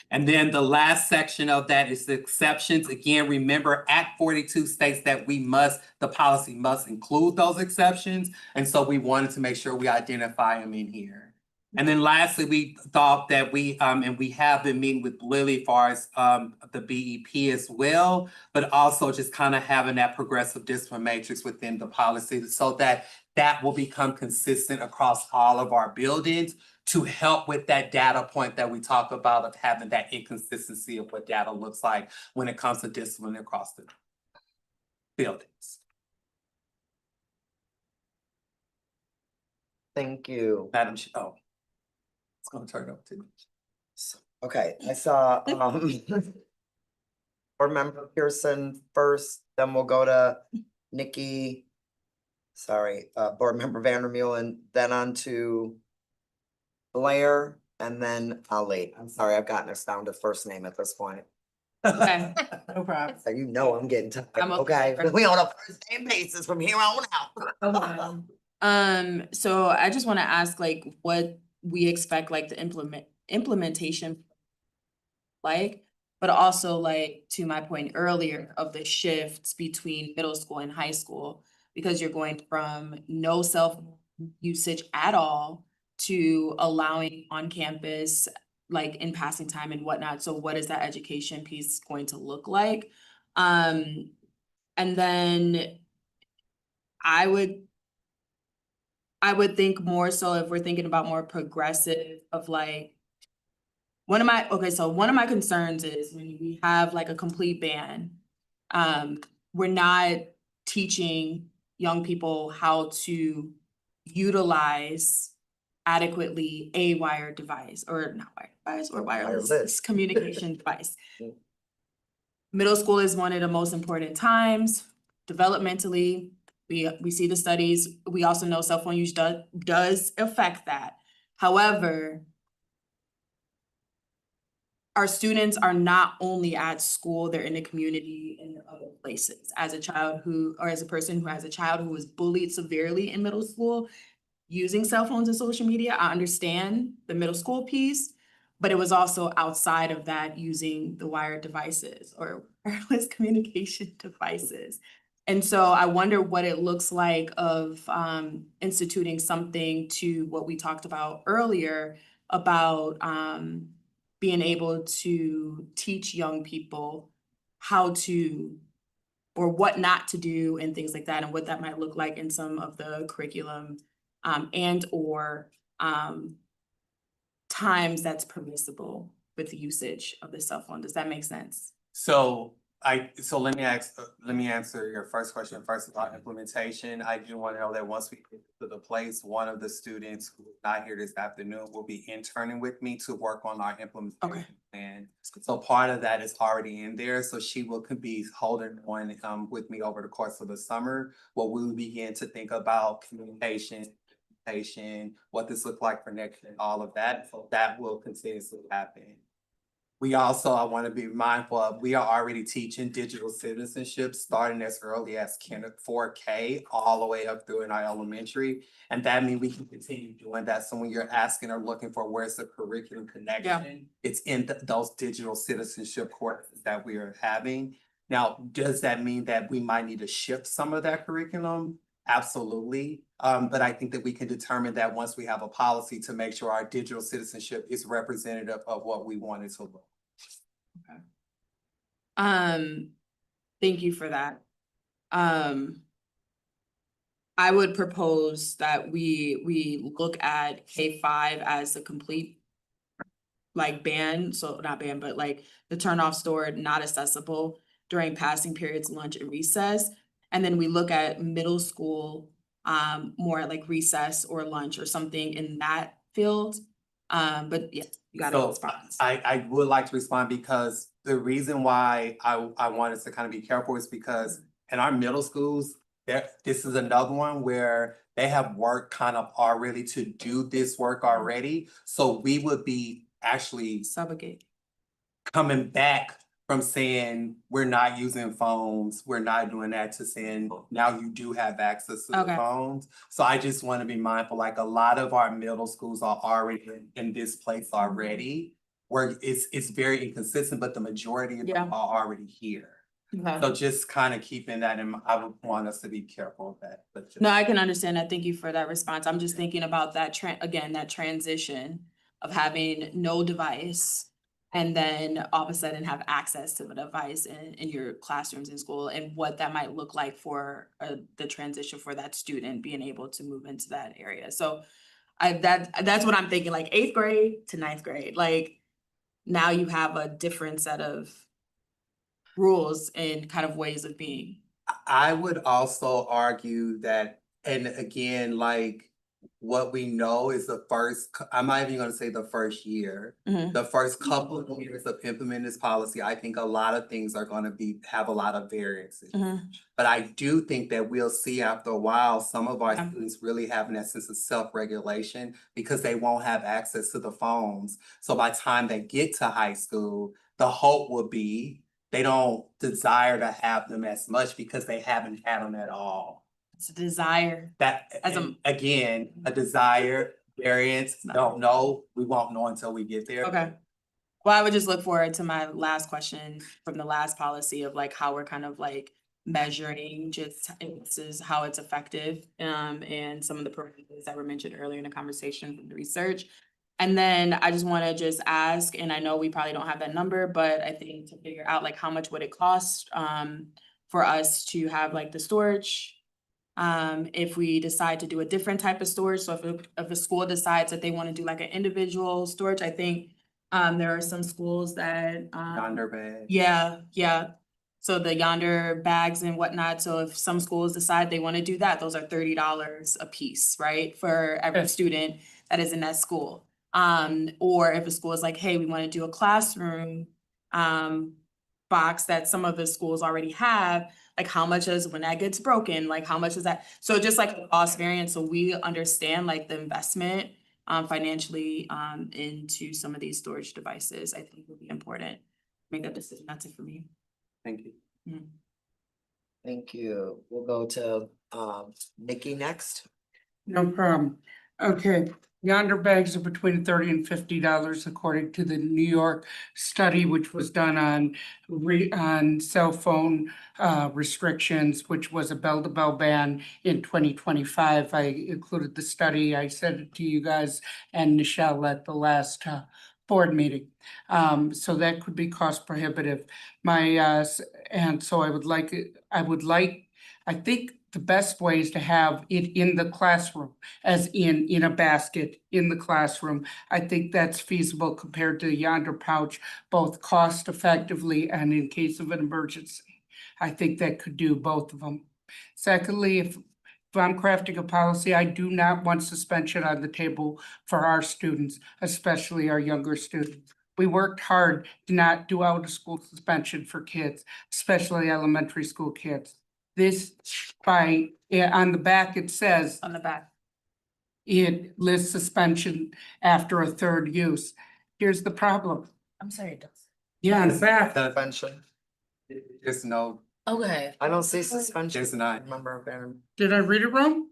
And then the last section of that is the exceptions. Again, remember Act 42 states that the policy must include those exceptions. And so we wanted to make sure we identify them in here. And then lastly, we thought that and we have been meeting with Lily as far as the BEP as well, but also just kind of having that progressive discipline matrix within the policy so that that will become consistent across all of our buildings, to help with that data point that we talk about of having that inconsistency of what data looks like when it comes to discipline across the buildings. Thank you. Madam Chair, it's gonna turn up too. Okay, I saw, Board Member Pearson first, then we'll go to Nikki. Sorry, Board Member Vandermeul, and then on to Blair, and then Ali. I'm sorry, I've gotten us down to first name at this point. Okay, no problem. So you know I'm getting tired, I'm okay? okay. We on a first name basis from here on out. So I just wanna ask like what we expect like the implementation like, but also like to my point earlier of the shifts between middle school and high school, because you're going from no cell phone usage at all to allowing on campus, like in passing time and whatnot. So what is that education piece going to look like? And then I would think more so if we're thinking about more progressive of like, one of my concerns is when we have like a complete ban, we're not teaching young people how to utilize adequately a wired device, or not wired device, or wireless communication device. Middle school is one of the most important times developmentally. We see the studies. We also know cell phone use does affect that. However, our students are not only at school, they're in the community in other places. As a child as a person who has a child who was bullied severely in middle school using cell phones and social media, I understand the middle school piece, but it was also outside of that using the wired devices or wireless communication devices. And so I wonder what it looks like of instituting something to what we talked about earlier about being able to teach young people how to, or what not to do and things like that, and what that might look like in some of the curriculum and or times that's permissible with the usage of the cell phone. Does that make sense? So let me answer your first question first about implementation. I do want to know that once we get to the place, one of the students who is not here this afternoon will be interning with me to work on our implementation plan. So part of that is already in there. So she will be holding on with me over the course of the summer, where we will begin to think about communication, what this looks like for next year, all of that. So that will continuously happen. We also, I want to be mindful of, we are already teaching digital citizenship starting as early as 4K all the way up through in our elementary. And that means we can continue doing that. So when you're asking or looking for where's the curriculum connection, it's in those digital citizenship courses that we are having. Now, does that mean that we might need to shift some of that curriculum? Absolutely. But I think that we can determine that once we have a policy to make sure our digital citizenship is representative of what we want it to look. Okay. Thank you for that. I would propose that we look at K-5 as a complete like ban, so not ban, but like the turn off store, not accessible during passing periods, lunch and recess. And then we look at middle school, more like recess or lunch or something in that field. But yeah, you got So it. I would like to respond because the reason why I wanted to kind of be careful is because in our middle schools, this is another one where they have work kind of already to do this work already. So we would be actually Subrogate. coming back from saying, we're not using phones, we're not doing that, to saying, now you do have access to the Okay. phones. So I just want to be mindful, like a lot of our middle schools are already in this place already, where it's very inconsistent, but the majority of them are already here. Okay. So just kind of keeping that in mind, I would want us to be careful of that. But just- No, I can understand that. Thank you for that response. I'm just thinking about that again, that transition of having no device and then all of a sudden have access to the device in your classrooms in school, and what that might look like for the transition for that student being able to move into that area. So that's what I'm thinking, like 8th grade to 9th grade, like now you have a different set of rules and kind of ways of being. I would also argue that, and again, like what we know is the first, I'm not even gonna say the first year. The first couple of years of implementing this policy, I think a lot of things are gonna have a lot of variances. But I do think that we'll see after a while, some of our students really having that sense of self-regulation because they won't have access to the phones. So by the time they get to high school, the hope will be they don't desire to have them as much because they haven't had them at all. It's a desire. That, again, a desire, variance, don't know, we won't know until we get there. Okay. Well, I would just look forward to my last question from the last policy of like how we're kind of like measuring just this is how it's effective, and some of the programs that were mentioned earlier in the conversation from the research. And then I just want to just ask, and I know we probably don't have that number, but I think to figure out like how much would it cost for us to have like the storage, if we decide to do a different type of storage. So if a school decides that they want to do like an individual storage, I think there are some schools that Yonder bag. yeah. So the Yonder bags and whatnot. So if some schools decide they want to do that, those are $30 a piece, right? For every student that is in that school. Or if a school is like, hey, we want to do a classroom box that some of the schools already have, like how much is when that gets broken, like how much is that? So just like a cost variance, so we understand like the investment financially into some of these storage devices, I think would be important. Make that decision. That's it for me. Thank you. Thank you. We'll go to Nikki next. No problem. Okay, Yonder bags are between $30 and $50 according to the New York study, which was done on cell phone restrictions, which was a bell-to-bell ban in 2025. I included the study. I sent it to you guys and Nichelle at the last board meeting. So that could be cost prohibitive. And so I think the best way is to have it in the classroom, as in a basket in the classroom. I think that's feasible compared to the Yonder pouch, both cost effectively and in case of an emergency. I think that could do both of them. Secondly, if I'm crafting a policy, I do not want suspension on the table for our students, especially our younger students. We worked hard to not do out of school suspension for kids, especially elementary school kids. This on the back, it says. On the back. It lists suspension after a third use. Here's the problem. I'm sorry, it does. Yeah, on the back. Suspension. There's no, Okay. I don't see suspension. there's not. Remember, Did I read it wrong?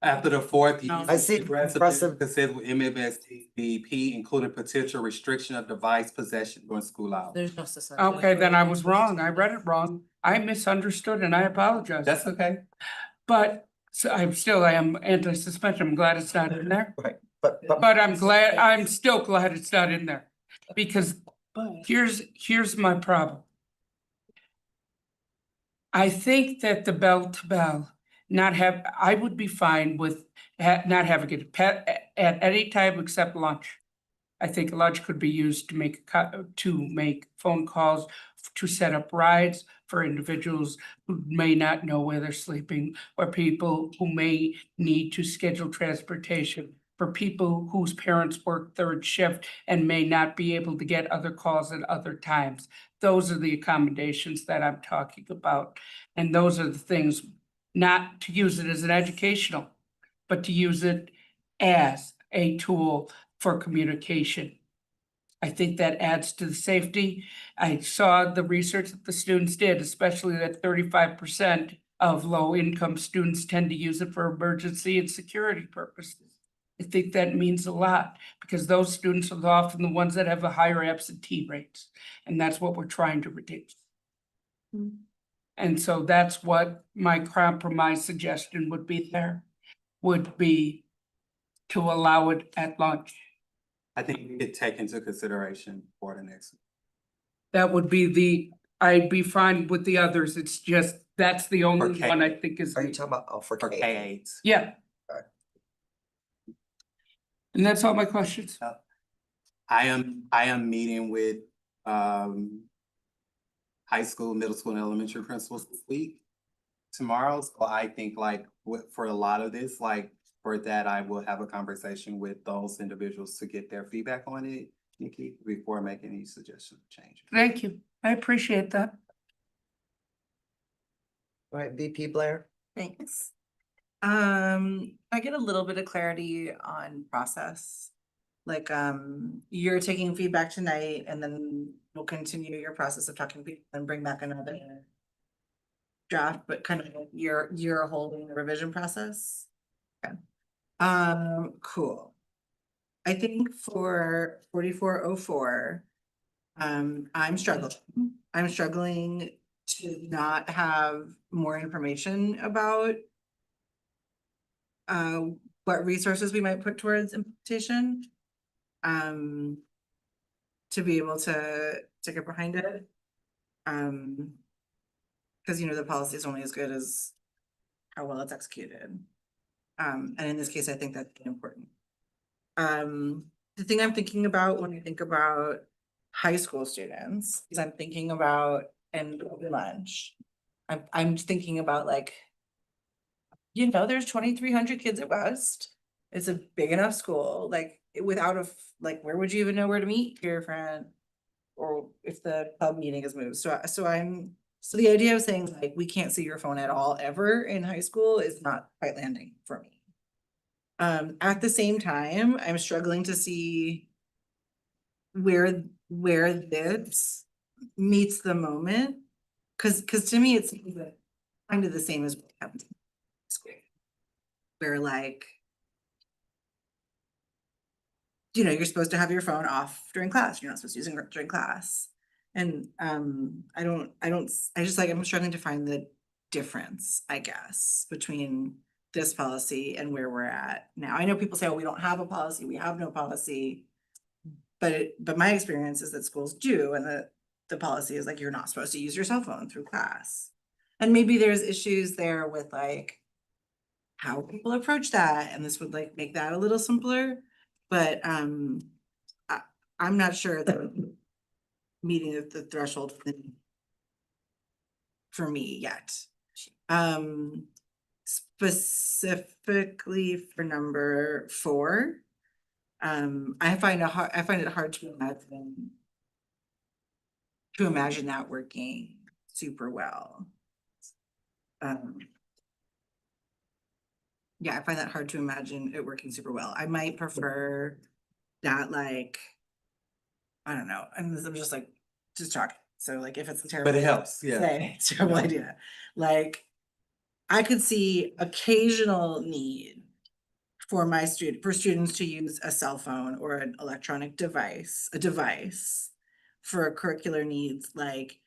After the fourth use. I see progressive- Considered with MMSD, including potential restriction of device possession during school hours. There's no suspension. Okay, then I was wrong. I read it wrong. I misunderstood and I apologize. That's okay. But so I am anti-suspension. I'm glad it's not in there. Right, But I'm still glad it's not in there. Because here's my problem. I think that the bell to bell, I would be fine with not having it at any time except lunch. I think lunch could be used to make phone calls, to set up rides for individuals who may not know where they're sleeping, or people who may need to schedule transportation, for people whose parents work third shift and may not be able to get other calls at other times. Those are the accommodations that I'm talking about. And those are the things, not to use it as an educational. but to use it as a tool for communication. I think that adds to the safety. I saw the research that the students did, especially that 35% of low-income students tend to use it for emergency and security purposes. I think that means a lot because those students are often the ones that have the higher absentee rates, and that's what we're trying to reduce. And so that's what my compromise suggestion would be there, would be to allow it at lunch. I think we could take into consideration for the next. That would be I'd be fine with the others. It's just, that's the only K. one I think is. Are you talking about, for K? K8. Yeah. Okay. And that's all my questions. I am meeting with high school, middle school, and elementary principals this week. Tomorrow, so I think like for a lot of this, like for that, I will have a conversation with those individuals to get their feedback on it, Nikki, before making any suggestions of change. Thank you. I appreciate that. All right, VP Blair? Thanks. I get a little bit of clarity on process. Like, you're taking feedback tonight and then we'll continue your process of talking to people and bring back another draft, but kind of like you're holding the revision process. Okay. Cool. I think for 4404, I'm struggling to not have more information about what resources we might put towards implementation. To be able to get behind it. Because you know, the policy is only as good as how well it's executed. And in this case, I think that's important. The thing I'm thinking about when I think about high school students is I'm thinking about and open lunch. I'm thinking about like, you know, there's 2,300 kids at West. It's a big enough school, like without like, where would you even know where to meet your friend? Or if the club meeting is moved. So the idea of saying like, we can't see your phone at all ever in high school is not quite landing for me. At the same time, I'm struggling to see where this meets the moment. Cause to me, it's kind of the same as what happened in school. Where like, you know, you're supposed to have your phone off during class. You're not supposed to use it during class. And I'm struggling to find the difference, I guess, between this policy and where we're at now. I know people say, oh, we don't have a policy, we have no policy. But my experience is that schools do, and the policy is like, you're not supposed to use your cell phone through class. And maybe there's issues there with like how people approach that, and this would like make that a little simpler. But I'm not sure that meeting the threshold for me yet. Specifically for number 4, I find it hard to imagine that working super well. Yeah, I find that hard to imagine it working super well. I might prefer that, like, I don't know, and I'm just like, just talking. So like, if it's a terrible. But it helps, yeah. It's a terrible idea. Like, I could see occasional need for students to use a cell phone or an electronic device, for curricular needs, like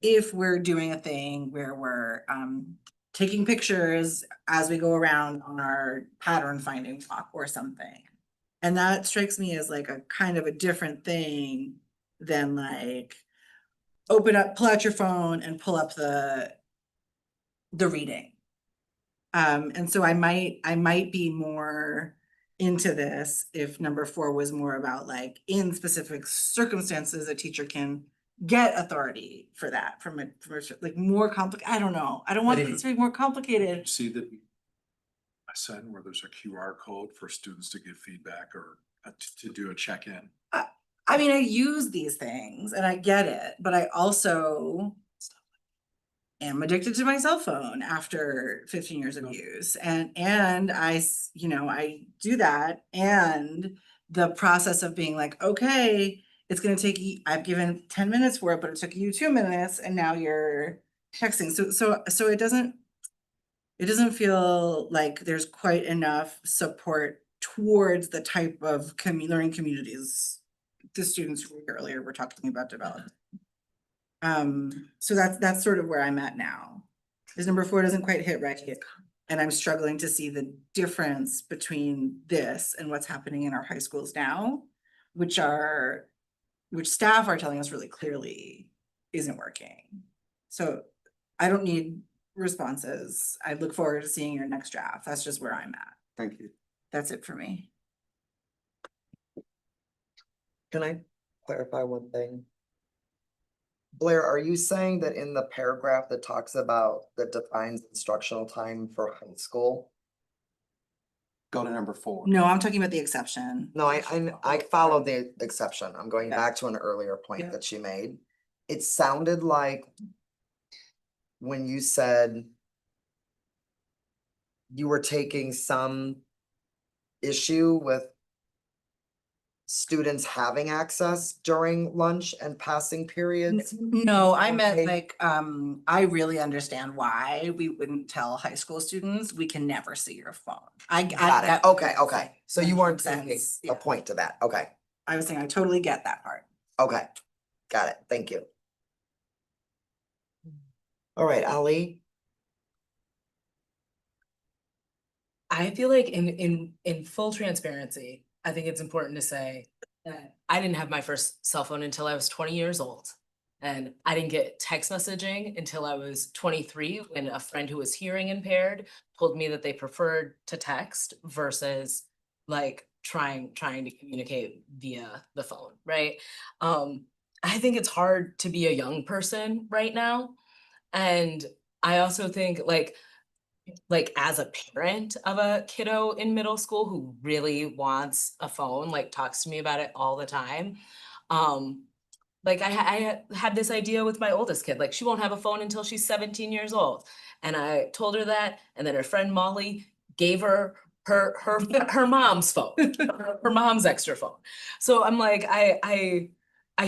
if we're doing a thing where we're taking pictures as we go around on our pattern finding walk or something. And that strikes me as like a kind of a different thing than like pull out your phone and pull up the reading. And so I might be more into this if number 4 was more about like, in specific circumstances, a teacher can get authority for that from like more complicated. I don't know. I don't want this to be more complicated. See that I said where there's a QR code for students to give feedback or to do a check-in. I mean, I use these things and I get it, but I also am addicted to my cell phone after 15 years of use. And I do that, and the process of being like, okay, it's gonna take you, I've given 10 minutes for it, but it took you 2 minutes and now you're texting. So it doesn't feel like there's quite enough support towards the type of learning communities the students who were here earlier were talking about developing. So that's sort of where I'm at now. Is number 4 doesn't quite hit right here. And I'm struggling to see the difference between this and what's happening in our high schools now, which staff are telling us really clearly isn't working. So I don't need responses. I look forward to seeing your next draft. That's just where I'm at. Thank you. That's it for me. Can I clarify one thing? Blair, are you saying that in the paragraph that talks about, that defines instructional time for high school? Go to number 4. No, I'm talking about the exception. No, I followed the exception. I'm going Yeah. back to an earlier point Yeah. that she made. It sounded like when you said you were taking some issue with students having access during lunch and passing periods. No, I meant Okay. like, I really understand why we wouldn't tell high school students, we can never see your phone. I Got it. get- Okay. So you weren't That taking makes a point to that. Okay, I was saying, I totally get that part. okay. Got it. Thank you. All right, Ali. I feel like in full transparency, I think it's important to say that I didn't have my first cell phone until I was 20 years old. And I didn't get text messaging until I was 23, when a friend who was hearing impaired told me that they preferred to text versus like trying to communicate via the phone, right? I think it's hard to be a young person right now. And I also think like as a parent of a kiddo in middle school who really wants a phone, like talks to me about it all the time. Like I had this idea with my oldest kid, like she won't have a phone until she's 17 years old. And I told her that, and then her friend Molly gave her her mom's phone, her mom's extra phone. So I'm like, I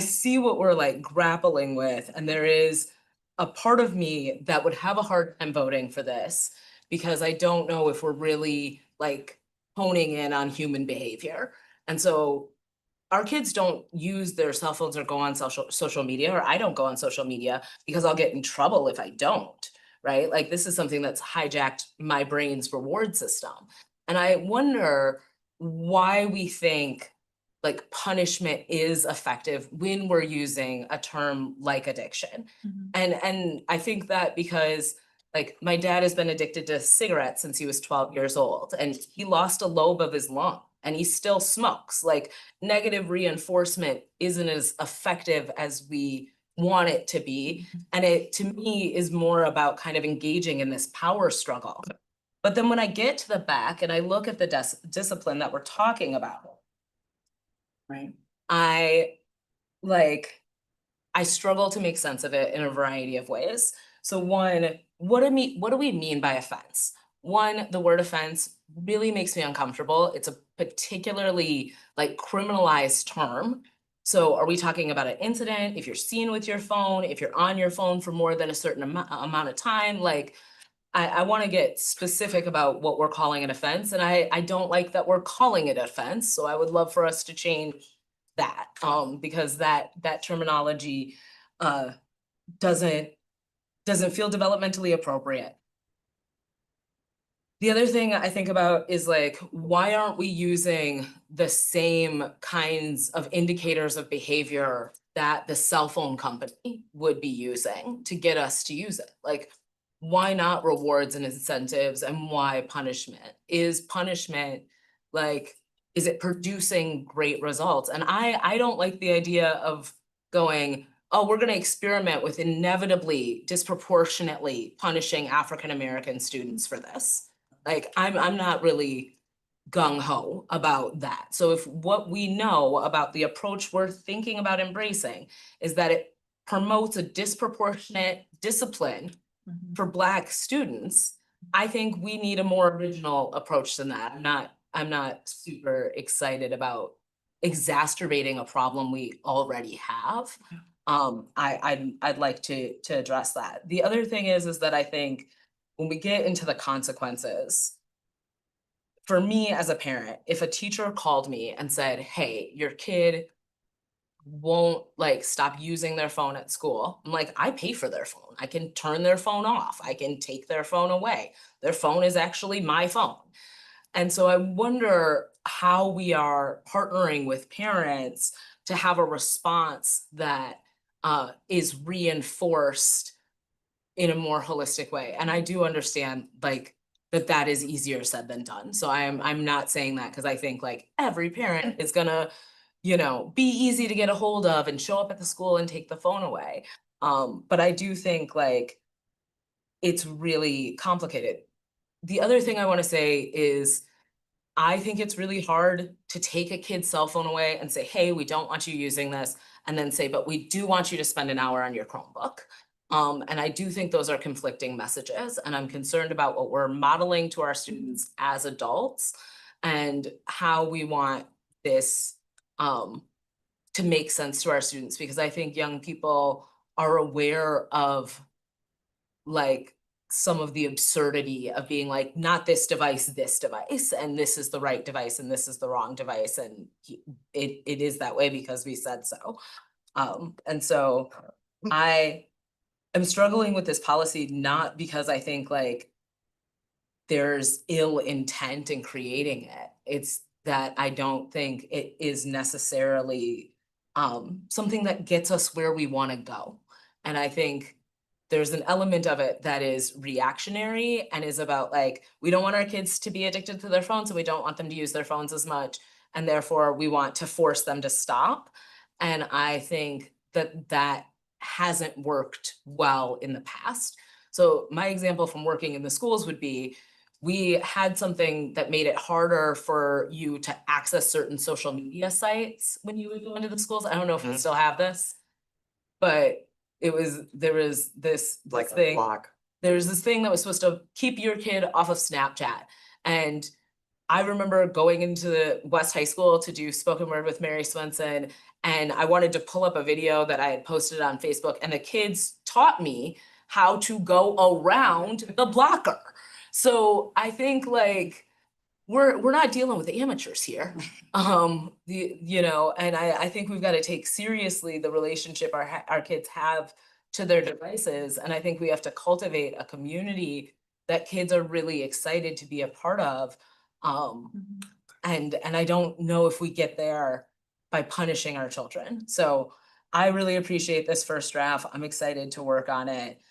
see what we're like grappling with, and there is a part of me that would have a hard time voting for this, because I don't know if we're really like honing in on human behavior. And so our kids don't use their cell phones or go on social media, or I don't go on social media because I'll get in trouble if I don't, right? Like this is something that's hijacked my brain's reward system. And I wonder why we think like punishment is effective when we're using a term like addiction. And I think that because like my dad has been addicted to cigarettes since he was 12 years old, and he lost a lobe of his lung and he still smokes. Like negative reinforcement isn't as effective as we want it to be. And it, to me, is more about kind of engaging in this power struggle. But then when I get to the back and I look at the discipline that we're talking about, Right. I struggle to make sense of it in a variety of ways. So one, what do we mean by offense? One, the word offense really makes me uncomfortable. It's a particularly like criminalized term. So are we talking about an incident? If you're seen with your phone, if you're on your phone for more than a certain amount of time, like I want to get specific about what we're calling an offense. And I don't like that we're calling it offense. So I would love for us to change that, because that terminology doesn't feel developmentally appropriate. The other thing I think about is like, why aren't we using the same kinds of indicators of behavior that the cell phone company would be using to get us to use it? Like, why not rewards and incentives, and why punishment? Is punishment like, is it producing great results? And I don't like the idea of going, oh, we're gonna experiment with inevitably disproportionately punishing African-American students for this. Like, I'm not really gung-ho about that. So if what we know about the approach we're thinking about embracing is that it promotes a disproportionate discipline for Black students, I think we need a more original approach than that. I'm not super excited about exacerbating a problem we already have. I'd like to address that. The other thing is that I think when we get into the consequences, for me as a parent, if a teacher called me and said, hey, your kid won't like stop using their phone at school, I'm like, I pay for their phone. I can turn their phone off. I can take their phone away. Their phone is actually my phone. And so I wonder how we are partnering with parents to have a response that is reinforced in a more holistic way. And I do understand like that is easier said than done. So I'm not saying that because I think like every parent is gonna, you know, be easy to get a hold of and show up at the school and take the phone away. But I do think like it's really complicated. The other thing I want to say is I think it's really hard to take a kid's cell phone away and say, hey, we don't want you using this, and then say, but we do want you to spend an hour on your Chromebook. And I do think those are conflicting messages, and I'm concerned about what we're modeling to our students as adults and how we want this to make sense to our students, because I think young people are aware of like some of the absurdity of being like, not this device, and this is the right device and this is the wrong device. And it is that way because we said so. And so I am struggling with this policy, not because I think like there's ill intent in creating it. It's that I don't think it is necessarily something that gets us where we want to go. And I think there's an element of it that is reactionary and is about like, we don't want our kids to be addicted to their phones, so we don't want them to use their phones as much. And therefore we want to force them to stop. And I think that hasn't worked well in the past. So my example from working in the schools would be, we had something that made it harder for you to access certain social media sites when you would go into the schools. I don't know if we still have this, but there was this Like a thing. block. There was this thing that was supposed to keep your kid off of Snapchat. And I remember going into the West High School to do spoken word with Mary Swenson, and I wanted to pull up a video that I had posted on Facebook, and the kids taught me how to go around the blocker. So I think like we're not dealing with amateurs here. You know, and I think we've got to take seriously the relationship our kids have to their devices. And I think we have to cultivate a community that kids are really excited to be a part of. And I don't know if we get there by punishing our children. So I really appreciate this first draft. I'm excited to work on it.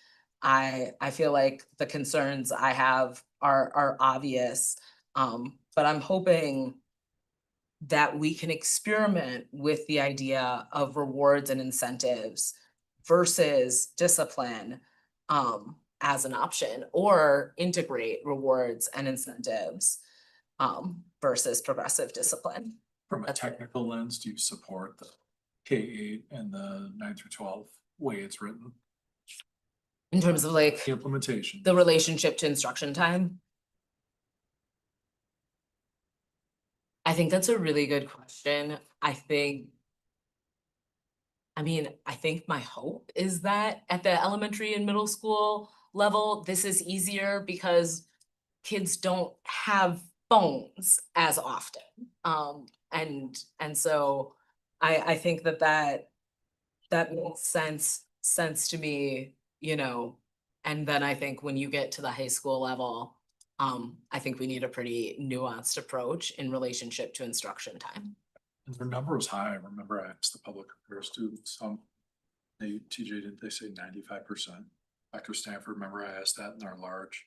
I feel like the concerns I have are obvious, but I'm hoping that we can experiment with the idea of rewards and incentives versus discipline as an option, or integrate rewards and incentives versus progressive discipline. From a technical lens, do you support the K-8 and the 9 through 12 way it's written? In terms of like implementation, the relationship to instruction time? I think that's a really good question. I think my hope is that at the elementary and middle school level, this is easier because kids don't have phones as often. And so I think that makes sense to me, you know. And then I think when you get to the high school level, I think we need a pretty nuanced approach in relationship to instruction time. and their number was high. I remember I asked the public affairs students, TJ, didn't they say 95%? Dr. Stanford, remember I asked that in our large.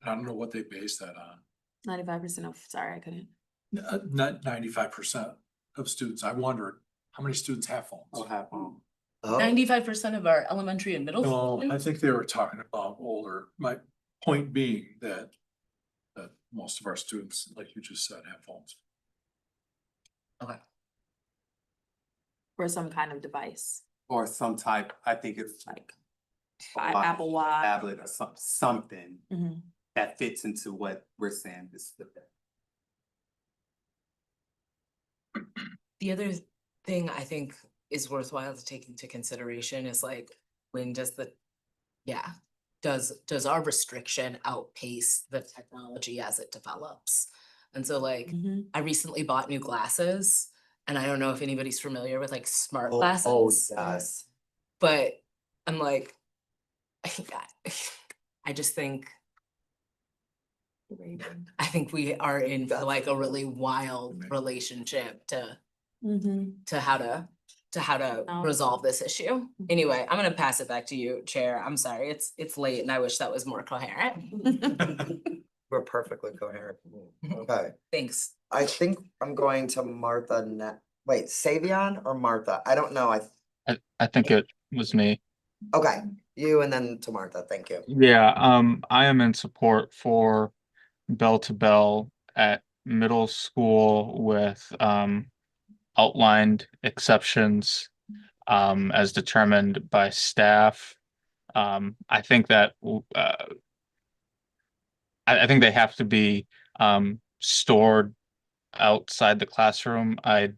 I don't know what they based that on. 95% of, sorry, I couldn't. Not 95% of students. I wondered how many students have phones. Oh, have phones. 95% of our elementary and middle school. No, I think they were talking about older. My point being that most of our students, like you just said, have phones. Okay. Or some kind of device. Or some type, I think it's like Apple Watch. tablet or something Mhm. that fits into what we're saying is the. The other thing I think is worthwhile to take into consideration is like, when does does our restriction outpace the technology as it develops? And so like, I recently bought new glasses, and I don't know if anybody's familiar with like smart glasses. Yes. But I'm like, I just think we are in for like a really wild relationship to how to resolve this issue. Anyway, I'm gonna pass it back to you, Chair. I'm sorry, it's late and I wish that was more coherent. We're perfectly coherent. Okay, Thanks. I think I'm going to Martha wait, Savion or Martha? I don't know. I think it was me. Okay, you and then to Martha, thank you. Yeah, I am in support for bell to bell at middle school with outlined exceptions as determined by staff. I think that I think they have to be stored outside the classroom. I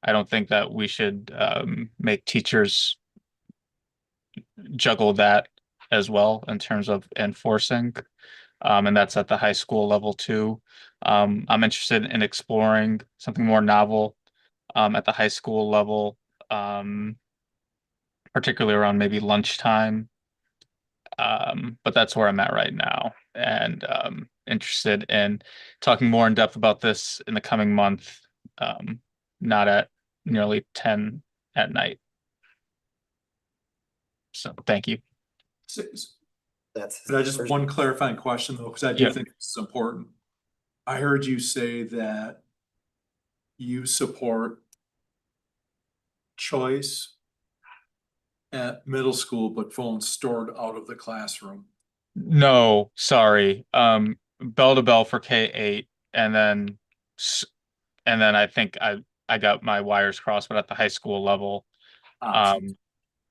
don't think that we should make teachers juggle that as well in terms of enforcing. And that's at the high school level too. I'm interested in exploring something more novel at the high school level, particularly around maybe lunchtime. But that's where I'm at right now, and interested in talking more in depth about this in the coming month, not at nearly 10 at night. So thank you. That's. But I just one clarifying question though, because I do Yeah. think this is important. I heard you say that you support choice at middle school, but phones stored out of the classroom. No, sorry. Bell to bell for K8, and then I think I got my wires crossed, but at the high school level,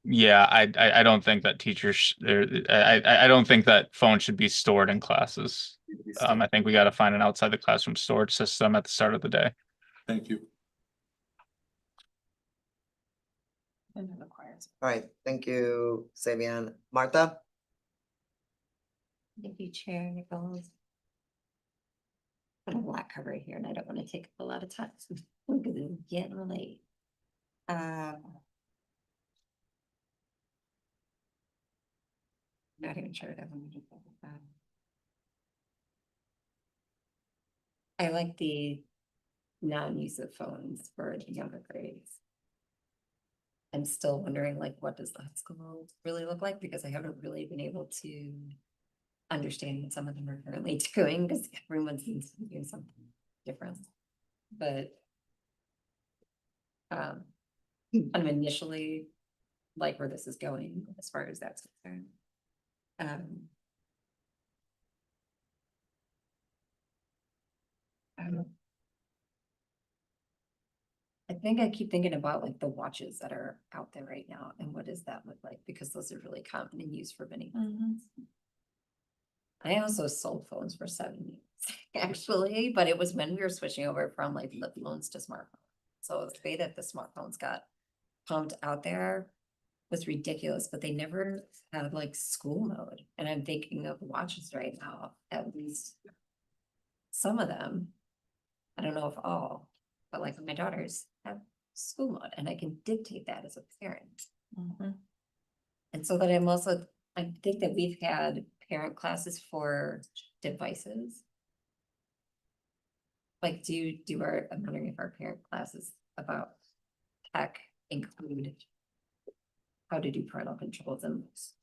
yeah, I don't think that teachers, I don't think that phones should be stored in classes. I think we got to find an outside the classroom storage system at the start of the day. Thank you. All right, thank you, Savion. Martha? Thank you, Chair Nichols. Got a lot covered here and I don't want to take up a lot of time because it's getting late. Not even sure that I'm gonna talk about. I like the non-use of phones for the younger grades. I'm still wondering, like, what does the high school really look like? Because I haven't really been able to understand what some of them are currently doing, because everyone seems to be doing something different. But kind of initially like where this is going as far as that's concerned. I think I keep thinking about like the watches that are out there right now and what does that look like? Because those are really common and used for many things. I also sold phones for 7 years, actually, but it was when we were switching over from like flip phones to smartphones. So the way that the smartphones got pumped out there was ridiculous, but they never had like school mode. And I'm thinking of watches right now, at least some of them. I don't know if all, but like my daughters have school mode and I can dictate that as a parent. And so that I think that we've had parent classes for devices. Like I'm wondering if our parent classes about tech include how to do parental controls and those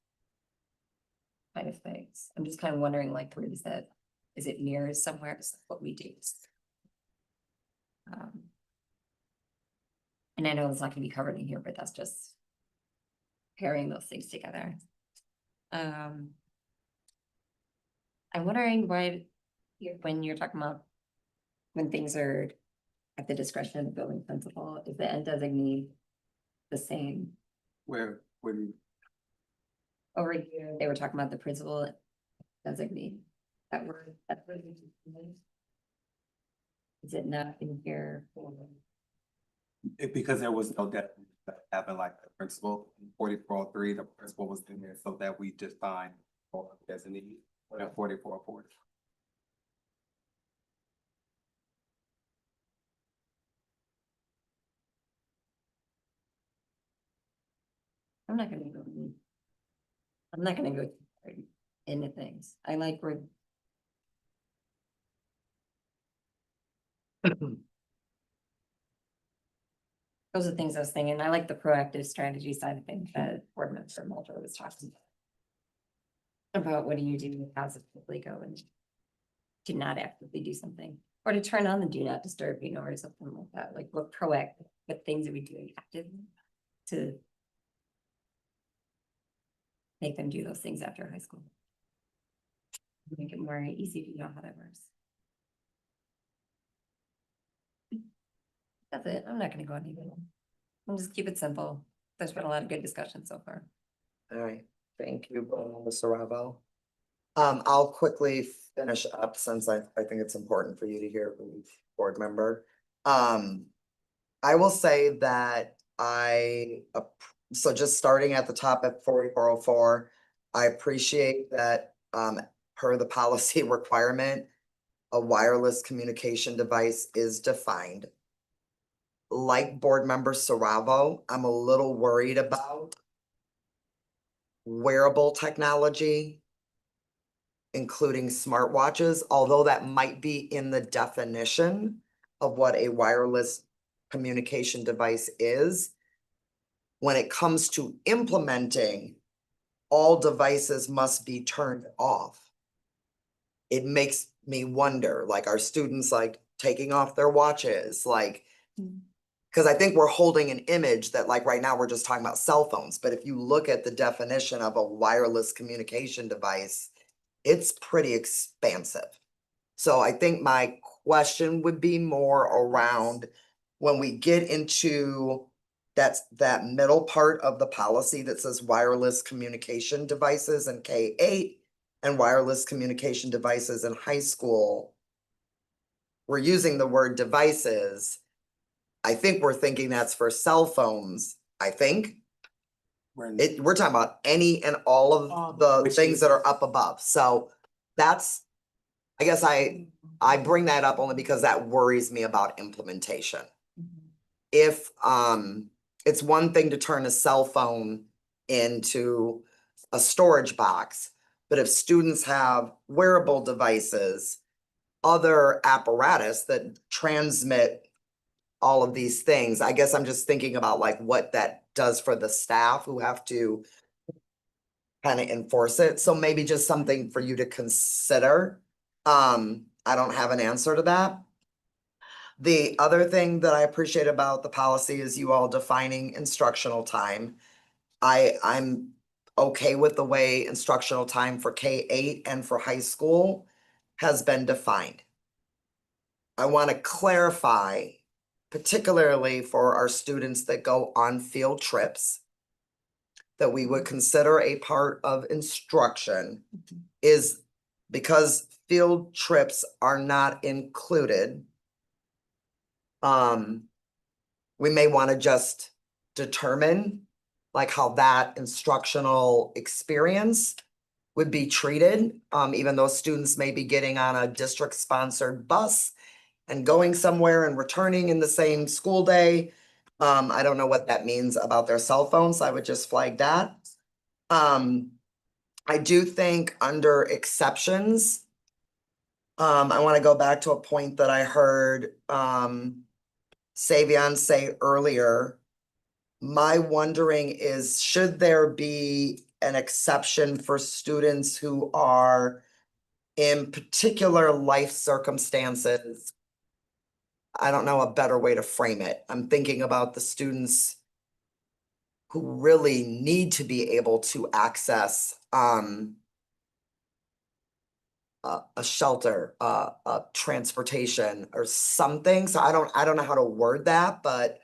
kind of things. I'm just kind of wondering, like, where is that? Is it mirrored somewhere? Is that what we do? And I know it's not gonna be covered in here, but that's just pairing those things together. I'm wondering why, when you're talking about when things are at the discretion of the building principal, is the end designee the same? Where over here, they were talking about the principal designee. That word, that's what it is. Is it not in here? Because there was no definition that happened like the principal, 4403, the principal was in there so that we define or designate, or 4404. I'm not gonna go. I'm not gonna go into things. I like where. Those are things I was thinking. I like the proactive strategy side of things that board member Mulder was talking about. What do you do to positively go and to not actively do something, or to turn on the do not disturb, or something like that. Like look proactive, what things are we doing actively to make them do those things after high school. Make it more easy to know how that works. That's it. I'm not gonna go any further. I'll just keep it simple. There's been a lot of good discussion so far. All right, thank you, Mr. Ravo. I'll quickly finish up since I think it's important for you to hear from each board member. I will say that so just starting at the top at 4404, I appreciate that, per the policy requirement, a wireless communication device is defined. Like board member Saravo, I'm a little worried about wearable technology, including smartwatches, although that might be in the definition of what a wireless communication device is. When it comes to implementing, all devices must be turned off. It makes me wonder, like, are students like taking off their watches? Like, because I think we're holding an image that, like, right now we're just talking about cell phones, but if you look at the definition of a wireless communication device, it's pretty expansive. So I think my question would be more around when we get into that middle part of the policy that says wireless communication devices in K-8 and wireless communication devices in high school. We're using the word devices. I think we're thinking that's for cell phones, I think. We're talking about any and all of the things that are up above. So that's, I guess I bring that up only because that worries me about implementation. If it's one thing to turn a cell phone into a storage box, but if students have wearable devices, other apparatus that transmit all of these things, I guess I'm just thinking about like what that does for the staff who have to kind of enforce it. So maybe just something for you to consider. I don't have an answer to that. The other thing that I appreciate about the policy is you all defining instructional time. I'm okay with the way instructional time for K-8 and for high school has been defined. I want to clarify, particularly for our students that go on field trips, that we would consider a part of instruction is because field trips are not included. We may want to just determine like how that instructional experience would be treated, even though students may be getting on a district-sponsored bus and going somewhere and returning in the same school day. I don't know what that means about their cell phones. I would just flag that. I do think under exceptions, I want to go back to a point that I heard Savion say earlier. My wondering is, should there be an exception for students who are in particular life circumstances? I don't know a better way to frame it. I'm thinking about the students who really need to be able to access a shelter, transportation or something. So I don't know how to word that, but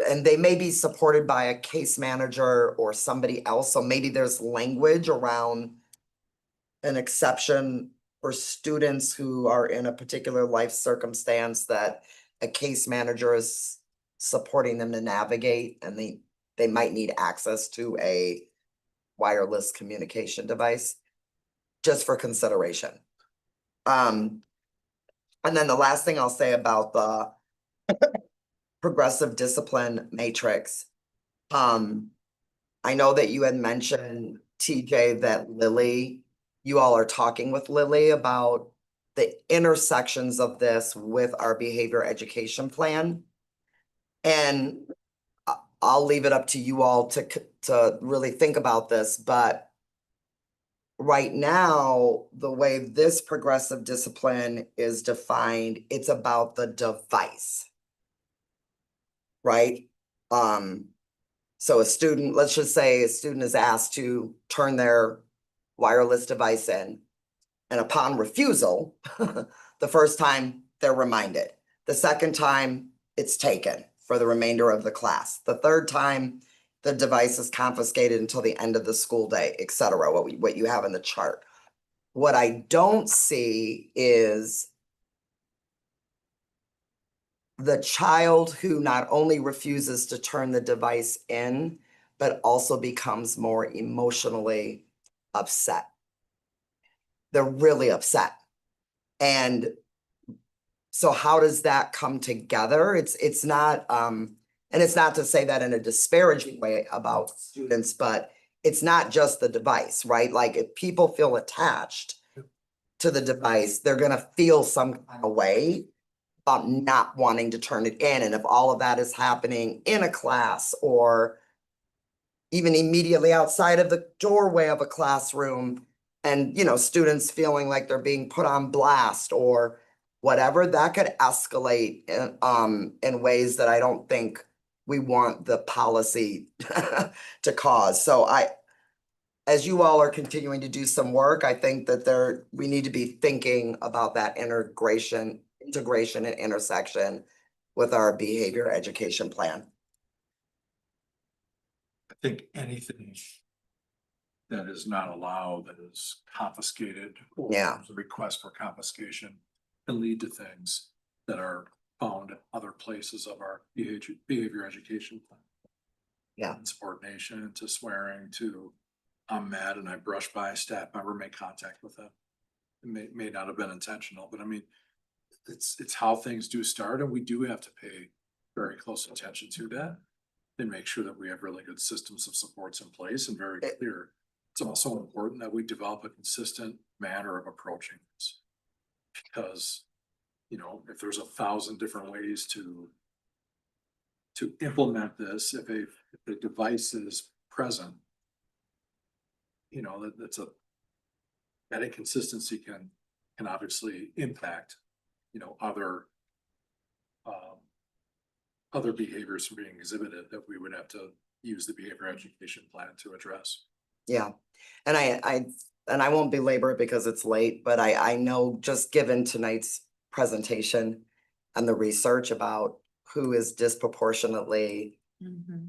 and they may be supported by a case manager or somebody else, so maybe there's language around an exception for students who are in a particular life circumstance that a case manager is supporting them to navigate, and they might need access to a wireless communication device, just for consideration. And then the last thing I'll say about the progressive discipline matrix. I know that you had mentioned, TJ, that Lily, you all are talking with Lily about the intersections of this with our behavior education plan. And I'll leave it up to you all to really think about this, but right now, the way this progressive discipline is defined, it's about the device. Right? So a student, let's just say a student is asked to turn their wireless device in, and upon refusal, the first time they're reminded. The second time, it's taken for the remainder of the class. The third time, the device is confiscated until the end of the school day, et cetera, what you have in the chart. What I don't see is the child who not only refuses to turn the device in, but also becomes more emotionally upset. They're really upset. And so how does that come together? It's not, and it's not to say that in a disparaging way about students, but it's not just the device, right? Like if people feel attached to the device, they're gonna feel some kind of way about not wanting to turn it in. And if all of that is happening in a class or even immediately outside of the doorway of a classroom, and students feeling like they're being put on blast or whatever, that could escalate in ways that I don't think we want the policy to cause. So as you all are continuing to do some work, I think that we need to be thinking about that integration and intersection with our behavior education plan. I think anything that is not allowed, that is confiscated, or Yeah. there's a request for confiscation, can lead to things that are found in other places of our behavior education plan. Yeah. Insubordination, to swearing, to I'm mad and I brush by a staff member, make contact with them. It may not have been intentional, but I mean, it's how things do start, and we do have to pay very close attention to that and make sure that we have really good systems of supports in place and very clear. It's also important that we develop a consistent manner of approaching this. Because, if there's 1,000 different ways to implement this, if the device is present, that inconsistency can obviously impact, other behaviors from being exhibited that we would have to use the behavior education plan to address. Yeah, and I won't belabor it because it's late, but I know, just given tonight's presentation and the research about who is disproportionately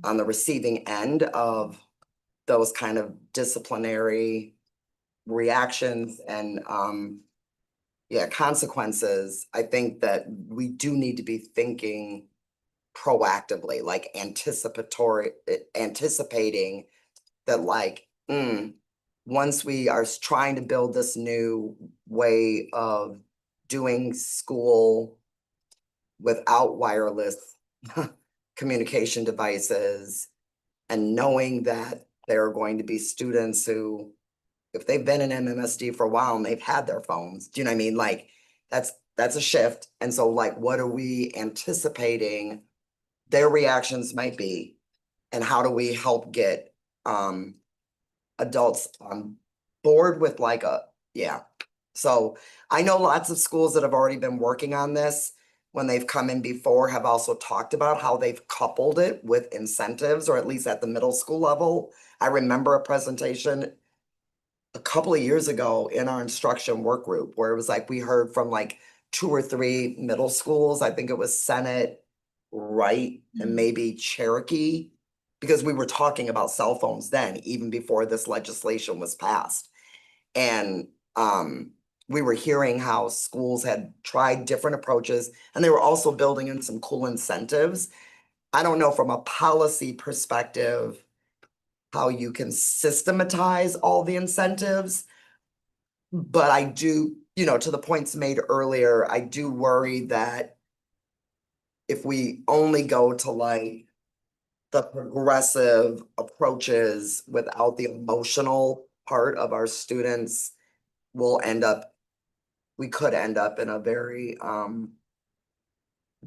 on the receiving end of those kind of disciplinary reactions and consequences, I think that we do need to be thinking proactively, like anticipating that, like, once we are trying to build this new way of doing school without wireless communication devices, and knowing that there are going to be students who, if they've been in MMSD for a while and they've had their phones, do you know what I mean? Like, that's a shift. And so, like, what are we anticipating their reactions might be? And how do we help get adults on board with so I know lots of schools that have already been working on this, when they've come in before, have also talked about how they've coupled it with incentives, or at least at the middle school level. I remember a presentation a couple of years ago in our instruction work group where it was like, we heard from like 2 or 3 middle schools. I think it was Senate, Wright and maybe Cherokee. Because we were talking about cell phones then, even before this legislation was passed. And we were hearing how schools had tried different approaches and they were also building in some cool incentives. I don't know from a policy perspective how you can systematize all the incentives. But I do, you know, to the points made earlier, I do worry that if we only go to like the progressive approaches without the emotional part of our students, we could end up in a very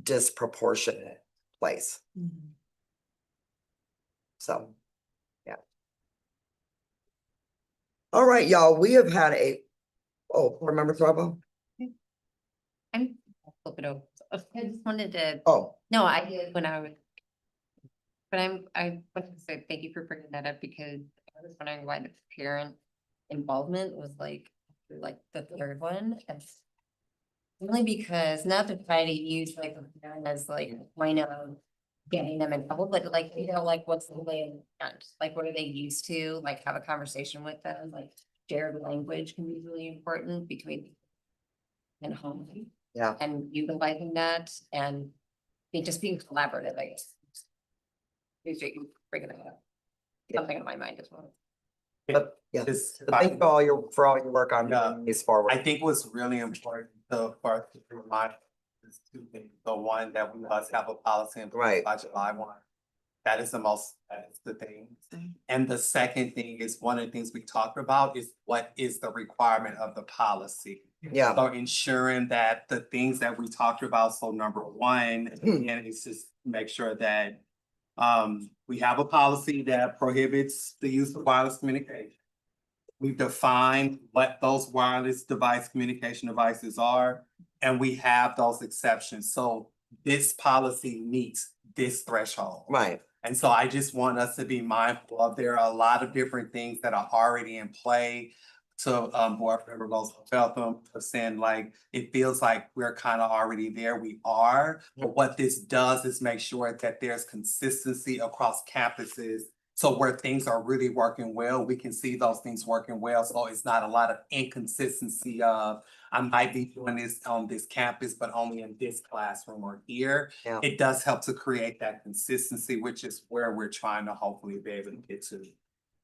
disproportionate place. So, yeah. All right, y'all, we have had board member Throbo? I'm flip it over. I just wanted to. Oh. No, I did when I was. But I wanted to say thank you for bringing that up because I was wondering why the parent involvement was like the third one. And only because not to try to use like a parent as like a point of getting them in trouble, but like, you know, like what's the lay of the land? Like, what are they used to? Like have a conversation with them, like shared language can be really important between and home. Yeah. And utilizing that and just being collaborative, I guess. Appreciate you bringing that up. Something on my mind as well. But yeah, Just- thank you for all your work on moving these forward. I think what's really important for us to remind is two things. The one that we must have a policy in place by July 1. That is the thing. And the second thing is one of the things we talked about is what is the requirement of the policy. Yeah. So ensuring that the things that we talked about, so number one, again, is just make sure that we have a policy that prohibits the use of wireless communication. We've defined what those wireless communication devices are, and we have those exceptions. So this policy meets this threshold. Right. And so I just want us to be mindful of, there are a lot of different things that are already in play. To board member Feltham saying like, it feels like we're kind of already there. We are, but what this does is make sure that there's consistency across campuses. So where things are really working well, we can see those things working well. So it's not a lot of inconsistency of, I might be doing this on this campus, but only in this classroom or here. Yeah. It does help to create that consistency, which is where we're trying to hopefully be able to get to.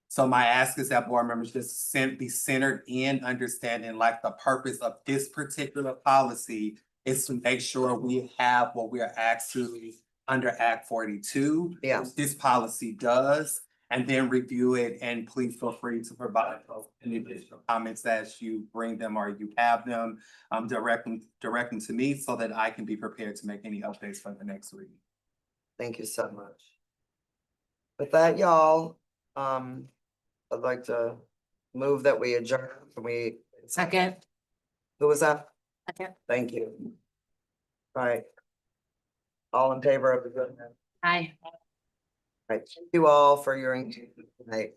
So my ask is that board members just be centered in understanding like the purpose of this particular policy is to make sure we have what we are asked to under Act 42. Yeah. Which this policy does, and then review it, and please feel free to provide any additional comments as you bring them or you have them. Direct them to me so that I can be prepared to make any updates for the next week. Thank you so much. With that, y'all, I'd like to move that we adjourn. Can we? Second. Who was that? Second. Thank you. All right. All in favor of the good? Aye. Right, thank you all for your engagement tonight.